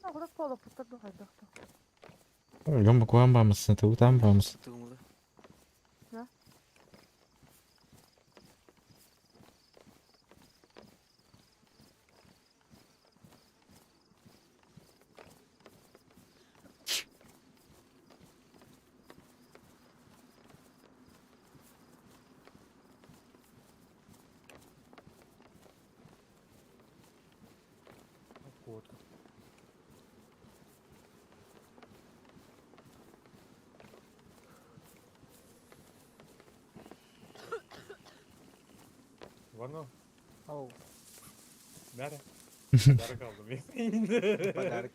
[SPEAKER 6] А, куда пола путады гайдакта.
[SPEAKER 2] Жамы көйен бамысын, тұғытан бамысын.
[SPEAKER 5] Тыгымды.
[SPEAKER 1] Вот. Вано,
[SPEAKER 4] Ау,
[SPEAKER 1] бәрі. Бәрі қалды мен.
[SPEAKER 4] подарок.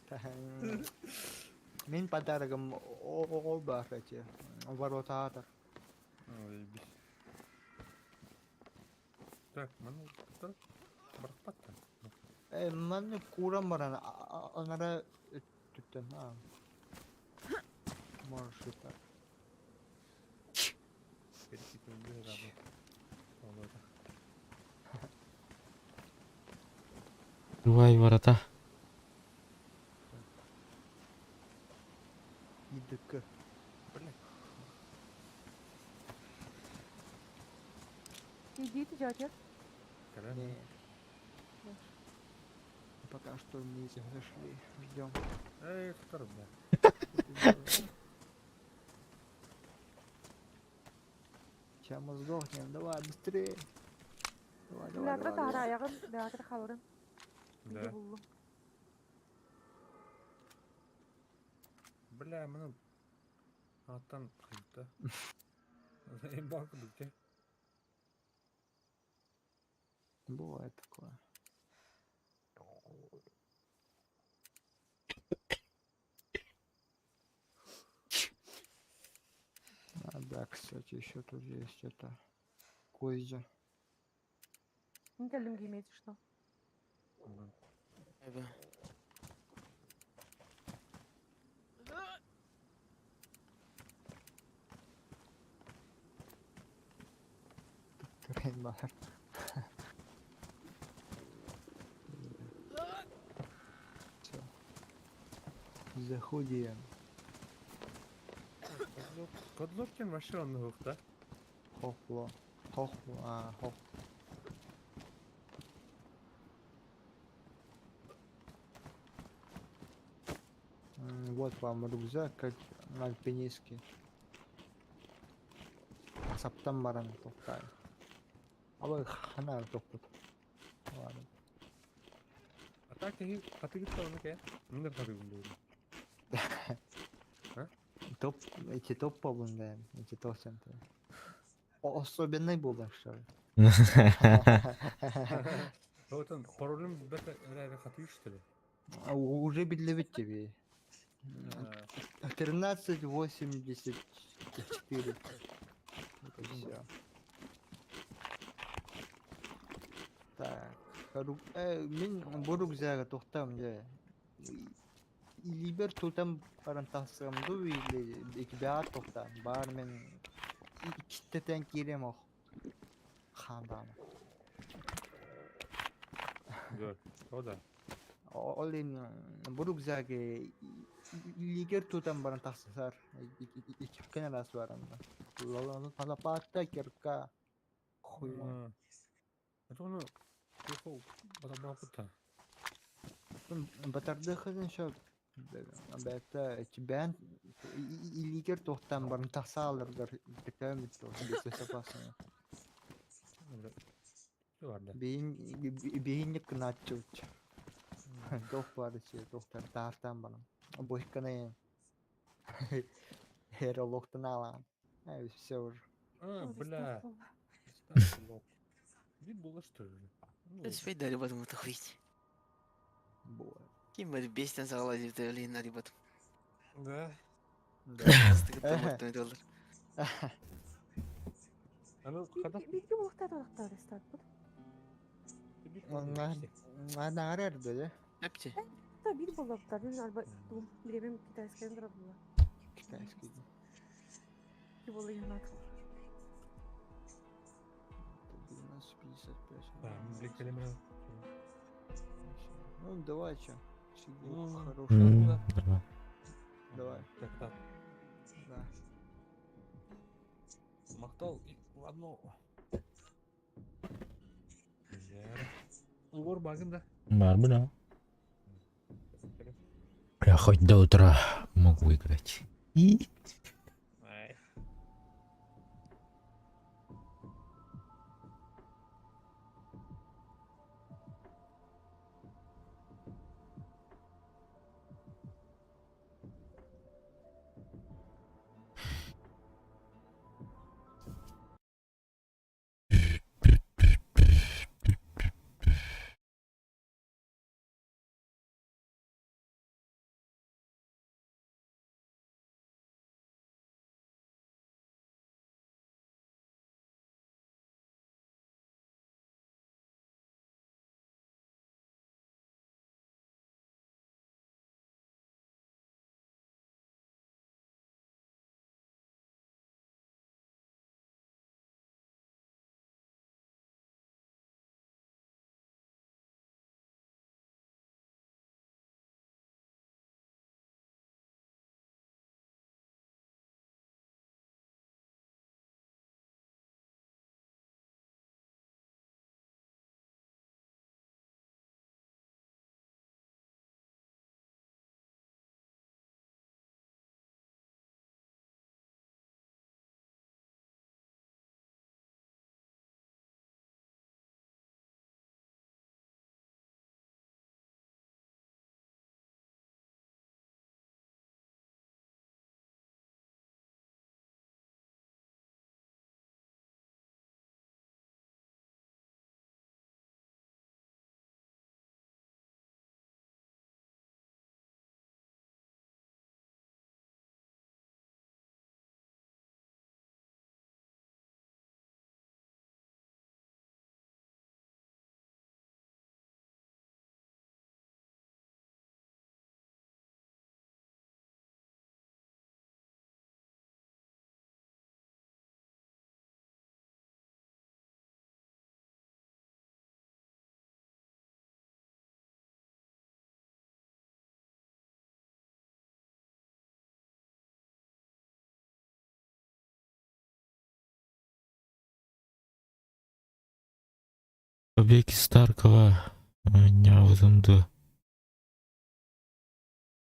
[SPEAKER 4] Мен подарогым ол бар эти. Воротатор.
[SPEAKER 1] Ой, биш. Так, мана тұр. Бұрықпатты.
[SPEAKER 4] Мен курам баран аңара түттен. Маршруттар.
[SPEAKER 1] Перекипінде ғады. Олады.
[SPEAKER 2] Руай барата.
[SPEAKER 4] Идікі.
[SPEAKER 1] Білек.
[SPEAKER 6] Идите, дядя.
[SPEAKER 1] Кәлі.
[SPEAKER 4] Не. Пока что не зашли. Ждем.
[SPEAKER 1] Эй, тұр, бля.
[SPEAKER 4] Сейчас мы сдохнем. Давай, быстрее. Давай, давай,
[SPEAKER 6] Бәкірі
[SPEAKER 4] давай.
[SPEAKER 6] тағыр
[SPEAKER 4] давай.
[SPEAKER 6] аяғын, бәкірі қалырын.
[SPEAKER 1] Да.
[SPEAKER 6] Үйде болдым.
[SPEAKER 1] Бля, мұны аттан қайыпты. Ең бақы бүлке.
[SPEAKER 4] Бывает такое. А, да, кстати, еще тут есть это. Козья.
[SPEAKER 6] Не телім кимейді, что?
[SPEAKER 5] Эбе.
[SPEAKER 4] Трейн бар. Всё. Заходим.
[SPEAKER 1] Кодловкин вообще он наук, да?
[SPEAKER 4] Хохло. Хохло. А, хох. Вот вам рюкзак, как альпинистский. Саптан баран тоқтай. Абай хана тоқпыт. Ладно.
[SPEAKER 1] А так и қатыгытта оны ке? Мындыр қатыгын
[SPEAKER 4] Топ, эти топ побунда, эти топ-центры. Особенный был, что ли?
[SPEAKER 1] Вот он, паролем бәті әрі қатыгы штелі.
[SPEAKER 4] Уже бедлевит тебе. 1384. Это все. Так. Мен bu рюкзага тоқтам же. Либер тутам парантасымды или экибиат тоқтам. Бар мен иккиттен кирем ох. Хандан.
[SPEAKER 1] Gör, o da.
[SPEAKER 4] Ол эми bu рюкзаге лигер тутам парантасар. Иккен раз барында. Лалапатта кирка. Хуй.
[SPEAKER 1] Это onu Туху батаман пута.
[SPEAKER 4] Батарды хызын шо бәтта чибән илигер тохтан барын тасалыргар текәмит то бесесе пасына.
[SPEAKER 1] Şu vardı.
[SPEAKER 4] Бейинник кначуч. Дох парычы тохтан тартан барын. Бойканы херологтан алам. Все уже.
[SPEAKER 1] А,
[SPEAKER 6] Ой,
[SPEAKER 1] бля.
[SPEAKER 6] Ростов.
[SPEAKER 1] Стар Вид было что ли? Ну,
[SPEAKER 5] Теперь дали батым утахвить.
[SPEAKER 4] Бой.
[SPEAKER 5] Ким бәді бестен сағала жерді өлейін ари батым.
[SPEAKER 1] да.
[SPEAKER 4] Да.
[SPEAKER 5] Астығы таматтан өтелер.
[SPEAKER 1] Аны када
[SPEAKER 6] Билги булукта толуктар Ростов.
[SPEAKER 4] Ана арарды да.
[SPEAKER 5] Әпте.
[SPEAKER 6] Да бир болуптар. Мен алба дум биремем китайскайын дыра була.
[SPEAKER 4] Китайский.
[SPEAKER 6] Ки болу янат.
[SPEAKER 4] 12:55.
[SPEAKER 1] Блекелеме.
[SPEAKER 4] Ну давай чё.
[SPEAKER 1] Ну,
[SPEAKER 4] Хороший.
[SPEAKER 2] Нормально.
[SPEAKER 4] Давай.
[SPEAKER 1] Так, так.
[SPEAKER 4] Да.
[SPEAKER 1] Мактал и в одно. Угор багында.
[SPEAKER 2] Бар бля. Я хоть до утра могу играть. И
[SPEAKER 1] Ай.
[SPEAKER 2] побеги Старкова Нявзымды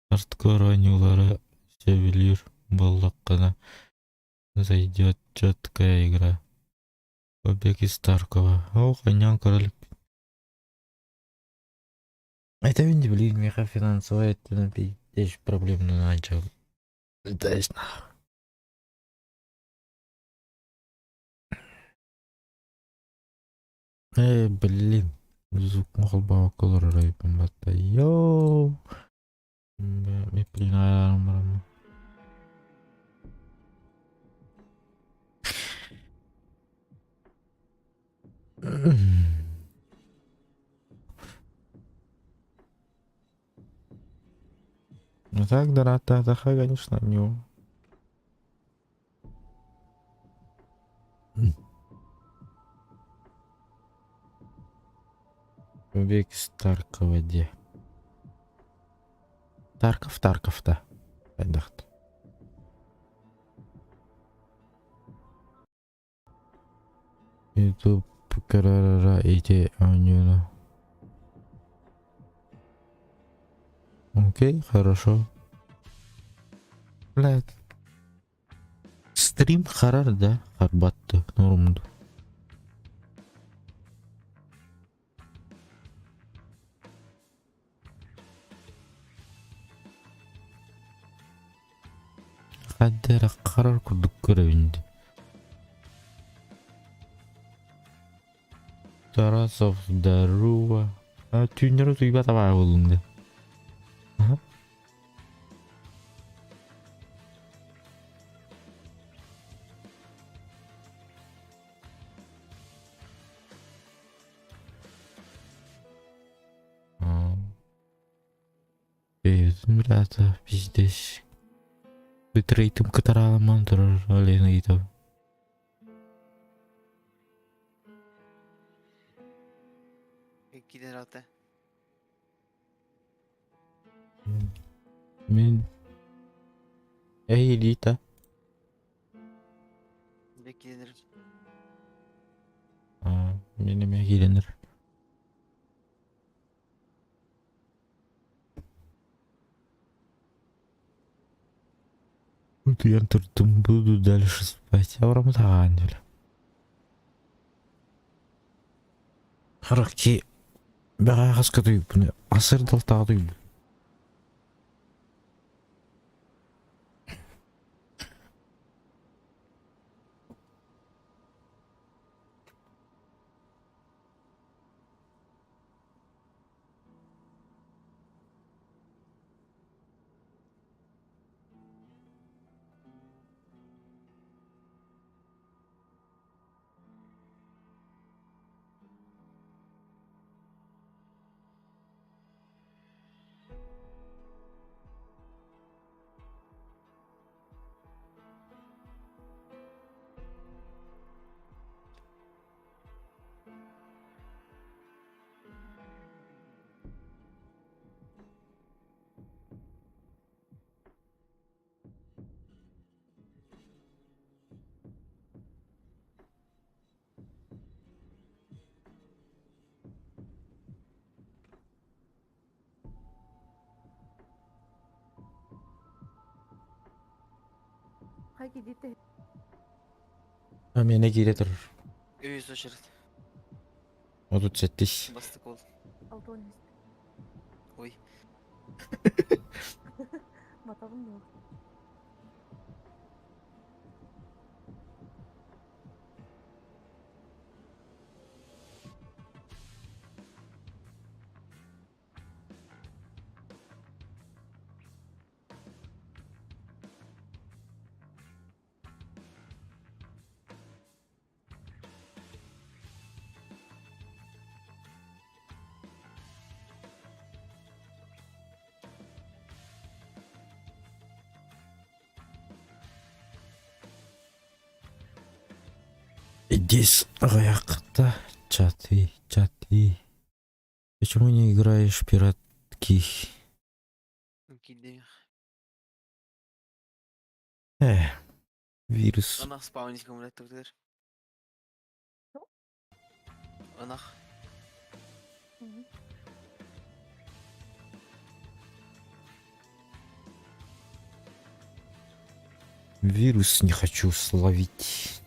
[SPEAKER 2] Хардкор анюлары Севелир Баллаккана зайдет четкая игра. Побеги Старкова. Ох, Анян король. Это не блин, меха финансовая, это есть проблем на начал. Это есть нахуй. Блин. Звук махал бавакалар райпом бата. Йоу. Ми плинарам. Ну так, да, конечно, не. Побег Старкова где? Тарков-то. Айдахт. YouTube Фукарара эти анюна. Окей, хорошо. Блядь. Стрим харар, да? Харбатты, нормду. Хаддера харар курдук көрөбүндү. Тарасов, здорово. Түйнөрү туйба табаа болуңду. Брата, пиздец. Битрейтим катараламан турар, алена гитаб.
[SPEAKER 5] Giden ata.
[SPEAKER 2] Мен... Элита.
[SPEAKER 5] Gidenir.
[SPEAKER 2] Менеме келенер. Вот я турдум, буду дальше спать. Аврамы таған бile. Қарақ ке... Бәға қасқа дүйіп бұны. Асырдал тағы дүйіп.
[SPEAKER 6] Hay gidip
[SPEAKER 2] Мене келе тұрыр.
[SPEAKER 5] Öğüz oşarıt.
[SPEAKER 2] O тут сеттиш.
[SPEAKER 5] Bastık ol.
[SPEAKER 6] Aldon
[SPEAKER 5] Oy.
[SPEAKER 6] Batalım mı?
[SPEAKER 2] Здесь аяқта чаты. Почему не играешь в пиратки?
[SPEAKER 5] Gidemiyor.
[SPEAKER 2] Вирус.
[SPEAKER 5] Anak spawn kumulattırdır. Anak.
[SPEAKER 6] Hı.
[SPEAKER 2] Вирус не хочу словить.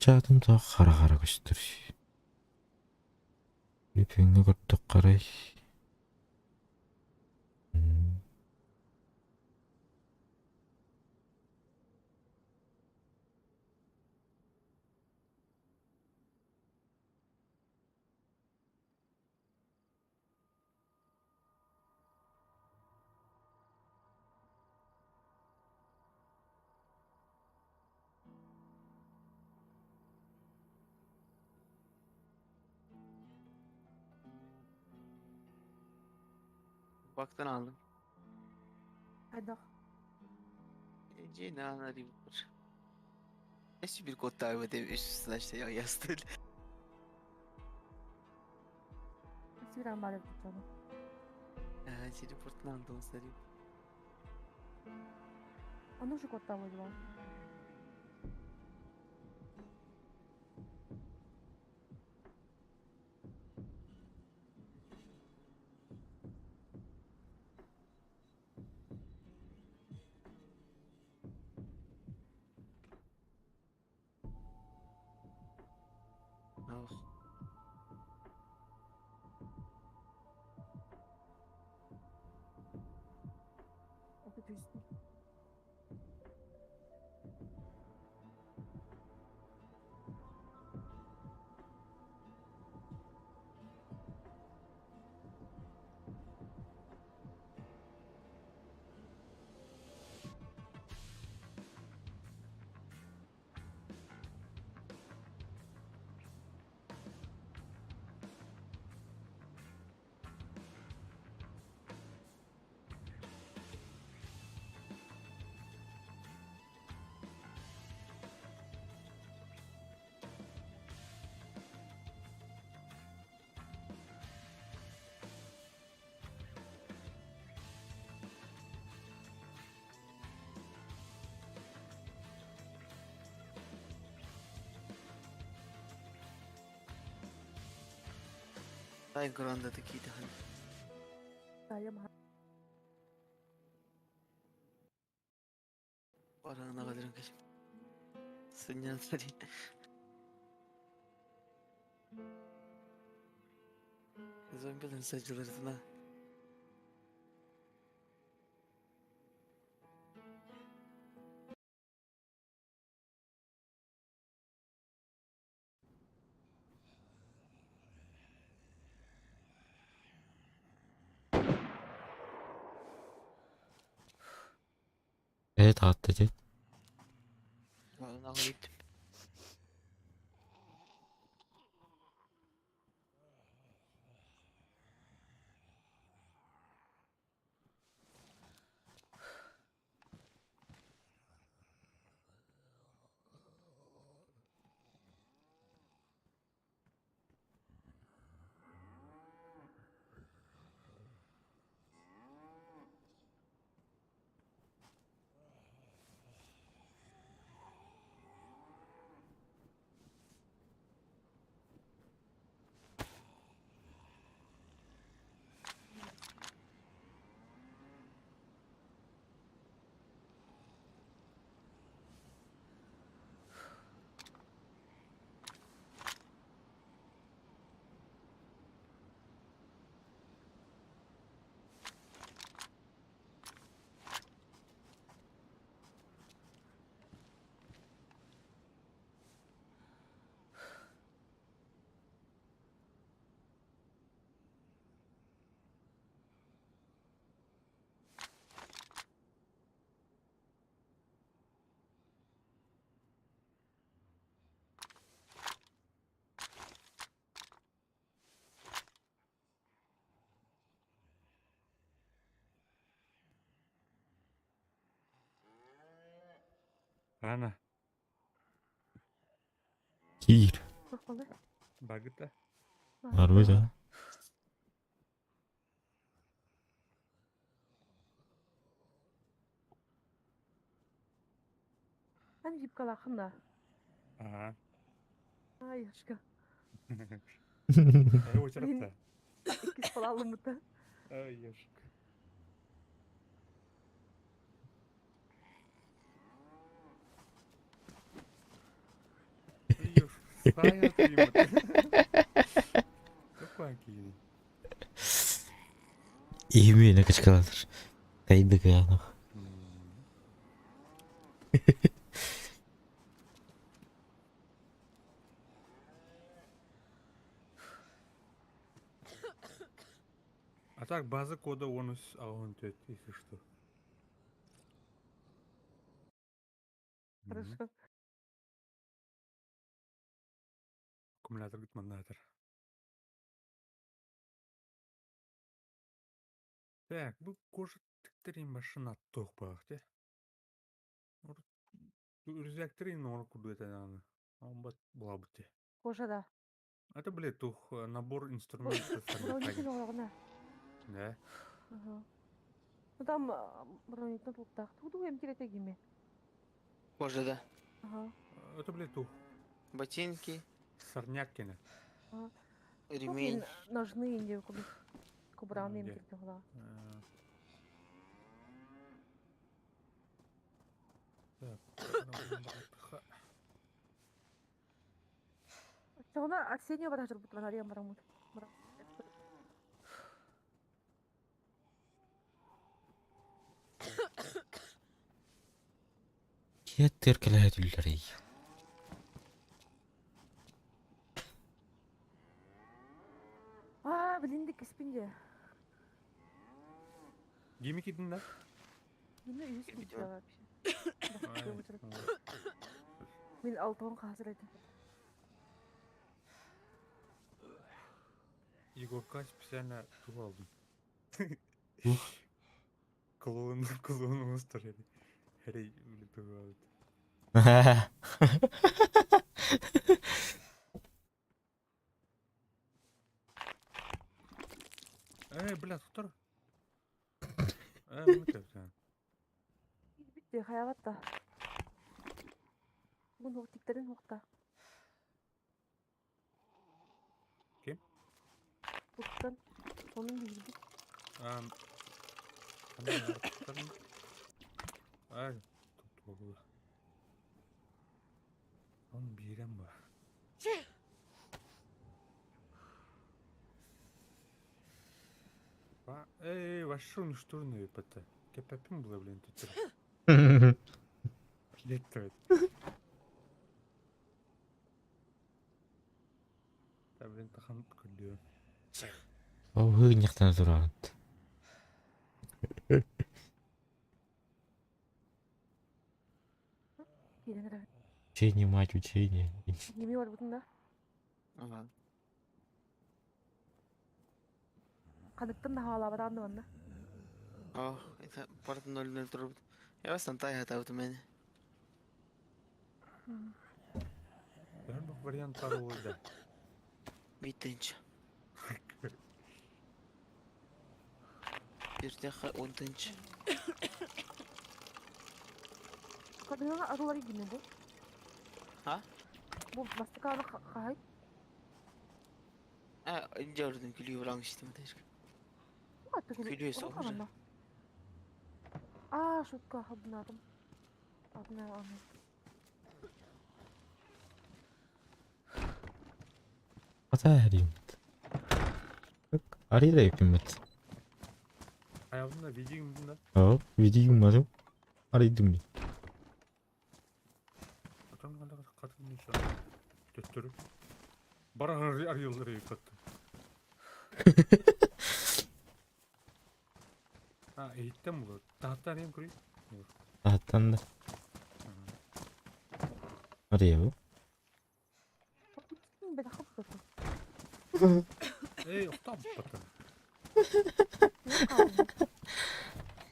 [SPEAKER 2] Чадым да хара көстөр. Эпеңе көрдүк карай.
[SPEAKER 5] Baktan aldım.
[SPEAKER 6] Hayda.
[SPEAKER 5] Ceyna arayayım. Eski bir kod tabi de üstüne işte ya yazdı.
[SPEAKER 6] Instagram var yaptım canım.
[SPEAKER 5] Seni portlan da sarayım.
[SPEAKER 6] Onu şu kodda koydu bana.
[SPEAKER 5] Oh.
[SPEAKER 6] O kötü üstü.
[SPEAKER 5] Ay Granda'daki de hani.
[SPEAKER 6] Dayım
[SPEAKER 5] Arana kadar geçim. Sinyal sarayım. Zombilerin saçlarına.
[SPEAKER 2] Evet at dedi.
[SPEAKER 5] Arana kadar gittim.
[SPEAKER 1] Rana.
[SPEAKER 2] Gir.
[SPEAKER 6] korkmalı.
[SPEAKER 1] Bagıta.
[SPEAKER 2] Harbi de.
[SPEAKER 6] Hani jip kalakın da.
[SPEAKER 1] Aha.
[SPEAKER 6] Ay aşkım.
[SPEAKER 1] Ay o tarafta.
[SPEAKER 6] İkiz falan alınmıştı.
[SPEAKER 1] Ay aşk. Ay aşk. Sağ yatayım. Çok belki.
[SPEAKER 2] İyi mi ne kaç kadardır? Kaydık ya.
[SPEAKER 1] А так база кода он аунтет, если что.
[SPEAKER 6] Хорошо.
[SPEAKER 1] Аккумулятор gitmeden Так, bu koşuttukların başına attık bak de. Üzeceklerin onu kudu eten anı. Ama bu de.
[SPEAKER 6] Кожада.
[SPEAKER 1] Это, блядь, тух набор инструментов
[SPEAKER 6] Бронитин
[SPEAKER 1] сорнякаги.
[SPEAKER 6] оғлағына.
[SPEAKER 1] Да.
[SPEAKER 6] Ага. Ну там бронитин туқтақ. Туду ем керете кеме.
[SPEAKER 5] Кожада.
[SPEAKER 6] Ага.
[SPEAKER 1] Это, блядь, тух
[SPEAKER 5] Ботинки,
[SPEAKER 1] сорняккина.
[SPEAKER 6] Ага. Туқ
[SPEAKER 5] ремень.
[SPEAKER 6] ен ножны енде кубик. Кубраны ем
[SPEAKER 1] Де.
[SPEAKER 6] керете оғлаға.
[SPEAKER 1] Так.
[SPEAKER 6] Соғына Арсения бара жүріп бұтырған ариян барамын.
[SPEAKER 2] Кеттеркеләдүлләр.
[SPEAKER 6] Білінді кеспенде.
[SPEAKER 1] Gemi gidin lan.
[SPEAKER 6] Мені үйіз
[SPEAKER 5] Білмейді
[SPEAKER 6] кейді
[SPEAKER 5] ма?
[SPEAKER 6] вообще. Мен алтуын қазір едім.
[SPEAKER 1] Егорка специально тух aldım.
[SPEAKER 2] Ух.
[SPEAKER 1] Klonumuz var hele. Hele öyle tuh aldım. Бля, туттар. Bunu tepsen.
[SPEAKER 6] Бітті, хаяватта. Бүгін оқтиктерін оқта.
[SPEAKER 1] Kim?
[SPEAKER 6] Бұқтан. Соның дейілді.
[SPEAKER 1] Hani yaptıklarım. Ay, tuttu. Onun bir yerim var. Вообще уничтоженные ПТ. Кепапим было, блин, тут. Летает. Да, блин, тахан күлüyor.
[SPEAKER 2] О, хыйняктан турат.
[SPEAKER 6] Келін әрі.
[SPEAKER 2] Учение, мать, учение.
[SPEAKER 6] Неме бар бұтында?
[SPEAKER 5] Ага.
[SPEAKER 6] Қадықтың да хавала баранды банда.
[SPEAKER 5] Это пардон 0 турбут. Я вас тантай хатавды мені.
[SPEAKER 1] Барлық варианттар ойда.
[SPEAKER 5] Битінші. Бірдеқі 10-тінші.
[SPEAKER 6] Қадыңға арулар егіне бұл?
[SPEAKER 5] Ha?
[SPEAKER 6] Бұл бастықаны қағай?
[SPEAKER 5] Gördüm gülüyor lan işte teşekkür. Gülüyor sonra.
[SPEAKER 6] Шутка хабынадым. Адына аны.
[SPEAKER 2] Атаримет. Арыда yapayım.
[SPEAKER 1] Hayatımda videom bunda.
[SPEAKER 2] Aa, video mu? Araydım.
[SPEAKER 1] Bakalım hala katılın inşallah. Götürüp. Bana arıyorlar yıkattı. Eğitim mi bu? Tahta arayayım kurayım.
[SPEAKER 2] Zaten de. Arıyor.
[SPEAKER 6] Бәді қап бұтын.
[SPEAKER 1] Оқтап бата.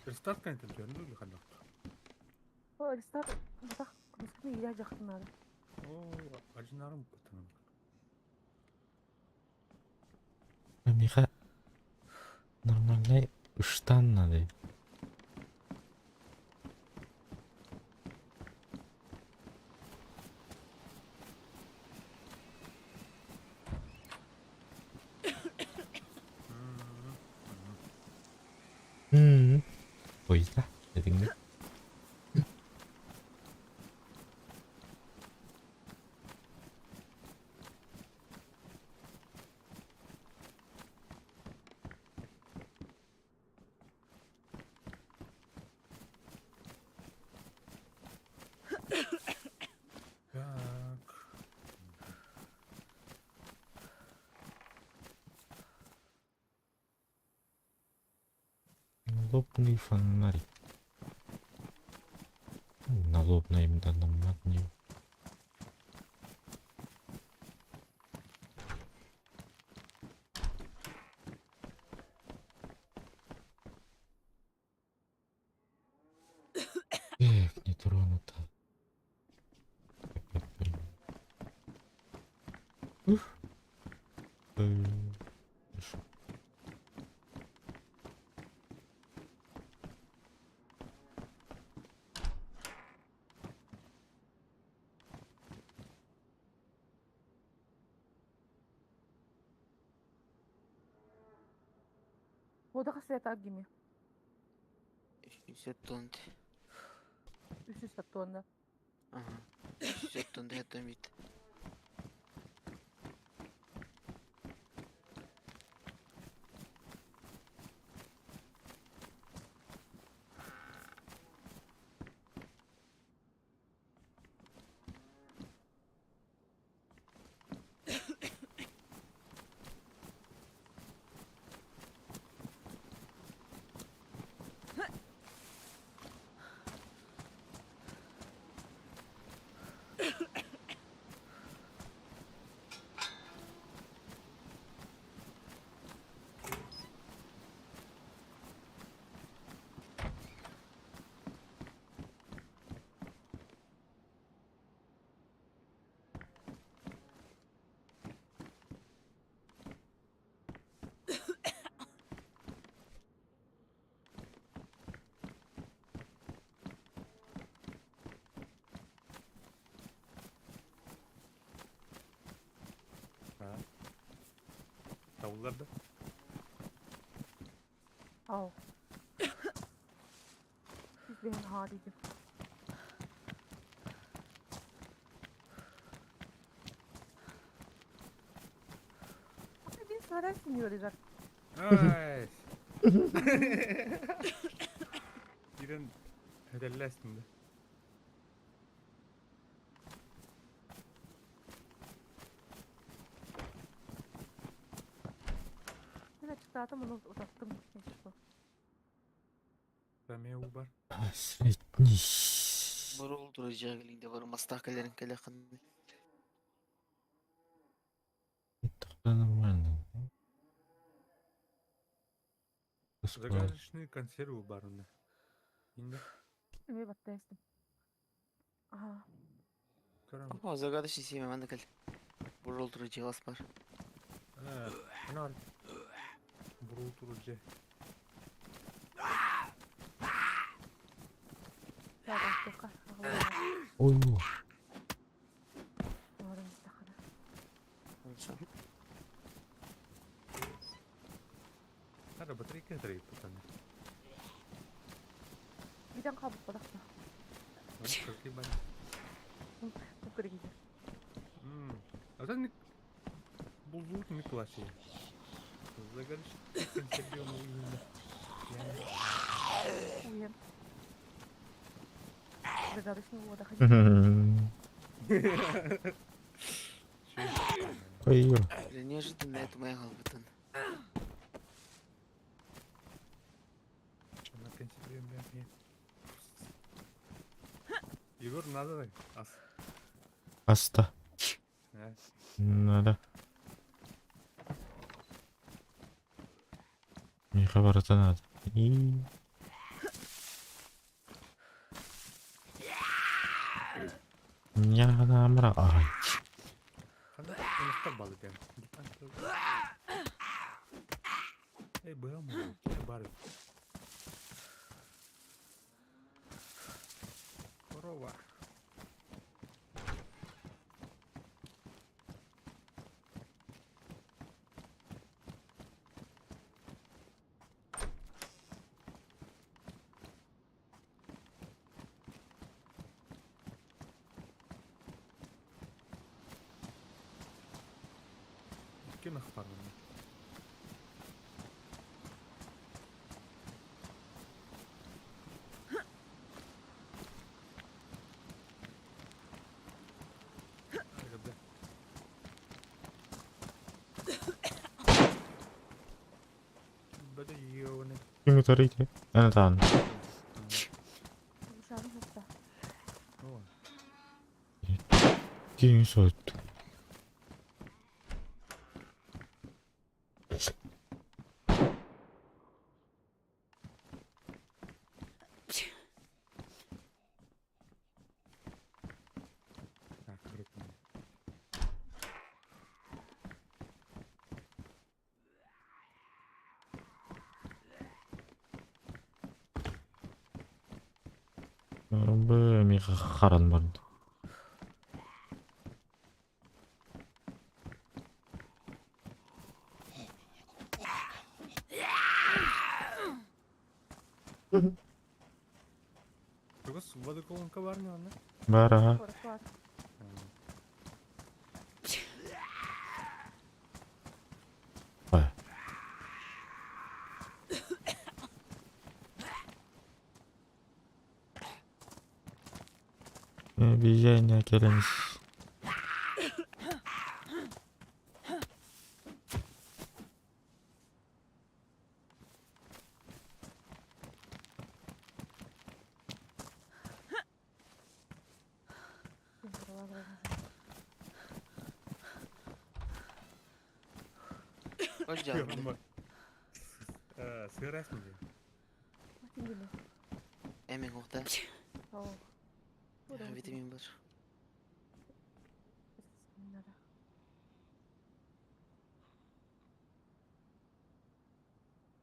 [SPEAKER 1] Рестарт кәнтін жөрін өлі қандақ.
[SPEAKER 6] Рестар бұтақ күміскіні елі жақтынады.
[SPEAKER 1] Ажинарым батының.
[SPEAKER 2] Миха нормальный штан надо. Поезда, dedin mi?
[SPEAKER 1] Так.
[SPEAKER 2] Лобный фонарик. Налобная им данном магнию.
[SPEAKER 6] Одаға света гиме.
[SPEAKER 5] 100 тонн.
[SPEAKER 6] 300 тонна.
[SPEAKER 5] Ага. 100 тонн да бит.
[SPEAKER 1] Ha. Davullar da.
[SPEAKER 6] Ау. Biz benim haliydim. Abi bir söylersin yoracak.
[SPEAKER 1] Ay. Giren hedelle aslında.
[SPEAKER 6] Ben açıkladım onu uzattım. Neyse bu.
[SPEAKER 1] Ben bu var.
[SPEAKER 2] Hasretmiş.
[SPEAKER 5] Бұры олдыры жағылыңда бар мастақаларын кәлі қынды.
[SPEAKER 2] Это нормально.
[SPEAKER 1] Загадочные консервы барында. Инде.
[SPEAKER 6] Ümeye battı estim. Aha.
[SPEAKER 1] Көрем.
[SPEAKER 5] О, загадочный семя мәнді кәл. Бұры олдыры жағас бар.
[SPEAKER 1] Ana al. Burul turucu.
[SPEAKER 6] Ya da toka.
[SPEAKER 2] Ой,
[SPEAKER 6] Umarım istakada.
[SPEAKER 5] Онша.
[SPEAKER 1] Hadi батарейка тарayıp tutanı.
[SPEAKER 6] Birden kabuk balakta.
[SPEAKER 1] Kırkı ben.
[SPEAKER 6] Bu kırı gidiyor.
[SPEAKER 1] А это не... Булут не классе. Загадочные консервы именно.
[SPEAKER 6] Uyuyam. Загадочный вода ходить.
[SPEAKER 2] ой,
[SPEAKER 5] Неожиданно это моя голубытын.
[SPEAKER 1] Она консервируем, я. Егор, надо так.
[SPEAKER 2] Аста. Надо. Мне хабар-то надо. И... Я намра. Ай.
[SPEAKER 1] Когда он balı der. Bırak mı? Bari. Korova. Kim akbar bunu? Hadi. Böyle yiyor ne?
[SPEAKER 2] Kimi taraydı? Evet anladım.
[SPEAKER 6] Dışarı hasta.
[SPEAKER 1] O.
[SPEAKER 2] Kim soğuttu?
[SPEAKER 1] Так, kırık mı?
[SPEAKER 2] Б миха харан бар.
[SPEAKER 1] Чугас воды колонка бар mı anne?
[SPEAKER 2] Бара.
[SPEAKER 6] Korku var.
[SPEAKER 2] Ой. Обезьяне келеміз.
[SPEAKER 6] Şimdi buralar biraz-
[SPEAKER 5] Hoş geldin.
[SPEAKER 1] Ama. Sığır resmi diyor.
[SPEAKER 6] Bakayım gibi.
[SPEAKER 5] Emin okta.
[SPEAKER 6] Tamam. Burada mı?
[SPEAKER 5] Vitamin var.
[SPEAKER 6] Bunlara.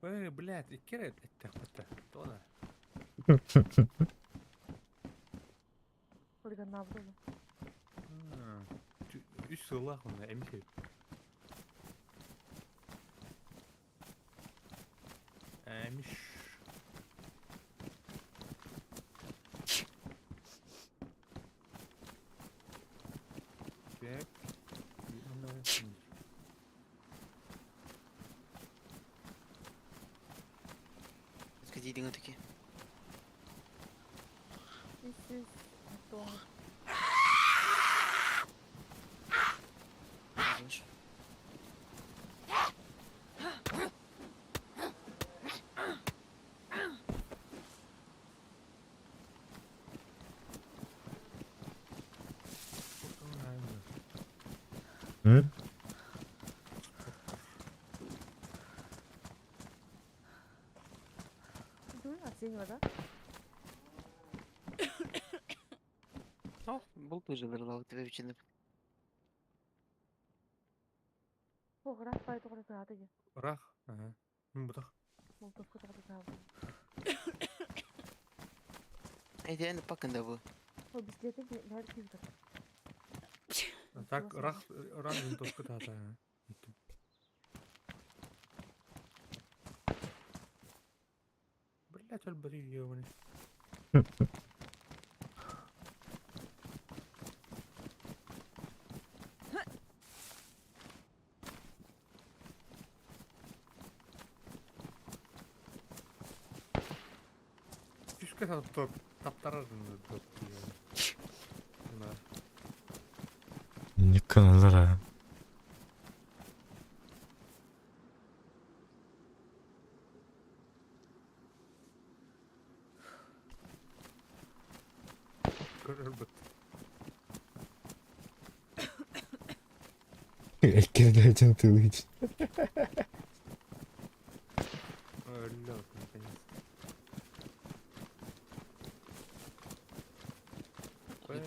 [SPEAKER 1] Ой, блядь, iki kere ettik hatta. Dolar.
[SPEAKER 6] Burada ne yapalım?
[SPEAKER 1] Üç sığırlar onda emin şey. Emiş. Bek.
[SPEAKER 5] Ska din öteki.
[SPEAKER 6] İşsiz. Doğru.
[SPEAKER 5] Yazmış.
[SPEAKER 2] Hı?
[SPEAKER 6] Dur, atayım orada.
[SPEAKER 5] О, бұл пыжылырлау тебе içinde.
[SPEAKER 6] Fotoğraf payı doğru kağıdı ya.
[SPEAKER 1] Rak. Aha. Bu da.
[SPEAKER 6] Molotov kağıdı kağıdı.
[SPEAKER 5] Ey de bakın bu.
[SPEAKER 6] O bisiklete her kimdir.
[SPEAKER 1] Так, rak винтовка тата. Блять, альбари ёбаный. Küçük top taptarardın da top diyor. Buna.
[SPEAKER 2] Не кыналар.
[SPEAKER 1] Көрбөт.
[SPEAKER 2] Эккерден тылыч.
[SPEAKER 1] Öyle oldu наконец.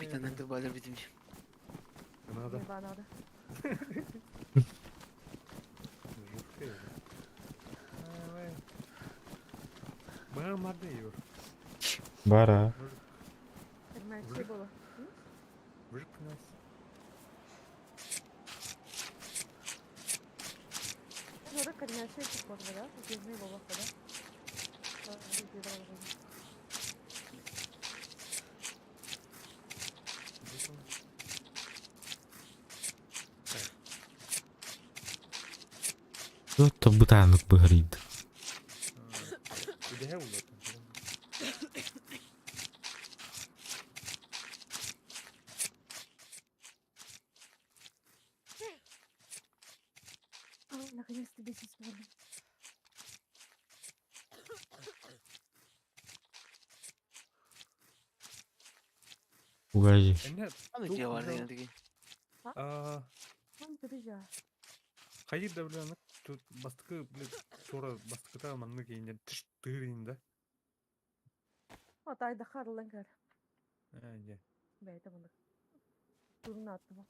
[SPEAKER 5] Bir tane de bağlar bitim.
[SPEAKER 1] Надо.
[SPEAKER 6] Ne bana da.
[SPEAKER 1] Жуткое. Давай. Бэм отдаю.
[SPEAKER 2] Бара.
[SPEAKER 6] Hemen şey bolu.
[SPEAKER 1] Вжик нас.
[SPEAKER 6] Sonra kadınlar şey çıkmadı da. Gezmeyi bolu kadar. Sonra bir de alalım.
[SPEAKER 2] Кто-то бутанок говорит.
[SPEAKER 1] Где улот?
[SPEAKER 6] Наконец-то без истории.
[SPEAKER 2] Угази.
[SPEAKER 1] Эне
[SPEAKER 5] Ama
[SPEAKER 1] Çok
[SPEAKER 5] diye vardı
[SPEAKER 1] güzel.
[SPEAKER 5] yine öteki.
[SPEAKER 6] Lan göreceğiz.
[SPEAKER 1] Hayır да блин, тут бастыкы, блин, sonra бастыкыта манны кейинен тиш тыырында.
[SPEAKER 6] Atayda karılan kar.
[SPEAKER 1] Әне.
[SPEAKER 6] Beyde bunu. Durunu attı bu.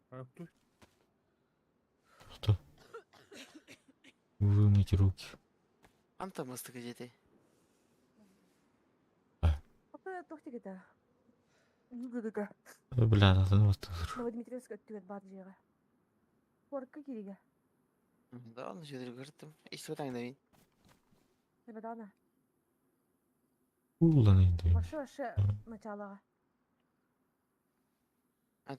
[SPEAKER 1] А кто?
[SPEAKER 2] Кто? Вымыть руки.
[SPEAKER 5] Антамастык жетей.
[SPEAKER 6] Ата тохти кете. Нугыга.
[SPEAKER 2] Бля, надо вот.
[SPEAKER 6] Новодмитриевск өттүгөт баат жыга. Порка кириге.
[SPEAKER 5] Да, он жедір көрттім. Ишті отаңда мен.
[SPEAKER 6] Небедана.
[SPEAKER 2] Улан инде.
[SPEAKER 6] Ваше началага.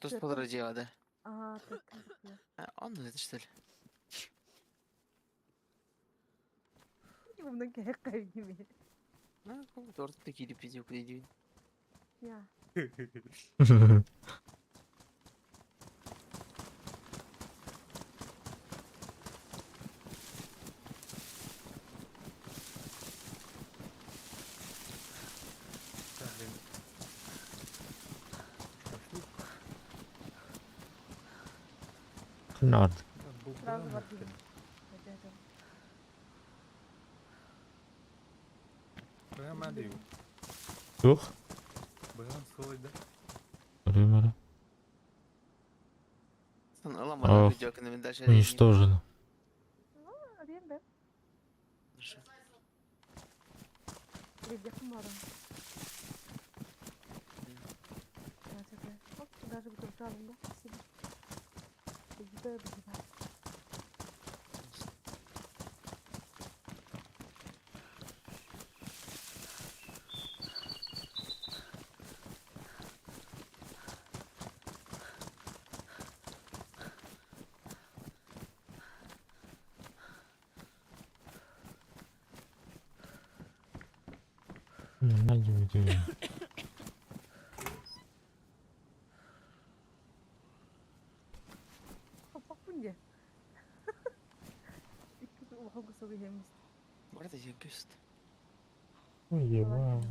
[SPEAKER 5] Тос
[SPEAKER 6] Көрттім.
[SPEAKER 5] подыра жегады.
[SPEAKER 6] Ага, так.
[SPEAKER 5] Он это что ли?
[SPEAKER 6] Bundan kek kaybı.
[SPEAKER 5] Торт килип идеу кудейдебин.
[SPEAKER 6] Ya.
[SPEAKER 2] Норд.
[SPEAKER 6] Сразу var gibi. Evet.
[SPEAKER 1] Быган мен дейм.
[SPEAKER 2] Ух.
[SPEAKER 1] Быган сойды.
[SPEAKER 2] Время.
[SPEAKER 5] Сан аламада
[SPEAKER 2] Ох.
[SPEAKER 5] видео мен даже
[SPEAKER 2] Уничтожено.
[SPEAKER 6] Arayayım ben. Bir yakın var. Gerçekten. Bak даже bu tarafa alındı. Güzel bir şey.
[SPEAKER 2] Hangi video?
[SPEAKER 6] Bak bu ne? İkisi ufak bir soru yemiş.
[SPEAKER 5] Bu arada küst.
[SPEAKER 2] Ой, вау.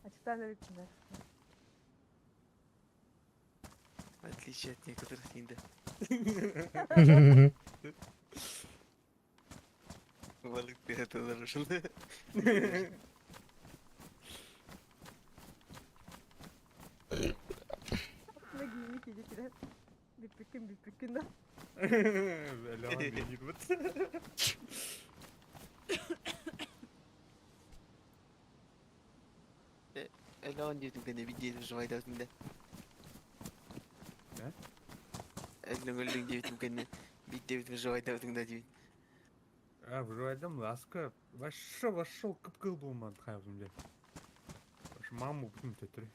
[SPEAKER 6] Açıktan da bitsinler.
[SPEAKER 5] В отличие от некоторых инда. Balık bir hatalar hoşunda.
[SPEAKER 6] Ne giymiş yiyecekler. Bir pükün de.
[SPEAKER 1] Eleman bir yirmit.
[SPEAKER 5] Elon diyorduk da ne bildiğin rüvayda altında.
[SPEAKER 1] Ne?
[SPEAKER 5] Elon öldüğün diyorduk da ne bildiğin rüvayda altında diyor.
[SPEAKER 1] Vừa айтам аска вообще кып-кыл болмады кайгымда. Ошо маму бүтүн тетири.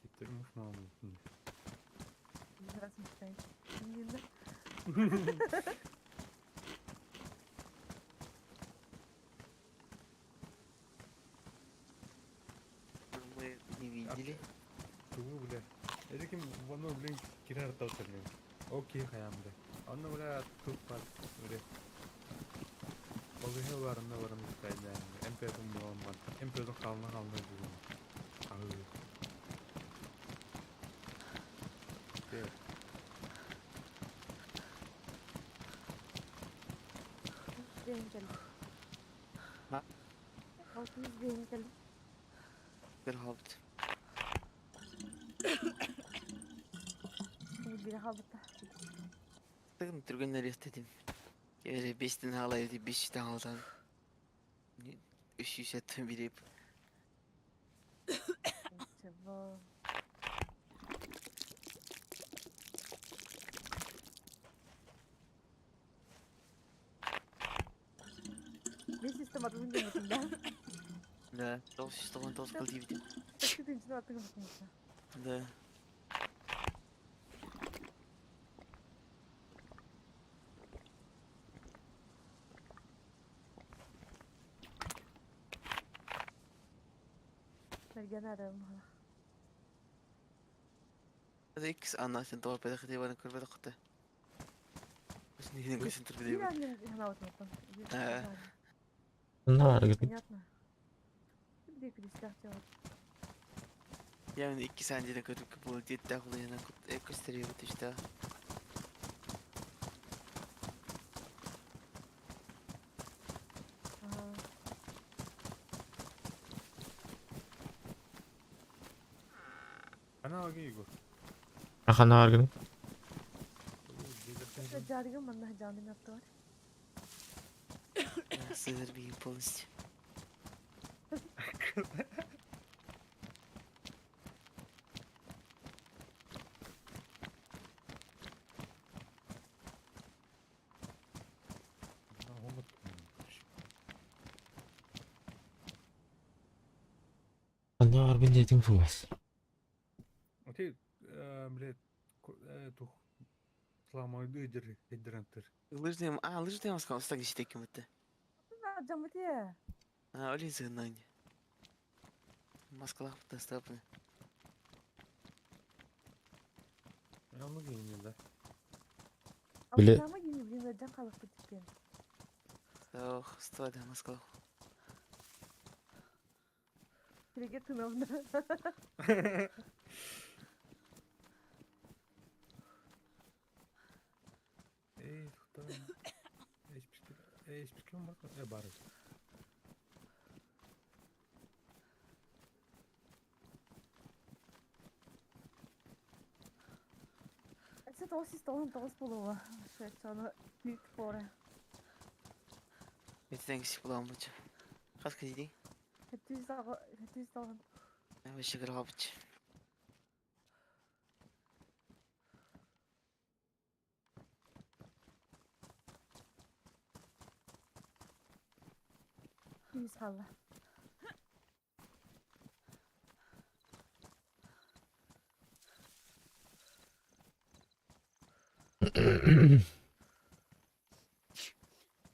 [SPEAKER 1] Тетирмиш маму бүтүн.
[SPEAKER 6] Biraz müstahit. Şimdi
[SPEAKER 5] Мы не видели.
[SPEAKER 1] Туу биле. Эдиким воно билен кирер таутырмын. Окей хаямда. Аны биле туппат биле. Олуһа барына кайда. МПдин болман. МПдин калына жүрүм. Алы.
[SPEAKER 6] benim geldi.
[SPEAKER 5] Ha?
[SPEAKER 6] Altımız benim geldi.
[SPEAKER 5] Bir hobbit.
[SPEAKER 6] Şimdi bir habita.
[SPEAKER 5] Тыгын түргенler естедим. Кері 5-тен алай деп 5-тен алдан. 300 аттан беріп.
[SPEAKER 6] Çabuk. Ne sistem adını demedim ben.
[SPEAKER 5] Да, 999 қыл дейбітім.
[SPEAKER 6] Takıdın içine atın bakmışsa.
[SPEAKER 5] Да.
[SPEAKER 6] Sergen ararım hala.
[SPEAKER 5] هذا إكس أنا عشان طور بدأ خدي وأنا كل بدأ خدته. بس نيجي نقول سنتر
[SPEAKER 6] Bir
[SPEAKER 5] بدأ.
[SPEAKER 6] annem hemen atmaktan.
[SPEAKER 2] Ne var gibi?
[SPEAKER 6] Понятно. Bir de külisler cevap.
[SPEAKER 5] Yani 2 saniyede kadar bu diye dağılıyor yana gösteriyor işte.
[SPEAKER 6] Aha.
[SPEAKER 1] аги Игорь.
[SPEAKER 2] Ахана аргын.
[SPEAKER 6] Жаргы мында жанын атты бар.
[SPEAKER 5] Я сыр бейін полностью.
[SPEAKER 2] Ахана аргын дейтін фугас.
[SPEAKER 1] Окей, блядь, тух сламайды эдерантер.
[SPEAKER 5] Лыжный маскал, стак деші текем өтті.
[SPEAKER 6] Жамы тие.
[SPEAKER 5] Олей зығынан. Маскалақ бұтта стапыны.
[SPEAKER 1] Ямы геймін да.
[SPEAKER 2] Биле-
[SPEAKER 6] Ama gibi bir verden kalıp bitikken.
[SPEAKER 5] Ох, стады маскалақ.
[SPEAKER 6] Kirege tınavında.
[SPEAKER 1] Эй, кто? Эй, спикер, Марко? Бары.
[SPEAKER 6] Це тоғыз болуы. Шайтаны büyük fora.
[SPEAKER 5] Ертең кісі бұлам бұчы. Қасқа дейдің?
[SPEAKER 6] 700 dağın.
[SPEAKER 5] Әмі шығырға бұчы.
[SPEAKER 6] Yüz halla.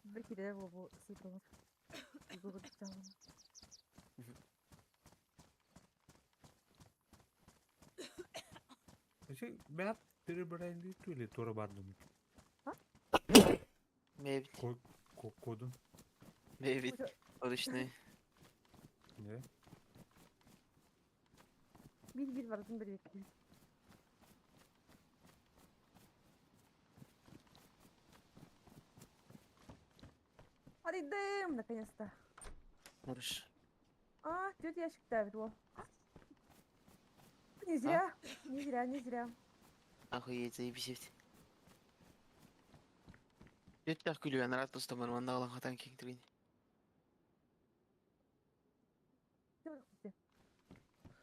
[SPEAKER 6] Belki de bu sıkılır. Bu gideceğim.
[SPEAKER 1] Şey, ben bir brandi tüyle tora bardım.
[SPEAKER 5] Мебіт.
[SPEAKER 1] Kodun.
[SPEAKER 5] Мебіт. Орышны.
[SPEAKER 1] Ne?
[SPEAKER 6] Bir vardım bir bekliyorum. Hadi dım наконец-то.
[SPEAKER 5] Орыш.
[SPEAKER 6] Тетя ящик давит, во. Не зря, не зря.
[SPEAKER 5] Охуеть, заебись ефті. Жеттақ күлі ән рат тұстамар, манда қалан қатан кеңтірген.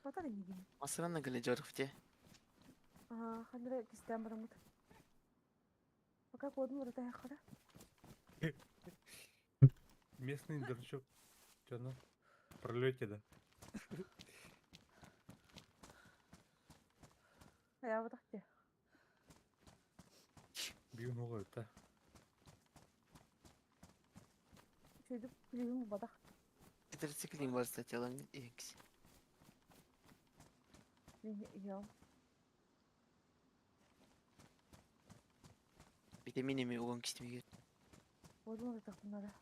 [SPEAKER 6] Хватали не видим.
[SPEAKER 5] Масыранна кілі жарық те.
[SPEAKER 6] Хандра кистем потому. Пока кодын ворота яхара.
[SPEAKER 1] Местный дурачок. Чё на пролете, да?
[SPEAKER 6] Я вот так те.
[SPEAKER 1] Бью ногой, да.
[SPEAKER 6] Şöyle kulübüm badak.
[SPEAKER 5] Тетрациклин бар, кстати, алам енгісі.
[SPEAKER 6] Ya.
[SPEAKER 5] Витаминами оған кістемегер.
[SPEAKER 6] Kodun voroта bunlara.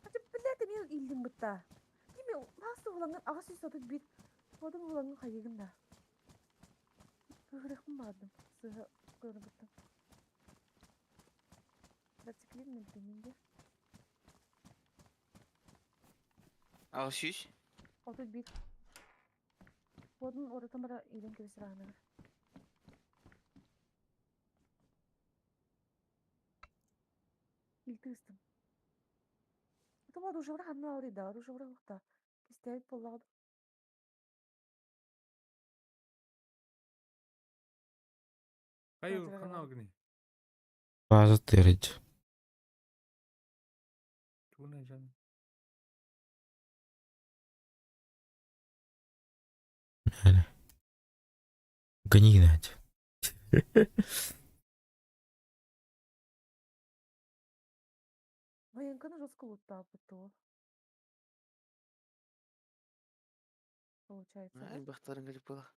[SPEAKER 6] Hadi bilete mi ildim butta. Değil mi? Nasıl olanın ağaç üstü bir kodun olanın hayırında. Kıvrıkım vardım. Sıra kıvrıktım. Tetrациклин mi demeyince?
[SPEAKER 5] Ағыз шүйш?
[SPEAKER 6] 31. Kodun orada bana ilim gibi sırağına. İlk ıstım. Tamam уже враг на аурида, уже враг та. Кистеет поллады.
[SPEAKER 1] Hayır,
[SPEAKER 6] Kontrol
[SPEAKER 1] kanal
[SPEAKER 6] edelim.
[SPEAKER 1] gini.
[SPEAKER 2] Bazı derece.
[SPEAKER 1] Bu ne canım?
[SPEAKER 2] Yani. Gani gidince.
[SPEAKER 6] Военканы жестко лутап то. Получается, да?
[SPEAKER 5] Ән бақтарын кіліп болақ.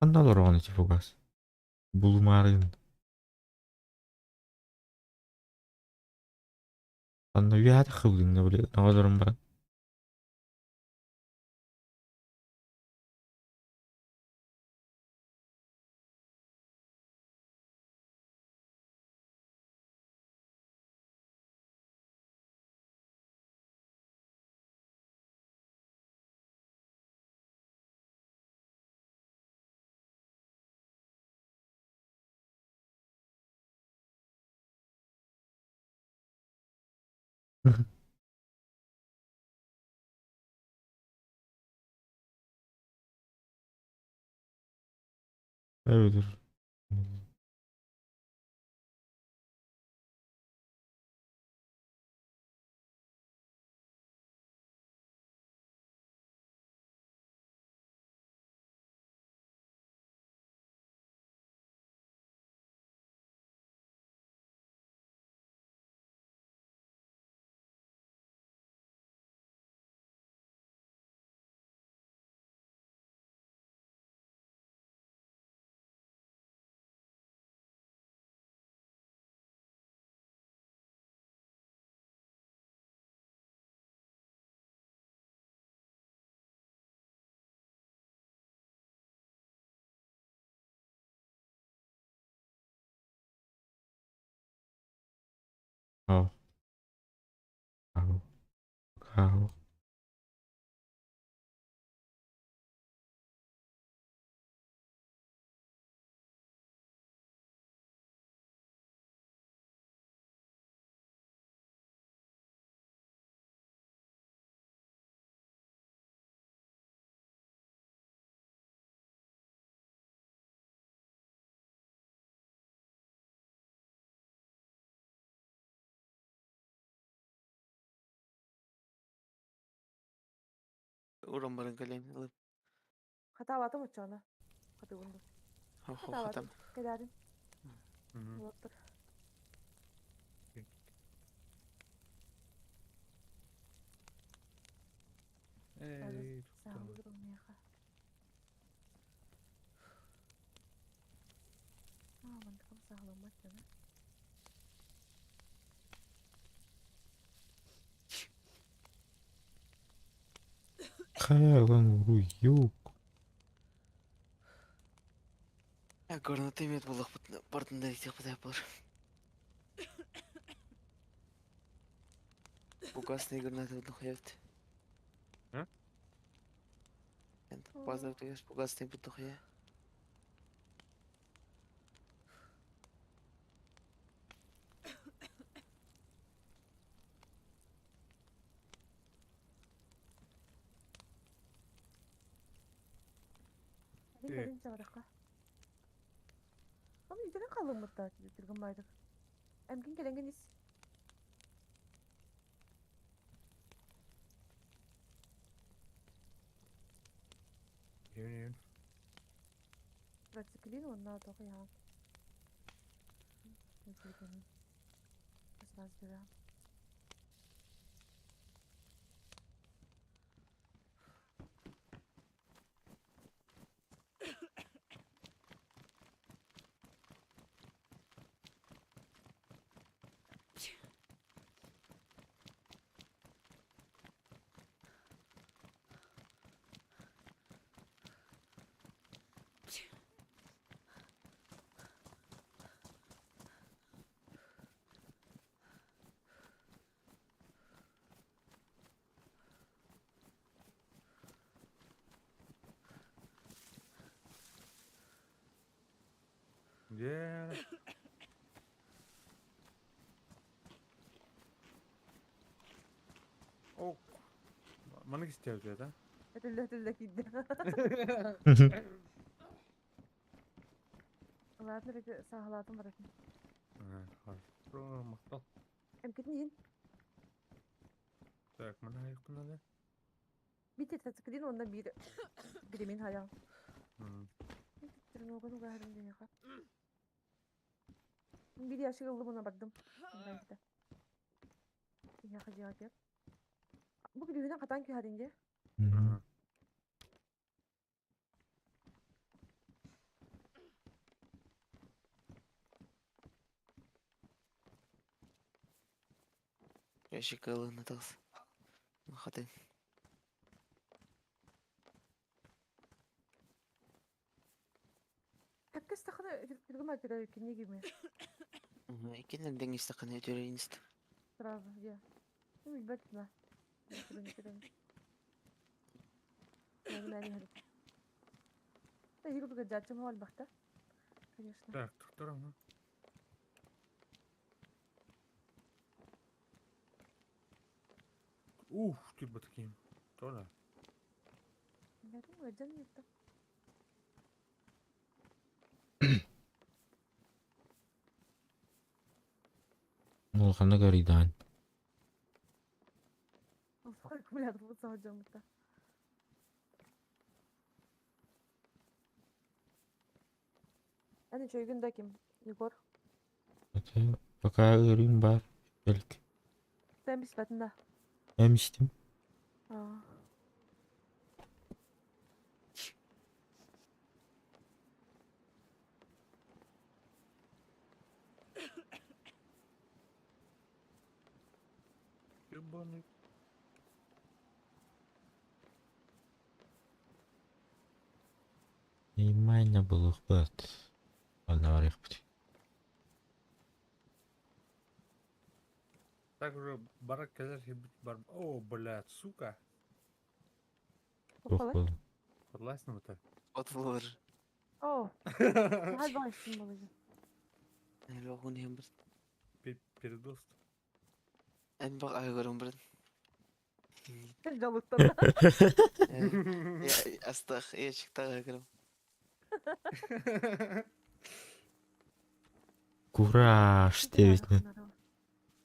[SPEAKER 2] Kanda lorogony ci fugas. Bulu marin. Kanda wiat khulin ne bile nawadarım bara. Öyledir. Kau. Kau. Kau.
[SPEAKER 5] Uğram barın kalem.
[SPEAKER 6] Hata mı çana? Hadi bunu.
[SPEAKER 5] Ho
[SPEAKER 6] Hata
[SPEAKER 5] hatam.
[SPEAKER 6] Geldin.
[SPEAKER 1] Mhm.
[SPEAKER 6] Yoktur.
[SPEAKER 1] Ey,
[SPEAKER 6] Sağ
[SPEAKER 1] tuttu.
[SPEAKER 6] ol durmaya. Mantıklı sağlamak sana.
[SPEAKER 2] Kayagan yok.
[SPEAKER 5] Ya görünü temet bulak partında istek bu yapılır. Bu gaz ne görünü bulak hayat.
[SPEAKER 1] Ha?
[SPEAKER 5] Yani bazı arkadaşlar bu gaz ne bulak ya.
[SPEAKER 6] Gelin çağıraka. Ama yüzüne kalın mı da Türk'ün baydık. Emkin gelengeniz.
[SPEAKER 1] Yun.
[SPEAKER 6] Pratikliğin onlar da ya. Üzülgünüm. Kısmaz bir an.
[SPEAKER 1] Yeah. Oh. Mana istiyor ya da.
[SPEAKER 6] Ödülle gitti. Allah'ın reki sağladım bırakın.
[SPEAKER 1] Har. Pro maktal.
[SPEAKER 6] Emkin yiyin.
[SPEAKER 1] Tak mana yakın hadi.
[SPEAKER 6] Bir tek pratikliğin onda birimin hayal.
[SPEAKER 1] Hmm.
[SPEAKER 6] Türk'ün oğlunu gayrım diye yakar. Bir yaşı yıldı buna baktım. Baydı. Yakıcı akıyor. Bu bilgiden katan ki harince.
[SPEAKER 1] Aha.
[SPEAKER 5] Ящик ылын атығыз. Хатын.
[SPEAKER 6] Таккес тахана жүргім айтыра екен, неге ме?
[SPEAKER 5] Икенен ден истақаны өтерейіністі.
[SPEAKER 6] Сразу, я. Ну, bilmem. Götürün. Yani hadi. Да, його бы гаджетом вальбах, да? Конечно.
[SPEAKER 1] Так, второго. Ух, ты бы таким. Тоже.
[SPEAKER 6] Я думаю, гаджет нет.
[SPEAKER 2] Улханы гаридан.
[SPEAKER 6] Сколько аккумулятор вот заводим это. Hani çöygünde kim? Igor.
[SPEAKER 2] Пока ырым бар. Belki.
[SPEAKER 6] Sen bispetinde.
[SPEAKER 2] Эмистим.
[SPEAKER 6] Aa.
[SPEAKER 1] Ебаный.
[SPEAKER 2] Неймайна был ухбат. Ладно, варих пути.
[SPEAKER 1] Так уже барак келер бар. О, блядь, сука.
[SPEAKER 2] Ух
[SPEAKER 6] Bakalım.
[SPEAKER 2] был.
[SPEAKER 1] Согласен в это?
[SPEAKER 5] Отылыр.
[SPEAKER 6] Oo. Hadi başlayalım babacığım.
[SPEAKER 5] Әлі оғын ем бір.
[SPEAKER 1] Передост.
[SPEAKER 5] Ән бақ айғырым бір.
[SPEAKER 6] Жалықтан.
[SPEAKER 5] Астақ, ешіктақ айғырым.
[SPEAKER 2] Кураж девятный.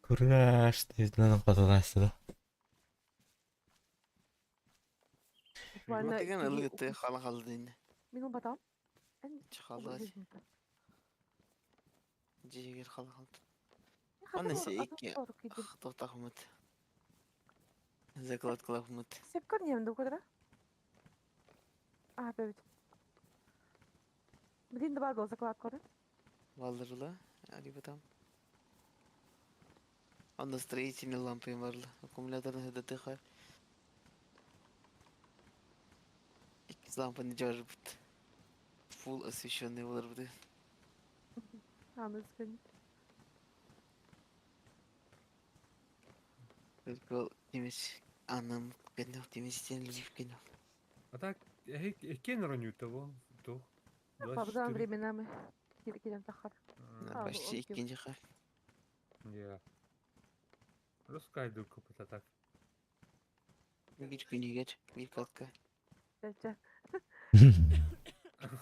[SPEAKER 2] Кураж девятный паталасты да.
[SPEAKER 5] Матыған ылғытты қала қалды енді.
[SPEAKER 6] Benim badam. En
[SPEAKER 5] Çıkaldı aç.
[SPEAKER 6] hızlı.
[SPEAKER 5] Жегер қала қалды.
[SPEAKER 6] Hadi
[SPEAKER 5] Аны
[SPEAKER 6] o-
[SPEAKER 5] се
[SPEAKER 6] adam
[SPEAKER 5] екі
[SPEAKER 6] doğru gidiyor.
[SPEAKER 5] тоқтақ ұмыт. Закладкалап ұмыт.
[SPEAKER 6] Сепкар не bu kadar. Ah evet. Bildiğin de var da o zakladkları.
[SPEAKER 5] Валдырла, али батам. Анда строительный лампы барлы. Аккумуляторный ДТХ. Iki лампаны жарып бут. Фул освещенный болар бут.
[SPEAKER 6] Anlasın.
[SPEAKER 5] Только ол демес анам кенде демес тен любив кенде.
[SPEAKER 1] А так, кен раню того. То.
[SPEAKER 6] Babdan временами. Giden takar. А,
[SPEAKER 5] Почти
[SPEAKER 6] окей.
[SPEAKER 5] икенде ха.
[SPEAKER 1] Я. Раскайду купить так.
[SPEAKER 5] Гич күнегер, bir катка.
[SPEAKER 6] Gerçi.
[SPEAKER 5] Да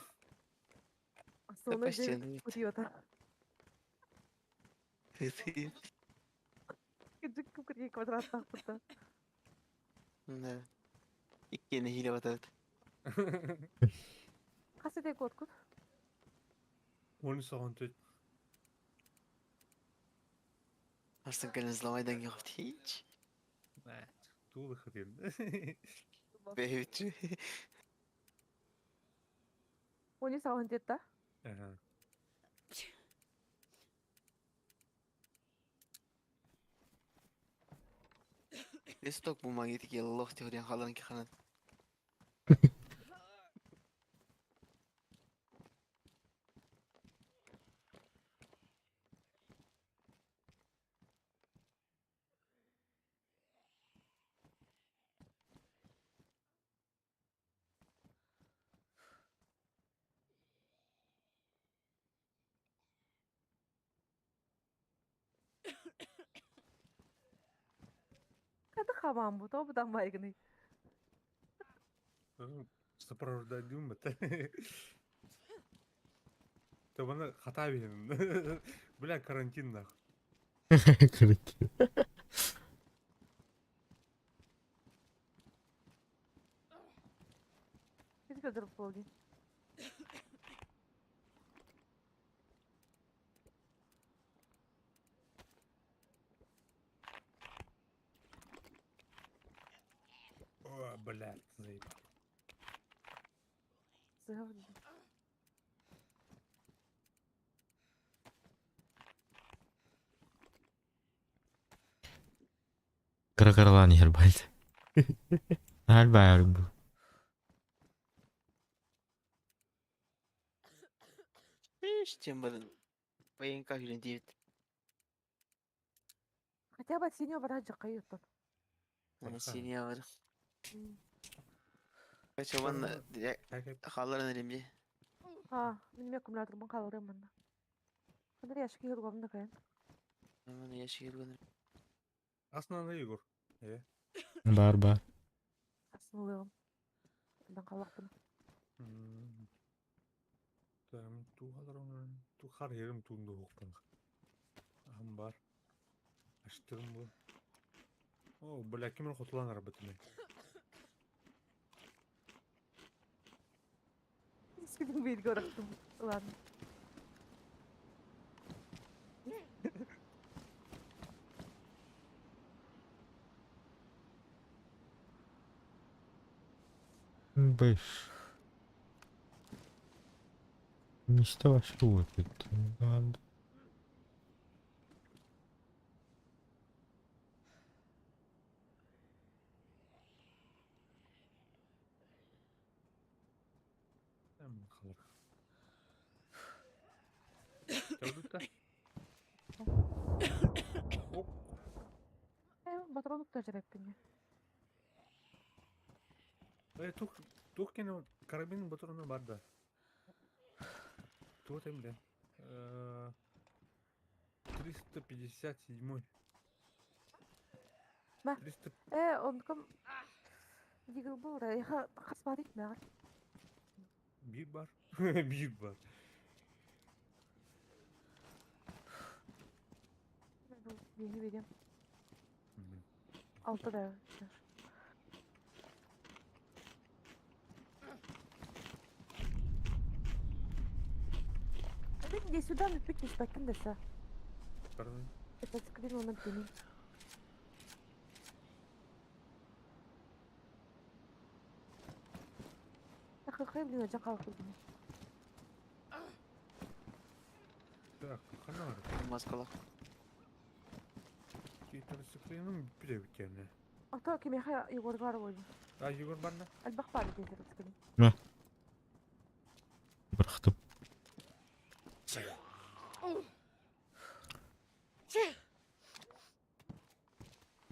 [SPEAKER 6] Sonra
[SPEAKER 5] почти
[SPEAKER 6] de
[SPEAKER 5] нет.
[SPEAKER 6] kuruyor da. Küçük kuruyor kvadrat tahtada.
[SPEAKER 5] Да. Иккені хиле батат.
[SPEAKER 6] Kasete kotkut.
[SPEAKER 1] Onu sağıntı.
[SPEAKER 5] Астын кенен зламайдан кеп hiç.
[SPEAKER 1] Тула ходил.
[SPEAKER 5] Бейбит.
[SPEAKER 6] Onu sağın dedi da.
[SPEAKER 1] Ага.
[SPEAKER 5] Листок бумаги такие лохти ходян халанки ханат.
[SPEAKER 6] Kadı hamam bu. Topudan baygını.
[SPEAKER 1] Сопровождаем это. То бана хата бейін. Бля, карантин нах.
[SPEAKER 2] Круто.
[SPEAKER 6] Biz kadar boldu.
[SPEAKER 1] О, блядь, заебал.
[SPEAKER 6] Sığırdı.
[SPEAKER 2] Kıra yer baydı. Hal bayarım bu.
[SPEAKER 5] Чем бы поинка жүлендейт.
[SPEAKER 6] Хотя бы синего вара жакка юттун.
[SPEAKER 5] Сине var.
[SPEAKER 6] М.
[SPEAKER 5] Kaçaman
[SPEAKER 1] Herkes
[SPEAKER 5] халарын элемде.
[SPEAKER 6] Мен мекумлар турбан калырым мында. Кандай яшки юргамда кайын.
[SPEAKER 5] Мен яши келген.
[SPEAKER 1] aslında Igor.
[SPEAKER 2] Бар.
[SPEAKER 6] Асылыгым. Мен калакпын.
[SPEAKER 1] Tamam, tu kadar onun, tu har yerim tuğunda huktan. Ahım var. Açtırım bu. O, böyle kimin kutulan arabatını.
[SPEAKER 6] Eskiden bir görüktüm. Ulan.
[SPEAKER 2] Бэш. Нечто вообще выпит. Ладно.
[SPEAKER 1] Tamam, kalır. Gördük de. Ok.
[SPEAKER 6] Батронук да жерекпин.
[SPEAKER 1] Тух kene karabinin motoruna var da. Tuh temde. 357.
[SPEAKER 6] Ба.
[SPEAKER 1] 300
[SPEAKER 6] Онком дигил бұл райха қаспадик мағар.
[SPEAKER 1] büyük var. Büyük var.
[SPEAKER 6] Бейни берем. Алты да. Иди сюда, но пить не спакин да са.
[SPEAKER 1] Pardon.
[SPEAKER 6] Это скрин он отдыми. Хай блин, ажа қалып көрдім.
[SPEAKER 1] Так, kana var.
[SPEAKER 5] Маскала.
[SPEAKER 1] Gitar screen'im bir de bir kere.
[SPEAKER 6] Ата кеме хай Егорға ары ойды.
[SPEAKER 1] Егор бар да?
[SPEAKER 6] Әлбақ бары дезір скрин.
[SPEAKER 2] Бырықтым.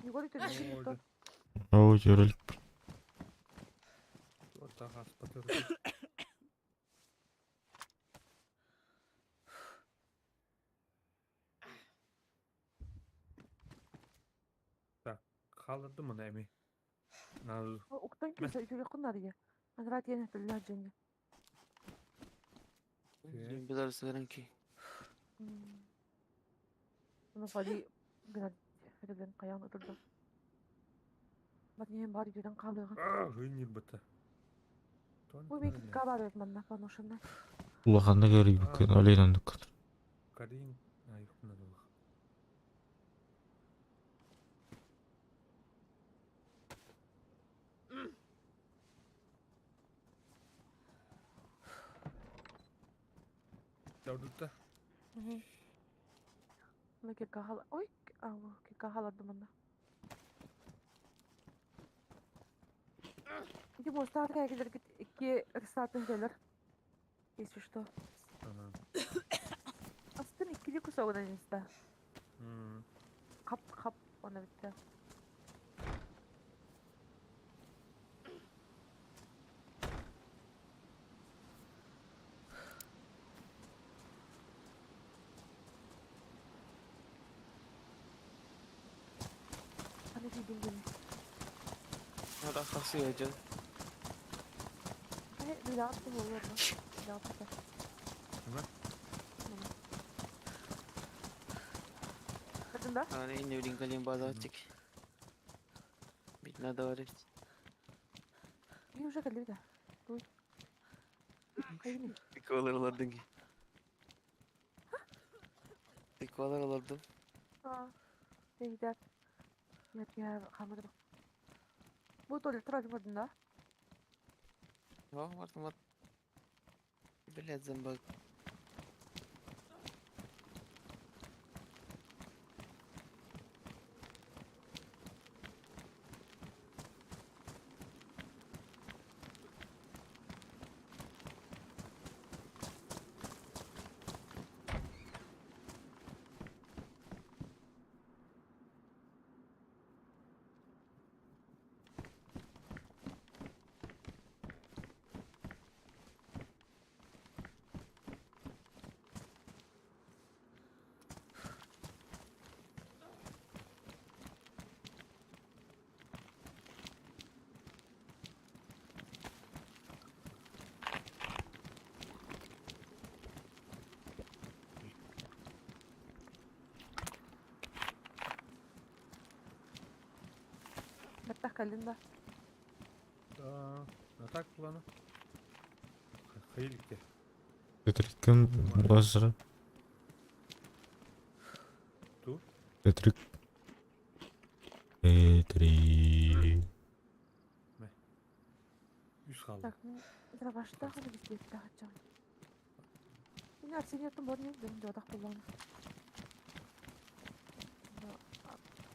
[SPEAKER 6] Егор үтеді шықты.
[SPEAKER 2] Ау жөріліп.
[SPEAKER 1] Orta hasbatı. Так, kalırdı mı ne mi? Nazlı.
[SPEAKER 6] Уктан келсе үтіге құнар е. Анрат ені тілі әджені.
[SPEAKER 5] Беларусь гаранки.
[SPEAKER 6] Оны қали град феден қаян отырды. Батнен бар үйден қалыған.
[SPEAKER 1] Hünyir bıtı.
[SPEAKER 6] Бұл мен кітка бар өт манна паношына.
[SPEAKER 2] Улаханды көріп бүккен олейнан дүккен.
[SPEAKER 1] Карин. Yok bunlar olur. Gördük de.
[SPEAKER 6] Оны кекка қала... Ой, ау, кекка қаларды мында. Иди бұл стart кәйгілер ке рестартын келер. Если что. Астын иккілі күсауыдан есті. Қап, оны бітті. Hadi gidin gelin.
[SPEAKER 5] Hada kasıyor can.
[SPEAKER 6] Bir daha attım olur mu? Bir daha attım.
[SPEAKER 1] Hemen.
[SPEAKER 6] Kadında?
[SPEAKER 5] Hani inne bilin kalayım bazı açık. Bitna da var hepsi.
[SPEAKER 6] Bir уже geldi bir de. Dur. Kayın.
[SPEAKER 5] Dikvalar alardın ki. Dikvalar alardım.
[SPEAKER 6] Gider. Ya kalmadı bak. Bu tuvalet tarafı kadında.
[SPEAKER 5] Vardım var. Billet zambak.
[SPEAKER 6] калинда.
[SPEAKER 1] А так планы. Хейликке.
[SPEAKER 2] Петрикин лазер.
[SPEAKER 1] Ту.
[SPEAKER 2] Петрик. Петрик.
[SPEAKER 1] Үс қалды.
[SPEAKER 6] Так, это башта хана бизде тагача. Мен Арсениятын борны дем жодак болгон.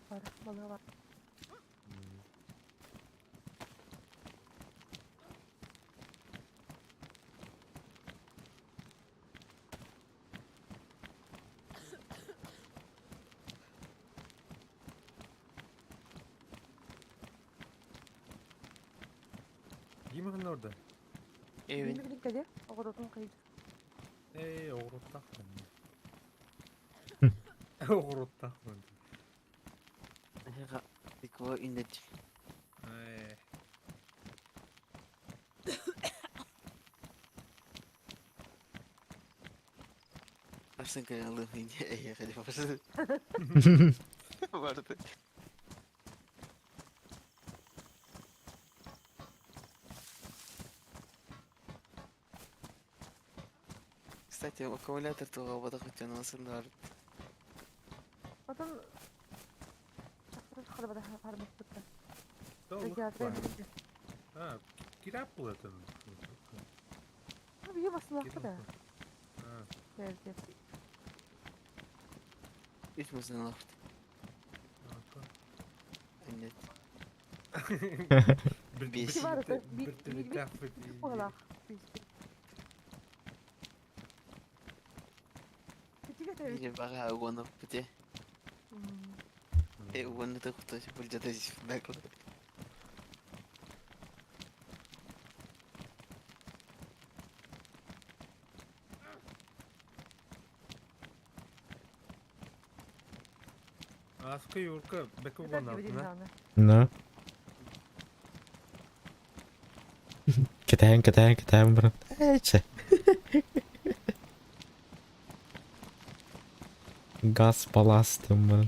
[SPEAKER 6] Бар, бала бар.
[SPEAKER 1] Ей маған орда.
[SPEAKER 5] Эвин.
[SPEAKER 6] Мен билгеде, огородун кайды.
[SPEAKER 1] Оғырыттақ. Оғырыттақ.
[SPEAKER 5] Ага. Тикво индет. Арсен кырылы инде эйе хadi башы. Барды. Кстати, аккумулятор туга бада хотя насындар.
[SPEAKER 6] Атан хара бада хармык бутта.
[SPEAKER 1] Doğru.
[SPEAKER 6] Региатор.
[SPEAKER 1] Ha, kirap buladın.
[SPEAKER 6] Бие басылакты да.
[SPEAKER 1] Ha.
[SPEAKER 6] Берди.
[SPEAKER 5] Итмесин лафт. Индет. Бес.
[SPEAKER 6] Ki var da
[SPEAKER 1] Bir
[SPEAKER 6] bir
[SPEAKER 1] laf
[SPEAKER 6] Ola. Küçük de.
[SPEAKER 5] Или бага угонов пути. Угоны да кто же будет здесь бэкл.
[SPEAKER 1] Askı yurka bekı
[SPEAKER 6] Это
[SPEAKER 1] bulan
[SPEAKER 6] gibi
[SPEAKER 1] altına.
[SPEAKER 2] No. Кетейін, брат. Эйче. Газ баластым, брат.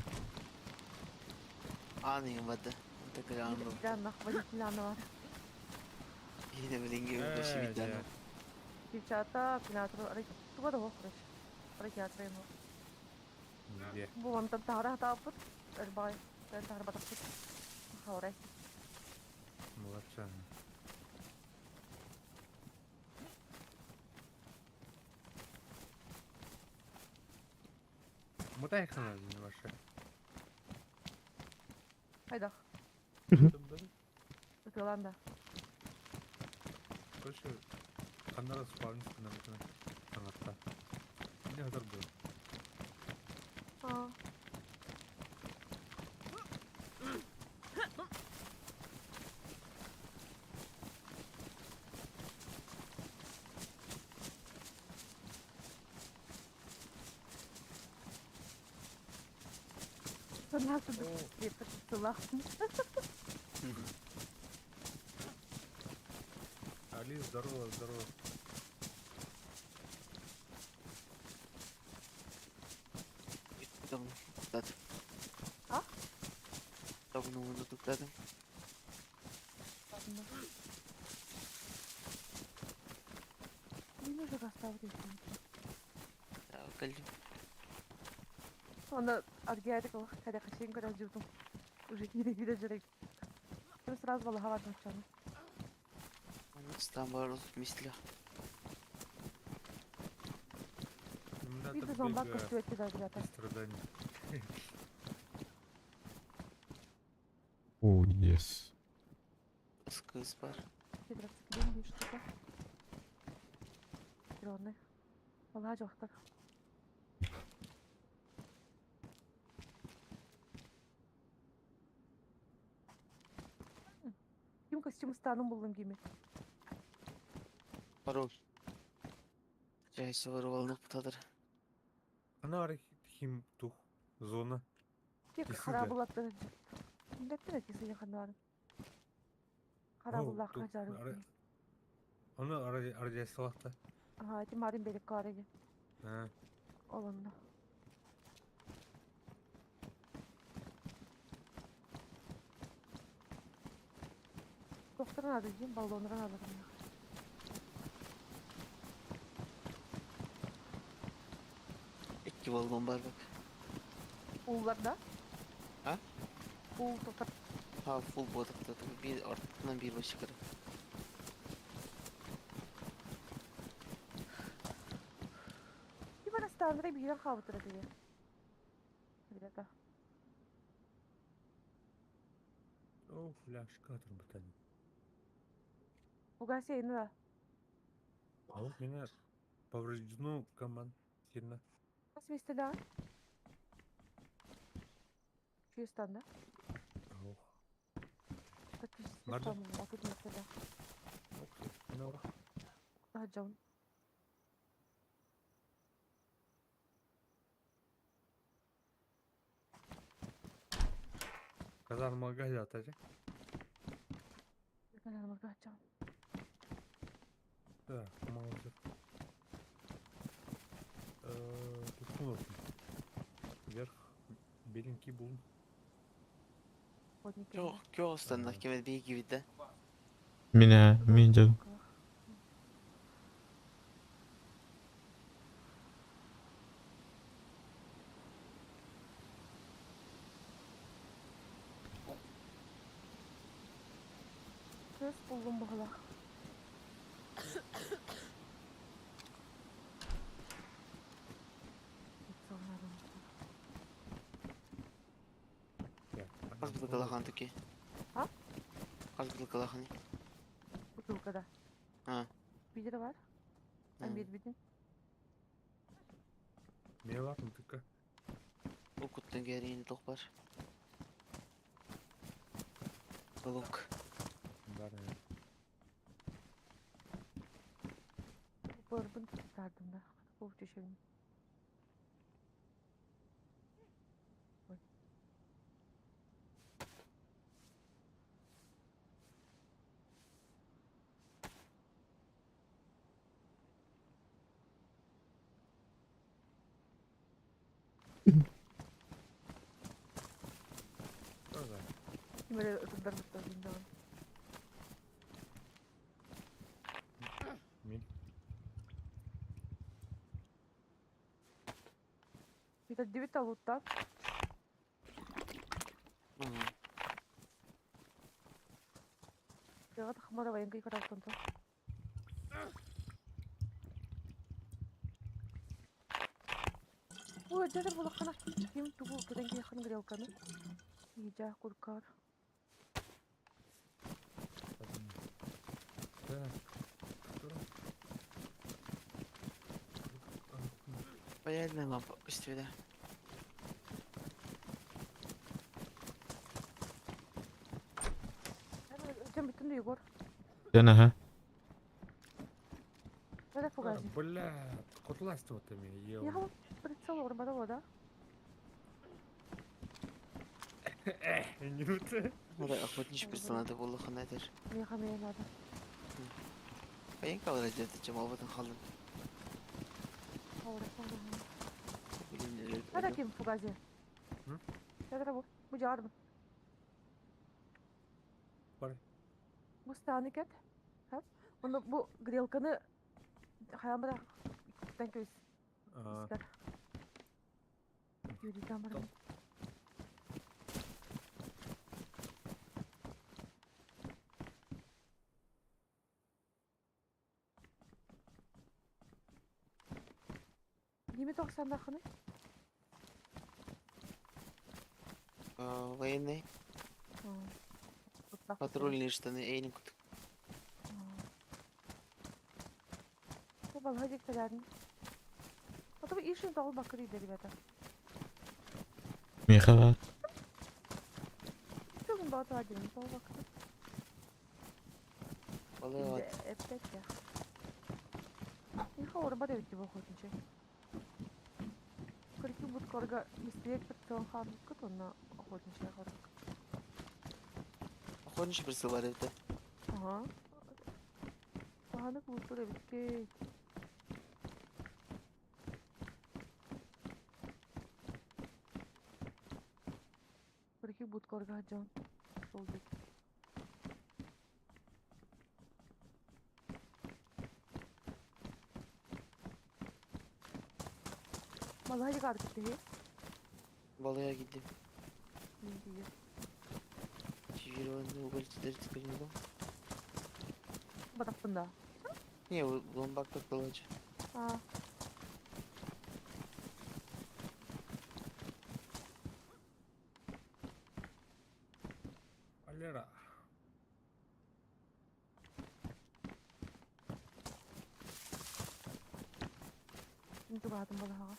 [SPEAKER 5] Анын бады. Так рано.
[SPEAKER 6] Жаннах водителяны var.
[SPEAKER 5] Yine bilingi başı bir tane.
[SPEAKER 6] Девчата, кинатор, туга да хохрыш. Региатор ему.
[SPEAKER 1] Diye.
[SPEAKER 6] Bu ondan tara tapıt. Erbay. Ben tara batıp. Hauray.
[SPEAKER 1] Молодчан. Muтай kanal yine başa.
[SPEAKER 6] Hayda. Ötüyorlar da.
[SPEAKER 1] Короче, kanlara спавнись на мутuna. Kanatта. Yine hazır bu.
[SPEAKER 6] Aa. Sen nasıl bir sılah?
[SPEAKER 1] Али, здорово, здорово.
[SPEAKER 5] Давно туктады.
[SPEAKER 6] А?
[SPEAKER 5] Давно onu туктады.
[SPEAKER 6] Не нужно расставить.
[SPEAKER 5] Калдим.
[SPEAKER 6] Onda аргиадик ол kada кашин кара жутум. Уже кире жүрек. Мен сразу бала хавар начаны.
[SPEAKER 5] Там бар мисля.
[SPEAKER 6] Bir de zomba koşuyor ki de zaten.
[SPEAKER 1] Страдания.
[SPEAKER 2] О, yes.
[SPEAKER 5] Kız var.
[SPEAKER 6] Bir раз gidelim bir штука. Зеленый. Vallahi жоқтар. Ким костюм станым buldum giymek.
[SPEAKER 5] Парол. Жайсы бар болдық бұтадыр.
[SPEAKER 1] Ana ara him tuh zona.
[SPEAKER 6] Тек
[SPEAKER 1] Кисілді.
[SPEAKER 6] қара бұлақтар. Міндетті кесілген қануарым. Қара
[SPEAKER 1] О,
[SPEAKER 6] бұлаққа
[SPEAKER 1] тух,
[SPEAKER 6] жарым.
[SPEAKER 1] ara- Onu araya salakta.
[SPEAKER 6] Ага, эти марин берек карыги.
[SPEAKER 1] Ha.
[SPEAKER 6] Олонда. Doktorun adı diyeyim, balonların adı diyeyim.
[SPEAKER 5] İki balon var bak.
[SPEAKER 6] Uğurlarda.
[SPEAKER 5] Ha?
[SPEAKER 6] Uğur doktor.
[SPEAKER 5] Ha full balıkta tabii bir artından bir başı kırık.
[SPEAKER 6] Bir bana standıra bir yere kavutura diye. Bir dakika.
[SPEAKER 1] Oh, flash cutter bir tane.
[SPEAKER 6] Bu gaz yayını da.
[SPEAKER 1] Oh, yine повреждено команд сильно.
[SPEAKER 6] Nasıl bir istila? Şu standa.
[SPEAKER 1] Oh,
[SPEAKER 6] Takışsız
[SPEAKER 1] Nerede?
[SPEAKER 6] tamam. Vakit mesela.
[SPEAKER 1] okey. Ne var?
[SPEAKER 6] Daha can.
[SPEAKER 1] Kazanmaga atacak.
[SPEAKER 6] Ne kadar mı daha can.
[SPEAKER 1] Да, молодец. Tutun olsun. Вверх. Беленький бул.
[SPEAKER 6] Kodnik
[SPEAKER 5] Yok yok aslında Kemal Bey gibi de.
[SPEAKER 2] Mine, mince.
[SPEAKER 6] Söz buldum bu hala.
[SPEAKER 1] Ya,
[SPEAKER 5] Az bılı kalahan tüki.
[SPEAKER 6] Ha?
[SPEAKER 5] Az bılı kalahan.
[SPEAKER 6] Bu tulkada.
[SPEAKER 5] Ha.
[SPEAKER 6] Bir lira var. Ben
[SPEAKER 5] Hı.
[SPEAKER 6] bir bidin.
[SPEAKER 1] Ne var mı tıkka?
[SPEAKER 5] Bu kutunun gereğini dokbar. Balık.
[SPEAKER 1] Var ya.
[SPEAKER 6] Bu arabın tutardım da. Bu düşelim.
[SPEAKER 1] Öyle.
[SPEAKER 6] Böyle ıtırlar mutlu zaman.
[SPEAKER 1] Min.
[SPEAKER 6] Bir de divit avuttan.
[SPEAKER 5] Hı.
[SPEAKER 6] Ya da kamera var yankı yıkarak tonton. Bu ödedir bu lakana kim tuğu kedenki yakın gırel kanı. İyice kurkar.
[SPEAKER 1] Да. Durun.
[SPEAKER 5] Bayağı elime var üstüne.
[SPEAKER 6] Hemen ödem bütün de Yegor.
[SPEAKER 2] Dene ha.
[SPEAKER 6] Böyle fugazi.
[SPEAKER 1] Бля, кутласть вот ими ел.
[SPEAKER 6] Я вот прицел орбада вода.
[SPEAKER 1] Нюты.
[SPEAKER 5] Hadi akbatmış bir sanatı balık nedir?
[SPEAKER 6] Я хамея надо.
[SPEAKER 5] Bayan kalır acaba cemalbatın kalın.
[SPEAKER 6] Kavrasam da.
[SPEAKER 5] Bilimleri.
[SPEAKER 6] Hadi kim fugazi?
[SPEAKER 1] Hı?
[SPEAKER 6] Hadi bu. Bu cardı.
[SPEAKER 1] Var.
[SPEAKER 6] Bu stanik et. Ha? Bunu bu grilkanı hayamda kutudan köys.
[SPEAKER 1] А,
[SPEAKER 6] Iskar. Yürüyeceğim bana.
[SPEAKER 1] Tamam.
[SPEAKER 6] Yemi 90'da kanı.
[SPEAKER 5] Военный. Патрульные штаны, эйним kutu.
[SPEAKER 6] Bu balığa diktelerdi. Hatta bu işin dağıl bakırıydı ribete.
[SPEAKER 2] Miha var.
[SPEAKER 6] Çok gün bağı tadı dedim. Dağıl bakırı.
[SPEAKER 5] Balığı var.
[SPEAKER 6] Eptek ya. Niha orba da bitti bu koyun şey. Kırıkı but korga isteyek bir ton harbi kut onunla koyun şey koyun.
[SPEAKER 5] Konmuş birisi var evde.
[SPEAKER 6] Aha. Bahanık butu da bitti. Kırıkı but korga can. Oldu. Vallahi hadi kaldık diye.
[SPEAKER 5] Balaya gittim.
[SPEAKER 6] Ne diyor?
[SPEAKER 5] Çivironlu ubalcileri tıkırmadım.
[SPEAKER 6] Badak bunda.
[SPEAKER 5] Niye bu bak dolayıcı.
[SPEAKER 6] Aa.
[SPEAKER 1] Allora.
[SPEAKER 6] Şimdi badım balağa.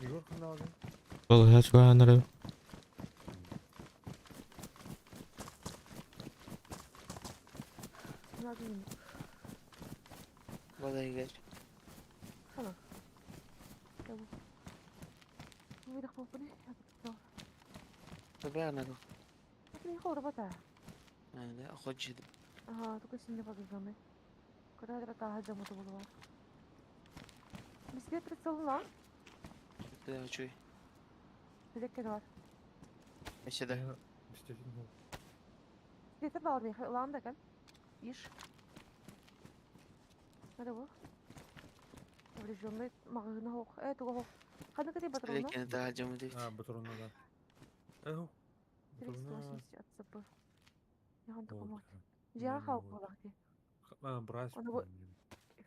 [SPEAKER 1] Igor kanda abi.
[SPEAKER 2] Balыга чуганыры.
[SPEAKER 6] Ne yapayım?
[SPEAKER 5] Balaya geç.
[SPEAKER 6] Tamam. Ya bu. Bu bir dakika bu ne? Yapacağım.
[SPEAKER 5] Tabii anladım.
[SPEAKER 6] Hadi bir kora bata.
[SPEAKER 5] Yani akıcı.
[SPEAKER 6] Aha, tuh kesini bakacağım. Kadar da daha camı da bulu var. Bisiklet salın lan.
[SPEAKER 5] Bir daha çuy.
[SPEAKER 6] Bisiklet var.
[SPEAKER 5] Mesela
[SPEAKER 1] İşte şimdi
[SPEAKER 6] Bisiklet var bir lan da kan. İş. Hadi bu. Televizyonda mağazına hok. Evet o hok. Hadi kadi patrona.
[SPEAKER 5] Lekene daha camı değil.
[SPEAKER 1] ha butonuna da. Eho.
[SPEAKER 6] Direkt
[SPEAKER 1] Butonuna.
[SPEAKER 6] savaşı atsapı. Yahan
[SPEAKER 1] Oldu.
[SPEAKER 6] tokamak. Cihan
[SPEAKER 1] Hmm,
[SPEAKER 6] halk
[SPEAKER 1] oldu.
[SPEAKER 6] olarak diye.
[SPEAKER 1] Ha Bryce.
[SPEAKER 6] Onu bu-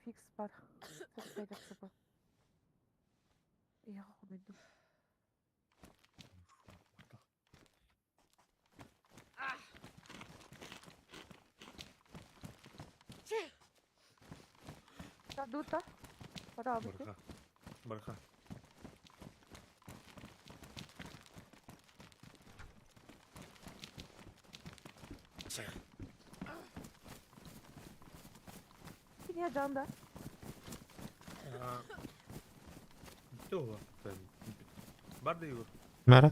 [SPEAKER 6] Fix var. Satışlayacak sapı. İyi hok benim. Ya dur da. Hadi abi.
[SPEAKER 1] Barka. Barka.
[SPEAKER 6] Yine can da.
[SPEAKER 1] Ha. Bitti o ben. Var da Igor.
[SPEAKER 2] Мара.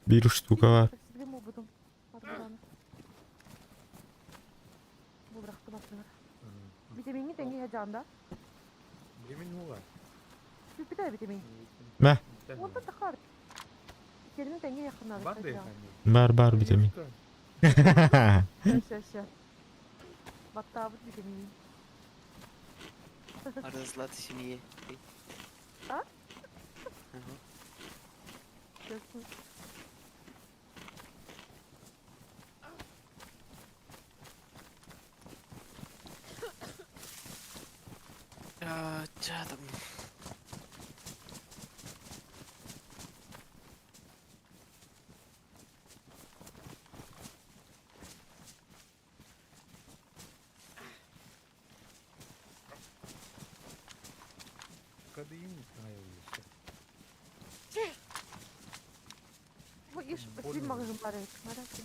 [SPEAKER 2] Bir штука var.
[SPEAKER 6] Сиблим убудum. Hadi buranı. Bu bıraktım atları. Vitamini denge canda.
[SPEAKER 1] Yemin mi var?
[SPEAKER 6] Bir de vitamin.
[SPEAKER 2] Meh.
[SPEAKER 6] Onda da kar. Kelime denge yakınlar.
[SPEAKER 1] Var da efendim.
[SPEAKER 2] Barbar vitamin.
[SPEAKER 6] Şaşa. Batta bu vitamin.
[SPEAKER 5] Arada zlat işini ye.
[SPEAKER 6] Ha?
[SPEAKER 5] Hı hı.
[SPEAKER 6] Görsün.
[SPEAKER 5] Ya canım.
[SPEAKER 1] Kadıyım hayırlı işte.
[SPEAKER 6] Bu iş bir mağazın var evet. Merak etme.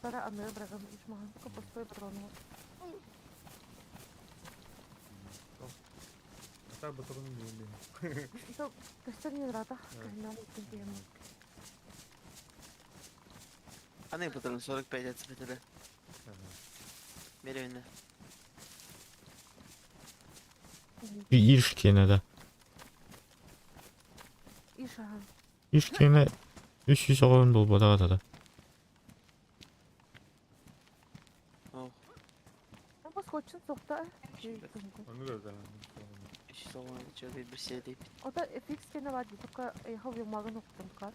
[SPEAKER 6] Para anları bırakalım iş mağazın. Kapısı böyle patronu var.
[SPEAKER 1] Hatta butonun yönünde.
[SPEAKER 6] Itu gösteriyor rata. Kaynağı için diyemem.
[SPEAKER 5] Ana yapalım sorak peydet sepetede. Beri önüne.
[SPEAKER 2] Иршкине да.
[SPEAKER 6] İş aha.
[SPEAKER 2] Иршкине 300 ойын болуп атат да.
[SPEAKER 5] Oh.
[SPEAKER 6] Bu skoçun sokta.
[SPEAKER 1] Onu gördüm.
[SPEAKER 5] İşte o çok bir şey değil.
[SPEAKER 6] O da fix kene var. Tuka havyo mağın okudum kar.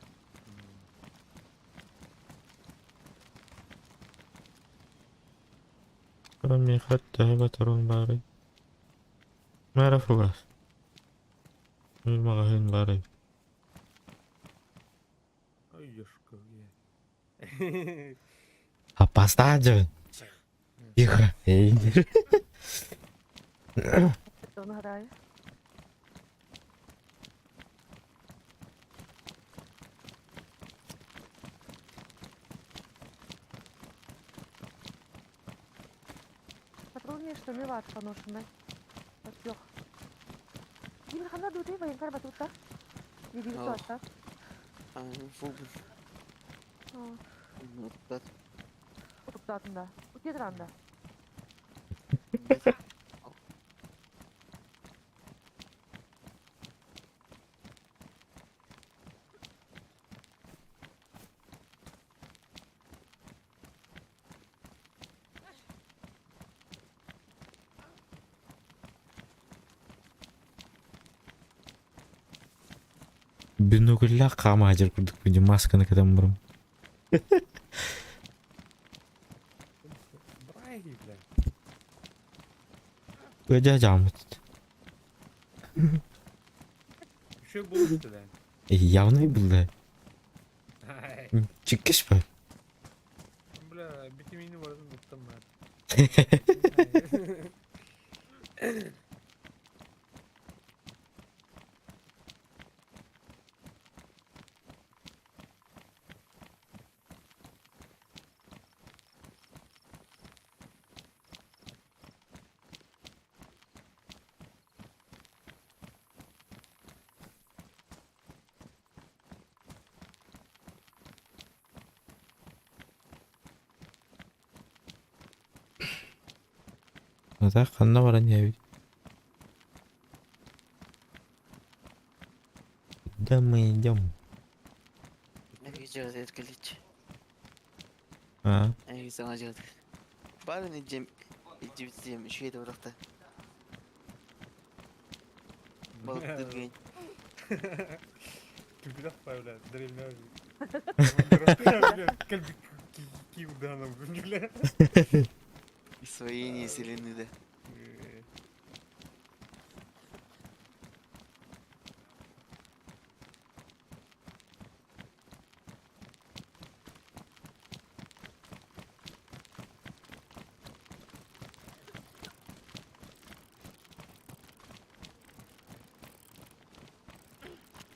[SPEAKER 2] Кроме حتى هبترون باري. ما عرفوا بس. المغاهين باري.
[SPEAKER 1] Ay yaşka.
[SPEAKER 2] Апаста aja. Тихо. Эй.
[SPEAKER 6] Onu haraya. Patron işte ne var panoşunda? Bak yok. Gimana kana duduk bayangkar batu ta? Di dito
[SPEAKER 5] Oh.
[SPEAKER 6] ata.
[SPEAKER 5] Fugun.
[SPEAKER 6] Oh,
[SPEAKER 5] Mutlat.
[SPEAKER 6] tutup zatında. Utia dranda.
[SPEAKER 2] Бүнүгүлле кама ажыр курдук бүгүн масканы кадам бурум.
[SPEAKER 1] Брай, бля.
[SPEAKER 2] Өдө жамыт.
[SPEAKER 1] Еще булышты, да.
[SPEAKER 2] Явный был да.
[SPEAKER 1] Ай,
[SPEAKER 2] Чиккеш ба?
[SPEAKER 1] бля, битимини барысын уттам ben.
[SPEAKER 2] Ата канна баран яби. Да мы идем.
[SPEAKER 5] Ne güzel etkiliç.
[SPEAKER 2] А,
[SPEAKER 5] En güzel acıdı. Bari ne cem cibitiyim şeyde bıraktı. Balık dırgın.
[SPEAKER 1] Кибирах павля, древняя. Кальбик ки удана, бля.
[SPEAKER 5] И свои неселены de.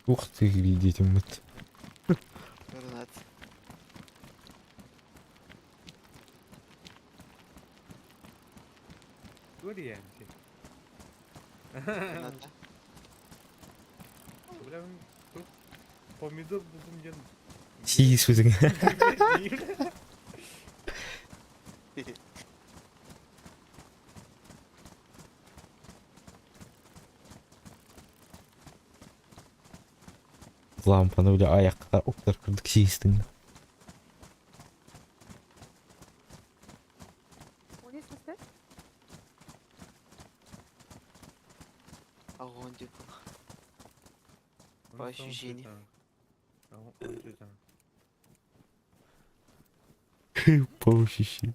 [SPEAKER 2] ух ты, видите, мыт.
[SPEAKER 5] Görünat.
[SPEAKER 1] Var yani şey.
[SPEAKER 5] Görünat.
[SPEAKER 1] Bля, ben çok pomidor buldum canım.
[SPEAKER 2] Си сүзүң. Лампаны öyle ayakta oklar kırdık şeyistin.
[SPEAKER 6] O ne sesi?
[SPEAKER 5] Огонь типа.
[SPEAKER 1] Onu
[SPEAKER 5] По
[SPEAKER 1] tamam,
[SPEAKER 5] ощущениям.
[SPEAKER 1] tamam. Tamam, onu çözemem.
[SPEAKER 2] По ощущениям.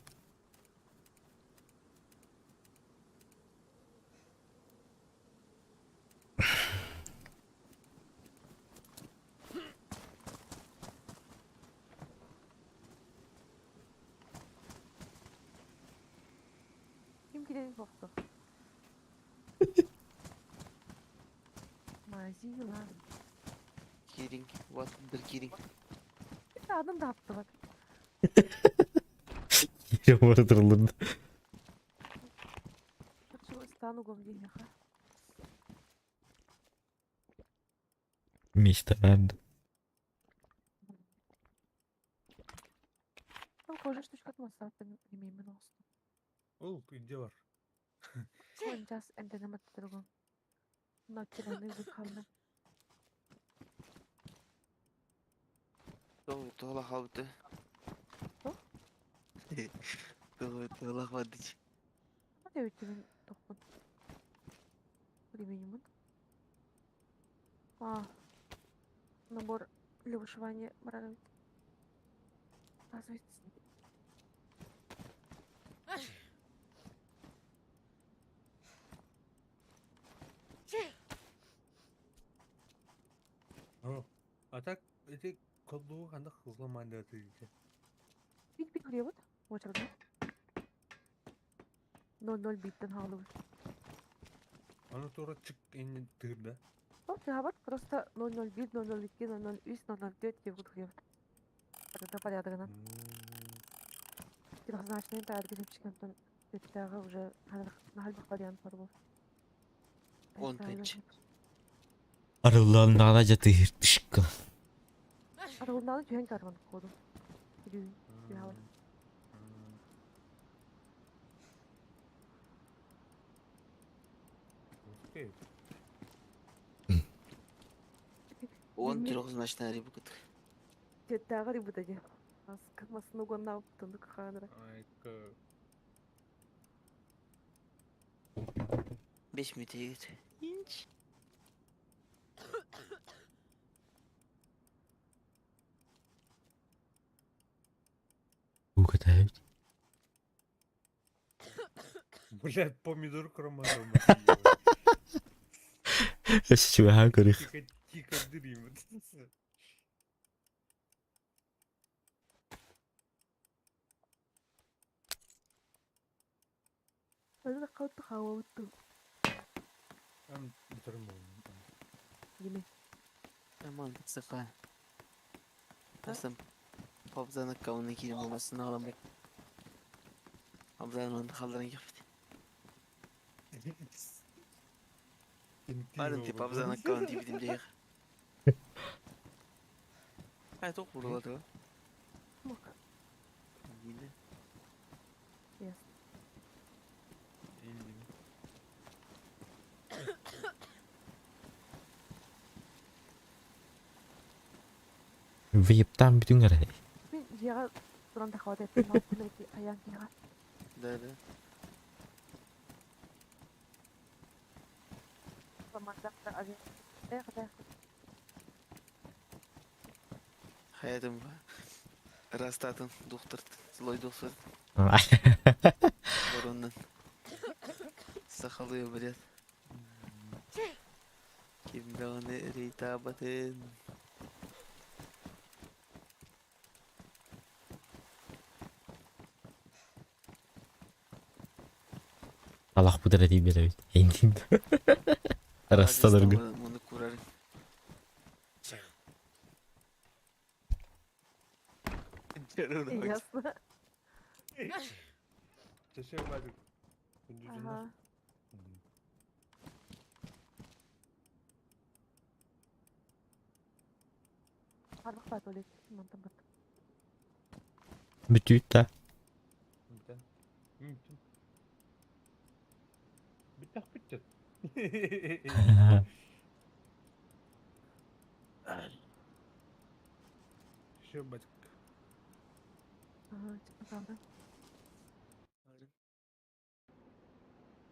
[SPEAKER 6] Kim kileni soktu? Mazi yılan.
[SPEAKER 5] Kiring. Вот bir kiring.
[SPEAKER 6] Bir de adım da attı bak.
[SPEAKER 2] Yere vardırılırdı.
[SPEAKER 6] Bak şu стану гомдин яха.
[SPEAKER 2] Мечта надо.
[SPEAKER 6] Там кожа штучка atmasa attım yemeğimin olsun.
[SPEAKER 1] Ol, где var?
[SPEAKER 6] Oyuncağız endene matırgın. Nakileni bir kaldı.
[SPEAKER 5] Тола хавды.
[SPEAKER 6] Что?
[SPEAKER 5] Тола хавдыч.
[SPEAKER 6] Hadi ötürün dokun. Временем. Набор для вышивания моралей. Оказывается.
[SPEAKER 1] Aa, atak эти колду ханда хызламайды атыйды.
[SPEAKER 6] Бит хлебот. Очерда. 00 биттен халыбыз.
[SPEAKER 1] Аны тура чык энне тырда.
[SPEAKER 6] Вот вот просто 001, 002, 003, 004 деп хлебот. Это порядок. Трехзначный порядок чекантон. Это уже halbuki вариант var bu.
[SPEAKER 5] Он пенч.
[SPEAKER 2] Arılan nana jatı dışkı.
[SPEAKER 6] Aralığından tüyen karman kodu. Düğün. Yavru.
[SPEAKER 1] Окей.
[SPEAKER 5] Он трехзначная рыбка.
[SPEAKER 6] Теттағы рибут эти. Касмасын угонна тындык ханра.
[SPEAKER 1] Айка.
[SPEAKER 5] 5 метр. Инч.
[SPEAKER 1] Блядь, помидор кромаром.
[SPEAKER 2] Эсчүгээ көрих.
[SPEAKER 1] Тихо дрим.
[SPEAKER 6] Аны кауты хавауту.
[SPEAKER 1] Ам битэрм.
[SPEAKER 6] Еме.
[SPEAKER 5] Aman sıkı. Tasım. Pabzanın kavunu kilim olmasını ağlamak. Pabzanın onu kaldırın yaptı. Varın ti pabzanın kavunu dibidim diye. Hayır çok vuruladı o.
[SPEAKER 6] Мок.
[SPEAKER 5] Yine.
[SPEAKER 6] Yes.
[SPEAKER 2] Виептан бүтүн гарай.
[SPEAKER 6] Мен жига туран тахават эттим. Мал аян жига.
[SPEAKER 5] Да да.
[SPEAKER 6] Команда ави. Кадай.
[SPEAKER 5] Hayatım var. Rastatın doktor. Zloy doktor. Borondan. Sakalıyor biraz. Kim bana ritabatın.
[SPEAKER 2] Аллах будара дей беребит. Эндин. Расталарга.
[SPEAKER 5] Bunu kurarım. Canına bak.
[SPEAKER 6] Ясно.
[SPEAKER 1] Чеше мадик.
[SPEAKER 6] Ага. Арбак ба толет. Мантам бат.
[SPEAKER 2] Бүтүт да.
[SPEAKER 1] Битах битет. Чеше мадик.
[SPEAKER 6] Ага, чапатамда.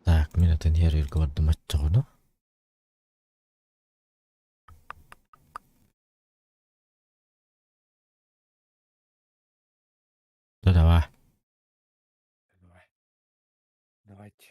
[SPEAKER 2] Так, минутын herir gördüm açığını. Да давай.
[SPEAKER 1] Давайте.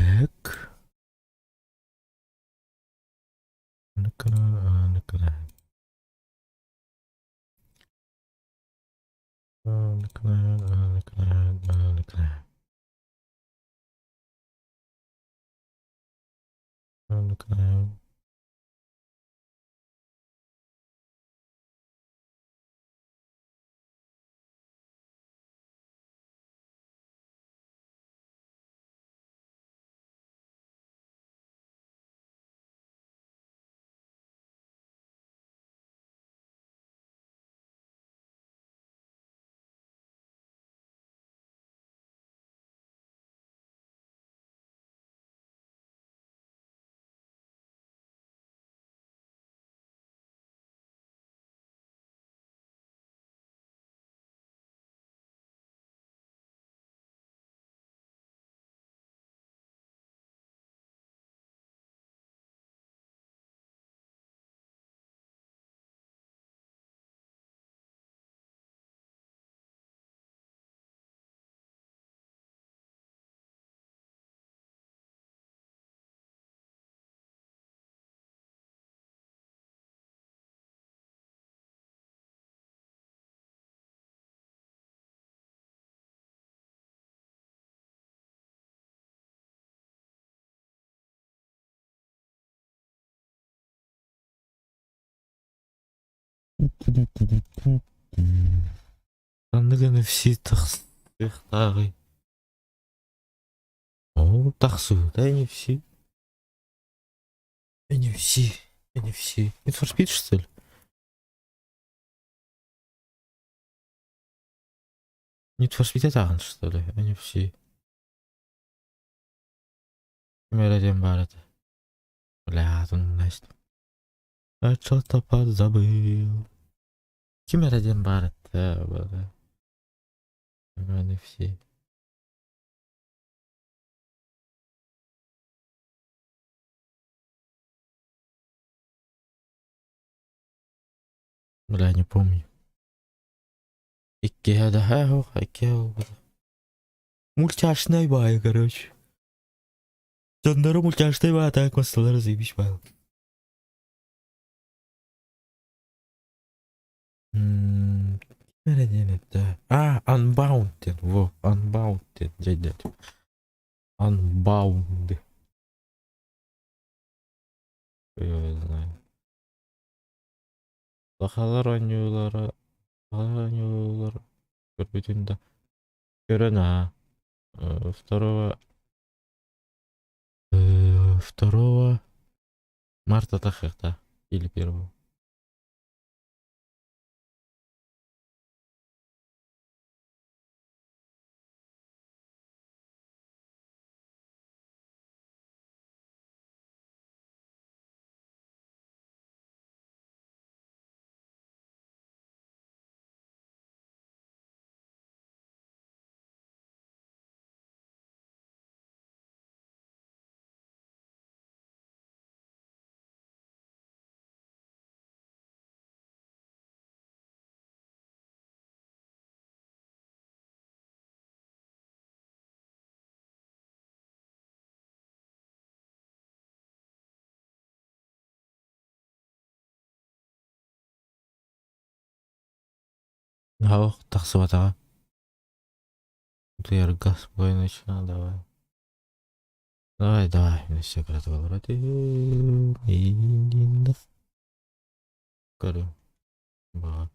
[SPEAKER 2] Так. Накра. Анныганы все тахсыхтагы. О, тахсу, да не все. Они все. Они все. Need for Speed, что ли? Need for Speed это что ли? Они все. Мероден бар это. Бля, тут Настя. А что-то подзабыл. Мероден бар это, бля. Они все. Бля, не помню. Икеа, Икеа. Мультяшная бая, короче. Жандару мультяшная бая, так масалар заебись бая. Мероден это. А, Unbounded. Во, Unbounded, дядь. Unbound. Я знаю. Лахалар ойнуйлары. Көрбүтүндө. Көрөна. Второго. 2 марта тахта. Или 1. Ох, тахсыватага. Ты газ бой начина, давай. Давай, на все кратко вроде. Корю. Ба.